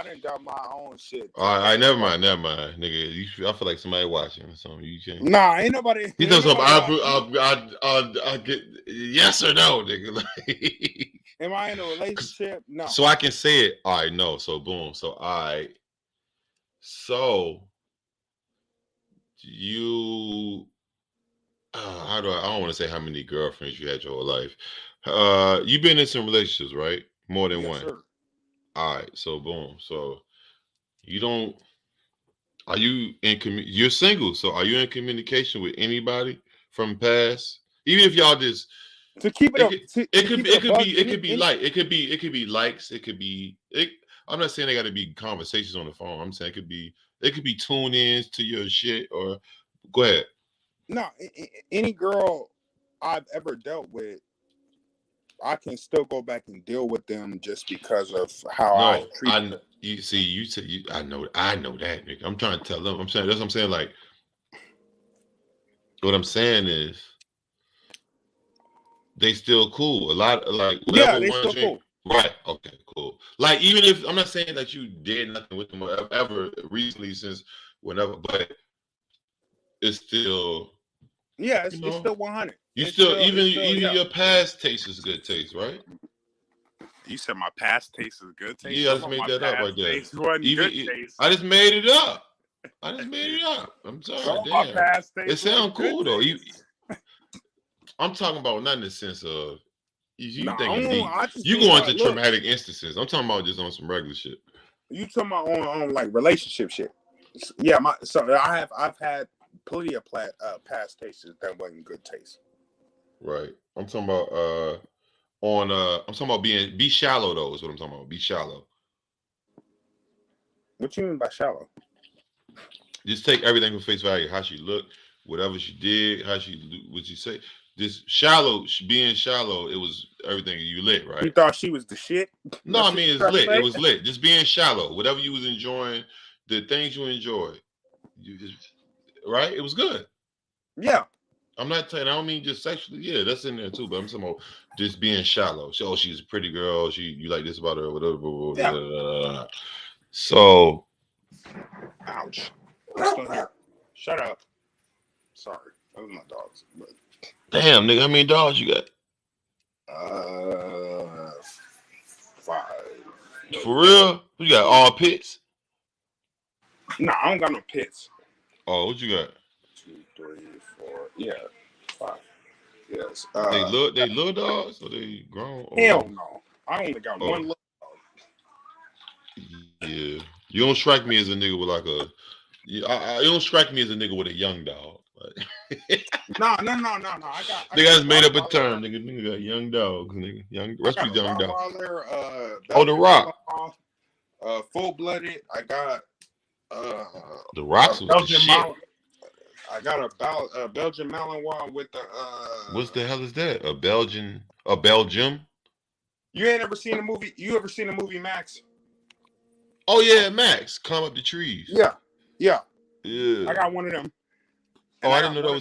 done done my own shit. All right. Never mind, nigga. I feel like somebody watching or something. You can't. Nah, ain't nobody. He does something. I'll get yes or no, nigga. Am I in a relationship? No. So I can say it. All right, no. So boom. So you. I don't want to say how many girlfriends you had your whole life. You've been in some relationships, right? More than one. Sir. All right. So boom. So you don't. Are you in? You're single. So are you in communication with anybody from past? Even if y'all just. To keep it up, it could be likes. It could be. I'm not saying they got to be conversations on the phone. I'm saying it could be tune-ins to your shit or. Go ahead. No, any girl I've ever dealt with, I can still go back and deal with them just because of how I treat them. I know that, nigga. I'm trying to tell them. I'm saying that's what I'm saying. Like, what I'm saying is. They still cool. A lot like whatever they one still cool. Right. Okay, cool. Like even if I'm not saying that you did nothing with them or ever recently since whenever, but it's still it's still 100. You still even your past taste is good taste, right? You said my past taste is good taste. Yeah, I just made that up right there. I just made it up. I'm sorry. Damn. It sounds cool though. I'm talking about not in the sense of you thinking deep. You go into traumatic instances. I'm talking about just on some regular shit. You talking about on like relationship shit? Yeah, I've had plenty of past tastes that wasn't good taste. Right. I'm talking about I'm talking about be shallow though. Is what I'm talking about. Be shallow. What you mean by shallow? Just take everything for face value. How she looked, whatever she did, what she say. This being shallow, it was everything you lit, right? You thought she was the shit? No, I mean it's lit. It was lit. Just being shallow, whatever you was enjoying, the things you enjoyed, right? It was good. Yeah. I'm not saying I don't mean just sexually. Yeah, that's in there too. But I'm talking about just being shallow. So she's a pretty girl. You like this about her, whatever. Yeah. So, ouch. I'm still here. Shut up. Sorry, that was my dogs. But... Damn, nigga, how many dogs you got? 5. For real? You got all pits? No, I don't got no pits. Oh, what you got? 2, 3, 4. Yeah, 5. Yes. They little dogs or they grown? Hell no. I only got one little dog. Yeah. You don't strike me as a nigga with like a. You don't strike me as a nigga with a young dog. No. I got. They guys made up a term, nigga. Nigga got young dogs, nigga. Young dog. The Rock. Full-blooded. I got. The Rock's was the shit. I got a Belgian Malinois with the. What the hell is that? A Belgium? You ain't ever seen a movie? You ever seen a movie, Max? Oh yeah, Max. Climb up the trees. Yeah. I got one of them. Oh, I didn't know that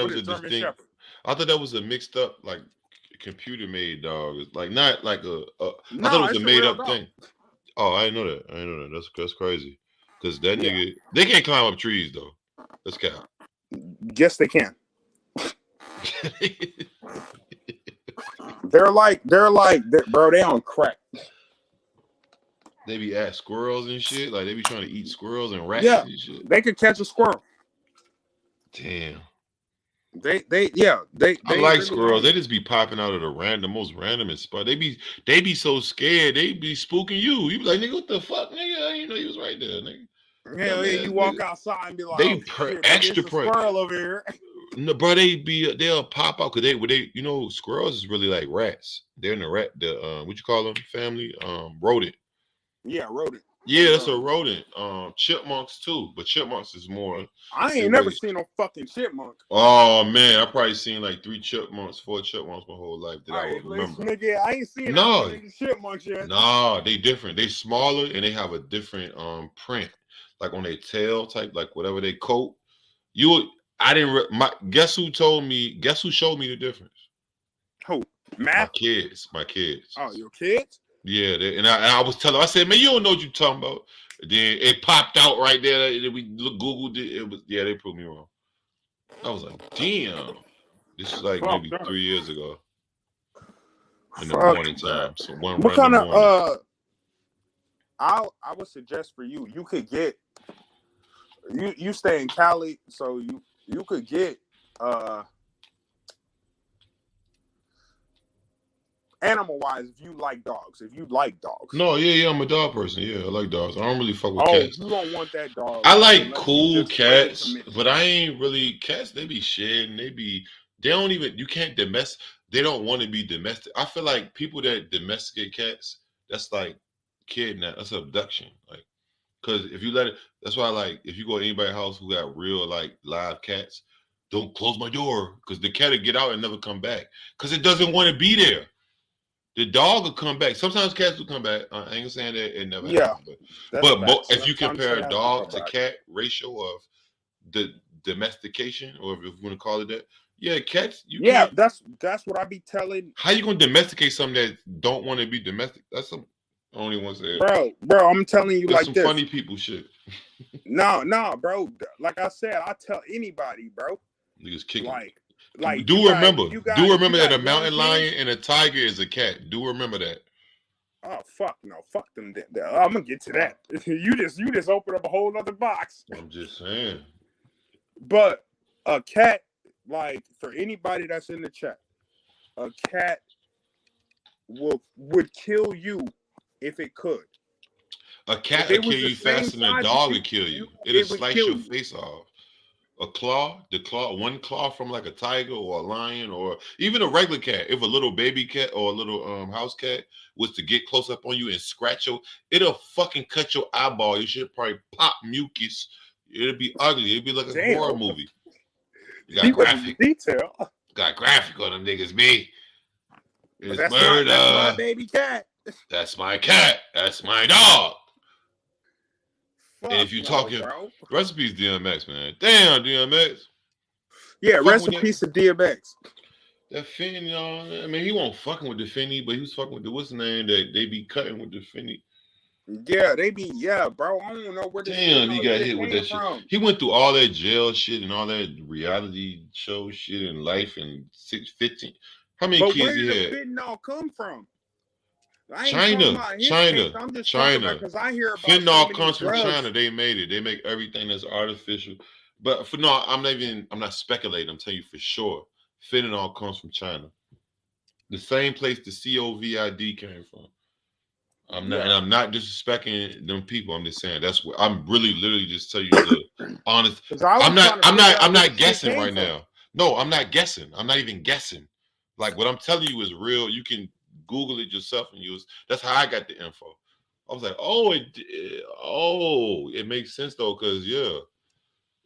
was a distinct. I thought that was a mixed up like computer made dog. It's like not like I thought it was a made up thing. Oh, I didn't know that. That's crazy. Because that nigga, they can't climb up trees though. Let's count. Yes, they can. They're like, bro, they on crack. They be at squirrels and shit. Like they be trying to eat squirrels and rats and shit. They could catch a squirrel. Damn. They I like squirrels. They just be popping out of the most random spot. They be so scared. They be spooking you. You be like, nigga, what the fuck, nigga? I didn't know you was right there, nigga. Hell yeah, you walk outside and be like, extra squirrel over here. No, bro, they'll pop out because they squirrels is really like rats. They're in the what you call them? Family, rodent. Yeah, rodent. Yeah, that's a rodent. Chipmunks too, but chipmunks is more. I ain't never seen no fucking chipmunk. Oh man, I probably seen like 3 chipmunks, 4 chipmunks my whole life that I would remember. Nigga, I ain't seen No, no chipmunks yet. no, they different. They smaller and they have a different print, like on their tail type, like whatever they coat. I didn't. Guess who told me? Guess who showed me the difference? Who? Matt? My kids. Oh, your kids? Yeah, and I was telling. I said, man, you don't know what you're talking about. Then it popped out right there. We Googled it. It was they proved me wrong. I was like, damn. This is like maybe 3 years ago. In the morning time. So what kind of I would suggest for you. You could get. You stay in Cali, so you could get animal wise if you like dogs. No, yeah, I'm a dog person. Yeah, I like dogs. I don't really fuck with cats. You don't want that dog. I like cool cats, but I ain't really cats. They be shedding. They don't even. You can't domestic. They don't want to be domestic. I feel like people that domesticate cats, that's like kidnap. That's abduction. Like, because if you let it, that's why like if you go to anybody's house who got real like live cats, don't close my door because the cat will get out and never come back because it doesn't want to be there. The dog will come back. Sometimes cats will come back. I ain't saying that it never happens. But if you compare a dog to cat ratio of the domestication, or if you want to call it that, yeah, cats. That's what I be telling. How you gonna domesticate something that don't want to be domestic? That's some only one said. Bro, I'm telling you, that's like some this. funny people shit. No, bro. Like I said, I tell anybody, bro. Niggas kicking. Like do remember that a mountain lion and a tiger is a cat. Do remember that. Oh fuck no, fuck them. I'm gonna get to that. You just open up a whole other box. I'm just saying. But a cat, like for anybody that's in the chat, a cat would kill you if it could. A cat will kill you faster than a dog would kill you. It'll slice your face off. One claw from like a tiger or a lion or even a regular cat. If a little baby cat or a little house cat was to get close up on you and scratch it'll fucking cut your eyeball. You should probably pop mucus. It'll be ugly. It'll be like a horror movie. You got graphic detail. Got graphic on them niggas, me. It's that's murder. That's my baby cat. That's my cat. That's my dog. And if you're talking recipes, DMX, man. Damn, DMX. Yeah, recipes to DMX. That Finny, y'all. I mean, he won't fucking with the Finny, but he was fucking with the what's the name that they be cutting with the Finny. Yeah, they be, bro. I don't know where this damn, he got hit with that from. Shit. He went through all that jail shit and all that reality show shit and life and 15. How many kids he had? Where did the fentanyl come from? China. Because I hear about fentanyl comes from China. They made it. They make everything that's artificial. But I'm not speculating. I'm telling you for sure. Fentanyl comes from China. The same place the COVID came from. I'm not disrespecting them people. I'm just saying that's what I'm really literally just tell you the honest. I'm not guessing right now. No, I'm not guessing. I'm not even guessing. Like what I'm telling you is real. You can Google it yourself and use. That's how I got the info. I was like, it makes sense though, because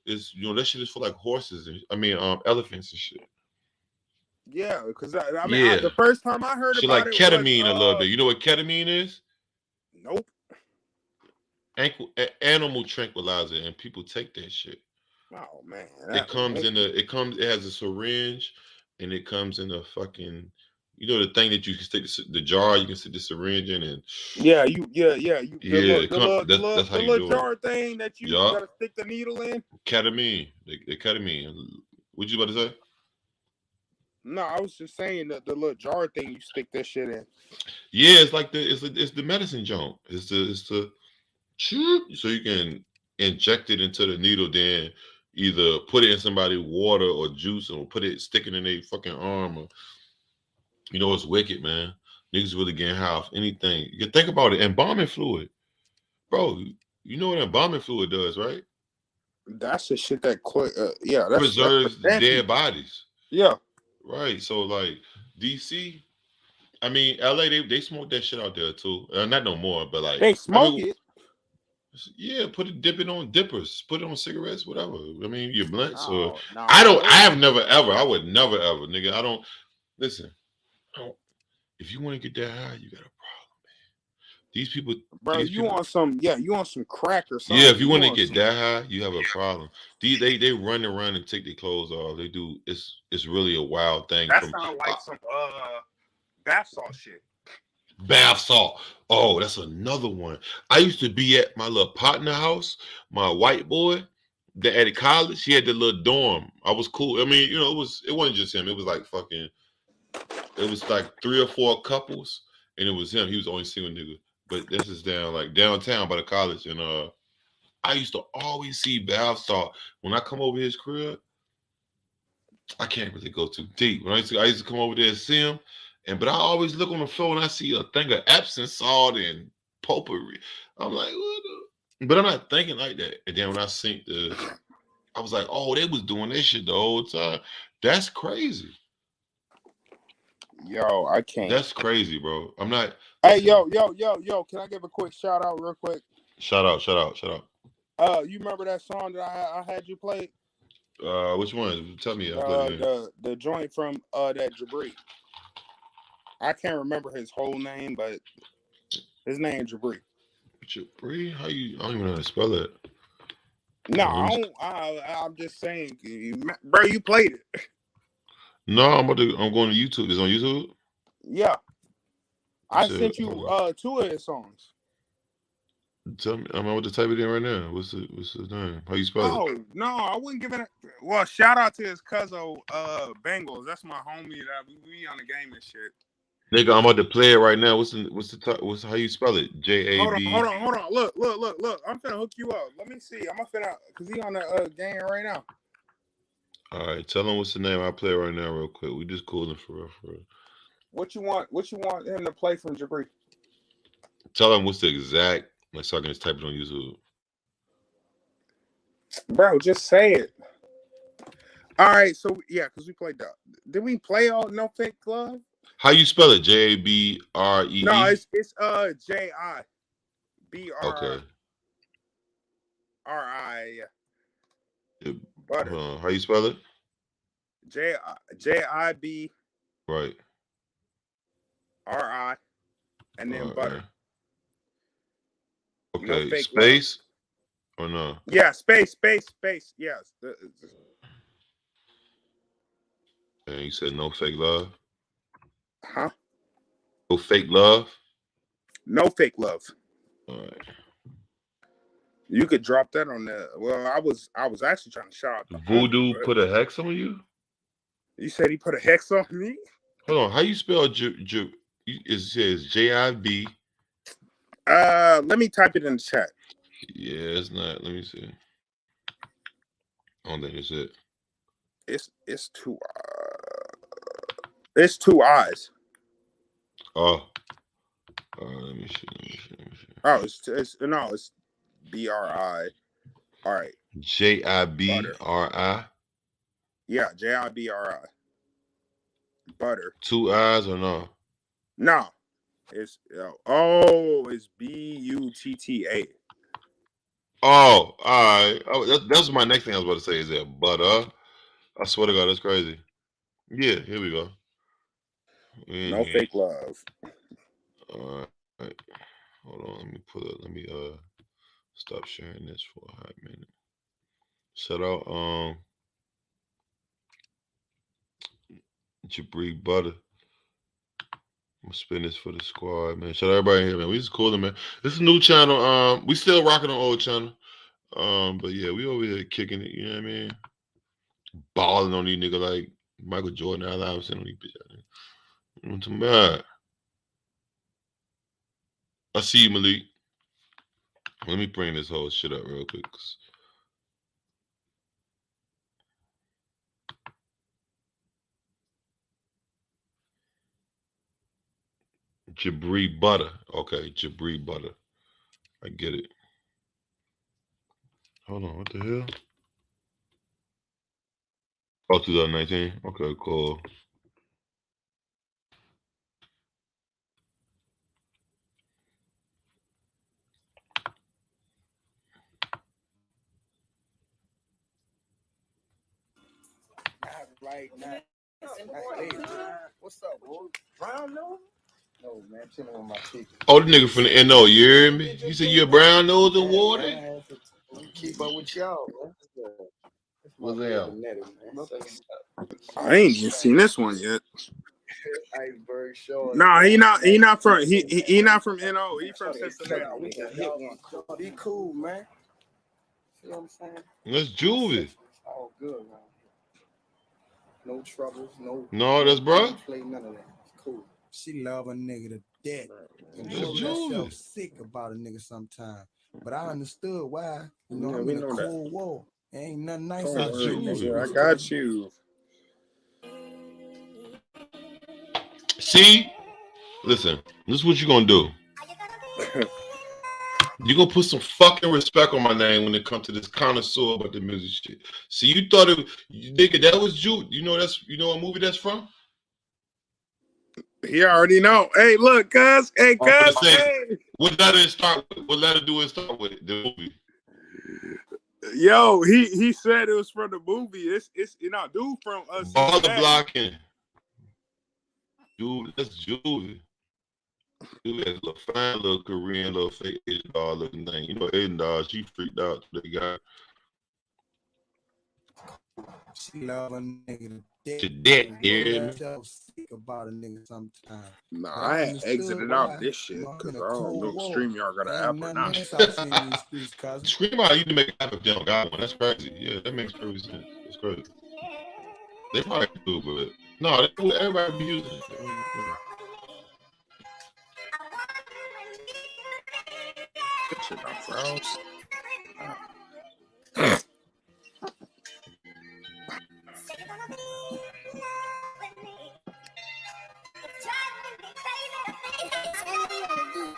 it's that shit is for like horses and elephants and shit. Yeah, because the first time I heard shit about like it ketamine was, a little bit. You know what ketamine is? Nope. Animal tranquilizer, and people take that shit. Oh man, it has a syringe, and it comes in a fucking. You know the thing that you can stick the jar, you can stick the syringe in, and the that's how you do jar it. Thing that you gotta stick the needle in. Ketamine, the ketamine. What you about to say? No, I was just saying that the little jar thing you stick that shit in. Yeah, it's like it's the medicine junk. It's the so you can inject it into the needle, then either put it in somebody's water or juice, or stick it in their fucking arm. Or, it's wicked, man. Niggas really getting high off anything. You can think about it. Embalming fluid, bro. You know what embalming fluid does, right? That's the shit that preserves dead bodies. Yeah. Right. So like DC, LA, they smoke that shit out there too. Not no more, but like they smoke it. Yeah, dip it on dippers, put it on cigarettes, whatever. I mean, your blunts or No, I have never ever. I would never ever, nigga. I don't listen. If you want to get that high, you got a problem, man. These people, bro. You want some? Yeah, you want some crack or something? yeah. If you want to get that high, you have a problem. They run around and take their clothes off. They do. It's really a wild thing. That sounds like some bath salt shit. Bath salt. Oh, that's another one. I used to be at my little partner house, my white boy that at college. He had the little dorm. I was cool. I mean, it wasn't just him. It was like it was like 3 or 4 couples, and it was him. He was the only single nigga. But this is downtown by the college. And I used to always see bath salt. When I come over his crib, I can't really go too deep. When I used to come over there and see him. But I always look on the floor and I see a thing of Epsom salt and potpourri. I'm like, what the? But I'm not thinking like that. And then when I seen I was like, oh, they was doing this shit the whole time. That's crazy. Yo, I can't. That's crazy, bro. I'm not. Hey, yo. Can I give a quick shout out real quick? Shout out. You remember that song that I had you play? Which one? Tell me. The joint from that Jabri. I can't remember his whole name, but his name is Jabri. Jabri? How you? I don't even know how to spell it. No, I'm just saying, bro. You played it. No, I'm going to YouTube. Is it on YouTube? Yeah, I sent you 2 of his songs. Tell me, I'm about to type it in right now. What's his name? How you spell it? Oh no, I wouldn't give it. Well, shout out to his cousin Bengals. That's my homie. That we on the game and shit. Nigga, I'm about to play it right now. What's how you spell it? J-A-B. Hold on. Look. I'm finna hook you up. Let me see. I'm finna because he on the game right now. All right, tell him what's the name. I'll play it right now real quick. We just cooling for real. What you want him to play from Jabri? Tell him what's the exact, so I can just type it on YouTube. Bro, just say it. All right, so yeah, because we played that. Did we play all No Fake Love? How you spell it? J-A-B-R-E-E? No, it's J-I-B-R-I. Okay. R-I. How you spell it? J-I-B. Right. R-I. And then butter. Okay. No space love. Or no? Yeah, space. Yes. And you said no fake love? Huh? No fake love? No fake love. All right. You could drop that on there. Well, I was actually trying to shout out. Voodoo put a hex on you? You said he put a hex on me? Hold on. How you spell it says J-I-B. Let me type it in the chat. Yeah, it's not. Let me see. I don't think it's it. It's two. It's 2 eyes. Oh. Let me see. Oh, it's B-R-I. All right. J-I-B-R-I. Yeah, J-I-B-R-I. Butter. 2 eyes or no? No. It's B-U-T-T-A. Oh, all right. That was my next thing I was about to say. Is that butter? I swear to God, that's crazy. Yeah, here we go. No fake love. All right. Hold on. Let me stop sharing this for a hot minute. Shout out Jabri Butter. I'm gonna spin this for the squad, man. Shout out everybody here, man. We just coolin', man. This is a new channel. We still rocking on old channel. But yeah, we over here kicking it, you know what I mean? Balling on these niggas like Michael Jordan, Allen Iverson on these bitches. What's bad? I see you, Malik. Let me bring this whole shit up real quick. Jabri Butter. Okay, Jabri Butter. I get it. Hold on, what the hell? Oh, 2019. Okay, cool. Right now. Hey, what's up, boy? Brown nose? No, man, chilling with my chicken. Oh, the nigga from the NO, you hear me? He said you a brown nose and water? Man, keep up with y'all, man. What's that? I ain't even seen this one yet. Iceberg Shore. Nah, he not from he not from NO. He from Cincinnati. We can hit one. Be cool, man. You know what I'm saying? That's Juvie. All good, man. No troubles, No, that's bro. Play none of that. It's cool. She love a nigga to death. And That's show herself Juvie. sick about a nigga sometime. But I understood why. You know, Yeah, I'm we in a know that. cold war. Ain't nothing nice Don't out worry, there. nigga. I got you. See? Listen, this is what you gonna do. You gonna put some fucking respect on my name when it comes to this connoisseur about the music shit. See, you thought nigga, that was Jude. You know what movie that's from? He already know. Hey, look, cuz. Hey, cuz. Hey. What letter it start with? What letter do it start with? The movie. Yo, he said it was from the movie. It's dude from us. Baller blocking. Dude, that's Jude. Dude has a little fine little Korean, little fake Asian doll looking thing. You know, Asian doll, she freaked out to the guy. She love a nigga To death, yeah. Sick about a nigga sometime. Nah, I had exited out this shit because I don't know if StreamYard got an app or not. StreamYard, you can make an app if they don't got one. That's crazy. Yeah, that makes perfect sense. That's crazy. They probably do, but no, everybody be using it. That shit not froze.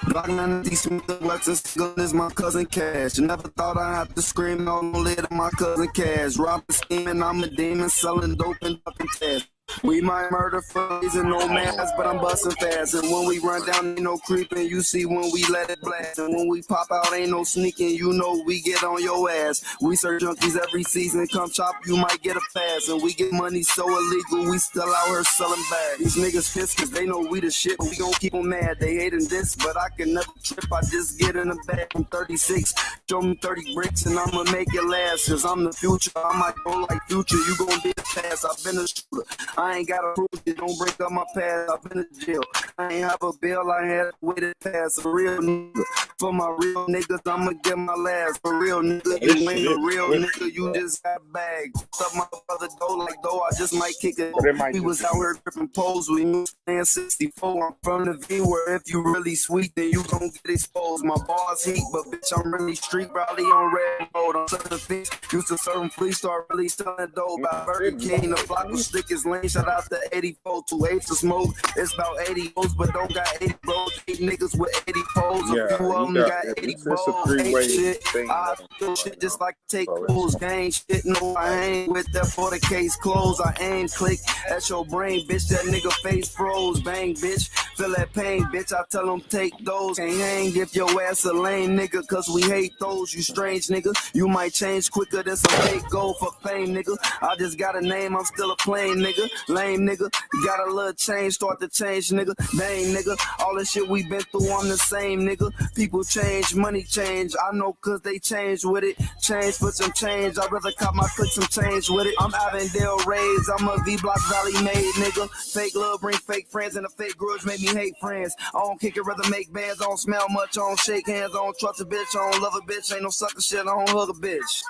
Glock 90 Smith Wesson, gun is my cousin Cash. Never thought I'd have to scream on the lid of my cousin Cash. Robbing, scheming, I'm a demon, selling dope and fucking cash. We might murder for and no mask, but I'm busting fast. And when we run down, ain't no creeping. You see when we let it blast. And when we pop out, ain't no sneaking. You know we get on your ass. We serve junkies every season. Come chop, you might get a pass. And we get money so illegal, we still out here selling bags. These niggas pissed cause they know we the shit, but we gon' keep them mad. They hating this, but I can never trip. I just get in the bag from 36. Show me 30 bricks and I'ma make it last. Cause I'm the future. I might go like Future. You gon' be the past. I've been a shooter. I ain't gotta prove it, don't break up my past. I've been to jail. I ain't have a bill, I had to wait it past. A real nigga. For my real niggas, I'ma get my last. For real nigga, you ain't a real nigga, you just got bagged. Up my brother dough like though, I just might kick it. We was out here gripping poles, we moved playing 64. I'm from the V where if you really sweet, then you gon' get exposed. My bars heat, but bitch, I'm really street rowdy on red mode. I'm serving fish, used to serve them free, start really selling dope. By Burger King, the flock was thick as lane. Shout out to 84, 2 8 to smoke. It's about 80 O's, but don't got 80 bros. 8 niggas with 80 poles. A few of them got 80 bros. Ain't shit. I feel shit just like take pulls. Gang shit, no, I ain't with that for the case closed. I aim, click at your brain, bitch. That nigga face froze. Bang, bitch. Feel that pain, bitch. I tell them take those. Can't hang if your ass a lame nigga, cause we hate those. You strange nigga. You might change quicker than some fake gold for fame, nigga. I just got a name, I'm still a plain nigga. Lame nigga, got a little change, start to change, nigga. Dang, nigga, all the shit we been through, I'm the same, nigga. People change, money change, I know cause they change with it. Change for some change, I'd rather cop my click some change with it. I'm Avondale raised, I'm a V-Block Valley made, nigga. Fake love bring fake friends, and a fake grudge make me hate friends. I don't kick it, rather make bands, I don't smell much, I don't shake hands, I don't trust a bitch, I don't love a bitch, ain't no sucker shit, I don't hug a bitch.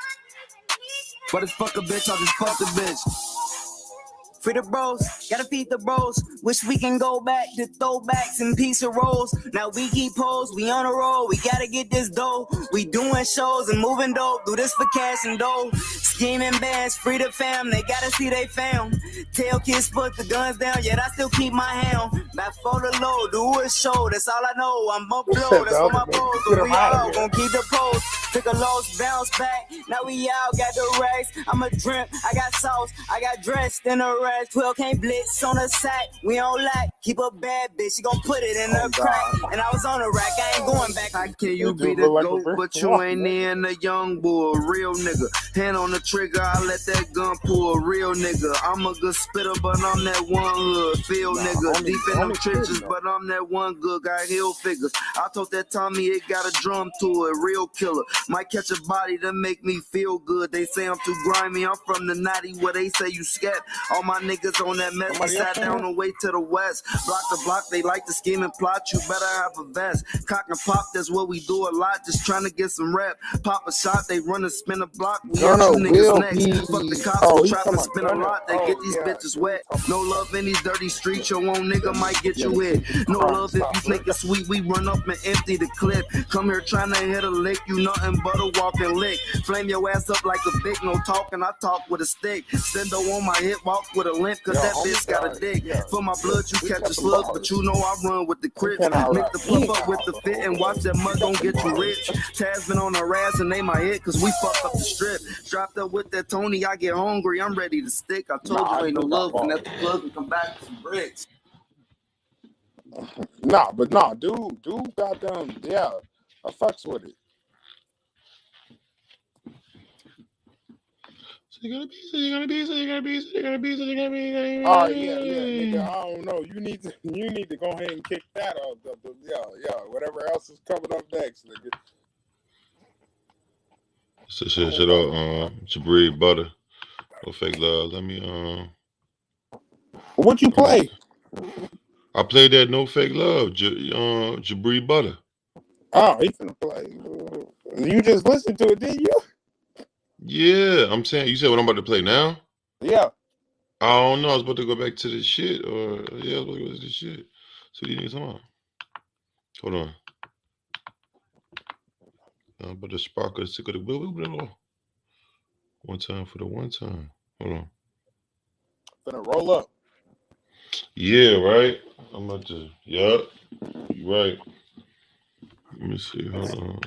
But it's fuck a bitch, I just fuck the bitch. Free the bros, gotta feed the bros. Wish we can go back to throwbacks and piece of rolls. Now we keep hoes, we on a roll. We gotta get this dough. We doing shows and moving dope. Do this for cash and dough. Scheming bands, free the fam. They gotta see they fam. Tell kids put the guns down, yet I still keep my hand. Back for the low, do a show. That's all I know. I'm up low, that's what my bros. But we all gon' keep the pose. Took a loss, bounce back. Now we out, got the racks. I'm a drink, I got sauce. I got dressed in a rack. crash, 12 can't blitz on the side. We don't lack, keep a bad bitch, she gon' put it in her crack. And I was on the rack, I ain't going back. How can you be the GOAT, but you ain't in a young boy, a real nigga. Hand on the trigger, I let that gun pull, a real nigga. I'm a good spitter, but I'm that one hood, feel nigga. Deep in them trenches, but I'm that one good, got hill figures. I told that Tommy it got a drum to it, real killer. Might catch a body to make me feel good. They say I'm too grimy, I'm from the natty where they say you scat. All my niggas on that mess, we sat down the way to the west. Block to block, they like to scheme and plot, you better have a vest. Cock and pop, that's what we do a lot, just trying to get some rep. Pop a shot, they run and spin a block, we got you niggas next. Fuck the cops, we trap and spin a lot, they get these bitches wet. No love in these dirty streets, your own nigga might get you hit. No love if you think it's sweet, we run up and empty the clip. Come here trying to hit a lick, you nothing but a walking lick. Flame your ass up like a big, no talking, I talk with a stick. Stendo on my hip, walk with a limp, cause that bitch got a dick. For my blood, you catch a slug, but you know I run with the crib. Make the puff up with the fit and watch that mud gon' get you rich. Taz been on her ass and they my hit, cause we fucked up the strip. Dropped up with that Tony, I get hungry, I'm ready to stick. I told you ain't no love, and at the plug and come back with some bricks. Nah, dude, goddamn, yeah, I fucks with it. So you're gonna be. Oh yeah, nigga. I don't know. You need to go ahead and kick that off. Yeah. Whatever else is coming up next, nigga. So shit out. Jabri Butter. No Fake Love. Let me What you play? I played that No Fake Love. Jabri Butter. Oh, he finna play. You just listened to it, didn't you? Yeah, I'm saying. You said what I'm about to play now? Yeah. I don't know. I was about to go back to the shit, or yeah, I was about to go to the shit. So you need some. Hold on. But the sparkle is sick of the wheel. One time for the one time. Hold on. Finna roll up. Yeah, right. I'm about to. Yup. You right. Let me see. Hold on.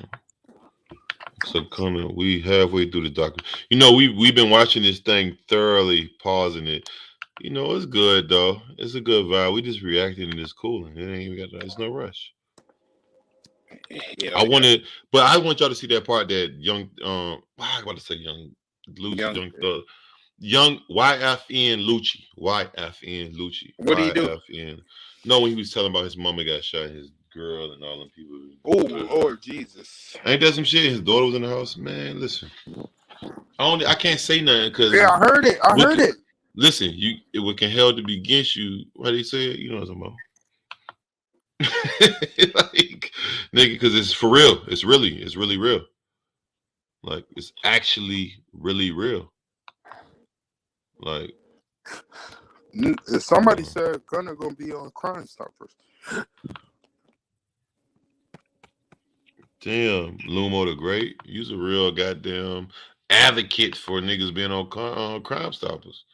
So Gunna, we halfway through the document. You know, we've been watching this thing thoroughly, pausing it. You know, it's good though. It's a good vibe. We just reacting and it's cool. It ain't even got. It's no rush. Yeah, I want y'all to see that part that young. I want to say young Lucci, young Yfn Lucci. Yfn Lucci. What did he do? No, when he was telling about his mama got shot, his girl and all them people. Oh Lord Jesus! Ain't that some shit? His daughter was in the house. Man, listen. I can't say nothing because I heard it. Listen, what can hell to be against you? What they say? You know what I'm talking about? Like, nigga, because it's for real. It's really real. Like, it's actually really real. Like, somebody said Gunna gonna be on Crime Stoppers. Damn, Lumo the Great. He's a real goddamn advocate for niggas being on Crime Stoppers.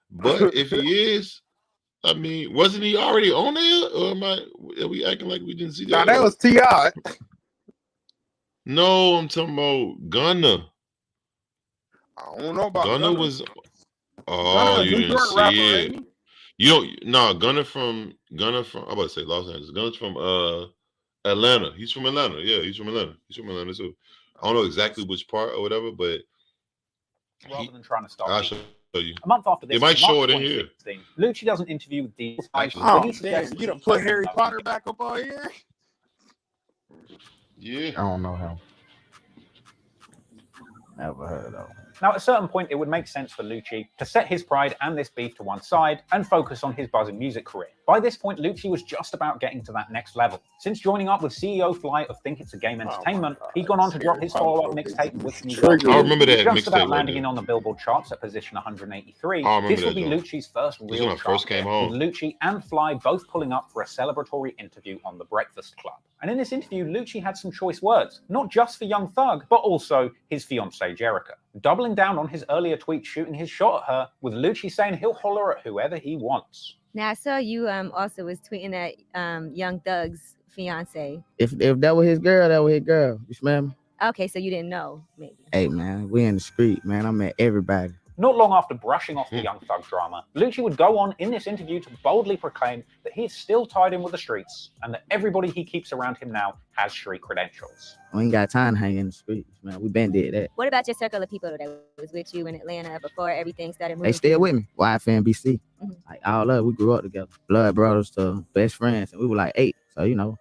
But if he is, I mean, wasn't he already on there? Or are we acting like we didn't see that? Nah, that was T.I. No, I'm talking about Gunna. I don't know about Gunna. was. Oh, you didn't see it. You don't. Gunna from. I'm about to say Los Angeles. Gunna's from Atlanta. He's from Atlanta. Yeah, he's from Atlanta. He's from Atlanta too. I don't know exactly which part or whatever, but rather than trying to stop. I'll show you. A month after this, it might show it in here. Lucci does an interview with the. Oh, damn. You done put Harry Potter back up on here? Yeah. I don't know him. Never heard of him. Now, at a certain point, it would make sense for Lucci to set his pride and this beef to one side and focus on his buzzing music career. By this point, Lucci was just about getting to that next level. Since joining up with CEO Fly of Think It's a Game Entertainment, he'd gone on to drop his follow-up mixtape with New York. I remember that just about landing in on the Billboard charts at position 183. This would be Lucci's first real chart hit, with Lucci and Fly both pulling up for a celebratory interview on The Breakfast Club. And in this interview, Lucci had some choice words, not just for Young Thug, but also his fiancée, Jerica. Doubling down on his earlier tweet shooting his shot at her, with Lucci saying he'll holler at whoever he wants. Now, I saw you also was tweeting at Young Thug's fiance. If that was his girl, that was his girl. You smell me? Okay, so you didn't know, maybe. Hey, man, we in the street, man. I met everybody. Not long after brushing off the Young Thug drama, Lucci would go on in this interview to boldly proclaim that he is still tied in with the streets and that everybody he keeps around him now has street credentials. We ain't got time to hang in the streets, man. We been did that. What about your circle of people that was with you in Atlanta before everything started moving? They still with me. Yfn BC. Mhm. Like all of us, we grew up together. Blood brothers to best friends. And we were like 8. So, you know,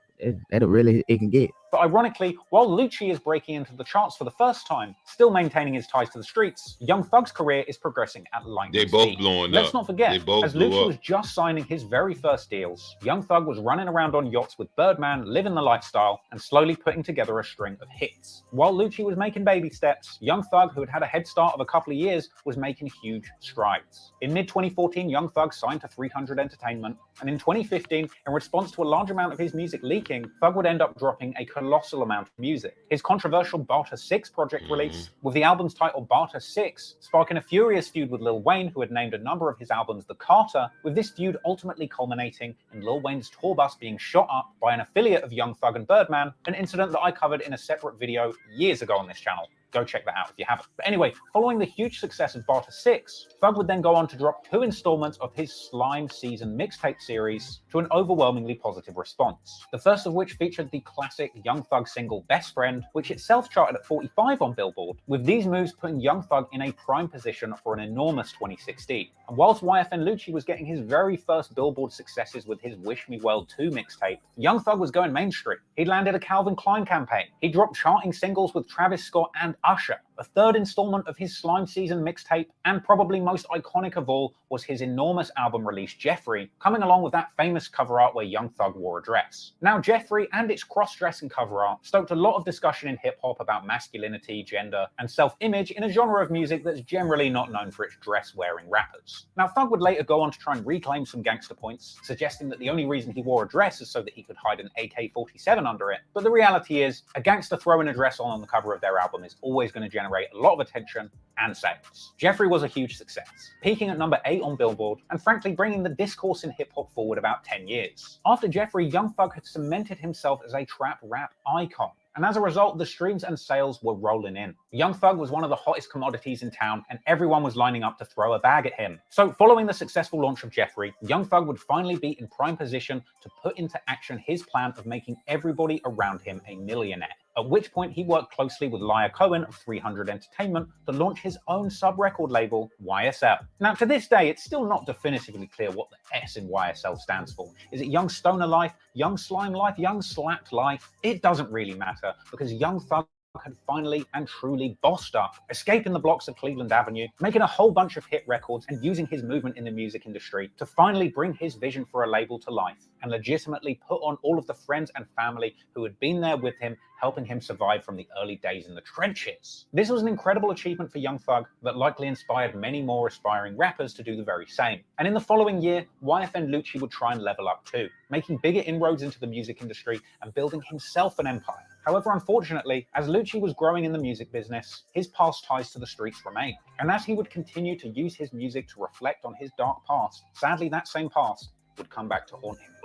that really it can get. But ironically, while Lucci is breaking into the charts for the first time, still maintaining his ties to the streets, Young Thug's career is progressing at lightning speed. They both blowing Let's up. not forget, They both as blew Lucci up. was just signing his very first deals, Young Thug was running around on yachts with Birdman, living the lifestyle, and slowly putting together a string of hits. While Lucci was making baby steps, Young Thug, who had had a head start of a couple of years, was making huge strides. In mid-2014, Young Thug signed to 300 Entertainment, and in 2015, in response to a large amount of his music leaking, Thug would end up dropping a colossal amount of music. His controversial Barter 6 project release, with the album's title Barter 6, sparking a furious feud with Lil Wayne, who had named a number of his albums The Carter, with this feud ultimately culminating in Lil Wayne's tour bus being shot up by an affiliate of Young Thug and Birdman, an incident that I covered in a separate video years ago on this channel. Go check that out if you haven't. But anyway, following the huge success of Barter 6, Thug would then go on to drop 2 installments of his Slime Season mixtape series to an overwhelmingly positive response. The first of which featured the classic Young Thug single Best Friend, which itself charted at 45 on Billboard, with these moves putting Young Thug in a prime position for an enormous 2016. And whilst Yfn Lucci was getting his very first Billboard successes with his Wish Me Well 2 mixtape, Young Thug was going mainstream. He'd landed a Calvin Klein campaign. He dropped charting singles with Travis Scott and Usher. A third installment of his Slime Season mixtape, and probably most iconic of all, was his enormous album release Jeffrey, coming along with that famous cover art where Young Thug wore a dress. Now Jeffrey and its cross-dressing cover art stoked a lot of discussion in hip-hop about masculinity, gender, and self-image in a genre of music that's generally not known for its dress-wearing rappers. Now Thug would later go on to try and reclaim some gangster points, suggesting that the only reason he wore a dress is so that he could hide an AK-47 under it, but the reality is, a gangster throwing a dress on the cover of their album is always going to generate a lot of attention and sales. Jeffrey was a huge success, peaking at number 8 on Billboard, and frankly bringing the discourse in hip-hop forward about 10 years. After Jeffrey, Young Thug had cemented himself as a trap rap icon, and as a result, the streams and sales were rolling in. Young Thug was one of the hottest commodities in town, and everyone was lining up to throw a bag at him. So following the successful launch of Jeffrey, Young Thug would finally be in prime position to put into action his plan of making everybody around him a millionaire. At which point he worked closely with Lyle Cohen of 300 Entertainment to launch his own sub-record label, YSL. Now to this day, it's still not definitively clear what the S in YSL stands for. Is it Young Stoner Life, Young Slime Life, Young Slapped Life? It doesn't really matter, because Young Thug had finally and truly bossed up, escaping the blocks of Cleveland Avenue, making a whole bunch of hit records, and using his movement in the music industry to finally bring his vision for a label to life, and legitimately put on all of the friends and family who had been there with him, helping him survive from the early days in the trenches. This was an incredible achievement for Young Thug that likely inspired many more aspiring rappers to do the very same. And in the following year, Yfn Lucci would try and level up too, making bigger inroads into the music industry and building himself an empire. However, unfortunately, as Lucci was growing in the music business, his past ties to the streets remained. And as he would continue to use his music to reflect on his dark past, sadly that same past would come back to haunt him.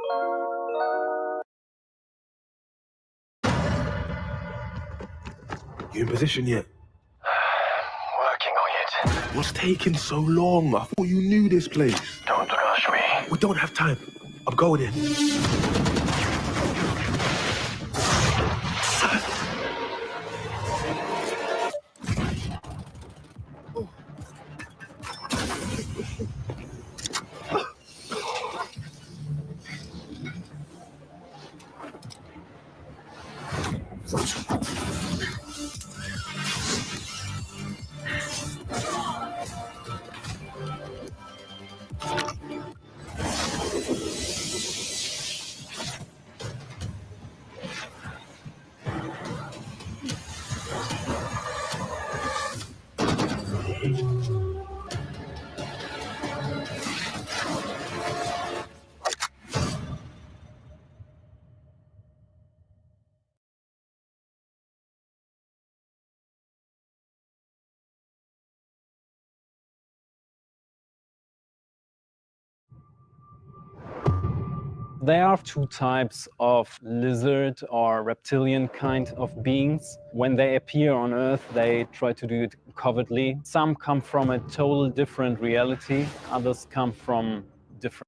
You in position yet? Working on it. What's taking so long? I thought you knew this place. Don't rush me. We don't have time. I'm going in. There are two types of lizard or reptilian kind of beings. When they appear on Earth, they try to do it covertly. Some come from a total different reality, others come from different.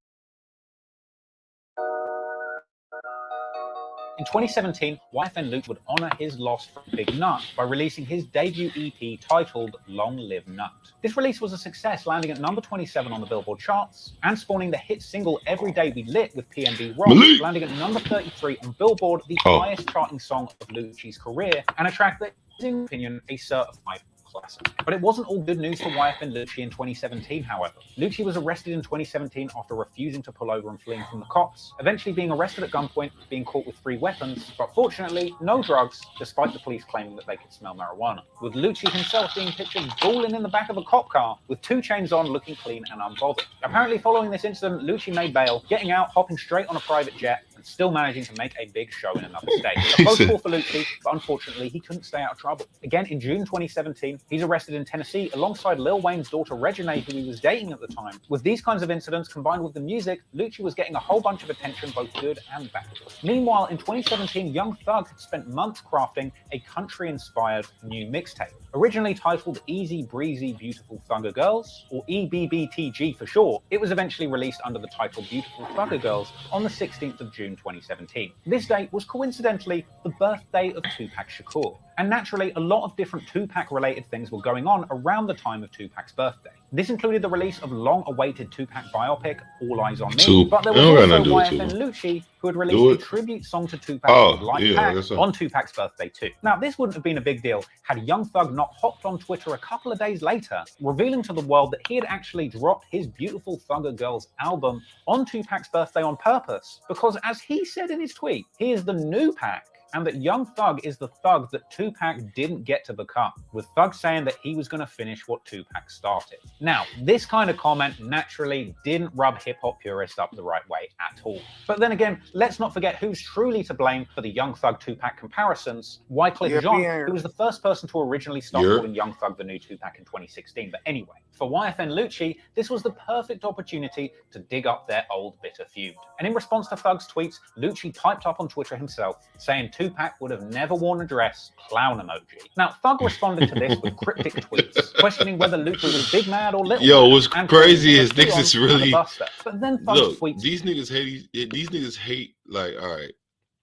In 2017, Yfn Lucci would honour his loss from Big Nut by releasing his debut EP titled Long Live Nut. This release was a success, landing at number 27 on the Billboard charts, and spawning the hit single Every Day We Lit with PNB Rock, landing at number 33 on Billboard, the highest charting song of Lucci's career, and a track that is, in my opinion, a certified classic. But it wasn't all good news for Yfn Lucci in 2017, however. Lucci was arrested in 2017 after refusing to pull over and fleeing from the cops, eventually being arrested at gunpoint, being caught with 3 weapons, but fortunately, no drugs, despite the police claiming that they could smell marijuana. With Lucci himself being pictured balling in the back of a cop car, with 2 chains on, looking clean and unbothered. Apparently, following this incident, Lucci made bail, getting out, hopping straight on a private jet, and still managing to make a big show in another state. A close call for Lucci, but unfortunately, he couldn't stay out of trouble. Again, in June 2017, he's arrested in Tennessee alongside Lil Wayne's daughter Reginae, who he was dating at the time. With these kinds of incidents combined with the music, Lucci was getting a whole bunch of attention, both good and bad. Meanwhile, in 2017, Young Thug had spent months crafting a country-inspired new mixtape. Originally titled Easy Breezy Beautiful Thugger Girls, or EBBTG for short, it was eventually released under the title Beautiful Thugger Girls on the 16th of June 2017. This date was coincidentally the birthday of Tupac Shakur, and naturally a lot of different Tupac-related things were going on around the time of Tupac's birthday. This included the release of long-awaited Tupac biopic, All Eyes on Me, but there was also Yfn Lucci, who had released a tribute song to Tupac called Life Hack on Tupac's birthday too. Now, this wouldn't have been a big deal had Young Thug not hopped on Twitter a couple of days later, revealing to the world that he had actually dropped his Beautiful Thugger Girls album on Tupac's birthday on purpose, because as he said in his tweet, he is the new Pac, and that Young Thug is the thug that Tupac didn't get to become, with Thug saying that he was going to finish what Tupac started. Now, this kind of comment naturally didn't rub hip-hop purists up the right way at all. But then again, let's not forget who's truly to blame for the Young Thug-Tupac comparisons. Wyclef Jean, who was the first person to originally start calling Young Thug the new Tupac in 2016. But anyway, for Yfn Lucci, this was the perfect opportunity to dig up their old bitter feud. And in response to Thug's tweets, Lucci piped up on Twitter himself, saying Tupac would have never worn a dress, clown emoji. Now, Thug responded to this with cryptic tweets, questioning whether Lucci was big mad or little. Yo, what's crazy is niggas is really... But then Thug's tweets... these niggas hate, like, all right,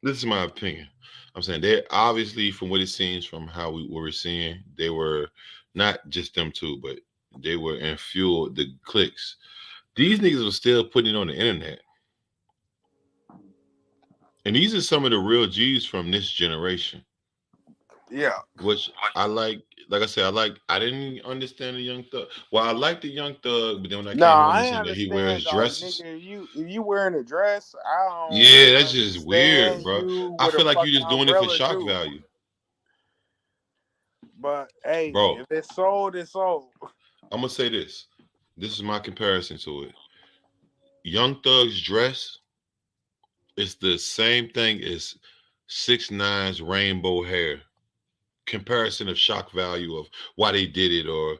this is my opinion. I'm saying they obviously, from what it seems from how we were seeing, they were not just them two, but they were in fuel, the clicks. These niggas were still putting it on the internet. And these are some of the real G's from this generation. Yeah. Which I like I said, I didn't understand the Young Thug. Well, I like the Young Thug, but then when I came home and said that he wears dresses. Nigga, if you wearing a dress, I don't. Yeah, that's just weird, bro. I feel like you're just doing it for shock value. But hey, bro, if it's sold, it's sold. I'm gonna say this. This is my comparison to it. Young Thug's dress is the same thing as 6ix9ine's rainbow hair. Comparison of shock value of why they did it or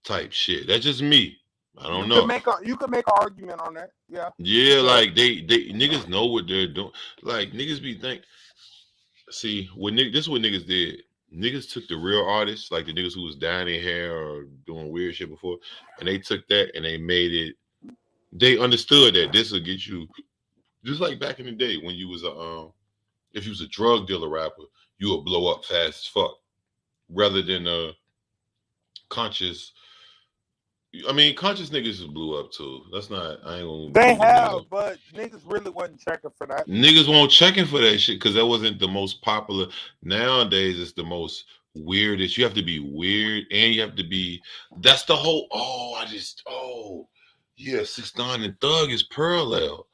type shit. That's just me. I don't know. You could make an argument on that. Yeah. Yeah, like they niggas know what they're doing. Like niggas be think. See, this is what niggas did. Niggas took the real artists, like the niggas who was dyeing their hair or doing weird shit before, and they took that and they made it. They understood that this will get you, just like back in the day when you was if you was a drug dealer rapper, you would blow up fast as fuck, rather than conscious. I mean, conscious niggas blew up too. That's not. I ain't gonna. They have, but niggas really wasn't checking for that. Niggas won't checking for that shit because that wasn't the most popular. Nowadays, it's the most weirdest. You have to be weird, and you have to be. That's the whole. Yeah, 6ix9ine and Thug is parallel.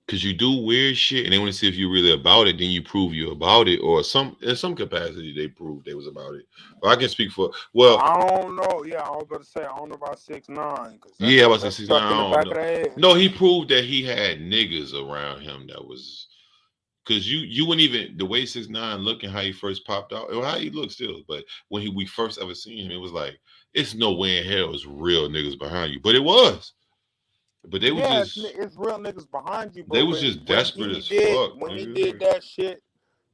Because you do weird shit, and they want to see if you're really about it. Then you prove you're about it, or in some capacity they proved they was about it. But I can speak for. Well, I don't know. Yeah, I was gonna say I don't know about 6ix9ine. Yeah, I was saying 6ix9ine. I don't know. No, he proved that he had niggas around him. That was because you wouldn't even the way 6ix9ine looking how he first popped out, or how he looked still. But when we first ever seen him, it was like it's no way in hell it was real niggas behind you, but it was. But they was just it's real niggas behind you. They was just desperate as fuck. When he did that shit,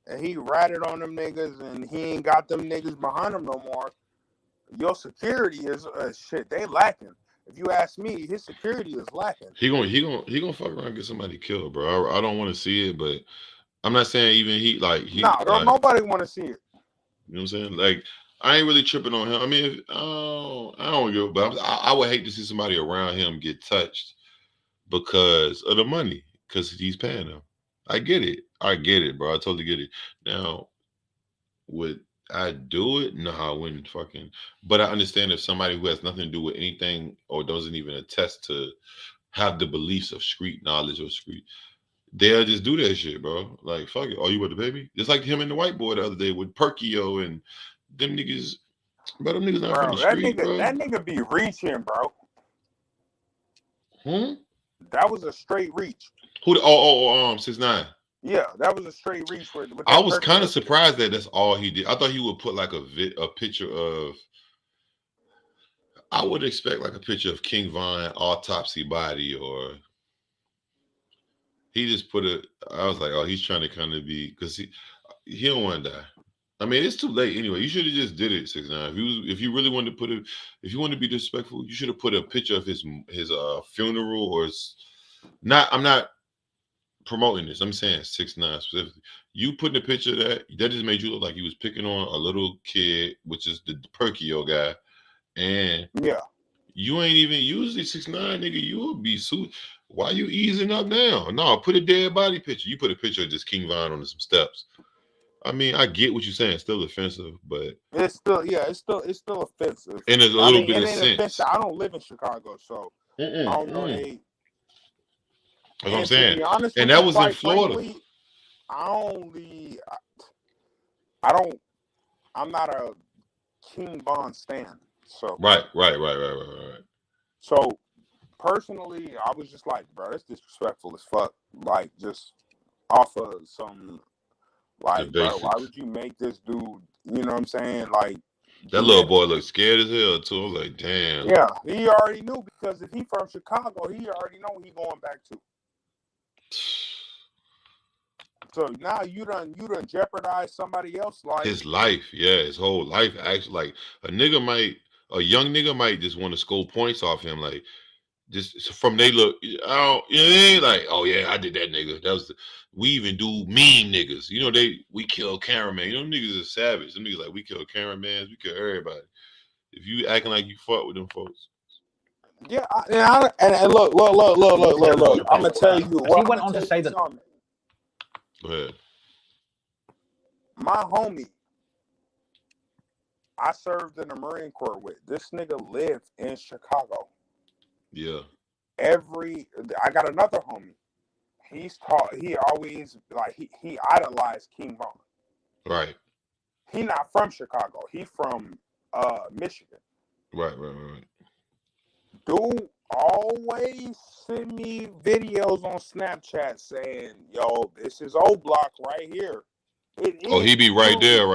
and he ratted on them niggas, and he ain't got them niggas behind him no more. Your security is shit. They lacking. If you ask me, his security is lacking. He gonna fuck around and get somebody killed, bro. I don't want to see it, but I'm not saying even don't nobody want to see it. You know what I'm saying? Like, I ain't really tripping on him. I mean, I don't give, but I would hate to see somebody around him get touched because of the money, because he's paying them. I get it, bro. I totally get it. Now, would I do it? No, I wouldn't fucking. But I understand if somebody who has nothing to do with anything or doesn't even attest to have the beliefs of street knowledge or street, they'll just do that shit, bro. Like, fuck it. Oh, you with the baby? Just like him and the white boy the other day with Perkio and them niggas. But them niggas not from the street, bro. That nigga be reaching, bro. That was a straight reach. Who? 6ix9ine. Yeah, that was a straight reach. I was kind of surprised that that's all he did. I thought he would put like a picture of. I would expect like a picture of King Von autopsy body, or he just put it. I was like, oh, he's trying to kind of be, because he don't want to die. I mean, it's too late anyway. You should have just did it, 6ix9ine. If you really wanted to put it, if you wanted to be disrespectful, you should have put a picture of his funeral or not. I'm not promoting this. I'm saying 6ix9ine specifically. You putting a picture of that just made you look like he was picking on a little kid, which is the Perkio guy. And yeah, you ain't even usually 6ix9ine, nigga. You will be sued. Why you easing up now? No, put a dead body picture. You put a picture of just King Von on some steps. I mean, I get what you're saying. It's still offensive, but it's still offensive. And there's a little bit of sense. I don't live in Chicago, so I don't know. That's what I'm saying. And that was in Florida. Frankly, I'm not a King Von stan. So right. So personally, I was just like, bro, that's disrespectful as fuck. Like, just off of some, like, bro, why would you make this dude? You know what I'm saying? Like, that little boy looked scared as hell too. I was like, damn. Yeah, he already knew, because if he from Chicago, he already know he going back to. So now you done jeopardize somebody else's life. His life, yeah, his whole life. Actually, like a young nigga might just want to score points off him, like just from they look. Oh, you know what I mean? Like, oh yeah, I did that, nigga. We even do mean niggas. You know, we kill cameraman. You know, them niggas are savage. Them niggas like, we kill cameramans, we kill everybody. If you acting like you fought with them folks. Yeah, and look. I'm gonna tell you. He went on to say that. Go ahead. My homie, I served in the Marine Corps with. This nigga lived in Chicago. Yeah. I got another homie. He always, like, he idolized King Von. Right. He not from Chicago. He from Michigan. Right. Dude always send me videos on Snapchat saying, yo, this is O Block right here. He be right there.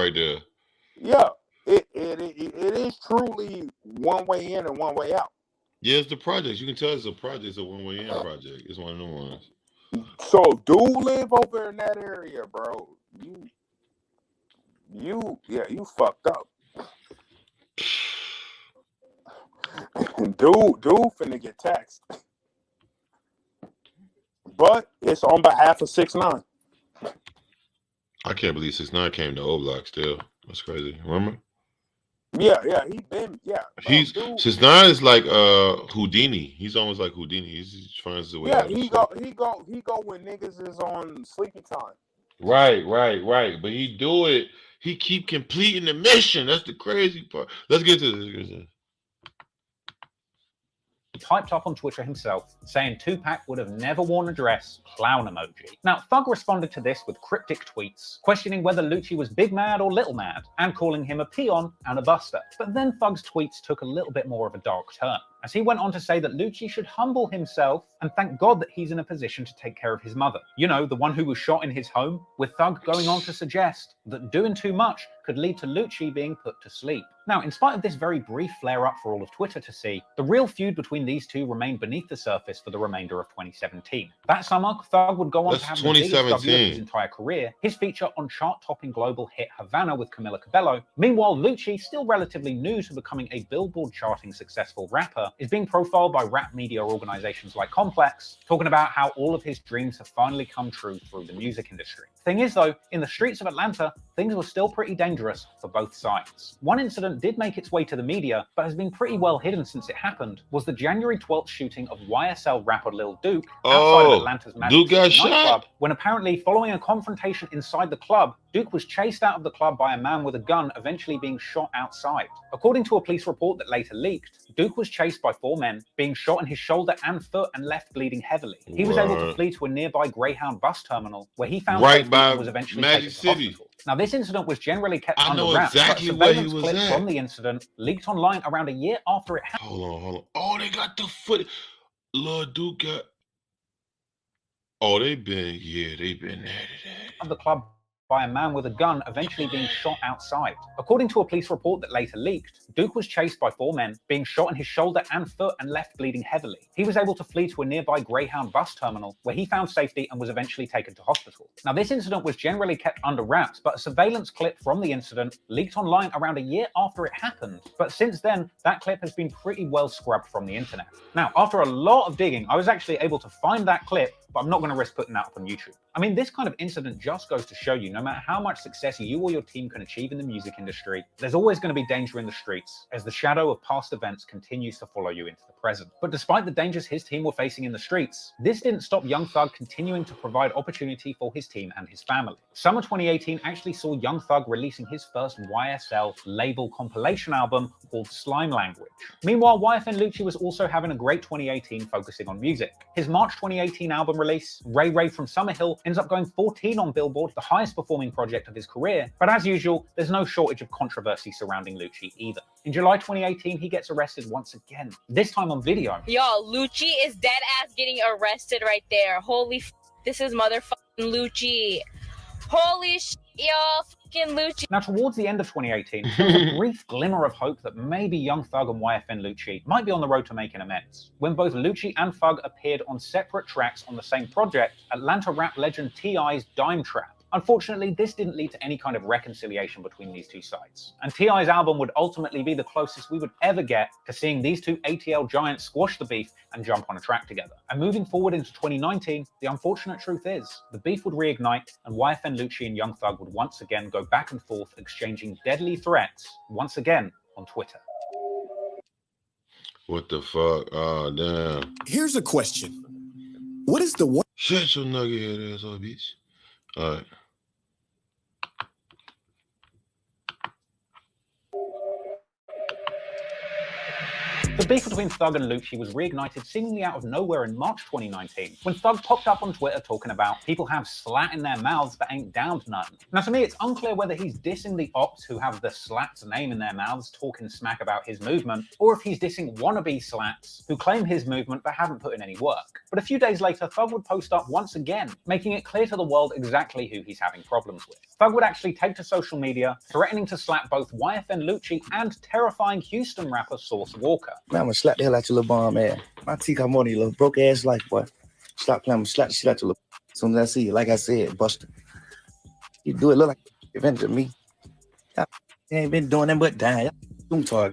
Yeah. It is truly one way in and one way out. Yeah, it's the project. You can tell it's a project. It's a one-way in project. It's one of them ones. So, dude live over in that area, bro. You fucked up. Dude finna get taxed. But it's on behalf of 6ix9ine. I can't believe 6ix9ine came to O Block still. That's crazy. Remember? Yeah, he been, yeah. 6ix9ine is like Houdini. He's almost like Houdini. He finds the way. Yeah, he go when niggas is on sleepy time. Right. But he do it. He keep completing the mission. That's the crazy part. Let's get to this. He typed up on Twitter himself, saying Tupac would have never worn a dress, clown emoji. Now, Thug responded to this with cryptic tweets, questioning whether Lucci was big mad or little mad, and calling him a peon and a buster. But then Thug's tweets took a little bit more of a dark turn, as he went on to say that Lucci should humble himself and thank God that he's in a position to take care of his mother. You know, the one who was shot in his home, with Thug going on to suggest that doing too much could lead to Lucci being put to sleep. Now, in spite of this very brief flare-up for all of Twitter to see, the real feud between these two remained beneath the surface for the remainder of 2017. That summer, Thug would go on to have the biggest debut of his entire career, his feature on chart-topping global hit Havana with Camila Cabello. Meanwhile, Lucci, still relatively new to becoming a Billboard charting successful rapper, is being profiled by rap media organizations like Complex, talking about how all of his dreams have finally come true through the music industry. Thing is though, in the streets of Atlanta, things were still pretty dangerous for both sides. One incident did make its way to the media, but has been pretty well hidden since it happened, was the January 12th shooting of YSL rapper Lil Duke outside of Atlanta's Magic City nightclub, when apparently following a confrontation inside the club, Duke was chased out of the club by a man with a gun, eventually being shot outside. According to a police report that later leaked, Duke was chased by 4 men, being shot in his shoulder and foot and left bleeding heavily. He was able to flee to a nearby Greyhound bus terminal, where he found safety and was eventually taken to hospital. Now, this incident was generally kept under wraps, but surveillance clips from the incident leaked online around a year after it happened. Hold on. Oh, they got the foot. Lord Duke got. Oh, they've been at it. Of the club by a man with a gun, eventually being shot outside. According to a police report that later leaked, Duke was chased by 4 men, being shot in his shoulder and foot and left bleeding heavily. He was able to flee to a nearby Greyhound bus terminal, where he found safety and was eventually taken to hospital. Now, this incident was generally kept under wraps, but a surveillance clip from the incident leaked online around a year after it happened. But since then, that clip has been pretty well scrubbed from the internet. Now, after a lot of digging, I was actually able to find that clip, but I'm not going to risk putting that up on YouTube. I mean, this kind of incident just goes to show you, no matter how much success you or your team can achieve in the music industry, there's always going to be danger in the streets, as the shadow of past events continues to follow you into the present. But despite the dangers his team were facing in the streets, this didn't stop Young Thug continuing to provide opportunity for his team and his family. Summer 2018 actually saw Young Thug releasing his first YSL label compilation album called Slime Language. Meanwhile, Yfn Lucci was also having a great 2018 focusing on music. His March 2018 album release, Ray Ray from Summerhill, ends up going 14 on Billboard, the highest performing project of his career. But as usual, there's no shortage of controversy surrounding Lucci either. In July 2018, he gets arrested once again, this time on video. Yo, Lucci is dead ass getting arrested right there. Holy this is motherfucking Lucci. Holy yo, fucking Lucci. Now, towards the end of 2018, there was a brief glimmer of hope that maybe Young Thug and Yfn Lucci might be on the road to making amends, when both Lucci and Thug appeared on separate tracks on the same project, Atlanta rap legend T.I.'s Dime Trap. Unfortunately, this didn't lead to any kind of reconciliation between these two sides, and T.I.'s album would ultimately be the closest we would ever get to seeing these two ATL giants squash the beef and jump on a track together. And moving forward into 2019, the unfortunate truth is, the beef would reignite, and Yfn Lucci and Young Thug would once again go back and forth, exchanging deadly threats, once again on Twitter. What the fuck? Oh, damn. Here's a question. What is the one? Shut your nugget head ass up, bitch. All right. The beef between Thug and Lucci was reignited seemingly out of nowhere in March 2019, when Thug popped up on Twitter talking about people have slat in their mouths but ain't down to nothing. Now, to me, it's unclear whether he's dissing the ops who have the slats name in their mouths talking smack about his movement, or if he's dissing wannabe slats who claim his movement but haven't put in any work. But a few days later, Thug would post up once again, making it clear to the world exactly who he's having problems with. Thug would actually take to social media, threatening to slap both Yfn Lucci and terrifying Houston rapper Source Walker. Man, I'm gonna slap the hell out your little bomb ass. My teeth got more than your little broke ass life, boy. Stop playing, I'm gonna slap the shit out your little. As soon as I see you, like I said, Buster. You do it look like advantage of me. You ain't been doing nothing but dying.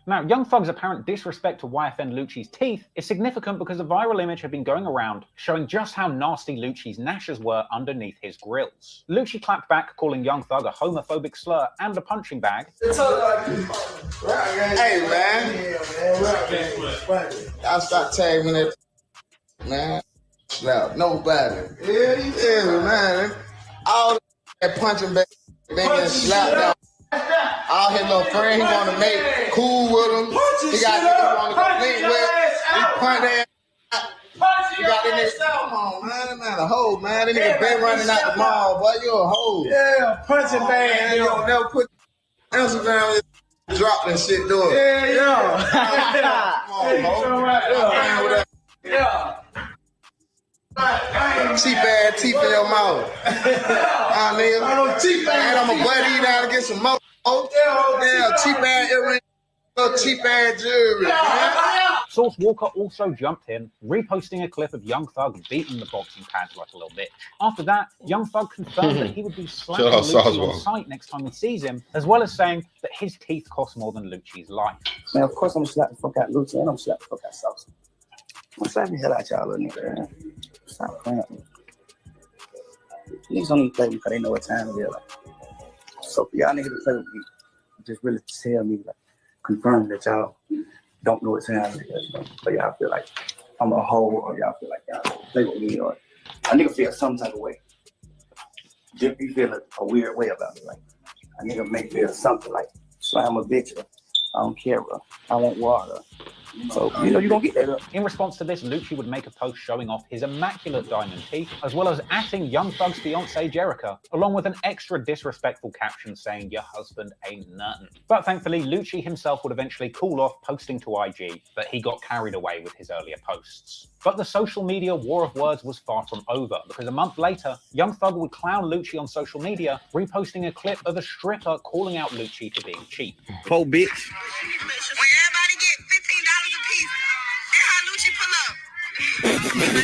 Now, Young Thug's apparent disrespect to Yfn Lucci's teeth is significant because a viral image had been going around showing just how nasty Lucci's gnashes were underneath his grills. Lucci clapped back, calling Young Thug a homophobic slur and a punching bag. Hey, man. Y'all stop tagging me, man. Slap nobody. Yeah, man. All that punching bag, getting slapped down. All his little friend, he want to make cool with him. He got niggas want to link with. He punch that. You got that nigga. Come on, man. That man a hoe, man. That nigga been running out the mall, boy. You a hoe. Yeah, punching bag. You don't never put Instagram drop that shit, do it. Yeah. Come on, hoe. Yeah. Cheap ass teeth in your mouth. Nigga. And I'm a buddy you down to get some more. Oh, damn. Cheap ass earring. Cheap ass jewelry, man. Source Walker also jumped in, reposting a clip of Young Thug beating the boxing pads like a little bitch. After that, Young Thug confirmed that he would be slapping Shout out Lucci on Saswell. sight next time he sees him, as well as saying that his teeth cost more than Lucci's life. Man, of course I'm gonna slap the fuck out Lucci and I'm gonna slap the fuck out Sauce. I'm gonna slap the hell out y'all little nigga, man. Stop playing with me. Niggas don't even play me because they know what time it is. Like. So for y'all niggas to play with me, just really tell me, like, confirm that y'all don't know what time it is. But y'all feel like I'm a hoe, or y'all feel like y'all play with me, or a nigga feel some type of way. Just be feeling a weird way about it. Like a nigga may feel something like slam a bitch, or I don't care, bro. I want water. So, you know, you gonna get that up. In response to this, Lucci would make a post showing off his immaculate diamond teeth, as well as atting Young Thug's fiancée Jerica, along with an extra disrespectful caption saying, "Your husband ain't nothing." But thankfully, Lucci himself would eventually cool off posting to IG that he got carried away with his earlier posts. But the social media war of words was far from over, because a month later, Young Thug would clown Lucci on social media, reposting a clip of a stripper calling out Lucci for being cheap. Po bitch.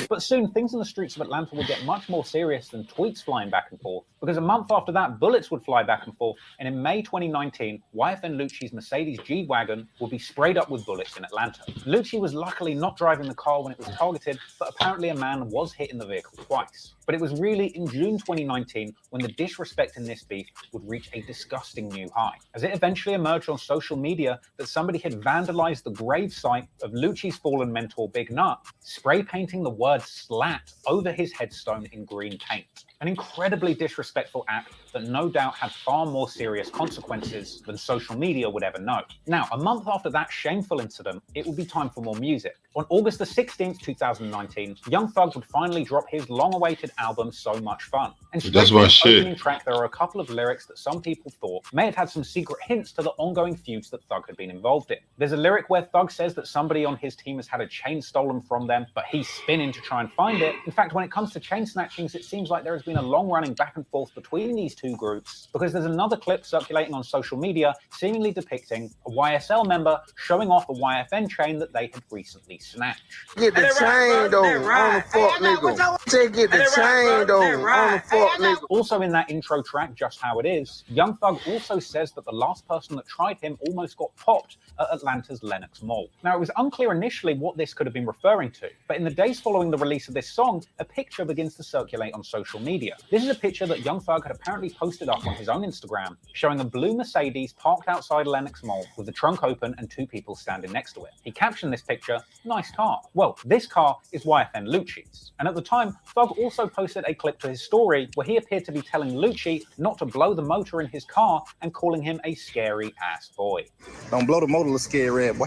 But soon, things in the streets of Atlanta would get much more serious than tweets flying back and forth, because a month after that, bullets would fly back and forth, and in May 2019, Yfn Lucci's Mercedes G-Wagon would be sprayed up with bullets in Atlanta. Lucci was luckily not driving the car when it was targeted, but apparently a man was hit in the vehicle twice. But it was really in June 2019 when the disrespect in this beef would reach a disgusting new high, as it eventually emerged on social media that somebody had vandalized the gravesite of Lucci's fallen mentor Big Nut, spray painting the word "slat" over his headstone in green paint. An incredibly disrespectful act that no doubt had far more serious consequences than social media would ever know. Now, a month after that shameful incident, it would be time for more music. On August the 16th, 2019, Young Thug would finally drop his long-awaited album, So Much Fun. And straight from the opening track, there are a couple of lyrics that some people thought may have had some secret hints to the ongoing feuds that Thug had been involved in. There's a lyric where Thug says that somebody on his team has had a chain stolen from them, but he's spinning to try and find it. In fact, when it comes to chain snatchings, it seems like there has been a long-running back and forth between these two groups, because there's another clip circulating on social media seemingly depicting a YSL member showing off a YFN chain that they had recently snatched. Get the chain though, on the fuck nigga. Take get the chain though, on the fuck nigga. Also in that intro track, Just How It Is, Young Thug also says that the last person that tried him almost got popped at Atlanta's Lenox Mall. Now, it was unclear initially what this could have been referring to, but in the days following the release of this song, a picture begins to circulate on social media. This is a picture that Young Thug had apparently posted up on his own Instagram, showing a blue Mercedes parked outside Lenox Mall with the trunk open and two people standing next to it. He captioned this picture, "Nice car." Well, this car is Yfn Lucci's. And at the time, Thug also posted a clip to his story where he appeared to be telling Lucci not to blow the motor in his car and calling him a scary ass boy. Don't blow the motor, little scary boy.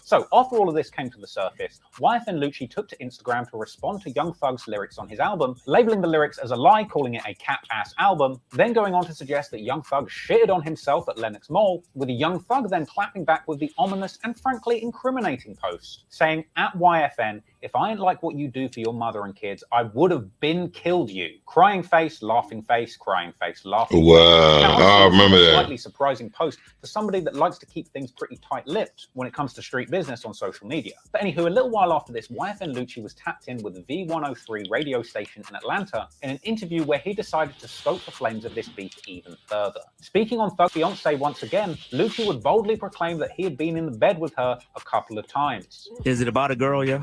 So, after all of this came to the surface, Yfn Lucci took to Instagram to respond to Young Thug's lyrics on his album, labeling the lyrics as a lie, calling it a cat-ass album, then going on to suggest that Young Thug shitted on himself at Lenox Mall, with Young Thug then clapping back with the ominous and frankly incriminating post, saying, "At YFN, if I ain't like what you do for your mother and kids, I would have been killed you." Crying face, laughing face, crying face, laughing face. Wow, Now, I remember a that. slightly surprising post for somebody that likes to keep things pretty tight-lipped when it comes to street business on social media. But anywho, a little while after this, Yfn Lucci was tapped in with the V103 radio station in Atlanta in an interview where he decided to stoke the flames of this beef even further. Speaking on Thug's fiancée once again, Lucci would boldly proclaim that he had been in the bed with her a couple of times. Is it about a girl, yeah?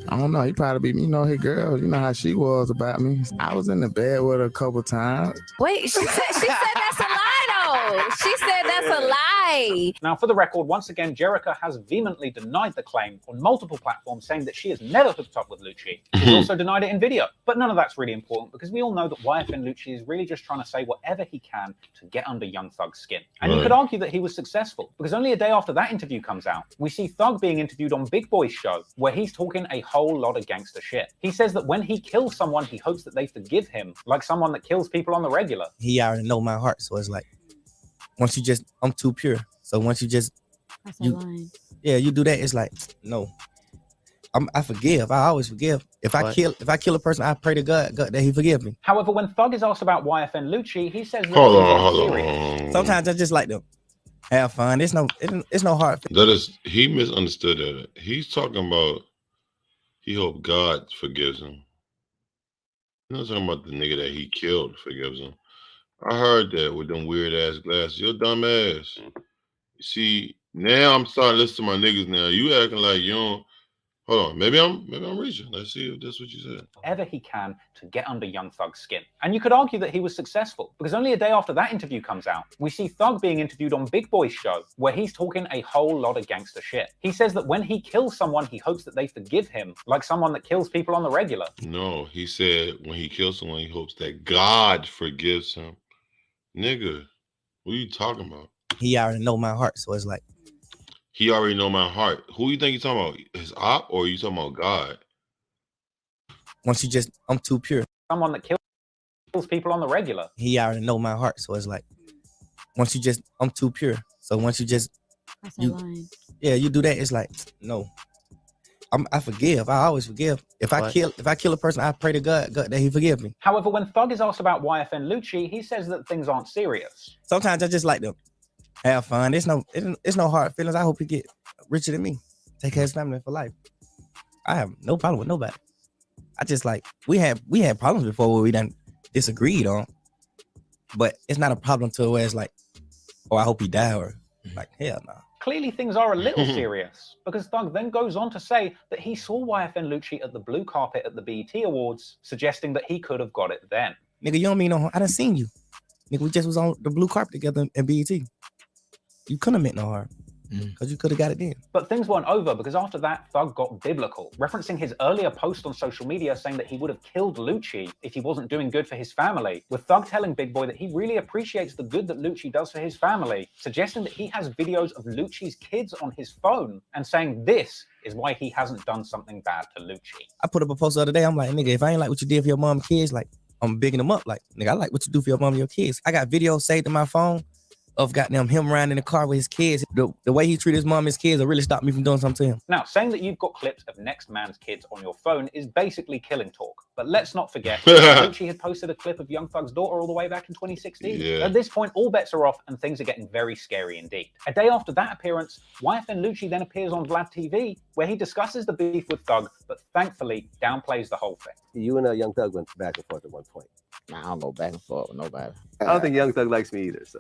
I don't know. He probably be, his girl. You know how she was about me. I was in the bed with her a couple times. Wait, she said that's a lie, though. She said that's a lie. Now, for the record, once again, Jerica has vehemently denied the claim on multiple platforms, saying that she has never hooked up with Lucci. She's also denied it in video. But none of that's really important, because we all know that Yfn Lucci is really just trying to say whatever he can to get under Young Thug's skin. And you could argue that he was successful, because only a day after that interview comes out, we see Thug being interviewed on Big Boy's show, where he's talking a whole lot of gangster shit. He says that when he kills someone, he hopes that they forgive him, like someone that kills people on the regular. He already know my heart, so it's like, I'm too pure. So once you just, you do that, it's like, no, I forgive. I always forgive. If I kill a person, I pray to God that He forgive me. However, when Thug is asked about Yfn Lucci, he says that Hold things on, aren't hold serious. on. Sometimes I just like to have fun. It's no hard. That is, he misunderstood that. He's talking about he hope God forgives him. He's not talking about the nigga that he killed forgives him. I heard that with them weird ass glasses. You're dumb ass. You see, now I'm starting to listen to my niggas now. You acting like you don't. Hold on, maybe I'm reaching. Let's see if that's what you said. Whatever he can to get under Young Thug's skin. And you could argue that he was successful, because only a day after that interview comes out, we see Thug being interviewed on Big Boy's show, where he's talking a whole lot of gangster shit. He says that when he kills someone, he hopes that they forgive him, like someone that kills people on the regular. No, he said when he kills someone, he hopes that God forgives him. Nigga, what are you talking about? He already know my heart, so it's like. He already know my heart. Who you think you talking about? His op, or you talking about God? Once you just, I'm too pure. Someone that kills people on the regular. He already know my heart, so it's like, once you just, I'm too pure. So once you just, you do that, it's like, no. I forgive. I always forgive. If I kill a person, I pray to God that He forgive me. However, when Thug is asked about Yfn Lucci, he says that things aren't serious. Sometimes I just like to have fun. It's no hard feelings. I hope he get richer than me. Take care of his family for life. I have no problem with nobody. I just like we had problems before where we done disagreed on, but it's not a problem to where it's like, oh, I hope he die, or like, hell no. Clearly things are a little serious, because Thug then goes on to say that he saw Yfn Lucci at the blue carpet at the BET Awards, suggesting that he could have got it then. Nigga, you don't mean no harm. I done seen you. Nigga, we just was on the blue carpet together in BET. You couldn't have meant no harm, because you could have got it then. But things weren't over, because after that, Thug got biblical, referencing his earlier post on social media saying that he would have killed Lucci if he wasn't doing good for his family, with Thug telling Big Boy that he really appreciates the good that Lucci does for his family, suggesting that he has videos of Lucci's kids on his phone, and saying this is why he hasn't done something bad to Lucci. I put up a post the other day, I'm like, nigga, if I ain't like what you did for your mom and kids, like, I'm bigging them up. Like, nigga, I like what you do for your mom and your kids. I got videos saved in my phone of goddamn him riding in the car with his kids. The way he treated his mom and his kids, it really stopped me from doing something to him. Now, saying that you've got clips of next man's kids on your phone is basically killing talk. But let's not forget, Lucci had posted a clip of Young Thug's daughter all the way back in 2016. Yeah. At this point, all bets are off and things are getting very scary indeed. A day after that appearance, Yfn Lucci then appears on Vlad TV, where he discusses the beef with Thug, but thankfully downplays the whole thing. You and Young Thug went back and forth at one point. Nah, I don't go back and forth with nobody. I don't think Young Thug likes me either, so.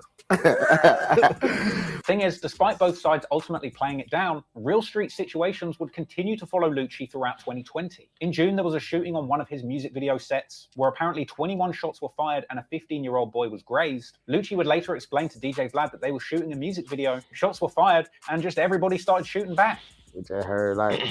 Thing is, despite both sides ultimately playing it down, real street situations would continue to follow Lucci throughout 2020. In June, there was a shooting on one of his music video sets, where apparently 21 shots were fired and a 15-year-old boy was grazed. Lucci would later explain to DJ Vlad that they were shooting a music video, shots were fired, and just everybody started shooting back. We just heard like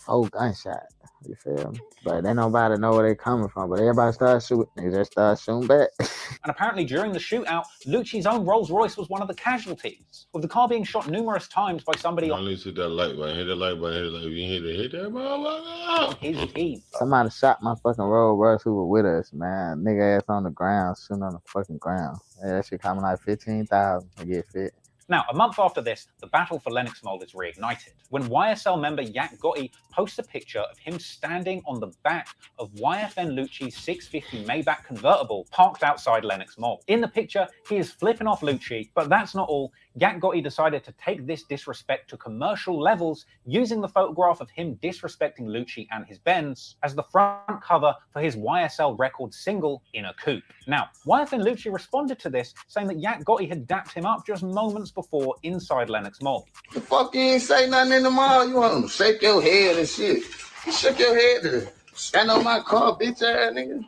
4 gunshots. You feel me? But then nobody know where they coming from. But everybody started shooting. They just started shooting back. And apparently during the shootout, Lucci's own Rolls Royce was one of the casualties, with the car being shot numerous times by somebody I need to hit that light button. Hit that light button. Hit that light button. You hit that motherfucker. His keys. Somebody shot my fucking Rolls Royce who was with us, man. Nigga ass on the ground, shooting on the fucking ground. Yeah, that shit coming like 15,000 to get fit. Now, a month after this, the battle for Lennox Mall is reignited, when YSL member Yak Gotti posts a picture of him standing on the back of Yfn Lucci's 650 Maybach convertible parked outside Lennox Mall. In the picture, he is flipping off Lucci, but that's not all. Yak Gotti decided to take this disrespect to commercial levels, using the photograph of him disrespecting Lucci and his Benz as the front cover for his YSL record single, In a Coupe. Now, Yfn Lucci responded to this, saying that Yak Gotti had dapped him up just moments before inside Lennox Mall. The fuck you ain't say nothing in the mall? You want to shake your head and shit. You shook your head to stand on my car, bitch ass nigga.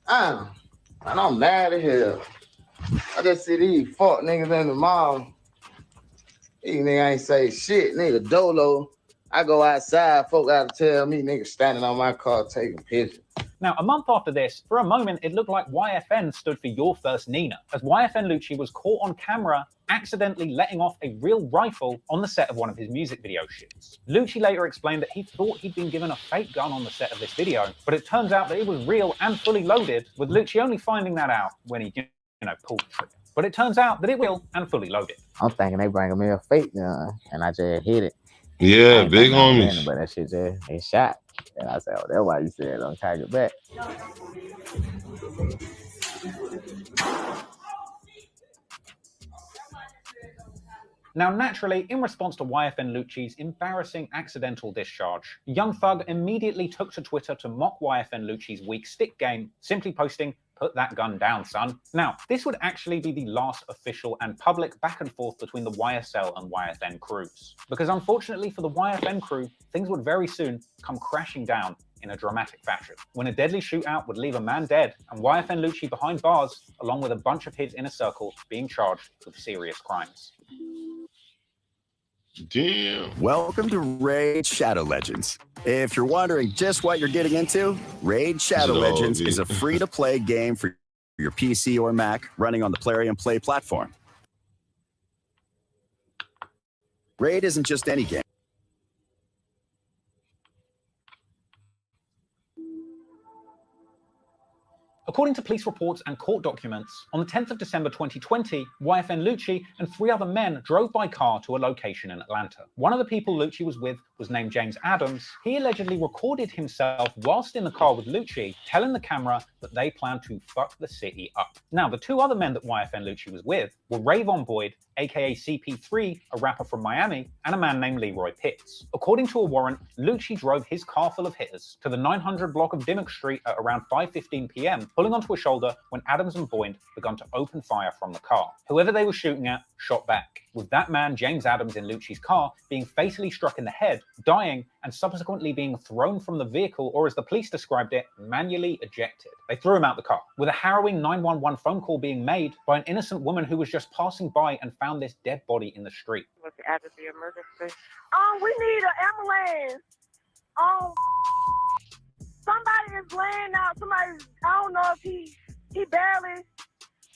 And I'm mad as hell. I just see these fuck niggas in the mall. These niggas ain't say shit, nigga dolo. I go outside, folk gotta tell me niggas standing on my car taking pictures. Now, a month after this, for a moment, it looked like YFN stood for Your First Nina, as Yfn Lucci was caught on camera accidentally letting off a real rifle on the set of one of his music video shoots. Lucci later explained that he thought he'd been given a fake gun on the set of this video, but it turns out that it was real and fully loaded, with Lucci only finding that out when he, pulled the trigger. But it turns out that it was real and fully loaded. I'm thinking they bringing me a fake gun, and I just hit it. Yeah, ain't big think nothing homies. random, but that shit there, they shot. And I said, oh, that's why you said don't tag it back. Now, naturally, in response to Yfn Lucci's embarrassing accidental discharge, Young Thug immediately took to Twitter to mock Yfn Lucci's weak stick game, simply posting, "Put that gun down, son." Now, this would actually be the last official and public back and forth between the YSL and Yfn crews. Because unfortunately for the Yfn crew, things would very soon come crashing down in a dramatic fashion, when a deadly shootout would leave a man dead and Yfn Lucci behind bars, along with a bunch of his inner circle being charged with serious crimes. Damn. Welcome to Raid Shadow Legends. If you're wondering just what you're getting into, Raid Shadow Legends is a free-to-play game for your PC or Mac running on the Plarium Play platform. Raid isn't just any game. According to police reports and court documents, on the 10th of December 2020, Yfn Lucci and 3 other men drove by car to a location in Atlanta. One of the people Lucci was with was named James Adams. He allegedly recorded himself whilst in the car with Lucci, telling the camera that they planned to fuck the city up. Now, the 2 other men that Yfn Lucci was with were Rayvon Boyd, aka CP3, a rapper from Miami, and a man named Leroy Pitts. According to a warrant, Lucci drove his car full of hitters to the 900 block of Dimmock Street at around 5:15 p.m., pulling onto a shoulder when Adams and Boyd began to open fire from the car. Whoever they were shooting at shot back, with that man, James Adams, in Lucci's car being fatally struck in the head, dying, and subsequently being thrown from the vehicle, or as the police described it, manually ejected. They threw him out the car, with a harrowing 911 phone call being made by an innocent woman who was just passing by and found this dead body in the street. What's the address of the emergency? We need an ambulance. Somebody is laying out. Somebody, I don't know if he barely.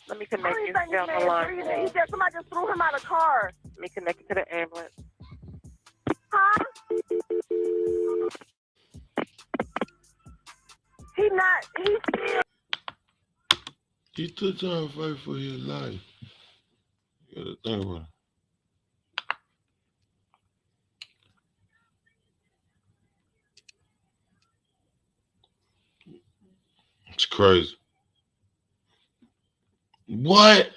Let me connect you down the line. Somebody just threw him out of the car. Let me connect you to the ambulance. Huh? He's still. He took time to fight for his life. You gotta think about it. It's crazy. What?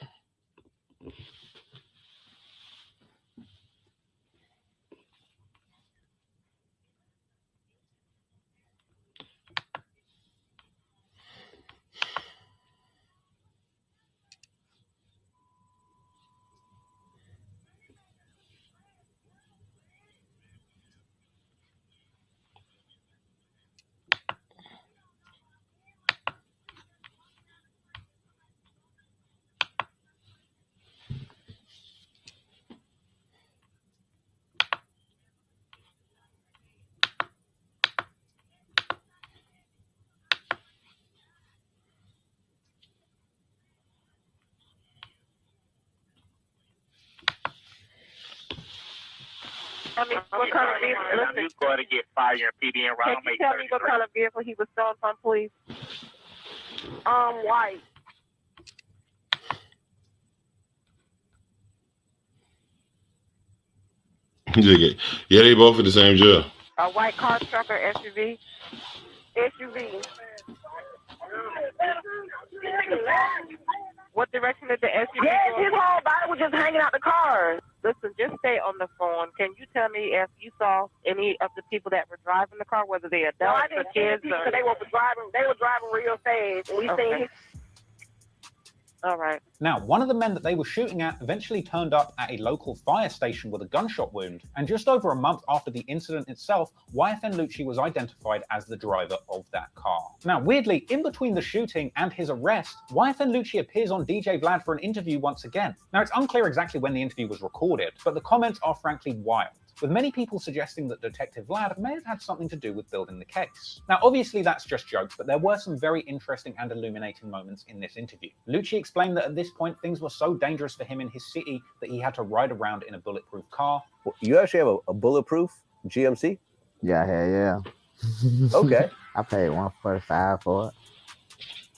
I mean, what kind of vehicle? You going to get fired in PD and Can you tell me what kind of vehicle he was selling from, please? White. Yeah, they both in the same jail. A white car, truck, or SUV? SUV. What direction did the SUV go? Yes, his whole body was just hanging out the car. Listen, just stay on the phone. Can you tell me if you saw any of the people that were driving the car, whether they adults or kids? They were driving real fast. And we seen his. All right. Now, one of the men that they were shooting at eventually turned up at a local fire station with a gunshot wound, and just over a month after the incident itself, Yfn Lucci was identified as the driver of that car. Now, weirdly, in between the shooting and his arrest, Yfn Lucci appears on DJ Vlad for an interview once again. Now, it's unclear exactly when the interview was recorded, but the comments are frankly wild, with many people suggesting that Detective Vlad may have had something to do with building the case. Now, obviously that's just jokes, but there were some very interesting and illuminating moments in this interview. Lucci explained that at this point, things were so dangerous for him in his city that he had to ride around in a bulletproof car. You actually have a bulletproof GMC? Yeah. Okay. I paid $145 for it.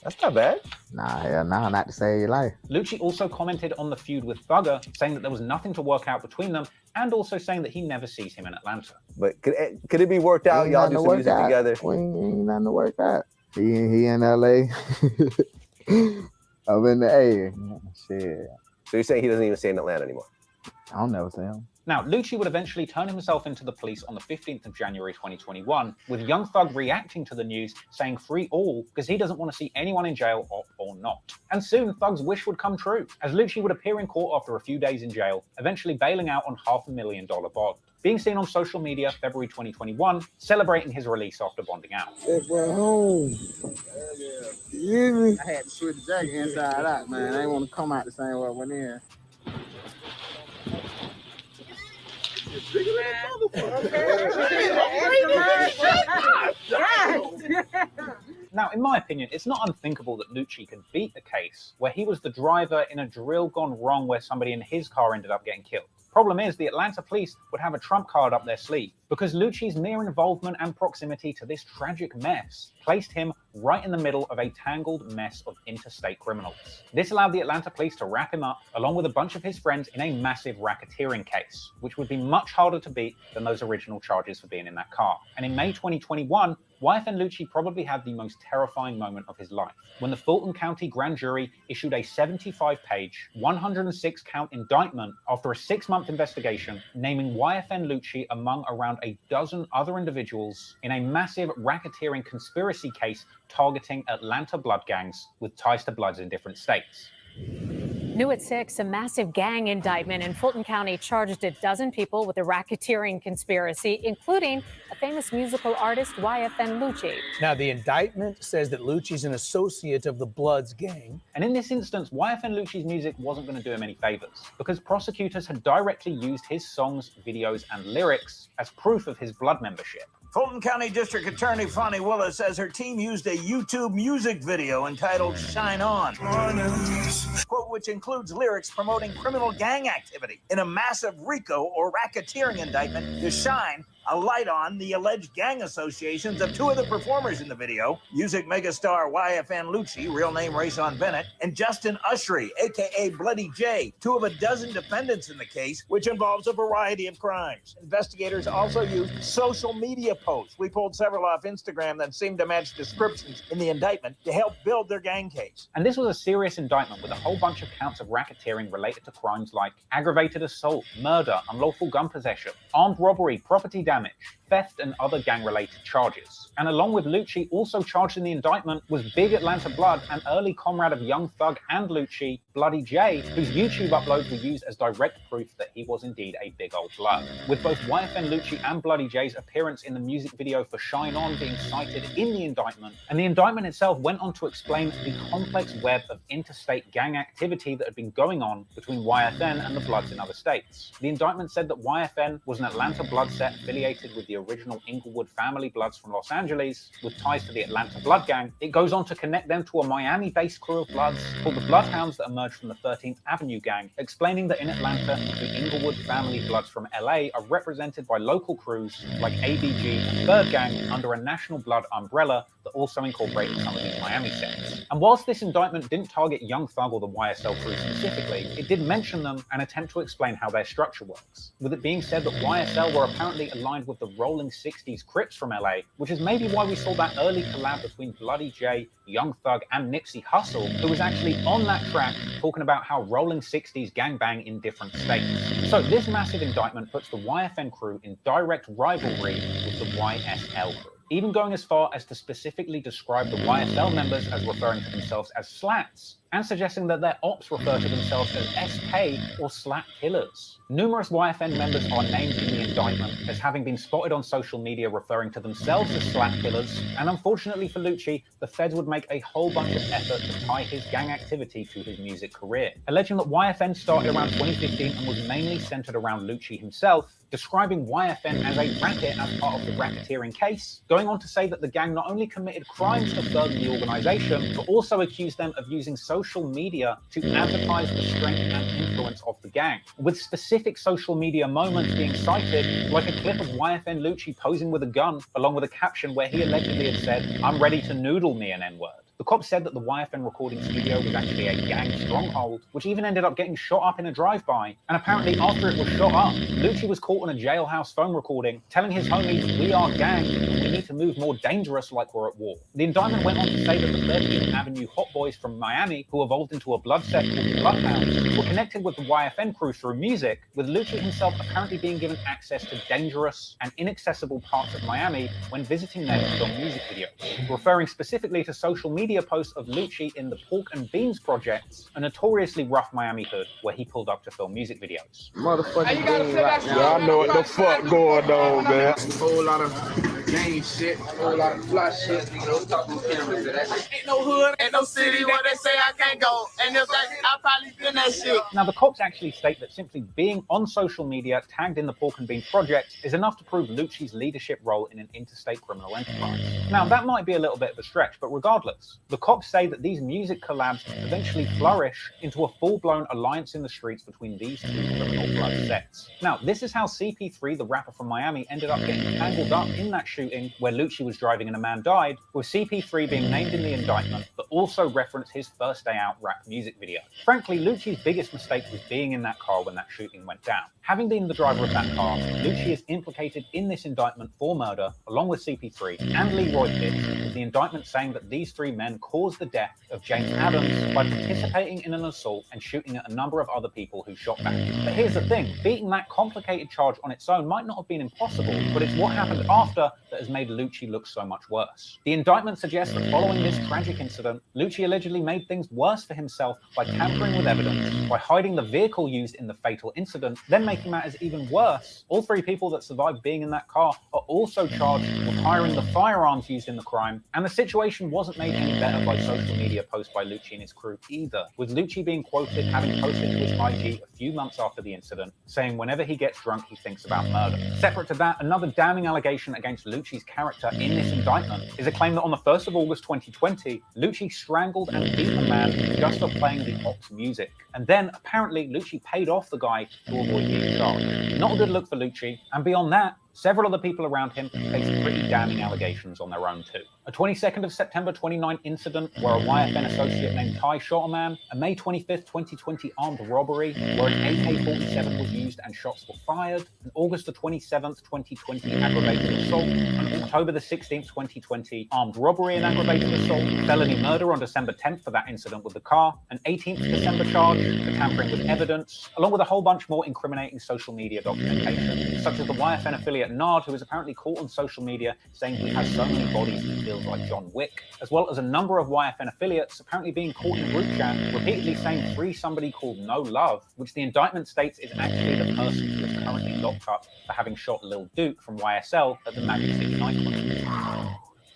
That's not bad. Nah, hell nah, not to save your life. Lucci also commented on the feud with Thugger, saying that there was nothing to work out between them, and also saying that he never sees him in Atlanta. But could it be worked out? Y'all do some music together? Ain't nothing to work out. He in LA. I'm in the A. Shit. So you're saying he doesn't even stay in Atlanta anymore? I don't never see him. Now, Lucci would eventually turn himself into the police on the 15th of January 2021, with Young Thug reacting to the news, saying free all, because he doesn't want to see anyone in jail or not. And soon, Thug's wish would come true, as Lucci would appear in court after a few days in jail, eventually bailing out on $500,000 bond. Being seen on social media February 2021, celebrating his release after bonding out. That boy home. You hear me? I had to switch the jacket inside out, man. I didn't want to come out the same way I went in. Now, in my opinion, it's not unthinkable that Lucci could beat the case where he was the driver in a drill gone wrong where somebody in his car ended up getting killed. Problem is, the Atlanta police would have a trump card up their sleeve because Lucci's mere involvement and proximity to this tragic mess placed him right in the middle of a tangled mess of interstate criminals. This allowed the Atlanta police to wrap him up along with a bunch of his friends in a massive racketeering case, which would be much harder to beat than those original charges for being in that car. And in May 2021, Yfn Lucci probably had the most terrifying moment of his life when the Fulton County grand jury issued a 75-page, 106-count indictment after a 6-month investigation, naming Yfn Lucci among around a dozen other individuals in a massive racketeering conspiracy case targeting Atlanta blood gangs with ties to Bloods in different states. New at 6, a massive gang indictment in Fulton County charged a dozen people with a racketeering conspiracy, including a famous musical artist, Yfn Lucci. Now, the indictment says that Lucci's an associate of the Bloods gang. And in this instance, Yfn Lucci's music wasn't going to do him any favors, because prosecutors had directly used his songs, videos, and lyrics as proof of his Blood membership. Fulton County District Attorney Fonnie Willis says her team used a YouTube music video entitled Shine On, quote, which includes lyrics promoting criminal gang activity in a massive Rico or racketeering indictment to shine a light on the alleged gang associations of 2 of the performers in the video, music megastar Yfn Lucci, real name Rayson Bennett, and Justin Ushry, aka Bloody J, 2 of a dozen defendants in the case, which involves a variety of crimes. Investigators also used social media posts. We pulled several off Instagram that seemed to match descriptions in the indictment to help build their gang case. And this was a serious indictment with a whole bunch of counts of racketeering related to crimes like aggravated assault, murder, unlawful gun possession, armed robbery, property damage, theft, and other gang-related charges. And along with Lucci, also charged in the indictment was Big Atlanta Blood, an early comrade of Young Thug and Lucci, Bloody J, whose YouTube uploads were used as direct proof that he was indeed a big old blood. With both Yfn Lucci and Bloody J's appearance in the music video for Shine On being cited in the indictment, and the indictment itself went on to explain the complex web of interstate gang activity that had been going on between Yfn and the Bloods in other states. The indictment said that Yfn was an Atlanta Blood set affiliated with the original Inglewood family Bloods from Los Angeles, with ties to the Atlanta Blood Gang. It goes on to connect them to a Miami-based crew of Bloods called the Bloodhounds that emerged from the 13th Avenue Gang, explaining that in Atlanta, the Inglewood family Bloods from LA are represented by local crews like ABG and Bird Gang under a national blood umbrella that also incorporated some of these Miami sets. And whilst this indictment didn't target Young Thug or the YSL crew specifically, it did mention them and attempt to explain how their structure works, with it being said that YSL were apparently aligned with the Rolling 60s Crips from LA, which is maybe why we saw that early collab between Bloody J, Young Thug, and Nipsey Hussle, who was actually on that track talking about how Rolling 60s gangbang in different states. So this massive indictment puts the YFN crew in direct rivalry with the YSL crew, even going as far as to specifically describe the YSL members as referring to themselves as slats, and suggesting that their ops refer to themselves as SK or Slat Killers. Numerous YFN members are named in the indictment as having been spotted on social media referring to themselves as Slat Killers, and unfortunately for Lucci, the feds would make a whole bunch of effort to tie his gang activity to his music career, alleging that YFN started around 2015 and was mainly centered around Lucci himself, describing YFN as a racket as part of the racketeering case, going on to say that the gang not only committed crimes to further the organization, but also accused them of using social media to advertise the strength and influence of the gang, with specific social media moments being cited, like a clip of Yfn Lucci posing with a gun, along with a caption where he allegedly had said, "I'm ready to noodle me an N-word." The cops said that the YFN recording studio was actually a gang stronghold, which even ended up getting shot up in a drive-by. And apparently after it was shot up, Lucci was caught on a jailhouse phone recording, telling his homies, "We are gang, and we need to move more dangerous like we're at war." The indictment went on to say that the 13th Avenue Hot Boys from Miami, who evolved into a blood set called the Bloodhounds, were connected with the YFN crew through music, with Lucci himself apparently being given access to dangerous and inaccessible parts of Miami when visiting them to film music videos, referring specifically to social media posts of Lucci in the Pork and Beans projects, a notoriously rough Miami hood where he pulled up to film music videos. Motherfucking game right now. Yeah, I know what the fuck going on, man. A whole lot of game shit, a whole lot of fly shit. You know, talking cameras to that. Ain't no hood, ain't no city where they say I can't go. And if I probably been that shit. Now, the cops actually state that simply being on social media tagged in the Pork and Beans project is enough to prove Lucci's leadership role in an interstate criminal enterprise. Now, that might be a little bit of a stretch, but regardless, the cops say that these music collabs eventually flourish into a full-blown alliance in the streets between these two criminal blood sets. Now, this is how CP3, the rapper from Miami, ended up getting tangled up in that shooting where Lucci was driving and a man died, with CP3 being named in the indictment, but also referenced his first day out rap music video. Frankly, Lucci's biggest mistake was being in that car when that shooting went down. Having been the driver of that car, Lucci is implicated in this indictment for murder, along with CP3 and Leroy Pitts, with the indictment saying that these three men caused the death of James Adams by participating in an assault and shooting at a number of other people who shot back. But here's the thing, beating that complicated charge on its own might not have been impossible, but it's what happened after that has made Lucci look so much worse. The indictment suggests that following this tragic incident, Lucci allegedly made things worse for himself by tampering with evidence, by hiding the vehicle used in the fatal incident, then making matters even worse. All three people that survived being in that car are also charged with hiring the firearms used in the crime, and the situation wasn't made any better by social media posts by Lucci and his crew either, with Lucci being quoted having posted to his IG a few months after the incident, saying whenever he gets drunk he thinks about murder. Separate to that, another damning allegation against Lucci's character in this indictment is a claim that on the 1st of August 2020, Lucci strangled and beat a man just for playing the Ox music. And then, apparently, Lucci paid off the guy to avoid being charged. Not a good look for Lucci, and beyond that, several other people around him faced pretty damning allegations on their own too. A 22nd of September 29 incident where a YFN associate named Ty shot a man, a May 25th, 2020 armed robbery where an AK-47 was used and shots were fired, an August the 27th, 2020 aggravated assault, an October the 16th, 2020 armed robbery and aggravated assault, felony murder on December 10th for that incident with the car, an 18th December charge for tampering with evidence, along with a whole bunch more incriminating social media documentation, such as the YFN affiliate Nard, who was apparently caught on social media saying he has so many bodies he feels like John Wick, as well as a number of YFN affiliates apparently being caught in group chat repeatedly saying free somebody called No Love, which the indictment states is actually the person who is currently locked up for having shot Lil Duke from YSL at the Magic City nightclub.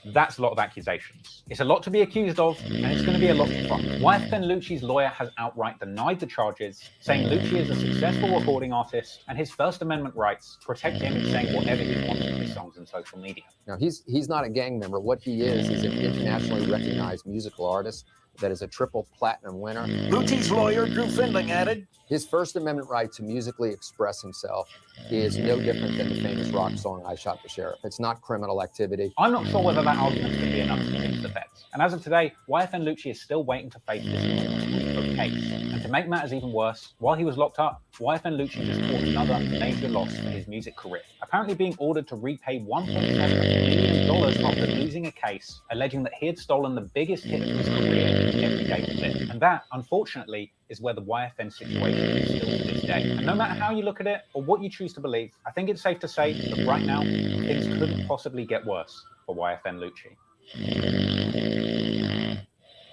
That's a lot of accusations. It's a lot to be accused of, and it's going to be a lot of fun. YFN Lucci's lawyer has outright denied the charges, saying Lucci is a successful recording artist, and his First Amendment rights protect him in saying whatever he wants in his songs and social media. Now, he's not a gang member. What he is an internationally recognized musical artist that is a triple platinum winner. Lucci's lawyer, Drew Findling, added, his First Amendment right to musically express himself is no different than the famous rock song, I Shot the Sheriff. It's not criminal activity. I'm not sure whether that argument could be enough to convince the feds. And as of today, YFN Lucci is still waiting to face this enormous case. And to make matters even worse, while he was locked up, YFN Lucci just caught another major loss for his music career, apparently being ordered to repay $1.7 million after losing a case, alleging that he had stolen the biggest hit of his career, Everyday Flip. And that, unfortunately, is where the YFN situation is still to this day. And no matter how you look at it, or what you choose to believe, I think it's safe to say that right now, things couldn't possibly get worse for YFN Lucci.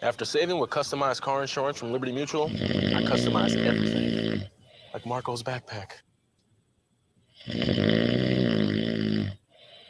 After saving with customized car insurance from Liberty Mutual, I customized everything, like Marco's backpack.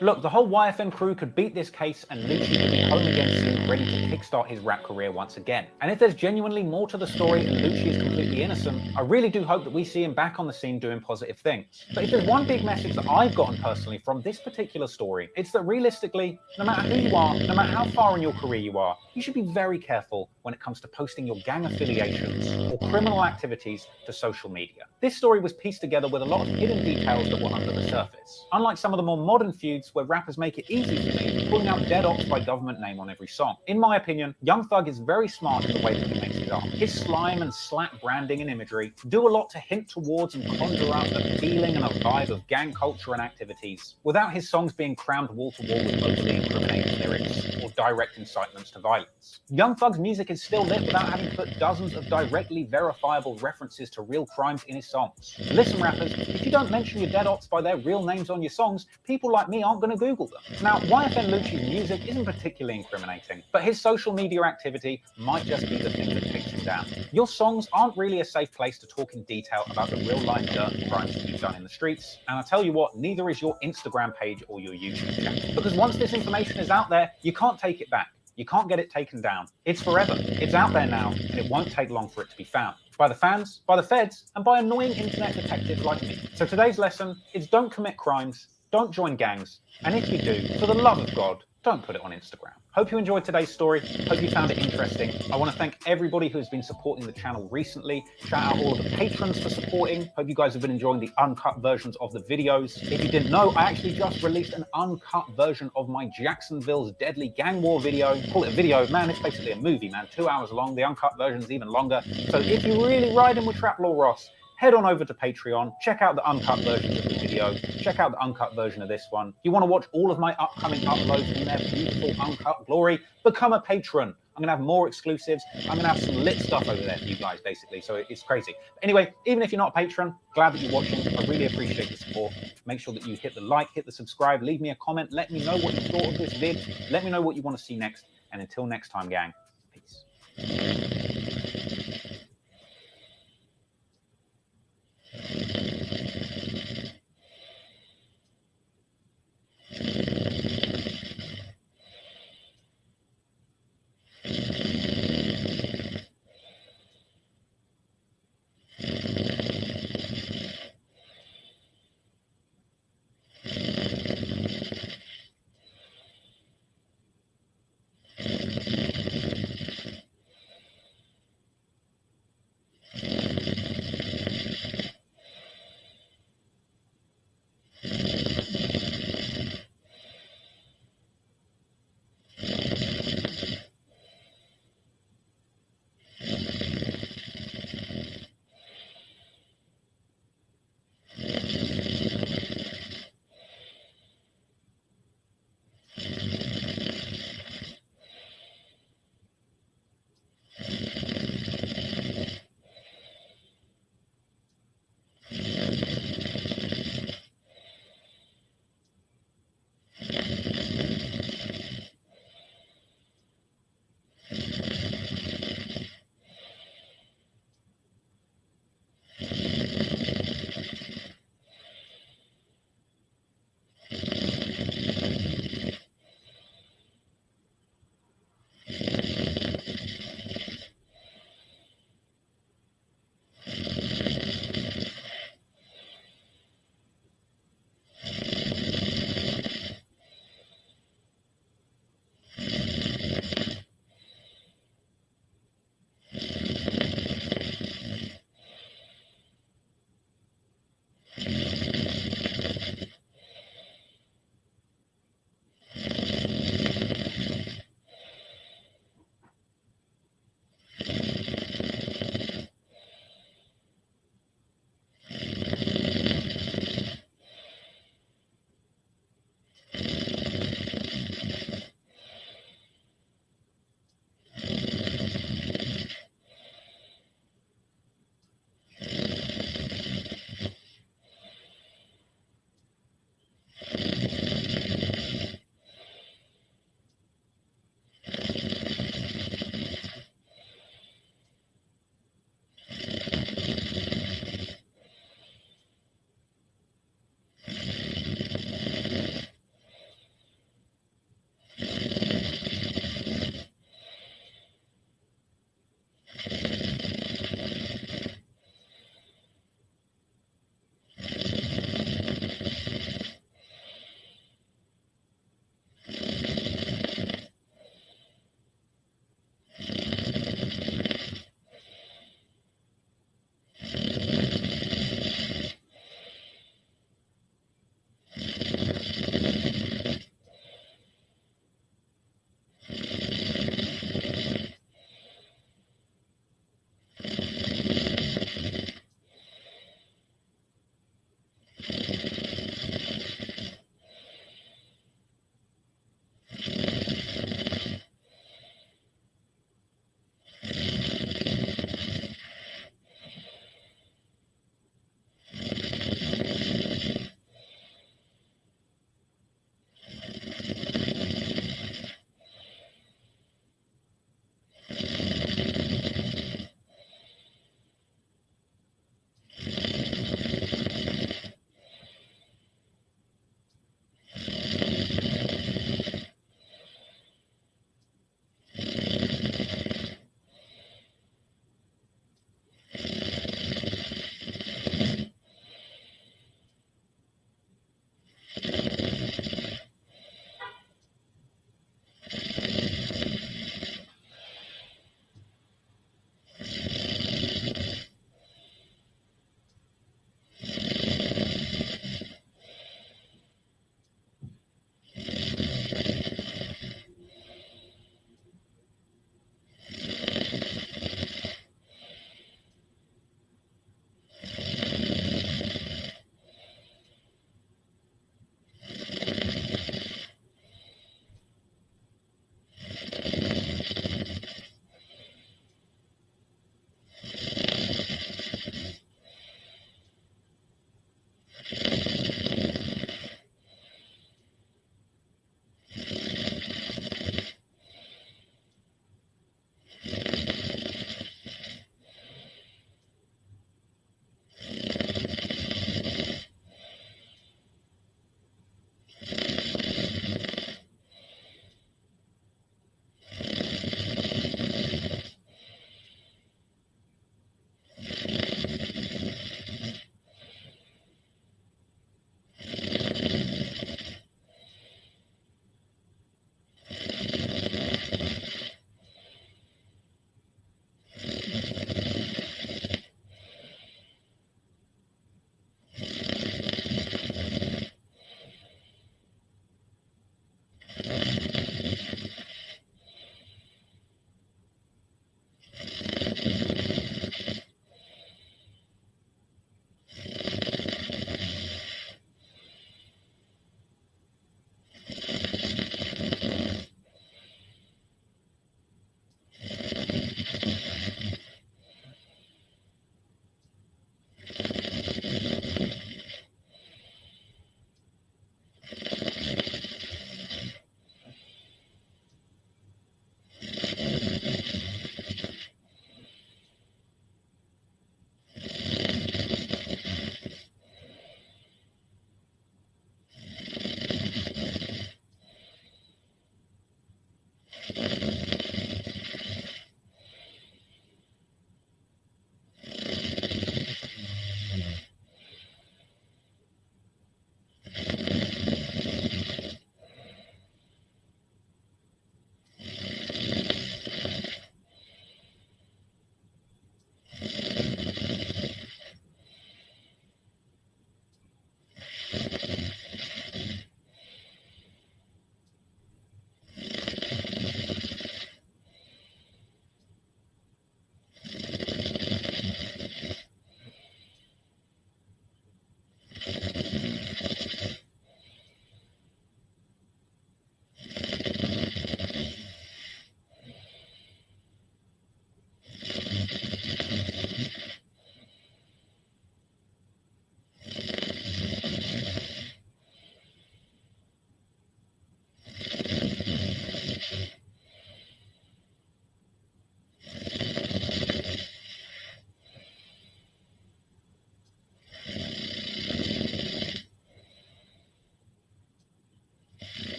Look, the whole YFN crew could beat this case and Lucci could be home again soon, ready to kickstart his rap career once again. And if there's genuinely more to the story and Lucci is completely innocent, listen, I really do hope that we see him back on the scene doing positive things. But if there's one big message that I've gotten personally from this particular story, it's that realistically, no matter who you are, no matter how far in your career you are, you should be very careful when it comes to posting your gang affiliations or criminal activities to social media. This story was pieced together with a lot of hidden details that were under the surface. Unlike some of the more modern feuds where rappers make it easy for me, pulling out dead ops by government name on every song. In my opinion, Young Thug is very smart in the way that he makes his art. His slime and slack branding and imagery do a lot to hint towards and conjure up a feeling and a vibe of gang culture and activities, without his songs being crammed wall to wall with overly incriminating lyrics or direct incitements to violence. Young Thug's music is still lit without having put dozens of directly verifiable references to real crimes in his songs. Listen, rappers, if you don't mention your dead ops by their real names on your songs, people like me aren't going to Google them. Now, Yfn Lucci's music isn't particularly incriminating, but his social media activity might just be the thing that takes him down. Your songs aren't really a safe place to talk in detail about the real-life dirt and crimes that you've done in the streets, and I'll tell you what, neither is your Instagram page or your YouTube channel. Because once this information is out there, you can't take it back. You can't get it taken down. It's forever. It's out there now, and it won't take long for it to be found. By the fans, by the feds, and by annoying internet detectives like me. So today's lesson is don't commit crimes, don't join gangs, and if you do, for the love of God, don't put it on Instagram. Hope you enjoyed today's story. Hope you found it interesting. I want to thank everybody who has been supporting the channel recently. Shout out all of the patrons for supporting. Hope you guys have been enjoying the uncut versions of the videos. If you didn't know, I actually just released an uncut version of my Jacksonville's Deadly Gang War video. Call it a video, man, it's basically a movie, man. 2 hours long. The uncut version is even longer. So if you're really riding with Trap Law Ross, head on over to Patreon, check out the uncut versions of the video, check out the uncut version of this one. If you want to watch all of my upcoming uploads in their beautiful uncut glory, become a patron. I'm going to have more exclusives. I'm going to have some lit stuff over there for you guys, basically, so it's crazy. But anyway, even if you're not a patron, glad that you're watching. I really appreciate the support. Make sure that you hit the like, hit the subscribe, leave me a comment, let me know what you thought of this vid, let me know what you want to see next, and until next time, gang, peace.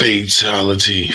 Fatality.